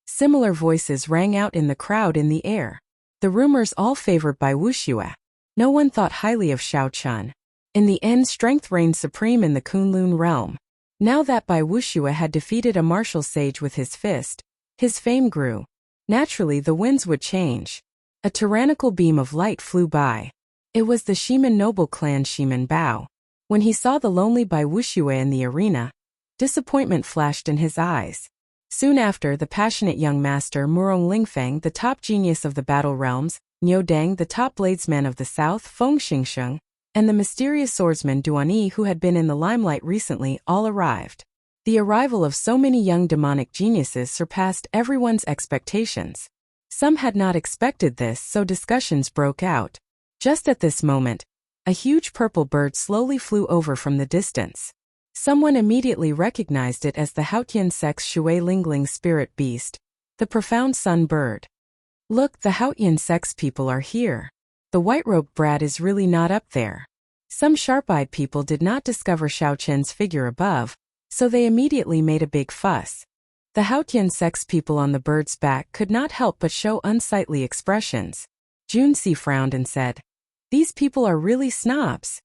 Similar voices rang out in the crowd in the air. The rumors all favored Bai Wuxue. No one thought highly of Xiaochen. In the end, strength reigned supreme in the Kunlun realm. Now that Bai Wuxue had defeated a martial sage with his fist, his fame grew. Naturally, the winds would change. A tyrannical beam of light flew by. It was the Shiman noble clan Shiman Bao. When he saw the lonely Bai Wuxue in the arena, disappointment flashed in his eyes. Soon after, the passionate young master Murong Lingfeng, the top genius of the battle realms, Niu Deng, the top bladesman of the south, Feng Xingsheng, and the mysterious swordsman Duanyi, who had been in the limelight recently, all arrived. The arrival of so many young demonic geniuses surpassed everyone's expectations. Some had not expected this, so discussions broke out. Just at this moment, a huge purple bird slowly flew over from the distance. Someone immediately recognized it as the Haotian Sect's Shui Lingling spirit beast, the profound sun bird. Look, the Haotian Sect's people are here. The white-robed brat is really not up there. Some sharp-eyed people did not discover Xiaochen's figure above, so they immediately made a big fuss. The Haotian Sect's people on the bird's back could not help but show unsightly expressions. Junci frowned and said, "These people are really snobs."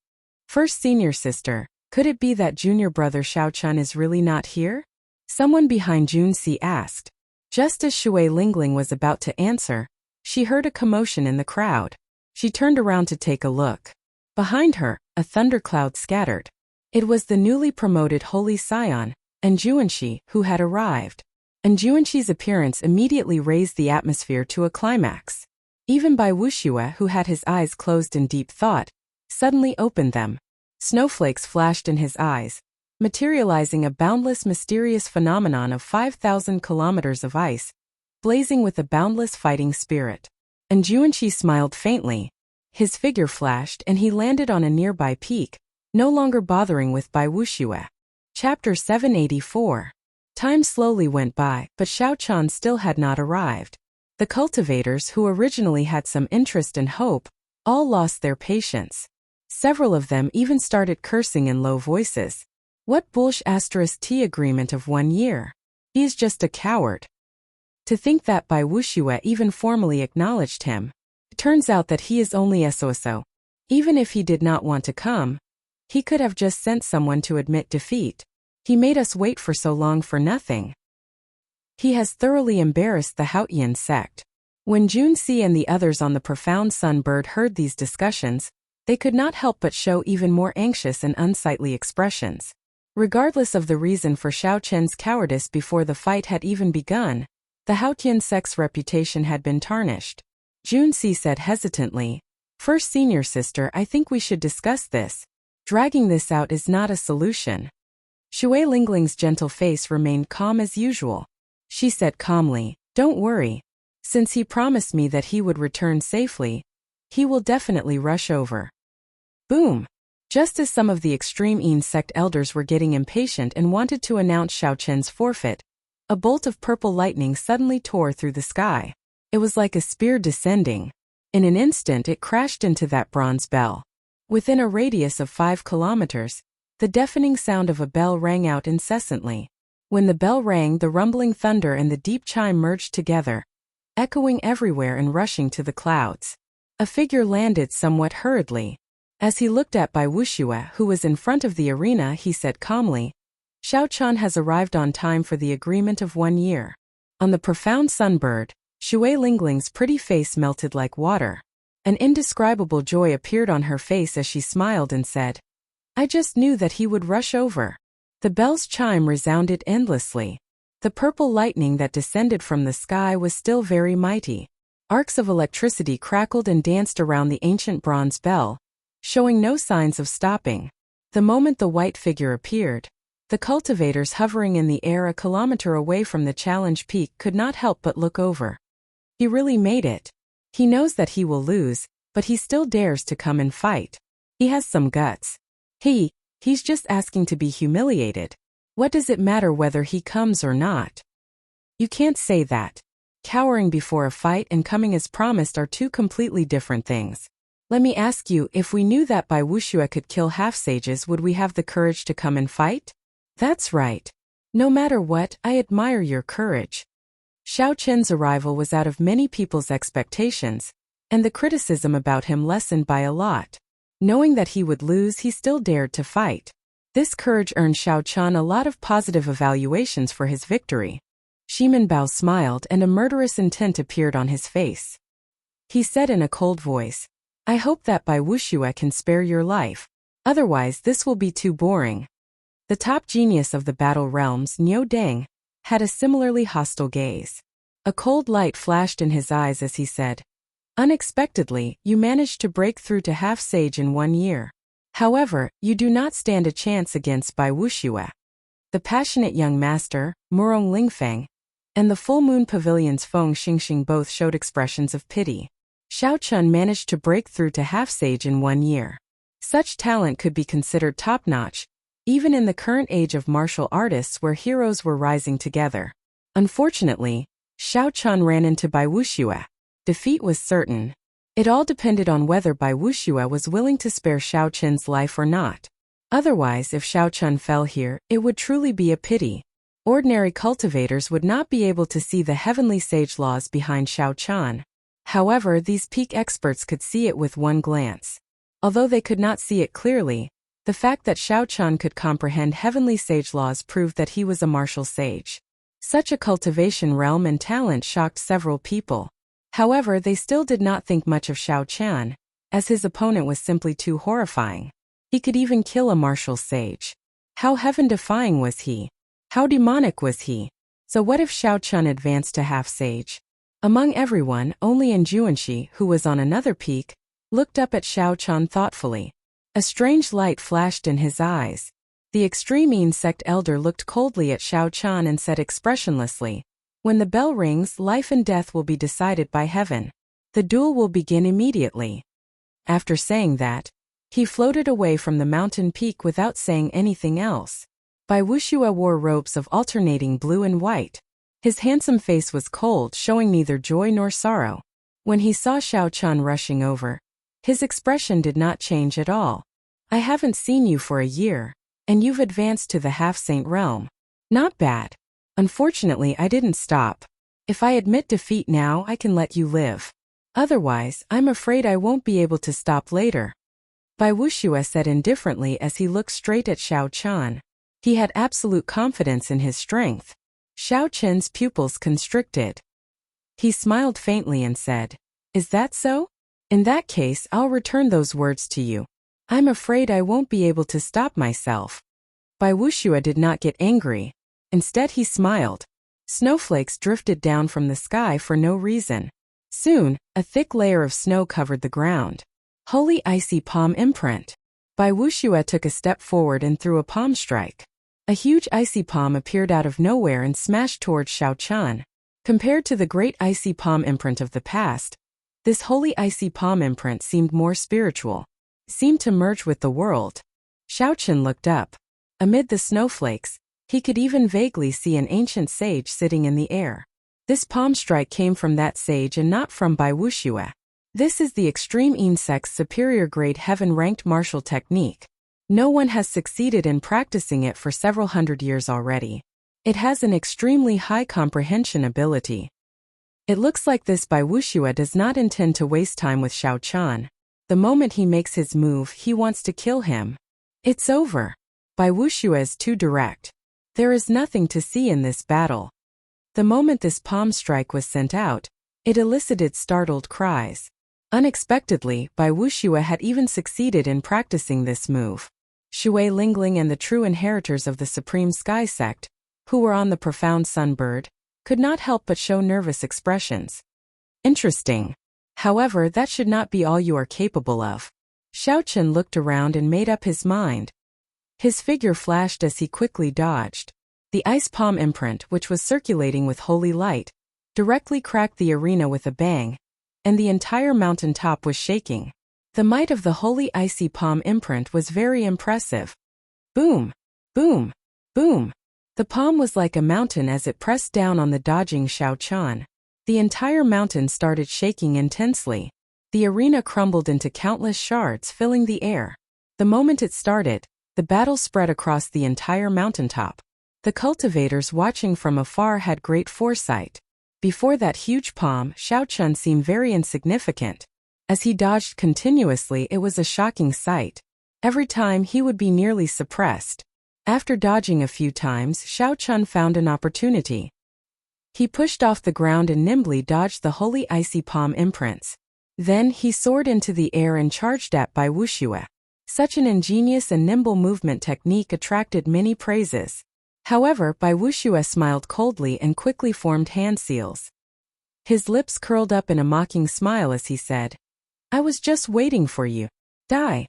First senior sister, could it be that junior brother Xiaochen is really not here? Someone behind Junci asked. Just as Shui Lingling was about to answer, she heard a commotion in the crowd. She turned around to take a look. Behind her, a thundercloud scattered. It was the newly promoted Holy Scion, Enjuanshi, who had arrived. Enjuanshi's appearance immediately raised the atmosphere to a climax. Even Bai Wuxue, who had his eyes closed in deep thought, suddenly opened them. Snowflakes flashed in his eyes, materializing a boundless mysterious phenomenon of 5,000 kilometers of ice, blazing with a boundless fighting spirit. Enjuanshi smiled faintly. His figure flashed and he landed on a nearby peak, no longer bothering with Bai Wuxue. Chapter 784. Time slowly went by, but Xiao Chan still had not arrived. The cultivators, who originally had some interest and hope, all lost their patience. Several of them even started cursing in low voices. What **T agreement of 1 year? He is just a coward. To think that Bai Wuxue even formally acknowledged him. It turns out that he is only SOSO. Even if he did not want to come, he could have just sent someone to admit defeat. He made us wait for so long for nothing. He has thoroughly embarrassed the Haotian sect. When Junxi and the others on the Profound Sun Bird heard these discussions, they could not help but show even more anxious and unsightly expressions. Regardless of the reason for Xiao Chen's cowardice before the fight had even begun, the Haotian sect's reputation had been tarnished. Junxi said hesitantly, "First senior sister, I think we should discuss this. Dragging this out is not a solution." Shui Lingling's gentle face remained calm as usual. She said calmly, "Don't worry. Since he promised me that he would return safely, he will definitely rush over." Boom! Just as some of the extreme Yin sect elders were getting impatient and wanted to announce Xiao Chen's forfeit, a bolt of purple lightning suddenly tore through the sky. It was like a spear descending. In an instant it crashed into that bronze bell. Within a radius of 5 kilometers, the deafening sound of a bell rang out incessantly. When the bell rang, the rumbling thunder and the deep chime merged together, echoing everywhere and rushing to the clouds. A figure landed somewhat hurriedly. As he looked at Bai Wuxue, who was in front of the arena, he said calmly, "Xiao Chan has arrived on time for the agreement of 1 year." On the Profound Sunbird, Shui Lingling's pretty face melted like water. An indescribable joy appeared on her face as she smiled and said, "I just knew that he would rush over." The bell's chime resounded endlessly. The purple lightning that descended from the sky was still very mighty. Arcs of electricity crackled and danced around the ancient bronze bell, showing no signs of stopping. The moment the white figure appeared, the cultivators hovering in the air a kilometer away from the challenge peak could not help but look over. He really made it. He knows that he will lose, but he still dares to come and fight. He has some guts. He's just asking to be humiliated. What does it matter whether he comes or not? You can't say that. Cowering before a fight and coming as promised are two completely different things. Let me ask you, if we knew that Bai Wuxue could kill half-sages, would we have the courage to come and fight? That's right. No matter what, I admire your courage. Xiao Chen's arrival was out of many people's expectations, and the criticism about him lessened by a lot. Knowing that he would lose, he still dared to fight. This courage earned Xiao Chen a lot of positive evaluations for his victory. Shimen Bao smiled and a murderous intent appeared on his face. He said in a cold voice, "I hope that Bai Wuxue can spare your life. Otherwise this will be too boring." The top genius of the battle realms, Niu Deng, had a similarly hostile gaze. A cold light flashed in his eyes as he said, "Unexpectedly, you managed to break through to half-sage in 1 year. However, you do not stand a chance against Bai Wuxue." The passionate young master, Murong Lingfeng, and the Full Moon Pavilion's Feng Xingxing both showed expressions of pity. Xiao Chen managed to break through to half-sage in 1 year. Such talent could be considered top-notch, even in the current age of martial artists where heroes were rising together. Unfortunately, Xiao Chen ran into Bai Wuxue. Defeat was certain. It all depended on whether Bai Wuxue was willing to spare Xiao Chen's life or not. Otherwise, if Xiao Chen fell here, it would truly be a pity. Ordinary cultivators would not be able to see the heavenly sage laws behind Xiao Chen. However, these peak experts could see it with one glance. Although they could not see it clearly, the fact that Xiao Chen could comprehend heavenly sage laws proved that he was a martial sage. Such a cultivation realm and talent shocked several people. However, they still did not think much of Xiao Qian, as his opponent was simply too horrifying. He could even kill a martial sage. How heaven-defying was he? How demonic was he? So what if Xiao Qian advanced to half-sage? Among everyone, only Enjuanshi, who was on another peak, looked up at Xiao Qian thoughtfully. A strange light flashed in his eyes. The extreme insect elder looked coldly at Xiao Qian and said expressionlessly, "When the bell rings, life and death will be decided by heaven. The duel will begin immediately." After saying that, he floated away from the mountain peak without saying anything else. Bai Wuxue wore robes of alternating blue and white. His handsome face was cold, showing neither joy nor sorrow. When he saw Xiao Qian rushing over, his expression did not change at all. "I haven't seen you for a year, and you've advanced to the half-saint realm. Not bad. Unfortunately, I didn't stop. If I admit defeat now, I can let you live. Otherwise, I'm afraid I won't be able to stop later." Bai Wuxue said indifferently as he looked straight at Xiao Qian. He had absolute confidence in his strength. Xiao Qian's pupils constricted. He smiled faintly and said, "Is that so? In that case, I'll return those words to you. I'm afraid I won't be able to stop myself." Bai Wuxue did not get angry. Instead, he smiled. Snowflakes drifted down from the sky for no reason. Soon, a thick layer of snow covered the ground. Holy icy palm imprint. Bai Wuxue took a step forward and threw a palm strike. A huge icy palm appeared out of nowhere and smashed towards Xiao Qian. Compared to the great icy palm imprint of the past, this holy icy palm imprint seemed more spiritual, seemed to merge with the world. Xiao Qian looked up. Amid the snowflakes, he could even vaguely see an ancient sage sitting in the air. This palm strike came from that sage and not from Bai Wuxue. This is the extreme insect's superior grade heaven-ranked martial technique. No one has succeeded in practicing it for several hundred years already. It has an extremely high comprehension ability. It looks like this Bai Wuxue does not intend to waste time with Xiao Qian. The moment he makes his move, he wants to kill him. It's over. Bai Wuxue is too direct. There is nothing to see in this battle. The moment this palm strike was sent out, it elicited startled cries. Unexpectedly, Bai Wuxue had even succeeded in practicing this move. Shui Lingling and the true inheritors of the Supreme Sky Sect, who were on the profound Sunbird, could not help but show nervous expressions. Interesting. However, that should not be all you are capable of. Xiao Qian looked around and made up his mind. His figure flashed as he quickly dodged. The ice palm imprint, which was circulating with holy light, directly cracked the arena with a bang, and the entire mountain top was shaking. The might of the holy icy palm imprint was very impressive. Boom! Boom! Boom! The palm was like a mountain as it pressed down on the dodging Xiao Qian. The entire mountain started shaking intensely. The arena crumbled into countless shards, filling the air. The moment it started, the battle spread across the entire mountaintop. The cultivators watching from afar had great foresight. Before that huge palm, Xiao Qian seemed very insignificant. As he dodged continuously, it was a shocking sight. Every time he would be nearly suppressed. After dodging a few times, Xiao Qian found an opportunity. He pushed off the ground and nimbly dodged the holy icy palm imprints. Then he soared into the air and charged at Bai Wuxue. Such an ingenious and nimble movement technique attracted many praises. However, Bai Wuxue smiled coldly and quickly formed hand seals. His lips curled up in a mocking smile as he said, "I was just waiting for you. Die."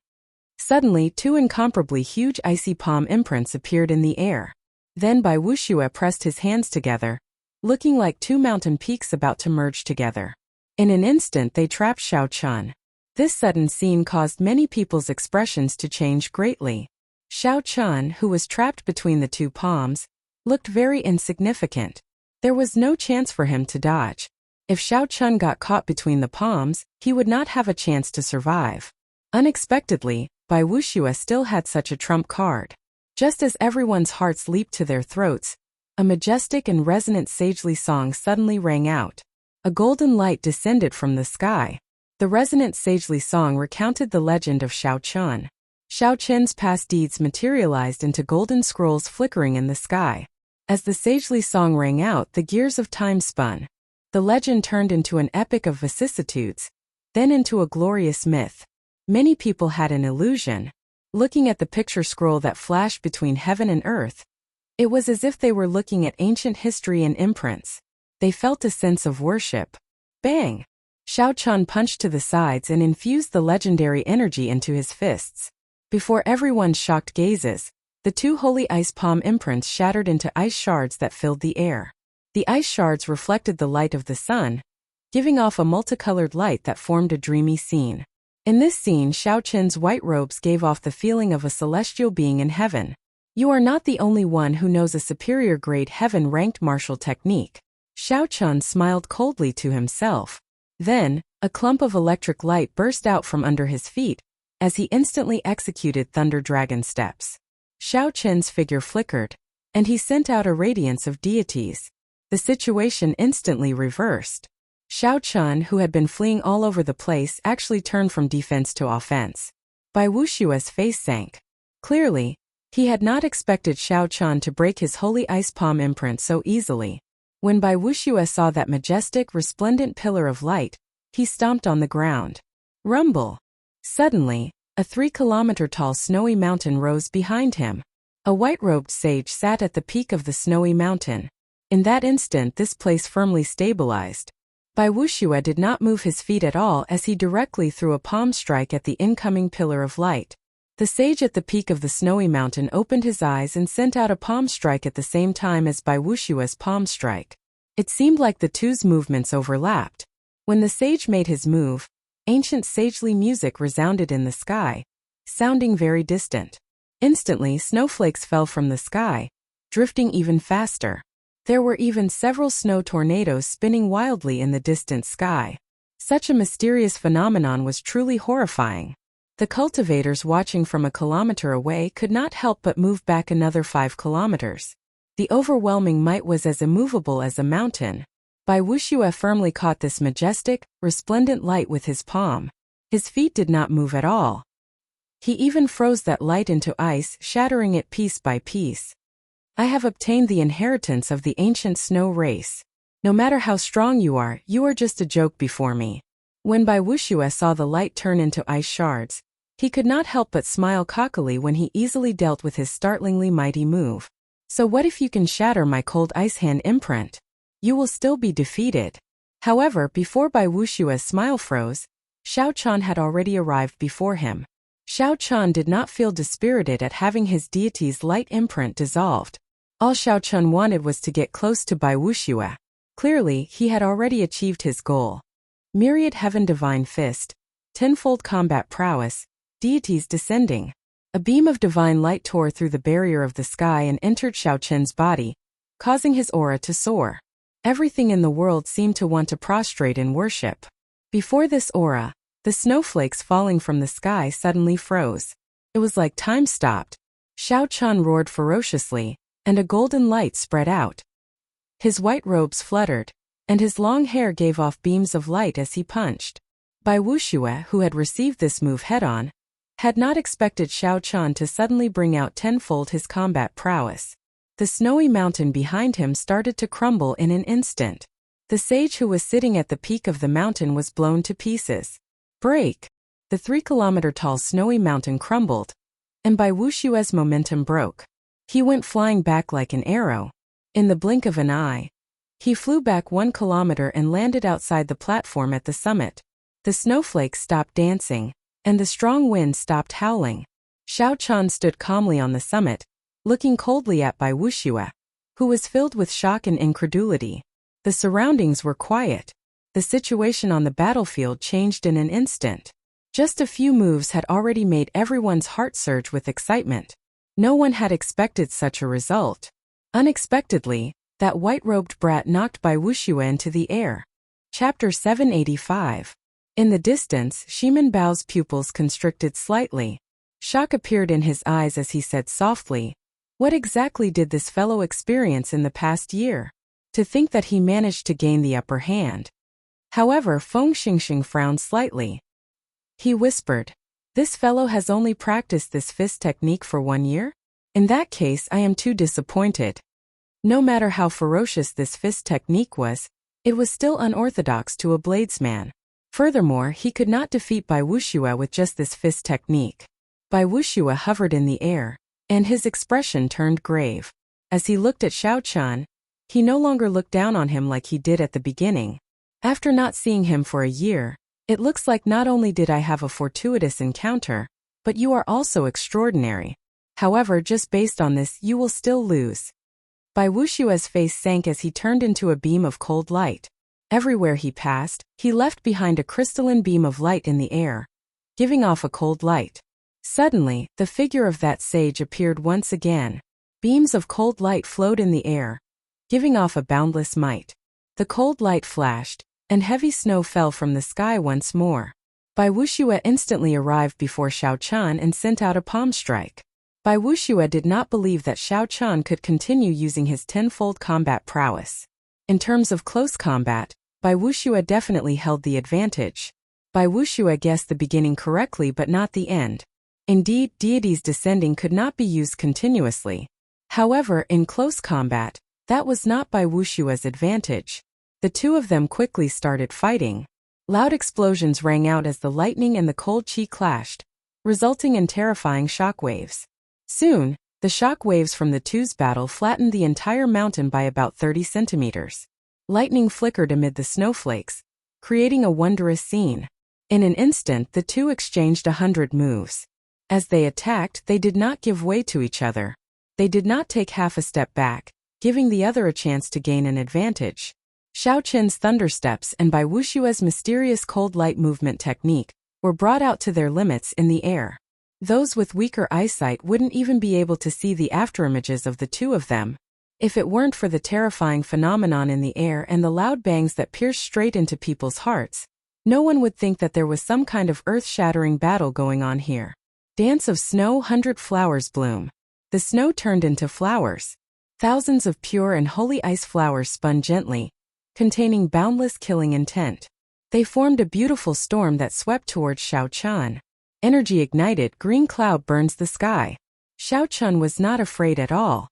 Suddenly, two incomparably huge icy palm imprints appeared in the air. Then Bai Wuxue pressed his hands together, looking like two mountain peaks about to merge together. In an instant they trapped Xiao Qian. This sudden scene caused many people's expressions to change greatly. Xiao Qian, who was trapped between the two palms, looked very insignificant. There was no chance for him to dodge. If Xiao Qian got caught between the palms, he would not have a chance to survive. Unexpectedly, Bai Wuxue still had such a trump card. Just as everyone's hearts leaped to their throats, a majestic and resonant sagely song suddenly rang out. A golden light descended from the sky. The resonant sagely song recounted the legend of Xiao Qian. Xiao Qian's past deeds materialized into golden scrolls flickering in the sky. As the sagely song rang out, the gears of time spun. The legend turned into an epic of vicissitudes, then into a glorious myth. Many people had an illusion. Looking at the picture scroll that flashed between heaven and earth, it was as if they were looking at ancient history and imprints. They felt a sense of worship. Bang! Xiao Chun punched to the sides and infused the legendary energy into his fists. Before everyone's shocked gazes, the two holy ice palm imprints shattered into ice shards that filled the air. The ice shards reflected the light of the sun, giving off a multicolored light that formed a dreamy scene. In this scene, Xiao Chun's white robes gave off the feeling of a celestial being in heaven. You are not the only one who knows a superior grade heaven-ranked martial technique. Xiao Chun smiled coldly to himself. Then, a clump of electric light burst out from under his feet, as he instantly executed Thunder Dragon steps. Xiao Chun's figure flickered, and he sent out a radiance of deities. The situation instantly reversed. Xiao Chun, who had been fleeing all over the place, actually turned from defense to offense. Bai Wushua's face sank. Clearly, he had not expected Xiao Chun to break his holy ice palm imprint so easily. When Bai Wushua saw that majestic, resplendent pillar of light, he stomped on the ground. Rumble! Suddenly, a 3-kilometer-tall snowy mountain rose behind him. A white-robed sage sat at the peak of the snowy mountain. In that instant, this place firmly stabilized. Bai Wushua did not move his feet at all as he directly threw a palm strike at the incoming pillar of light. The sage at the peak of the snowy mountain opened his eyes and sent out a palm strike at the same time as Bai Wushua's palm strike. It seemed like the two's movements overlapped. When the sage made his move, ancient sagely music resounded in the sky, sounding very distant. Instantly, snowflakes fell from the sky, drifting even faster. There were even several snow tornadoes spinning wildly in the distant sky. Such a mysterious phenomenon was truly horrifying. The cultivators watching from a kilometer away could not help but move back another 5 kilometers. The overwhelming might was as immovable as a mountain. Bai Wushua firmly caught this majestic, resplendent light with his palm. His feet did not move at all. He even froze that light into ice, shattering it piece by piece. I have obtained the inheritance of the ancient snow race. No matter how strong you are just a joke before me. When Bai Wushua saw the light turn into ice shards, he could not help but smile cockily when he easily dealt with his startlingly mighty move. So what if you can shatter my cold ice hand imprint? You will still be defeated. However, before Bai Wushua's smile froze, Xiao Chun had already arrived before him. Xiao Chun did not feel dispirited at having his deity's light imprint dissolved. All Xiao Chun wanted was to get close to Bai Wushua. Clearly, he had already achieved his goal. Myriad Heaven Divine Fist, tenfold combat prowess, deities descending. A beam of divine light tore through the barrier of the sky and entered Xiao Chun's body, causing his aura to soar. Everything in the world seemed to want to prostrate in worship. Before this aura, the snowflakes falling from the sky suddenly froze. It was like time stopped. Xiao Chun roared ferociously, and a golden light spread out. His white robes fluttered, and his long hair gave off beams of light as he punched. Bai Wushua, who had received this move head-on, had not expected Xiao Chun to suddenly bring out tenfold his combat prowess. The snowy mountain behind him started to crumble in an instant. The sage who was sitting at the peak of the mountain was blown to pieces. Break! The 3-kilometer-tall snowy mountain crumbled, and Bai Wushua's momentum broke. He went flying back like an arrow. In the blink of an eye, he flew back 1 kilometer and landed outside the platform at the summit. The snowflakes stopped dancing, and the strong wind stopped howling. Xiao Chun stood calmly on the summit, looking coldly at Bai Wushua, who was filled with shock and incredulity. The surroundings were quiet. The situation on the battlefield changed in an instant. Just a few moves had already made everyone's heart surge with excitement. No one had expected such a result. Unexpectedly, that white-robed brat knocked Bai Wushua into the air. Chapter 785. In the distance, Shimen Bao's pupils constricted slightly. Shock appeared in his eyes as he said softly, "What exactly did this fellow experience in the past year? To think that he managed to gain the upper hand." However, Feng Xingxing frowned slightly. He whispered, "This fellow has only practiced this fist technique for 1 year? In that case, I am too disappointed." No matter how ferocious this fist technique was, it was still unorthodox to a bladesman. Furthermore, he could not defeat Bai Wuxue with just this fist technique. Bai Wuxue hovered in the air, and his expression turned grave. As he looked at Xiao Chun, he no longer looked down on him like he did at the beginning. After not seeing him for a year, it looks like not only did I have a fortuitous encounter, but you are also extraordinary. However, just based on this, you will still lose. Bai Wuxue's face sank as he turned into a beam of cold light. Everywhere he passed, he left behind a crystalline beam of light in the air, giving off a cold light. Suddenly, the figure of that sage appeared once again. Beams of cold light flowed in the air, giving off a boundless might. The cold light flashed, and heavy snow fell from the sky once more. Bai Wuxue instantly arrived before Xiao Chun and sent out a palm strike. Bai Wuxue did not believe that Xiao Chun could continue using his tenfold combat prowess. In terms of close combat, Bai Wuxue definitely held the advantage. Bai Wuxue guessed the beginning correctly but not the end. Indeed, deities descending could not be used continuously. However, in close combat, that was not Bai Wuxue's advantage. The two of them quickly started fighting. Loud explosions rang out as the lightning and the cold chi clashed, resulting in terrifying shockwaves. Soon, the shock waves from the two's battle flattened the entire mountain by about 30 centimeters. Lightning flickered amid the snowflakes, creating a wondrous scene. In an instant, the two exchanged 100 moves. As they attacked, they did not give way to each other. They did not take half a step back, giving the other a chance to gain an advantage. Xiao Qin's thunder steps and Bai Wuxue's mysterious cold light movement technique were brought out to their limits in the air. Those with weaker eyesight wouldn't even be able to see the afterimages of the two of them. If it weren't for the terrifying phenomenon in the air and the loud bangs that pierced straight into people's hearts, no one would think that there was some kind of earth-shattering battle going on here. Dance of snow, 100 flowers bloom. The snow turned into flowers. Thousands of pure and holy ice flowers spun gently, containing boundless killing intent. They formed a beautiful storm that swept towards Xiao Chun. Energy ignited, green cloud burns the sky. Xiao Chun was not afraid at all.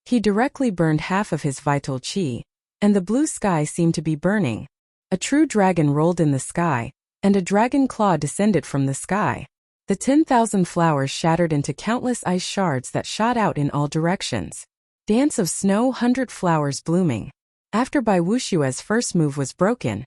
He directly burned half of his vital chi, and the blue sky seemed to be burning. A true dragon rolled in the sky, and a dragon claw descended from the sky. The 10,000 flowers shattered into countless ice shards that shot out in all directions. Dance of snow, 100 flowers blooming. After Bai Wuxue's first move was broken,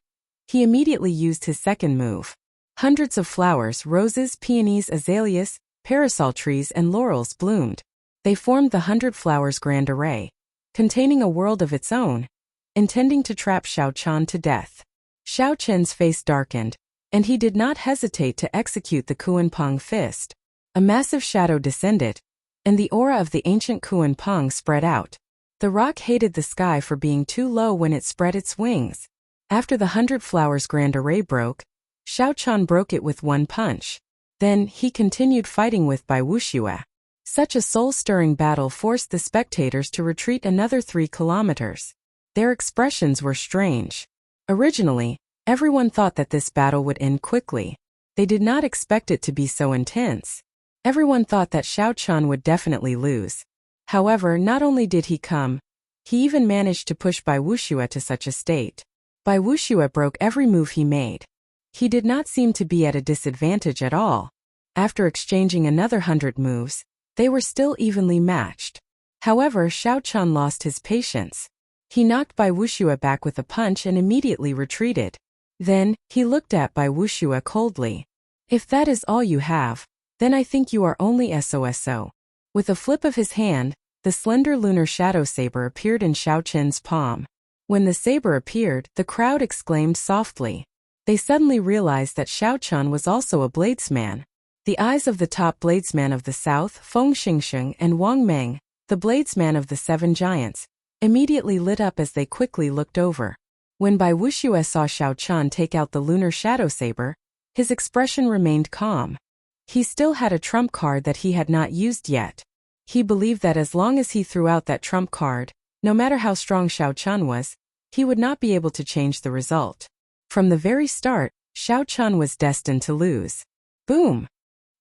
he immediately used his second move. Hundreds of flowers, roses, peonies, azaleas, parasol trees, and laurels bloomed. They formed the 100 Flowers Grand Array, containing a world of its own, intending to trap Xiao Chun to death. Xiao Chen's face darkened, and he did not hesitate to execute the Kuan-Pong fist. A massive shadow descended, and the aura of the ancient Kuan-Pong spread out. The rock hated the sky for being too low when it spread its wings. After the 100 Flowers Grand Array broke, Xiao Chun broke it with one punch. Then, he continued fighting with Bai Wuxue. Such a soul-stirring battle forced the spectators to retreat another 3 kilometers. Their expressions were strange. Originally, everyone thought that this battle would end quickly. They did not expect it to be so intense. Everyone thought that Xiao Chun would definitely lose. However, not only did he come, he even managed to push Bai Wuxue to such a state. Bai Wuxue broke every move he made. He did not seem to be at a disadvantage at all. After exchanging another 100 moves, they were still evenly matched. However, Xiao Chun lost his patience. He knocked Bai Wuxue back with a punch and immediately retreated. Then, he looked at Bai Wuxue coldly. If that is all you have, then I think you are only SOSO. With a flip of his hand, the slender lunar shadow saber appeared in Xiao Chen's palm. When the saber appeared, the crowd exclaimed softly. They suddenly realized that Xiao Chun was also a bladesman. The eyes of the top bladesman of the south, Feng Xingsheng, and Wang Meng, the bladesman of the 7 giants, immediately lit up as they quickly looked over. When Bai Wuxue saw Xiao Chun take out the lunar shadow saber, his expression remained calm. He still had a trump card that he had not used yet. He believed that as long as he threw out that trump card, no matter how strong Xiao Chun was, he would not be able to change the result. From the very start, Xiao Chun was destined to lose. Boom!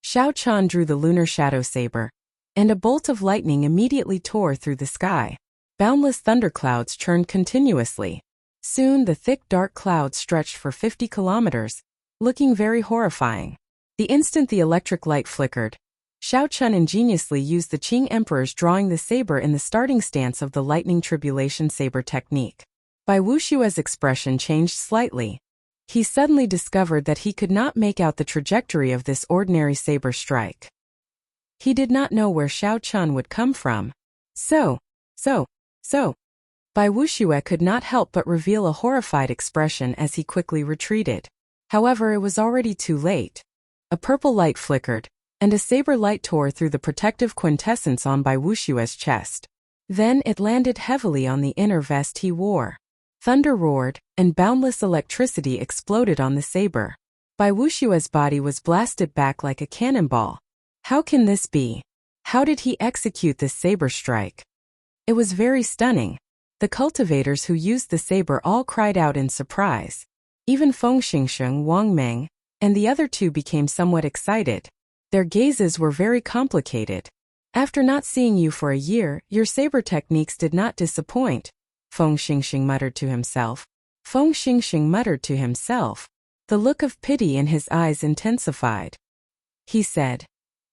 Xiao Chun drew the lunar shadow saber, and a bolt of lightning immediately tore through the sky. Boundless thunderclouds churned continuously. Soon the thick dark clouds stretched for 50 kilometers, looking very horrifying. The instant the electric light flickered, Xiao Chun ingeniously used the Qing Emperor's drawing the saber in the starting stance of the lightning tribulation saber technique. Bai Wushue's expression changed slightly. He suddenly discovered that he could not make out the trajectory of this ordinary saber strike. He did not know where Xiao Chun would come from. So. Bai Wushue could not help but reveal a horrified expression as he quickly retreated. However, it was already too late. A purple light flickered, and a saber light tore through the protective quintessence on Bai Wushue's chest. Then it landed heavily on the inner vest he wore. Thunder roared, and boundless electricity exploded on the saber. Bai Wushue's body was blasted back like a cannonball. How can this be? How did he execute this saber strike? It was very stunning. The cultivators who used the saber all cried out in surprise. Even Feng Xingsheng, Wang Meng, and the other two became somewhat excited. Their gazes were very complicated. After not seeing you for a year, your saber techniques did not disappoint, Feng Xingsheng muttered to himself. The look of pity in his eyes intensified. He said,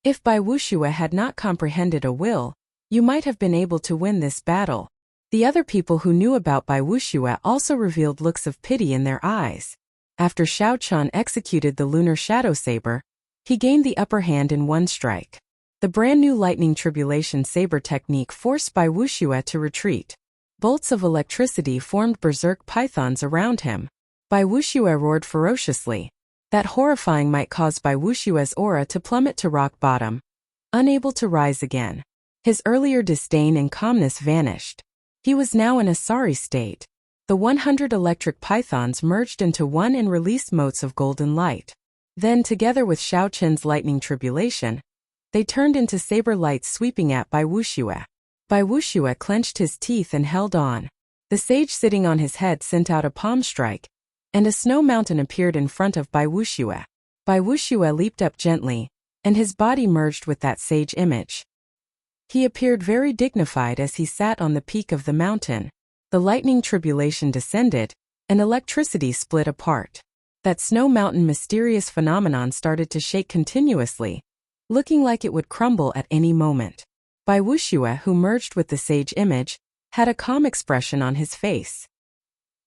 "If Bai Wushue had not comprehended a will, you might have been able to win this battle." The other people who knew about Bai Wushue also revealed looks of pity in their eyes. After Xiao Chun executed the lunar shadow saber, he gained the upper hand in one strike. The brand new lightning tribulation saber technique forced Bai Wushue to retreat. Bolts of electricity formed berserk pythons around him. Bai Wushue roared ferociously. That horrifying might cause Bai Wushue's aura to plummet to rock bottom, unable to rise again. His earlier disdain and calmness vanished. He was now in a sorry state. The 100 electric pythons merged into one and released motes of golden light. Then, together with Xiao Chen's lightning tribulation, they turned into saber lights sweeping at Bai Wushue. Bai Wushue clenched his teeth and held on. The sage sitting on his head sent out a palm strike, and a snow mountain appeared in front of Bai Wushue. Bai Wushue leaped up gently, and his body merged with that sage image. He appeared very dignified as he sat on the peak of the mountain. The lightning tribulation descended, and electricity split apart. That snow mountain mysterious phenomenon started to shake continuously, looking like it would crumble at any moment. Bai Wushue, who merged with the sage image, had a calm expression on his face.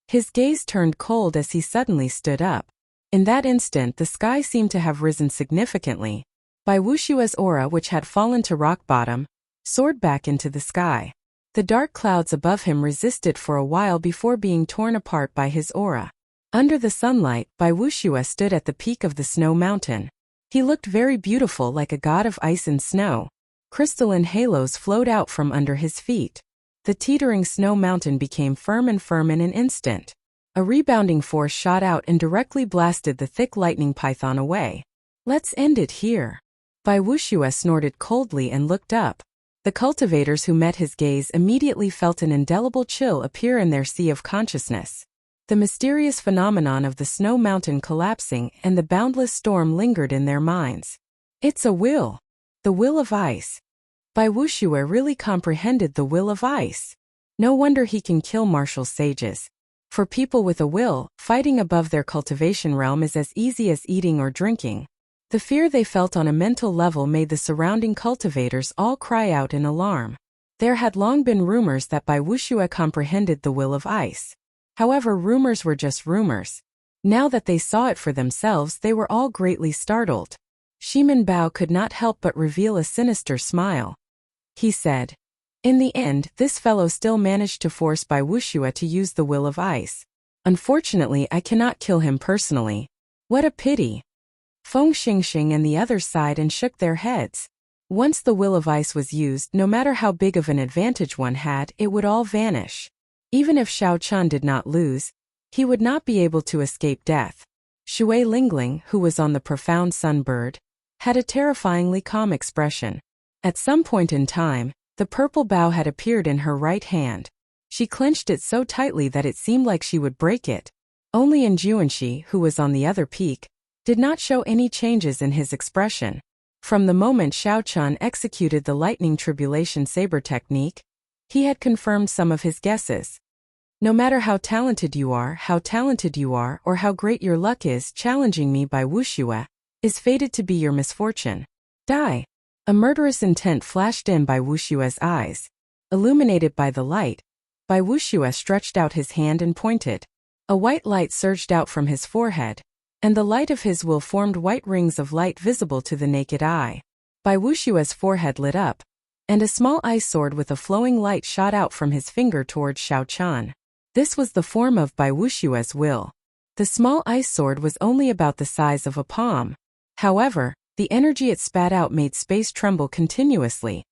His gaze turned cold as he suddenly stood up. In that instant the sky seemed to have risen significantly. Bai Wushue's aura, which had fallen to rock bottom, soared back into the sky. The dark clouds above him resisted for a while before being torn apart by his aura. Under the sunlight, Bai Wushue stood at the peak of the snow mountain. He looked very beautiful, like a god of ice and snow. Crystalline halos flowed out from under his feet. The teetering snow mountain became firm in an instant. A rebounding force shot out and directly blasted the thick lightning python away. "Let's end it here." Bai Wushue snorted coldly and looked up. The cultivators who met his gaze immediately felt an indelible chill appear in their sea of consciousness. The mysterious phenomenon of the snow mountain collapsing and the boundless storm lingered in their minds. It's a will. The will of ice. Bai Wushue really comprehended the will of ice. No wonder he can kill martial sages. For people with a will, fighting above their cultivation realm is as easy as eating or drinking. The fear they felt on a mental level made the surrounding cultivators all cry out in alarm. There had long been rumors that Bai Wushue comprehended the will of ice. However, rumors were just rumors. Now that they saw it for themselves, they were all greatly startled. Shimen Bao could not help but reveal a sinister smile. He said, "In the end, this fellow still managed to force Bai Wushue to use the will of ice. Unfortunately, I cannot kill him personally. What a pity." Feng Xingxing and the others sighed and shook their heads. Once the will of ice was used, no matter how big of an advantage one had, it would all vanish. Even if Xiao Chun did not lose, he would not be able to escape death. Shui Lingling, who was on the profound sunbird, had a terrifyingly calm expression. At some point in time, the purple bow had appeared in her right hand. She clenched it so tightly that it seemed like she would break it. Only Juanxi, who was on the other peak, did not show any changes in his expression. From the moment Xiao Chun executed the lightning tribulation saber technique, He had confirmed some of his guesses. No matter how talented you are, or how great your luck is, challenging me by wuxue is fated to be your misfortune. Die. A murderous intent flashed in Bai Wushue's eyes. Illuminated by the light, Bai Wuxue stretched out his hand and pointed. A white light surged out from his forehead, and the light of his will formed white rings of light visible to the naked eye. Bai Wushue's forehead lit up, and a small ice sword with a flowing light shot out from his finger towards Xiaochan. This was the form of Bai Wushue's will. The small ice sword was only about the size of a palm. However, the energy it spat out made space tremble continuously,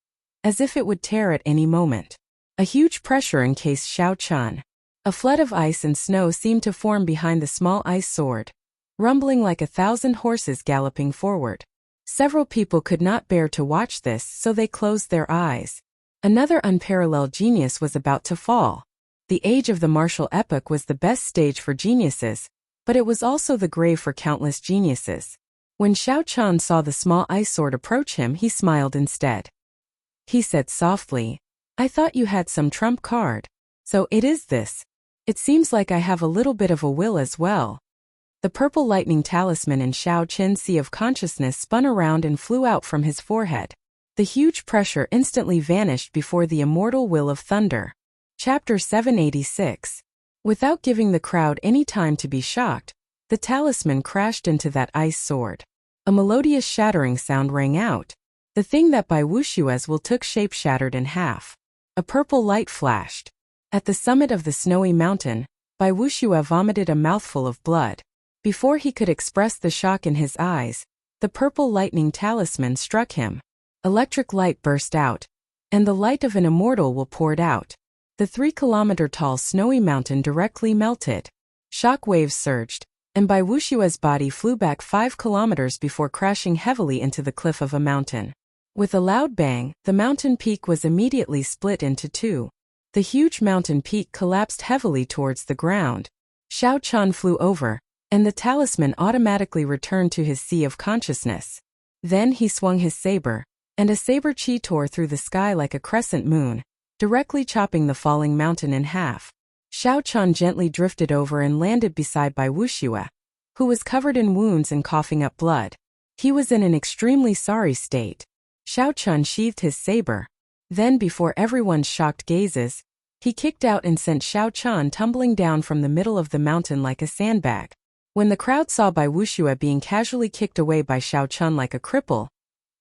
as if it would tear at any moment. A huge pressure encased Xiaochan. A flood of ice and snow seemed to form behind the small ice sword, rumbling like 1,000 horses galloping forward. Several people could not bear to watch this, so they closed their eyes. Another unparalleled genius was about to fall. The age of the martial epoch was the best stage for geniuses, but it was also the grave for countless geniuses. When Xiaochan saw the small ice sword approach him, he smiled instead. He said softly, "I thought you had some trump card. So it is this. It seems like I have a little bit of a will as well." The purple lightning talisman in Xiaochan's sea of consciousness spun around and flew out from his forehead. The huge pressure instantly vanished before the immortal will of thunder. Chapter 786. Without giving the crowd any time to be shocked, the talisman crashed into that ice sword. A melodious shattering sound rang out. The thing that Bai Wushue's will took shape shattered in half. A purple light flashed. At the summit of the snowy mountain, Bai Wuxue vomited a mouthful of blood. Before he could express the shock in his eyes, the purple lightning talisman struck him. Electric light burst out, and the light of an immortal will poured out. The 3-kilometer-tall snowy mountain directly melted. Shock waves surged, and Bai Wushue's body flew back 5 kilometers before crashing heavily into the cliff of a mountain. With a loud bang, the mountain peak was immediately split into two. The huge mountain peak collapsed heavily towards the ground. Xiaochan flew over, and the talisman automatically returned to his sea of consciousness. Then he swung his saber, and a saber chi tore through the sky like a crescent moon, directly chopping the falling mountain in half. Xiaochan gently drifted over and landed beside Bai Wuxue, who was covered in wounds and coughing up blood. He was in an extremely sorry state. Xiaochan sheathed his saber. Then, before everyone's shocked gazes, he kicked out and sent Xiaochan tumbling down from the middle of the mountain like a sandbag. When the crowd saw Bai Wuxue being casually kicked away by Xiaochan like a cripple,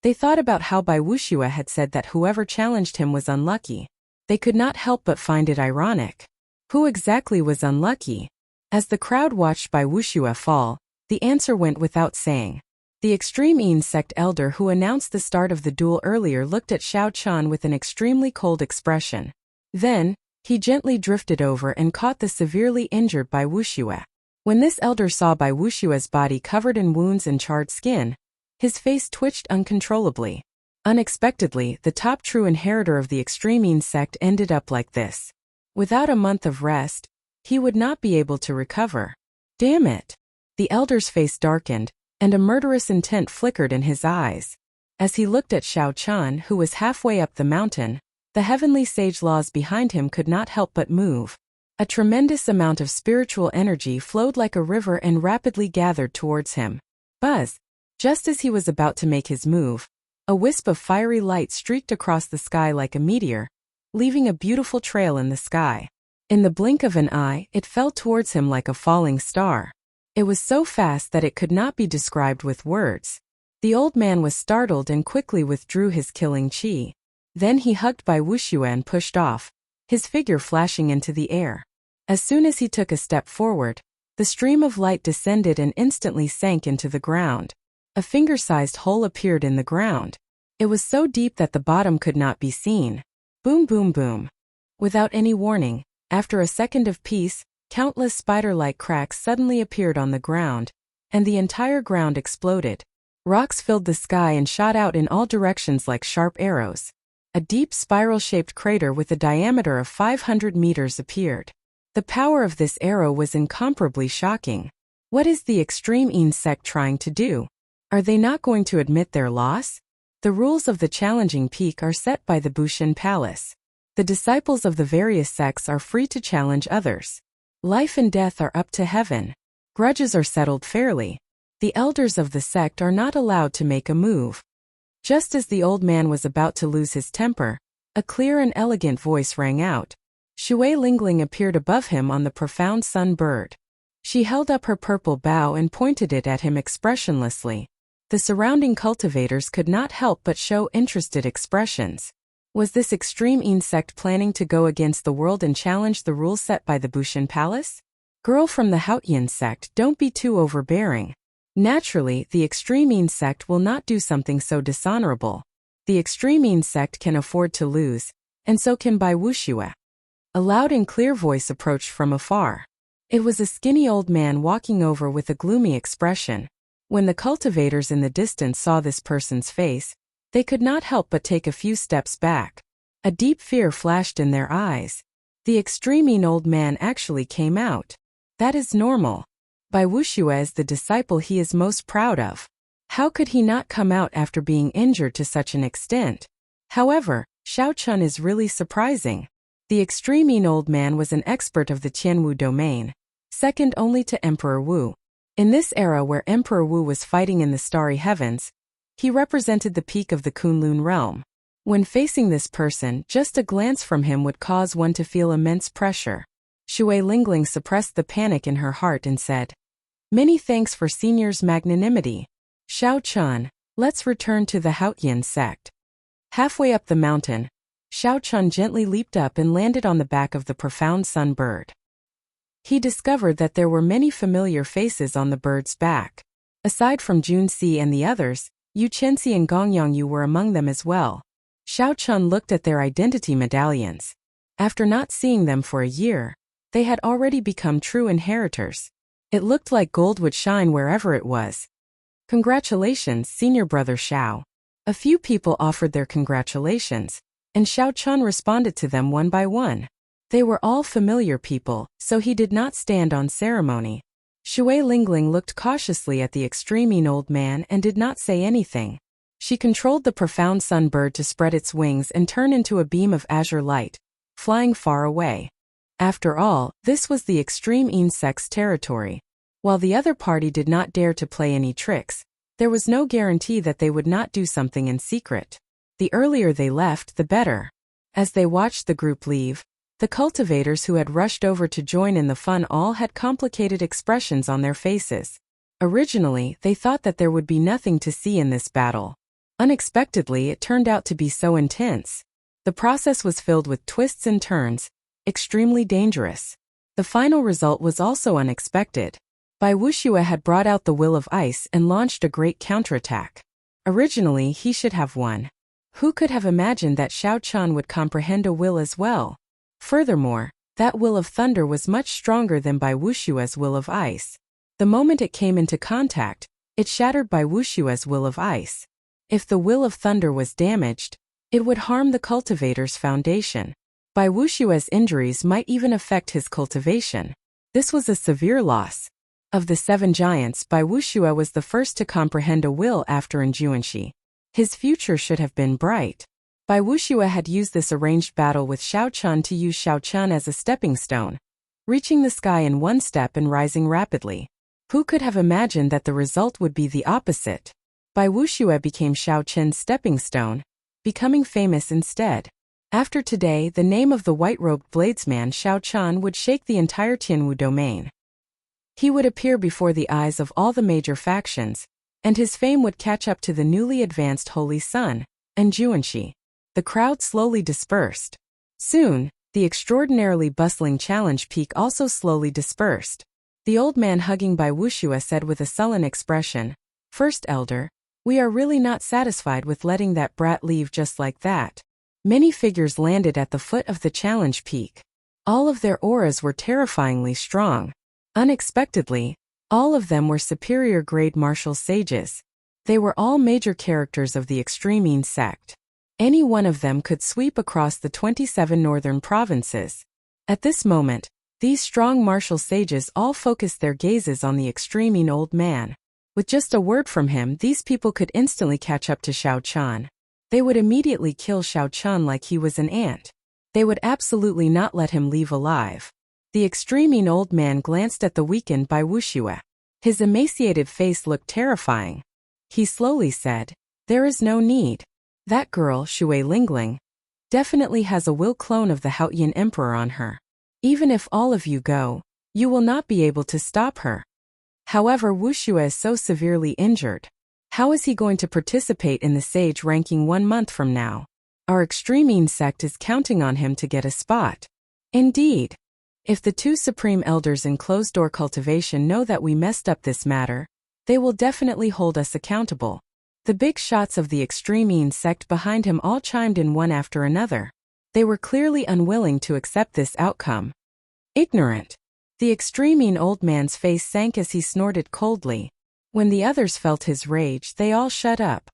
they thought about how Bai Wuxue had said that whoever challenged him was unlucky. They could not help but find it ironic. Who exactly was unlucky? As the crowd watched Bai Wuxue fall, the answer went without saying. The extreme Yin sect elder who announced the start of the duel earlier looked at Xiaochan with an extremely cold expression. Then, he gently drifted over and caught the severely injured Bai Wuxue. When this elder saw Bai Wushue's body covered in wounds and charred skin, his face twitched uncontrollably. Unexpectedly, the top true inheritor of the extreme Yin sect ended up like this. Without a month of rest, he would not be able to recover. Damn it! The elder's face darkened, and a murderous intent flickered in his eyes. As he looked at Xiaochan, who was halfway up the mountain, the heavenly sage laws behind him could not help but move. A tremendous amount of spiritual energy flowed like a river and rapidly gathered towards him. Buzz! Just as he was about to make his move, a wisp of fiery light streaked across the sky like a meteor, leaving a beautiful trail in the sky. In the blink of an eye, it fell towards him like a falling star. It was so fast that it could not be described with words. The old man was startled and quickly withdrew his killing chi. Then he hugged Bai Wuxue and pushed off, his figure flashing into the air. As soon as he took a step forward, the stream of light descended and instantly sank into the ground. A finger-sized hole appeared in the ground. It was so deep that the bottom could not be seen. Boom, boom, boom. Without any warning, after a second of peace, countless spider-like cracks suddenly appeared on the ground, and the entire ground exploded. Rocks filled the sky and shot out in all directions like sharp arrows. A deep spiral-shaped crater with a diameter of 500 meters appeared. The power of this arrow was incomparably shocking. What is the extreme Yin sect trying to do? Are they not going to admit their loss? The rules of the challenging peak are set by the Bushin Palace. The disciples of the various sects are free to challenge others. Life and death are up to heaven. Grudges are settled fairly. The elders of the sect are not allowed to make a move. Just as the old man was about to lose his temper, a clear and elegant voice rang out. Shui Lingling appeared above him on the profound sun bird. She held up her purple bow and pointed it at him expressionlessly. The surrounding cultivators could not help but show interested expressions. Was this extreme insect planning to go against the world and challenge the rules set by the Bushin Palace? Girl from the Haotian sect, don't be too overbearing. Naturally, the extreme insect will not do something so dishonorable. The extreme insect can afford to lose, and so can Bai Wuxue. A loud and clear voice approached from afar. It was a skinny old man walking over with a gloomy expression. When the cultivators in the distance saw this person's face, they could not help but take a few steps back. A deep fear flashed in their eyes. The extreme old man actually came out. That is normal. Bai Wuxue is the disciple he is most proud of. How could he not come out after being injured to such an extent? However, Xiao Chun is really surprising. The extreme old man was an expert of the Qianwu domain, second only to Emperor Wu. In this era where Emperor Wu was fighting in the starry heavens, he represented the peak of the Kunlun realm. When facing this person, just a glance from him would cause one to feel immense pressure. Shui Lingling suppressed the panic in her heart and said, "Many thanks for Senior's magnanimity. Xiao Chun, let's return to the Haotian sect." Halfway up the mountain, Xiao Chun gently leaped up and landed on the back of the profound sun bird. He discovered that there were many familiar faces on the bird's back. Aside from Jun Si and the others, Yu Chenxi and Gong Yongyu were among them as well. Xiao Chun looked at their identity medallions. After not seeing them for a year, they had already become true inheritors. It looked like gold would shine wherever it was. "Congratulations, senior brother Xiao." A few people offered their congratulations, and Xiao Chun responded to them one by one. They were all familiar people, so he did not stand on ceremony. Shui Lingling looked cautiously at the extreme old man and did not say anything. She controlled the profound sun bird to spread its wings and turn into a beam of azure light, flying far away. After all, this was the extreme insect's territory. While the other party did not dare to play any tricks, there was no guarantee that they would not do something in secret. The earlier they left, the better. As they watched the group leave, the cultivators who had rushed over to join in the fun all had complicated expressions on their faces. Originally, they thought that there would be nothing to see in this battle. Unexpectedly, it turned out to be so intense. The process was filled with twists and turns, extremely dangerous. The final result was also unexpected. Bai Wuxue had brought out the will of ice and launched a great counterattack. Originally, he should have won. Who could have imagined that Xiao Chun would comprehend a will as well? Furthermore, that will of thunder was much stronger than Bai Wuxue's will of ice. The moment it came into contact, it shattered Bai Wuxue's will of ice. If the will of thunder was damaged, it would harm the cultivator's foundation. Bai Wuxue's injuries might even affect his cultivation. This was a severe loss. Of the 7 giants, Bai Wuxue was the first to comprehend a will after Enjuanxi. His future should have been bright. Bai Wuxue had used this arranged battle with Xiao Chun to use Xiao Chun as a stepping stone, reaching the sky in one step and rising rapidly. Who could have imagined that the result would be the opposite? Bai Wuxue became Xiao Chun's stepping stone, becoming famous instead. After today, the name of the white-robed bladesman Xiao Chun would shake the entire Qianwu domain. He would appear before the eyes of all the major factions, and his fame would catch up to the newly advanced Holy Sun, Enjuanxi. The crowd slowly dispersed. Soon, the extraordinarily bustling challenge peak also slowly dispersed. The old man hugging Bai Wuxue said with a sullen expression, "First Elder, we are really not satisfied with letting that brat leave just like that." Many figures landed at the foot of the challenge peak. All of their auras were terrifyingly strong. Unexpectedly, all of them were superior grade martial sages. They were all major characters of the extreme sect. Any one of them could sweep across the 27 northern provinces. At this moment, these strong martial sages all focused their gazes on the extreme old man. With just a word from him, these people could instantly catch up to Xiao Chun. They would immediately kill Xiao Chun like he was an ant. They would absolutely not let him leave alive. The extremely old man glanced at the weakened Bai Wuxue. His emaciated face looked terrifying. He slowly said, "There is no need. That girl, Shui Lingling, definitely has a will clone of the Haotian emperor on her. Even if all of you go, you will not be able to stop her. However, Wuxue is so severely injured. How is he going to participate in the sage ranking 1 month from now? Our extreme sect is counting on him to get a spot." Indeed. If the 2 supreme elders in closed-door cultivation know that we messed up this matter, they will definitely hold us accountable. The big shots of the extreme sect behind him all chimed in one after another. They were clearly unwilling to accept this outcome. Ignorant. The extreme old man's face sank as he snorted coldly. When the others felt his rage, they all shut up.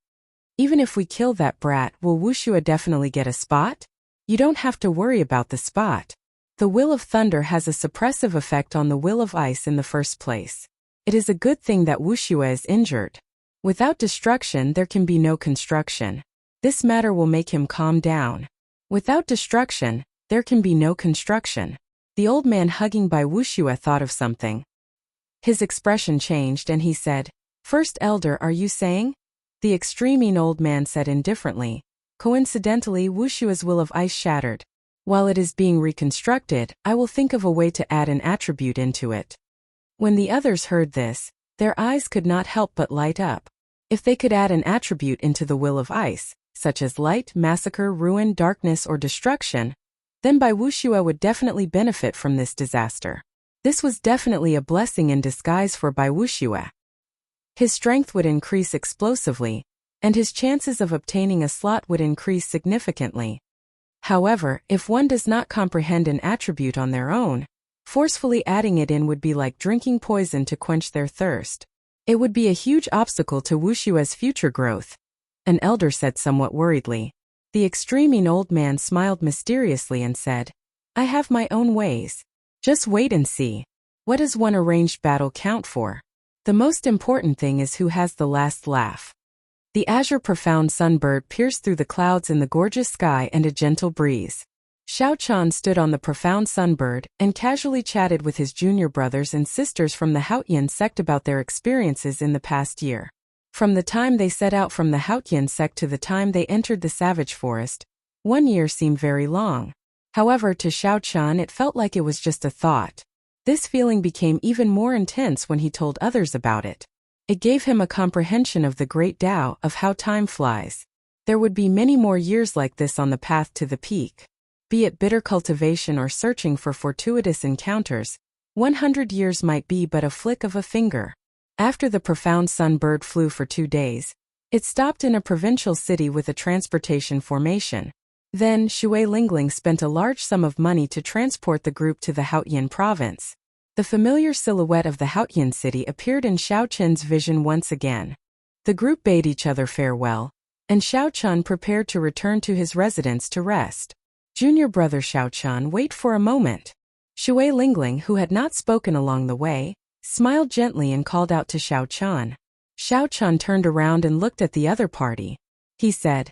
Even if we kill that brat, will Wuxue definitely get a spot? You don't have to worry about the spot. The will of thunder has a suppressive effect on the will of ice in the first place. It is a good thing that Wuxue is injured. Without destruction there can be no construction. This matter will make him calm down. Without destruction, there can be no construction. The old man hugging Bai Wuxue thought of something. His expression changed and he said, "First Elder, are you saying?" The extreme old man said indifferently, "Coincidentally, Wushue's will of ice shattered. While it is being reconstructed, I will think of a way to add an attribute into it." When the others heard this, their eyes could not help but light up. If they could add an attribute into the will of ice, such as light, massacre, ruin, darkness, or destruction, then Bai Wuxue would definitely benefit from this disaster. This was definitely a blessing in disguise for Bai Wuxue. His strength would increase explosively, and his chances of obtaining a slot would increase significantly. However, if one does not comprehend an attribute on their own, forcefully adding it in would be like drinking poison to quench their thirst. It would be a huge obstacle to Wushue's future growth. An elder said somewhat worriedly. The extreme old man smiled mysteriously and said, "I have my own ways. Just wait and see. What does one arranged battle count for? The most important thing is who has the last laugh." The azure profound sunbird pierced through the clouds in the gorgeous sky and a gentle breeze. Xiao Chan stood on the profound sunbird and casually chatted with his junior brothers and sisters from the Haotian sect about their experiences in the past year. From the time they set out from the Haotian sect to the time they entered the savage forest, 1 year seemed very long. However, to Xiao Chan it felt like it was just a thought. This feeling became even more intense when he told others about it. It gave him a comprehension of the great Tao of how time flies. There would be many more years like this on the path to the peak. Be it bitter cultivation or searching for fortuitous encounters, 100 years might be but a flick of a finger. After the profound sunbird flew for 2 days, it stopped in a provincial city with a transportation formation. Then, Shui Lingling spent a large sum of money to transport the group to the Haotian province. The familiar silhouette of the Haotian city appeared in Xiao Chen's vision once again. The group bade each other farewell, and Xiao Chen prepared to return to his residence to rest. Junior brother Xiao Chen, wait for a moment. Shui Lingling, who had not spoken along the way, smiled gently and called out to Xiao Chen. Xiao Chen turned around and looked at the other party. He said,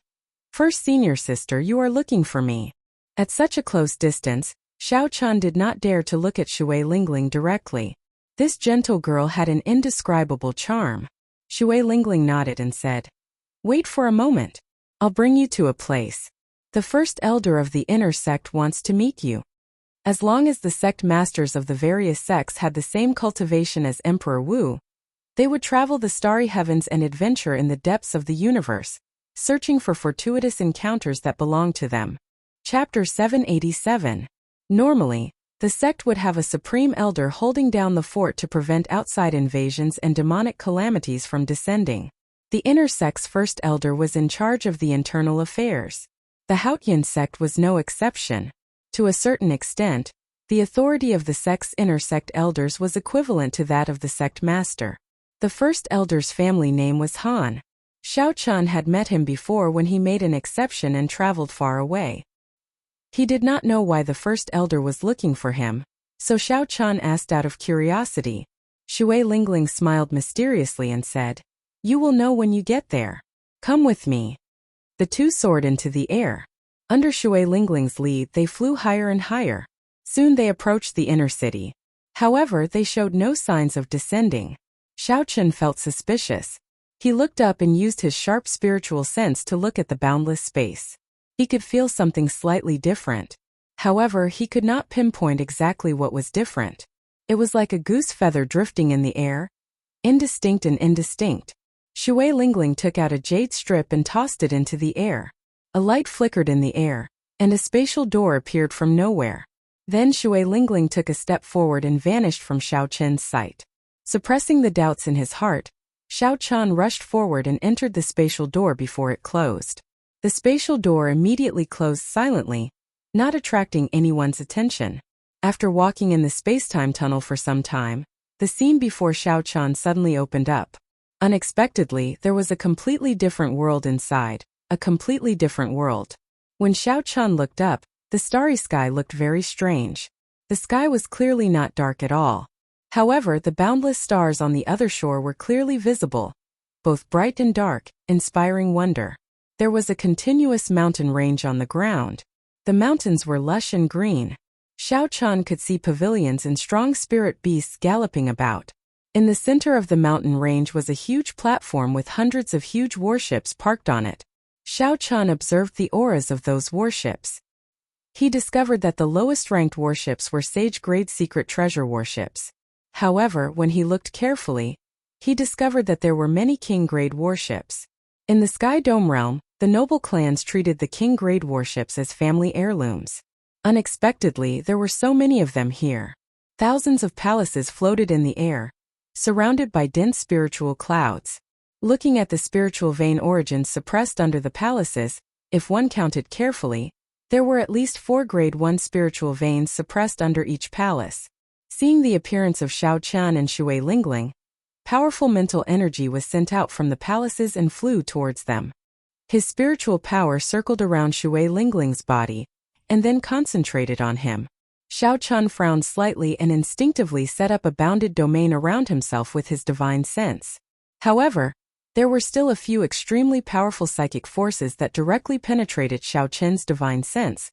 "First senior sister, you are looking for me." At such a close distance, Xiao Chen did not dare to look at Shui Lingling directly. This gentle girl had an indescribable charm. Shui Lingling nodded and said, "Wait for a moment. I'll bring you to a place. The first elder of the inner sect wants to meet you." As long as the sect masters of the various sects had the same cultivation as Emperor Wu, they would travel the starry heavens and adventure in the depths of the universe, searching for fortuitous encounters that belonged to them. Chapter 787. Normally, the sect would have a supreme elder holding down the fort to prevent outside invasions and demonic calamities from descending. The inner sect's first elder was in charge of the internal affairs. The Haotian sect was no exception. To a certain extent, the authority of the sect's inner sect elders was equivalent to that of the sect master. The first elder's family name was Han. Xiao Chen had met him before when he made an exception and traveled far away. He did not know why the first elder was looking for him, so Xiao Chen asked out of curiosity. Shui Lingling smiled mysteriously and said, "You will know when you get there. Come with me." The two soared into the air. Under Shui Lingling's lead, they flew higher and higher. Soon they approached the inner city. However, they showed no signs of descending. Xiaochen felt suspicious. He looked up and used his sharp spiritual sense to look at the boundless space. He could feel something slightly different. However, he could not pinpoint exactly what was different. It was like a goose feather drifting in the air, indistinct and indistinct. Shui Lingling took out a jade strip and tossed it into the air. A light flickered in the air, and a spatial door appeared from nowhere. Then Shui Lingling took a step forward and vanished from Xiaochen's sight. Suppressing the doubts in his heart, Xiaochen rushed forward and entered the spatial door before it closed. The spatial door immediately closed silently, not attracting anyone's attention. After walking in the space-time tunnel for some time, the scene before Xiaochen suddenly opened up. Unexpectedly, there was a completely different world inside, a completely different world. When Xiaochen looked up, the starry sky looked very strange. The sky was clearly not dark at all. However, the boundless stars on the other shore were clearly visible, both bright and dark, inspiring wonder. There was a continuous mountain range on the ground. The mountains were lush and green. Xiaochen could see pavilions and strong spirit beasts galloping about. In the center of the mountain range was a huge platform with hundreds of huge warships parked on it. Xiaochen observed the auras of those warships. He discovered that the lowest-ranked warships were sage-grade secret treasure warships. However, when he looked carefully, he discovered that there were many king-grade warships. In the Sky Dome realm, the noble clans treated the king-grade warships as family heirlooms. Unexpectedly, there were so many of them here. Thousands of palaces floated in the air, surrounded by dense spiritual clouds. Looking at the spiritual vein origins suppressed under the palaces, if one counted carefully, there were at least 4 grade 1 spiritual veins suppressed under each palace. Seeing the appearance of Xiaochen and Shui Lingling, powerful mental energy was sent out from the palaces and flew towards them. His spiritual power circled around Shui Lingling's body, and then concentrated on him. Xiaochen frowned slightly and instinctively set up a bounded domain around himself with his divine sense. However, there were still a few extremely powerful psychic forces that directly penetrated Xiaochen's divine sense,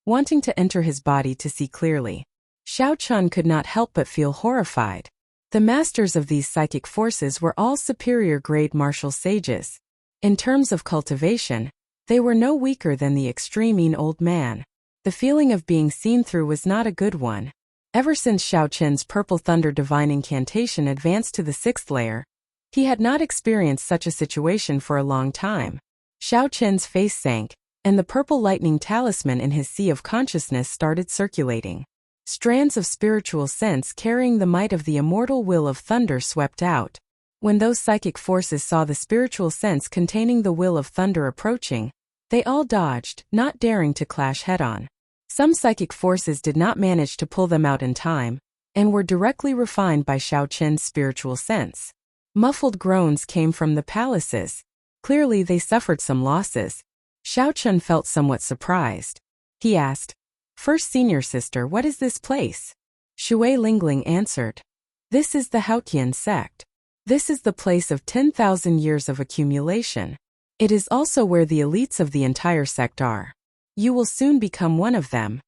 wanting to enter his body to see clearly. Xiaochen could not help but feel horrified. The masters of these psychic forces were all superior grade martial sages. In terms of cultivation, they were no weaker than the extreme old man. The feeling of being seen through was not a good one. Ever since Xiaochen's Purple Thunder Divine Incantation advanced to the 6th layer, he had not experienced such a situation for a long time. Xiaochen's face sank, and the Purple Lightning Talisman in his sea of consciousness started circulating. Strands of spiritual sense carrying the might of the immortal will of thunder swept out. When those psychic forces saw the spiritual sense containing the will of thunder approaching, they all dodged, not daring to clash head-on. Some psychic forces did not manage to pull them out in time, and were directly refined by Xiaochen's spiritual sense. Muffled groans came from the palaces. Clearly they suffered some losses. Xiaochen felt somewhat surprised. He asked, "First senior sister, what is this place?" Shui Lingling answered, "This is the Haotian sect. This is the place of 10,000 years of accumulation. It is also where the elites of the entire sect are. You will soon become one of them."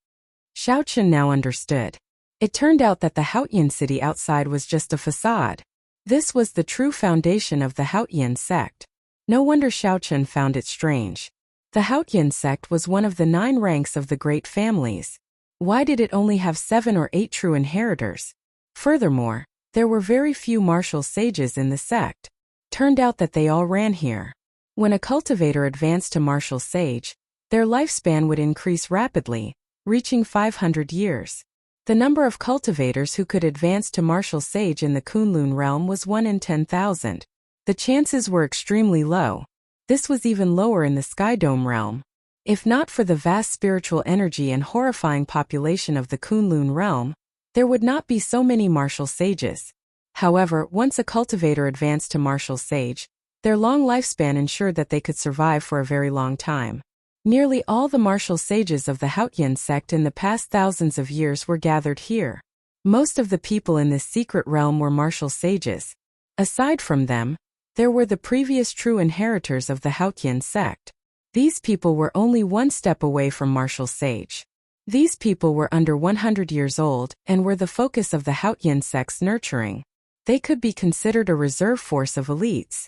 Xiaochen now understood. It turned out that the Haotian city outside was just a facade. This was the true foundation of the Haotian sect. No wonder Xiaochen found it strange. The Haotian sect was one of the 9 ranks of the great families. Why did it only have 7 or 8 true inheritors? Furthermore, there were very few martial sages in the sect. Turned out that they all ran here. When a cultivator advanced to martial sage, their lifespan would increase rapidly, reaching 500 years. The number of cultivators who could advance to martial sage in the Kunlun realm was 1 in 10,000. The chances were extremely low. This was even lower in the Sky Dome realm. If not for the vast spiritual energy and horrifying population of the Kunlun realm, there would not be so many martial sages. However, once a cultivator advanced to martial sage, their long lifespan ensured that they could survive for a very long time. Nearly all the martial sages of the Haotian sect in the past thousands of years were gathered here. Most of the people in this secret realm were martial sages. Aside from them, there were the previous true inheritors of the Haotian sect. These people were only one step away from martial sage. These people were under 100 years old and were the focus of the Haotian sect's nurturing. They could be considered a reserve force of elites.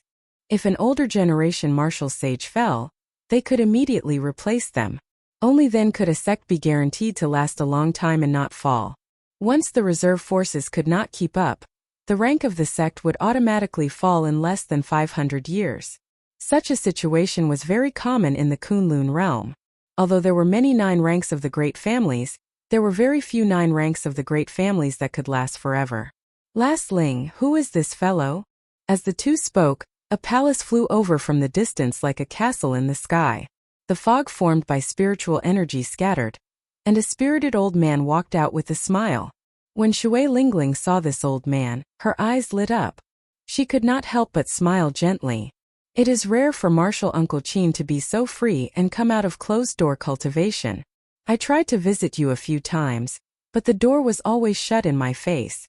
If an older generation martial sage fell, they could immediately replace them. Only then could a sect be guaranteed to last a long time and not fall. Once the reserve forces could not keep up, the rank of the sect would automatically fall in less than 500 years. Such a situation was very common in the Kunlun realm. Although there were many 9 ranks of the great families, there were very few 9 ranks of the great families that could last forever. Last Ling, who is this fellow? As the two spoke, a palace flew over from the distance like a castle in the sky. The fog formed by spiritual energy scattered, and a spirited old man walked out with a smile. When Shui Lingling saw this old man, her eyes lit up. She could not help but smile gently. It is rare for Martial Uncle Qin to be so free and come out of closed-door cultivation. I tried to visit you a few times, but the door was always shut in my face.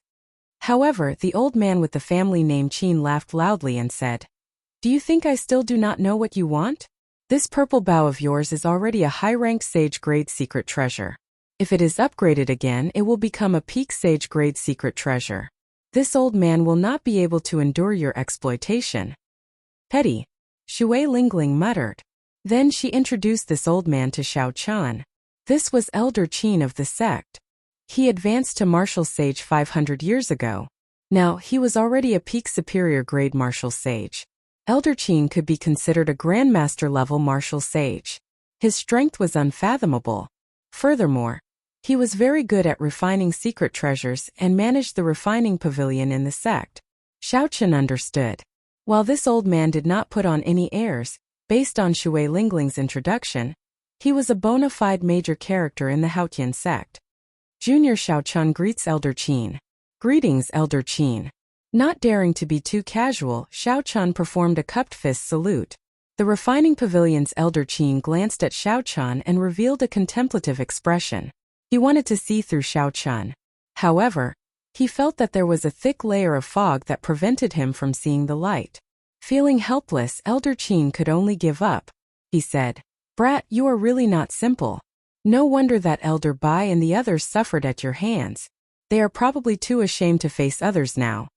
However, the old man with the family name Qin laughed loudly and said, "Do you think I still do not know what you want? This purple bow of yours is already a high-ranked sage-grade secret treasure. If it is upgraded again, it will become a peak sage-grade secret treasure. This old man will not be able to endure your exploitation." "Petty," Shui Lingling muttered. Then she introduced this old man to Xiao Chan. This was Elder Qin of the sect. He advanced to martial sage 500 years ago. Now, he was already a peak superior grade martial sage. Elder Qin could be considered a grandmaster level martial sage. His strength was unfathomable. Furthermore, he was very good at refining secret treasures and managed the refining pavilion in the sect. Xiao Chen understood. While this old man did not put on any airs, based on Shui Lingling's introduction, he was a bona fide major character in the Haotian sect. Junior Xiao Chun greets Elder Qin. "Greetings, Elder Qin." Not daring to be too casual, Xiao Chun performed a cupped fist salute. The refining pavilion's Elder Qin glanced at Xiao Chun and revealed a contemplative expression. He wanted to see through Xiao Chun. However, he felt that there was a thick layer of fog that prevented him from seeing the light. Feeling helpless, Elder Qin could only give up. He said, "Brat, you are really not simple. No wonder that Elder Bai and the others suffered at your hands. They are probably too ashamed to face others now."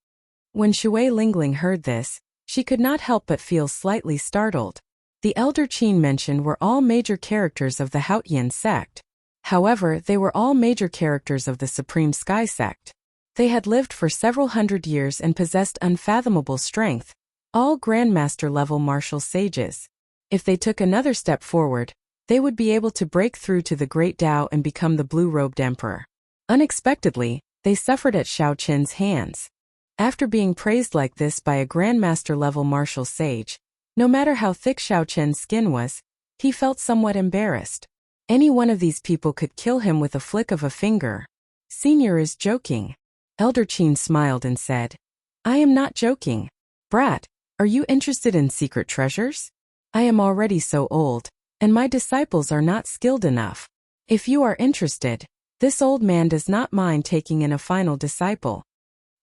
When Shui Lingling heard this, she could not help but feel slightly startled. The Elder Qin mentioned were all major characters of the Haotian sect. However, they were all major characters of the Supreme Sky sect. They had lived for several hundred years and possessed unfathomable strength, all grandmaster-level martial sages. If they took another step forward, they would be able to break through to the Great Tao and become the blue-robed emperor. Unexpectedly, they suffered at Xiao Qin's hands. After being praised like this by a grandmaster-level martial sage, no matter how thick Xiao Chen's skin was, he felt somewhat embarrassed. Any one of these people could kill him with a flick of a finger. "Senior is joking." Elder Qin smiled and said, "I am not joking. Brat, are you interested in secret treasures? I am already so old, and my disciples are not skilled enough. If you are interested, this old man does not mind taking in a final disciple."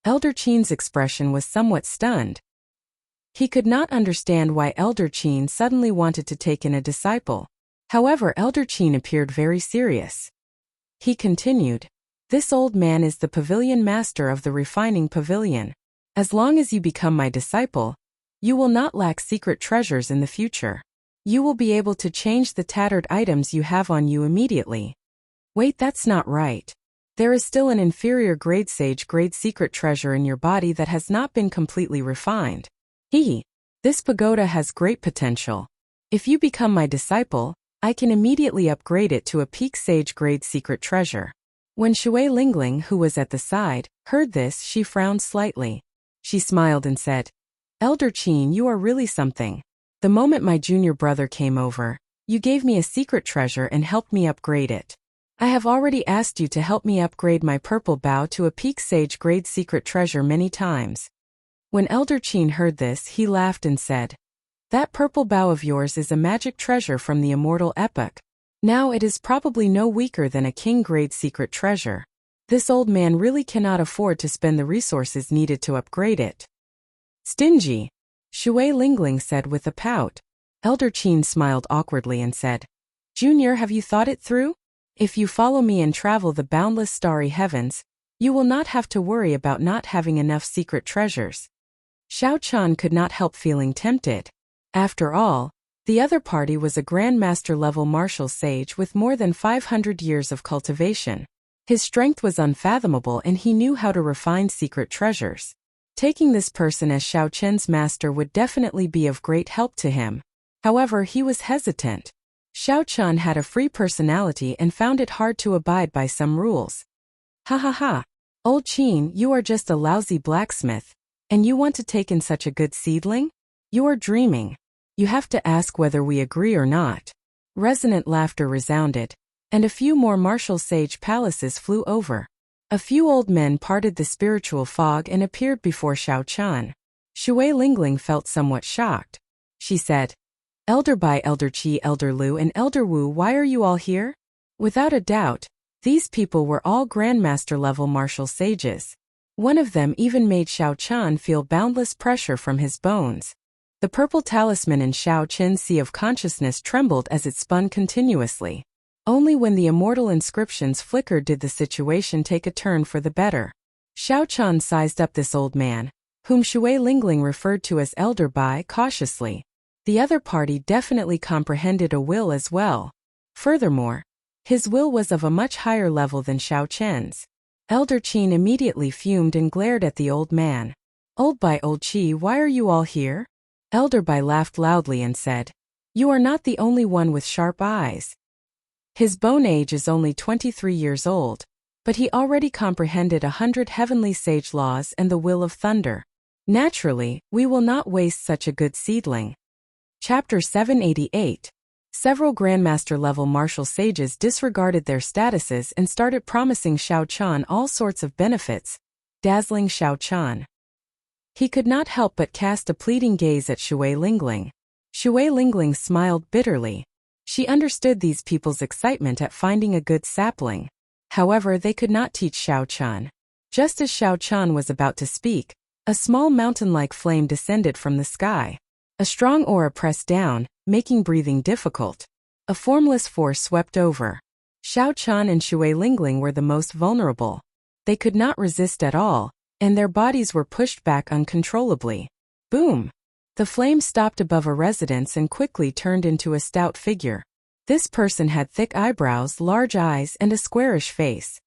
Elder Qin's expression was somewhat stunned. He could not understand why Elder Qin suddenly wanted to take in a disciple. However, Elder Qin appeared very serious. He continued, "This old man is the pavilion master of the refining pavilion. As long as you become my disciple, you will not lack secret treasures in the future. You will be able to change the tattered items you have on you immediately." "Wait, that's not right. There is still an inferior grade sage grade secret treasure in your body that has not been completely refined. This pagoda has great potential. If you become my disciple, I can immediately upgrade it to a peak sage grade secret treasure." When Shui Lingling, who was at the side, heard this, she frowned slightly. She smiled and said, "Elder Qin, you are really something. The moment my junior brother came over, you gave me a secret treasure and helped me upgrade it. I have already asked you to help me upgrade my purple bow to a peak sage grade secret treasure many times." When Elder Qin heard this, he laughed and said, "That purple bow of yours is a magic treasure from the immortal epoch. Now it is probably no weaker than a king grade secret treasure. This old man really cannot afford to spend the resources needed to upgrade it." "Stingy," Shui Lingling said with a pout. Elder Qin smiled awkwardly and said, Junior, have you thought it through? If you follow me and travel the boundless starry heavens, you will not have to worry about not having enough secret treasures. Xiao Chan could not help feeling tempted. After all, the other party was a Grandmaster-level martial sage with more than 500 years of cultivation. His strength was unfathomable and he knew how to refine secret treasures. Taking this person as Xiao Chen's master would definitely be of great help to him. However, he was hesitant. Xiao Chan had a free personality and found it hard to abide by some rules. Ha ha ha. Old Qin, you are just a lousy blacksmith, and you want to take in such a good seedling? You are dreaming. You have to ask whether we agree or not. Resonant laughter resounded, and a few more martial sage palaces flew over. A few old men parted the spiritual fog and appeared before Xiao Chan. Shui Lingling felt somewhat shocked. She said, Elder Bai, Elder Qi, Elder Lu, and Elder Wu, why are you all here? Without a doubt, these people were all Grandmaster-level martial sages. One of them even made Xiao Chan feel boundless pressure from his bones. The purple talisman in Xiao Chen's sea of consciousness trembled as it spun continuously. Only when the immortal inscriptions flickered did the situation take a turn for the better. Xiao Chan sized up this old man, whom Shui Lingling referred to as Elder Bai, cautiously. The other party definitely comprehended a will as well. Furthermore, his will was of a much higher level than Xiao Chen's. Elder Qin immediately fumed and glared at the old man. Old Bai, Old Qi, why are you all here? Elder Bai laughed loudly and said, You are not the only one with sharp eyes. His bone age is only 23 years old, but he already comprehended 100 heavenly sage laws and the will of thunder. Naturally, we will not waste such a good seedling. Chapter 788. Several Grandmaster-level martial sages disregarded their statuses and started promising Xiao Chan all sorts of benefits, dazzling Xiao Chan. He could not help but cast a pleading gaze at Shui Lingling. Shui Lingling smiled bitterly. She understood these people's excitement at finding a good sapling. However, they could not teach Xiao Chan. Just as Xiao Chan was about to speak, a small mountain-like flame descended from the sky. A strong aura pressed down, making breathing difficult. A formless force swept over. Xiao Chan and Shui Lingling were the most vulnerable. They could not resist at all, and their bodies were pushed back uncontrollably. Boom! The flame stopped above a residence and quickly turned into a stout figure. This person had thick eyebrows, large eyes, and a squarish face.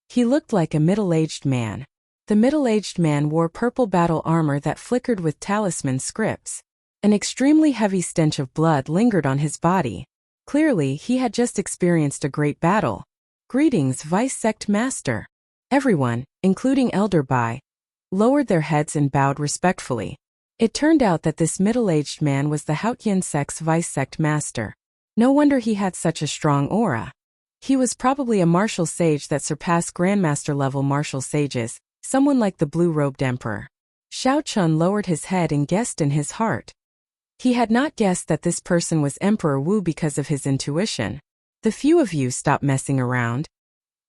He looked like a middle-aged man. The middle-aged man wore purple battle armor that flickered with talisman scripts. An extremely heavy stench of blood lingered on his body. Clearly, he had just experienced a great battle. Greetings, Vice Sect Master. Everyone, including Elder Bai, lowered their heads and bowed respectfully. It turned out that this middle-aged man was the Haotian sect's Vice Sect Master. No wonder he had such a strong aura. He was probably a martial sage that surpassed Grandmaster-level martial sages, someone like the blue-robed emperor. Xiao Chun lowered his head and guessed in his heart. He had not guessed that this person was Emperor Wu because of his intuition. The few of you stop messing around.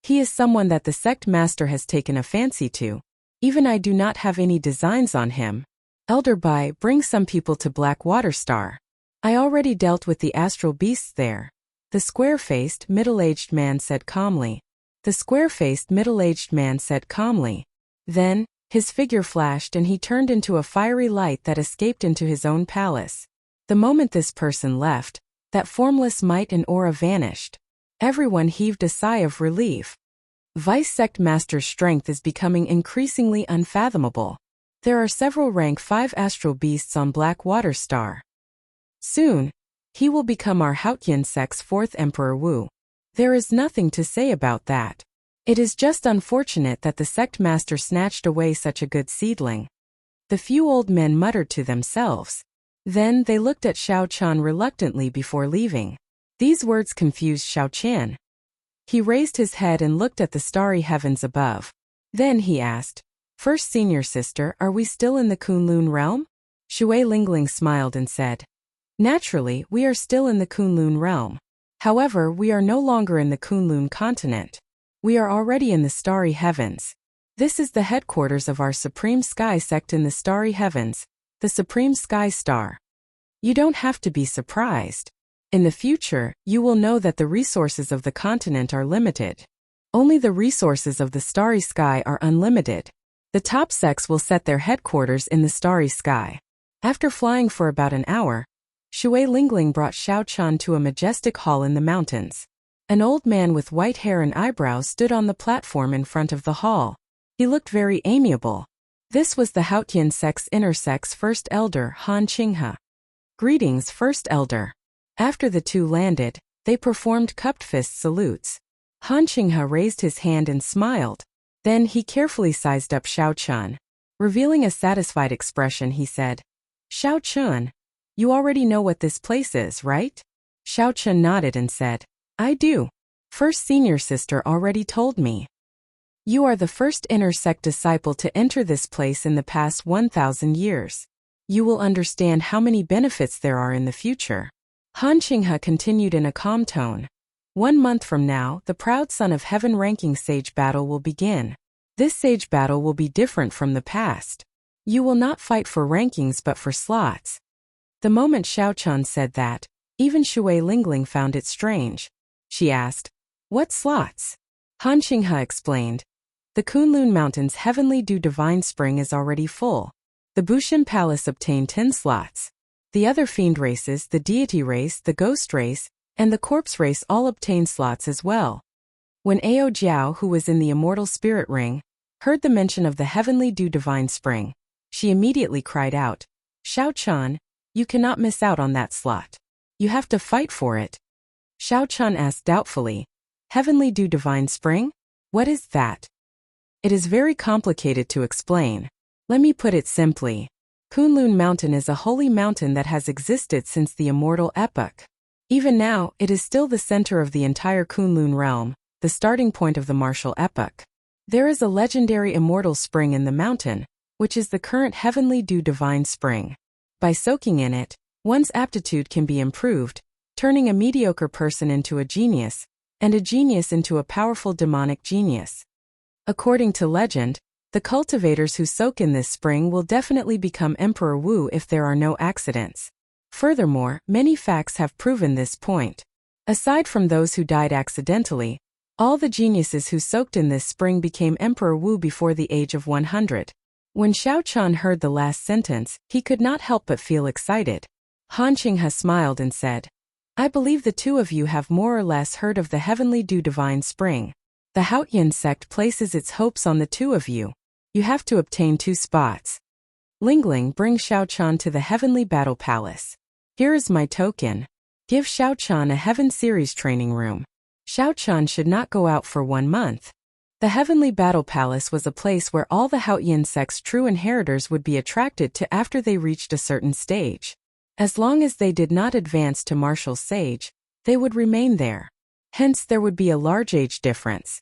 He is someone that the sect master has taken a fancy to. Even I do not have any designs on him. Elder Bai, bring some people to Black Water Star. I already dealt with the astral beasts there. The square-faced, middle-aged man said calmly. Then, his figure flashed and he turned into a fiery light that escaped into his own palace. The moment this person left, that formless might and aura vanished. Everyone heaved a sigh of relief. Vice Sect Master's strength is becoming increasingly unfathomable. There are several rank 5 astral beasts on Black Water Star. Soon, he will become our Haotian sect's 4th Emperor Wu. There is nothing to say about that. It is just unfortunate that the sect master snatched away such a good seedling. The few old men muttered to themselves. Then they looked at Xiao Chan reluctantly before leaving. These words confused Xiao Chan. He raised his head and looked at the starry heavens above. Then he asked, First Senior Sister, are we still in the Kunlun realm? Shui Lingling smiled and said, Naturally, we are still in the Kunlun realm. However, we are no longer in the Kunlun continent. We are already in the starry heavens. This is the headquarters of our Supreme Sky sect in the starry heavens, the Supreme Sky Star. You don't have to be surprised. In the future, you will know that the resources of the continent are limited. Only the resources of the starry sky are unlimited. The top sects will set their headquarters in the starry sky. After flying for about an hour, Shui Lingling brought Xiaochan to a majestic hall in the mountains. An old man with white hair and eyebrows stood on the platform in front of the hall. He looked very amiable. This was the Haotian sect's inner sect's first elder, Han Qinghe. Greetings, first elder. After the two landed, they performed cupped fist salutes. Han Qinghe raised his hand and smiled. Then he carefully sized up Xiaochan. Revealing a satisfied expression, he said, "Xiaochan, you already know what this place is, right?" Xiaochan nodded and said, "I do. First senior sister already told me. You are the first inner sect disciple to enter this place in the past 1,000 years. You will understand how many benefits there are in the future." Han Qinghe continued in a calm tone. 1 month from now, the proud son of heaven ranking sage battle will begin. This sage battle will be different from the past. You will not fight for rankings but for slots. The moment Xiaochan said that, even Shui Lingling found it strange. She asked, "What slots?" Han Qinghe explained, "The Kunlun Mountain's heavenly dew divine spring is already full. The Bushin Palace obtained 10 slots. The other fiend races, the deity race, the ghost race, and the corpse race all obtained slots as well." When Ao Jiao, who was in the immortal spirit ring, heard the mention of the heavenly dew divine spring, she immediately cried out, "Xiaochan, you cannot miss out on that slot. You have to fight for it." Xiaochan asked doubtfully, "Heavenly dew divine spring? What is that?" It is very complicated to explain. Let me put it simply. Kunlun Mountain is a holy mountain that has existed since the immortal epoch. Even now, it is still the center of the entire Kunlun realm, the starting point of the martial epoch. There is a legendary immortal spring in the mountain, which is the current heavenly dew divine spring. By soaking in it, one's aptitude can be improved, turning a mediocre person into a genius, and a genius into a powerful demonic genius. According to legend, the cultivators who soak in this spring will definitely become Emperor Wu if there are no accidents. Furthermore, many facts have proven this point. Aside from those who died accidentally, all the geniuses who soaked in this spring became Emperor Wu before the age of 100. When Xiaochan heard the last sentence, he could not help but feel excited. Han Qinghe smiled and said, "I believe the two of you have more or less heard of the heavenly dew divine spring. The Haotian sect places its hopes on the two of you. You have to obtain 2 spots. Lingling, bring Xiaochan to the heavenly battle palace. Here is my token. Give Xiaochan a heaven series training room. Xiaochan should not go out for 1 month." The heavenly battle palace was a place where all the Haotian sect's true inheritors would be attracted to after they reached a certain stage. As long as they did not advance to martial sage, they would remain there. Hence there would be a large age difference.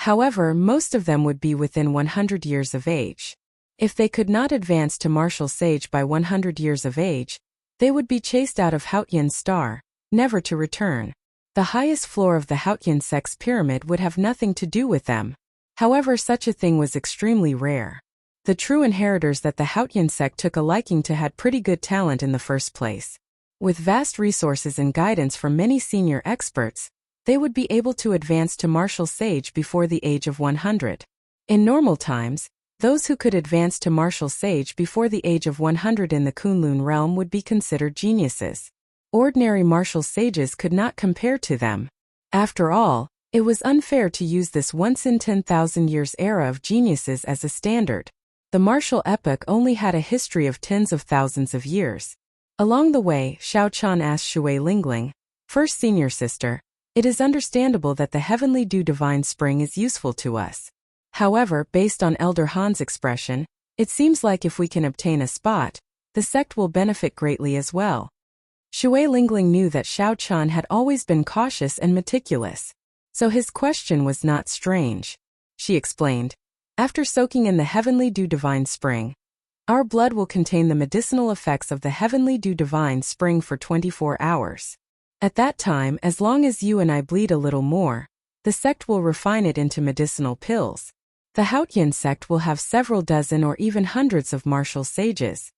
However, most of them would be within 100 years of age. If they could not advance to martial sage by 100 years of age, they would be chased out of Haotian Star, never to return. The highest floor of the Haotian sect's pyramid would have nothing to do with them. However, such a thing was extremely rare. The true inheritors that the Haotian sect took a liking to had pretty good talent in the first place. With vast resources and guidance from many senior experts, they would be able to advance to martial sage before the age of 100. In normal times, those who could advance to martial sage before the age of 100 in the Kunlun realm would be considered geniuses. Ordinary martial sages could not compare to them. After all, it was unfair to use this once in 10,000 years era of geniuses as a standard. The martial epoch only had a history of tens of thousands of years. Along the way, Xiaochan asked Shui Lingling, "First senior sister, it is understandable that the heavenly dew divine spring is useful to us. However, based on Elder Han's expression, it seems like if we can obtain a spot, the sect will benefit greatly as well." Shui Lingling knew that Xiaochan had always been cautious and meticulous, so his question was not strange. She explained, "After soaking in the heavenly dew divine spring, our blood will contain the medicinal effects of the heavenly dew divine spring for 24 hours. At that time, as long as you and I bleed a little more, the sect will refine it into medicinal pills. The Haotian sect will have several dozen or even hundreds of martial sages.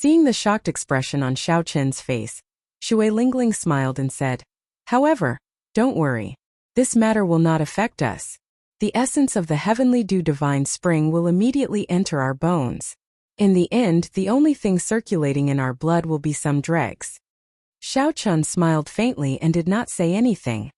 Seeing the shocked expression on Xiao Chen's face, Shui Lingling smiled and said, "However, don't worry. This matter will not affect us. The essence of the heavenly dew divine spring will immediately enter our bones. In the end, the only thing circulating in our blood will be some dregs." Xiao Chun smiled faintly and did not say anything.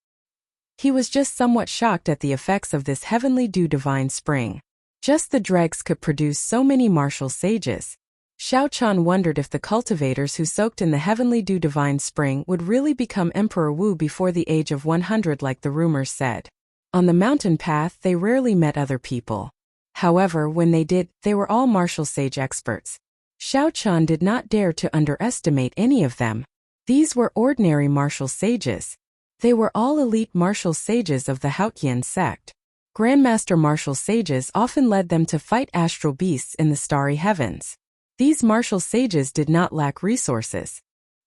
He was just somewhat shocked at the effects of this heavenly dew divine spring. Just the dregs could produce so many martial sages. Xiao Chun wondered if the cultivators who soaked in the heavenly dew divine spring would really become Emperor Wu before the age of 100 like the rumors said. On the mountain path they rarely met other people. However, when they did, they were all martial sage experts. Xiao Chun did not dare to underestimate any of them. These were ordinary martial sages. They were all elite martial sages of the Haotian sect. Grandmaster martial sages often led them to fight astral beasts in the starry heavens. These martial sages did not lack resources.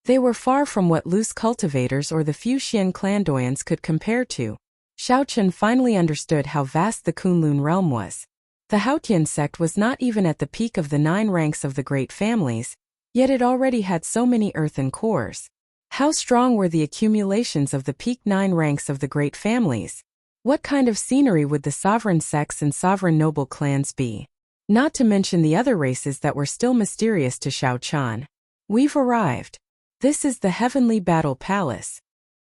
They were far from what loose cultivators or the few Xian clairvoyants could compare to. Xiao Chun finally understood how vast the Kunlun realm was. The Haotian sect was not even at the peak of the 9 ranks of the great families, yet it already had so many earthen cores. How strong were the accumulations of the peak 9 ranks of the great families? What kind of scenery would the sovereign sects and sovereign noble clans be? Not to mention the other races that were still mysterious to Xiao Chun. "We've arrived. This is the Heavenly Battle Palace."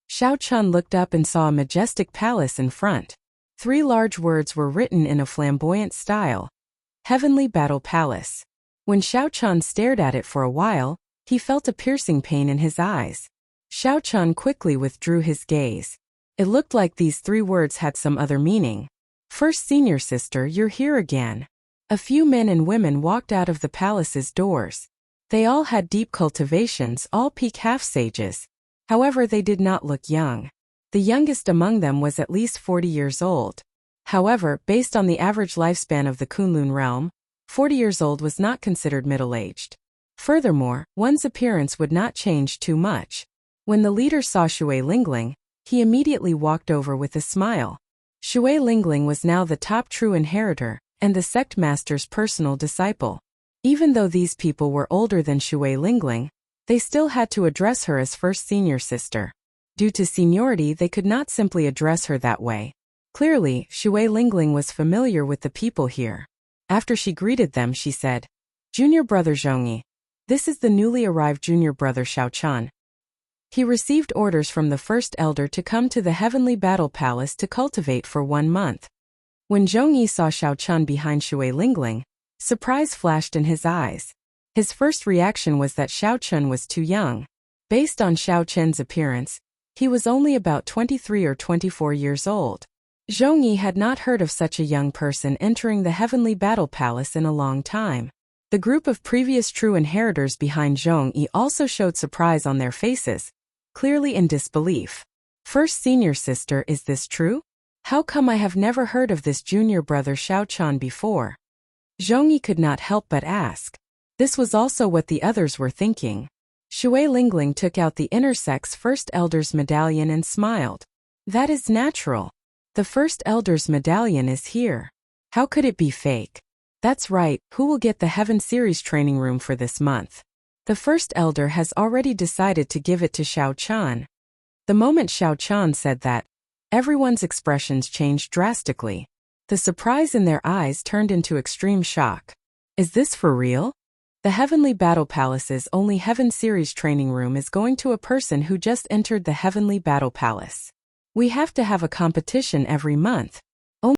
Xiao Chun looked up and saw a majestic palace in front. 3 large words were written in a flamboyant style. Heavenly Battle Palace. When Xiao Chun stared at it for a while, he felt a piercing pain in his eyes. Xiao Chun quickly withdrew his gaze. It looked like these 3 words had some other meaning. "First senior sister, you're here again." A few men and women walked out of the palace's doors. They all had deep cultivations, all peak half-sages. However, they did not look young. The youngest among them was at least 40 years old. However, based on the average lifespan of the Kunlun realm, 40 years old was not considered middle-aged. Furthermore, one's appearance would not change too much. When the leader saw Shui Lingling, he immediately walked over with a smile. Shui Lingling was now the top true inheritor, and the sect master's personal disciple. Even though these people were older than Shui Lingling, they still had to address her as first senior sister. Due to seniority, they could not simply address her that way. Clearly, Shui Lingling was familiar with the people here. After she greeted them, she said, "Junior brother Zhongyi, this is the newly arrived junior brother Xiao Chun. He received orders from the first elder to come to the Heavenly Battle Palace to cultivate for 1 month." When Zhongyi saw Xiao Chun behind Shui Lingling, surprise flashed in his eyes. His first reaction was that Xiao Chun was too young. Based on Xiao Chen's appearance, he was only about 23 or 24 years old. Zhongyi had not heard of such a young person entering the Heavenly Battle Palace in a long time. The group of previous true inheritors behind Zhongyi also showed surprise on their faces, clearly in disbelief. "First senior sister, is this true? How come I have never heard of this junior brother Xiao Chun before?" Zhongyi could not help but ask. This was also what the others were thinking. Shui Lingling took out the inner sect's first elder's medallion and smiled. "That is natural. The first elder's medallion is here. How could it be fake? That's right, who will get the Heaven Series training room for this month? The first elder has already decided to give it to Xiao Chun." The moment Xiao Chun said that, everyone's expressions changed drastically. The surprise in their eyes turned into extreme shock. "Is this for real? The Heavenly Battle Palace's only Heaven Series training room is going to a person who just entered the Heavenly Battle Palace. We have to have a competition every month.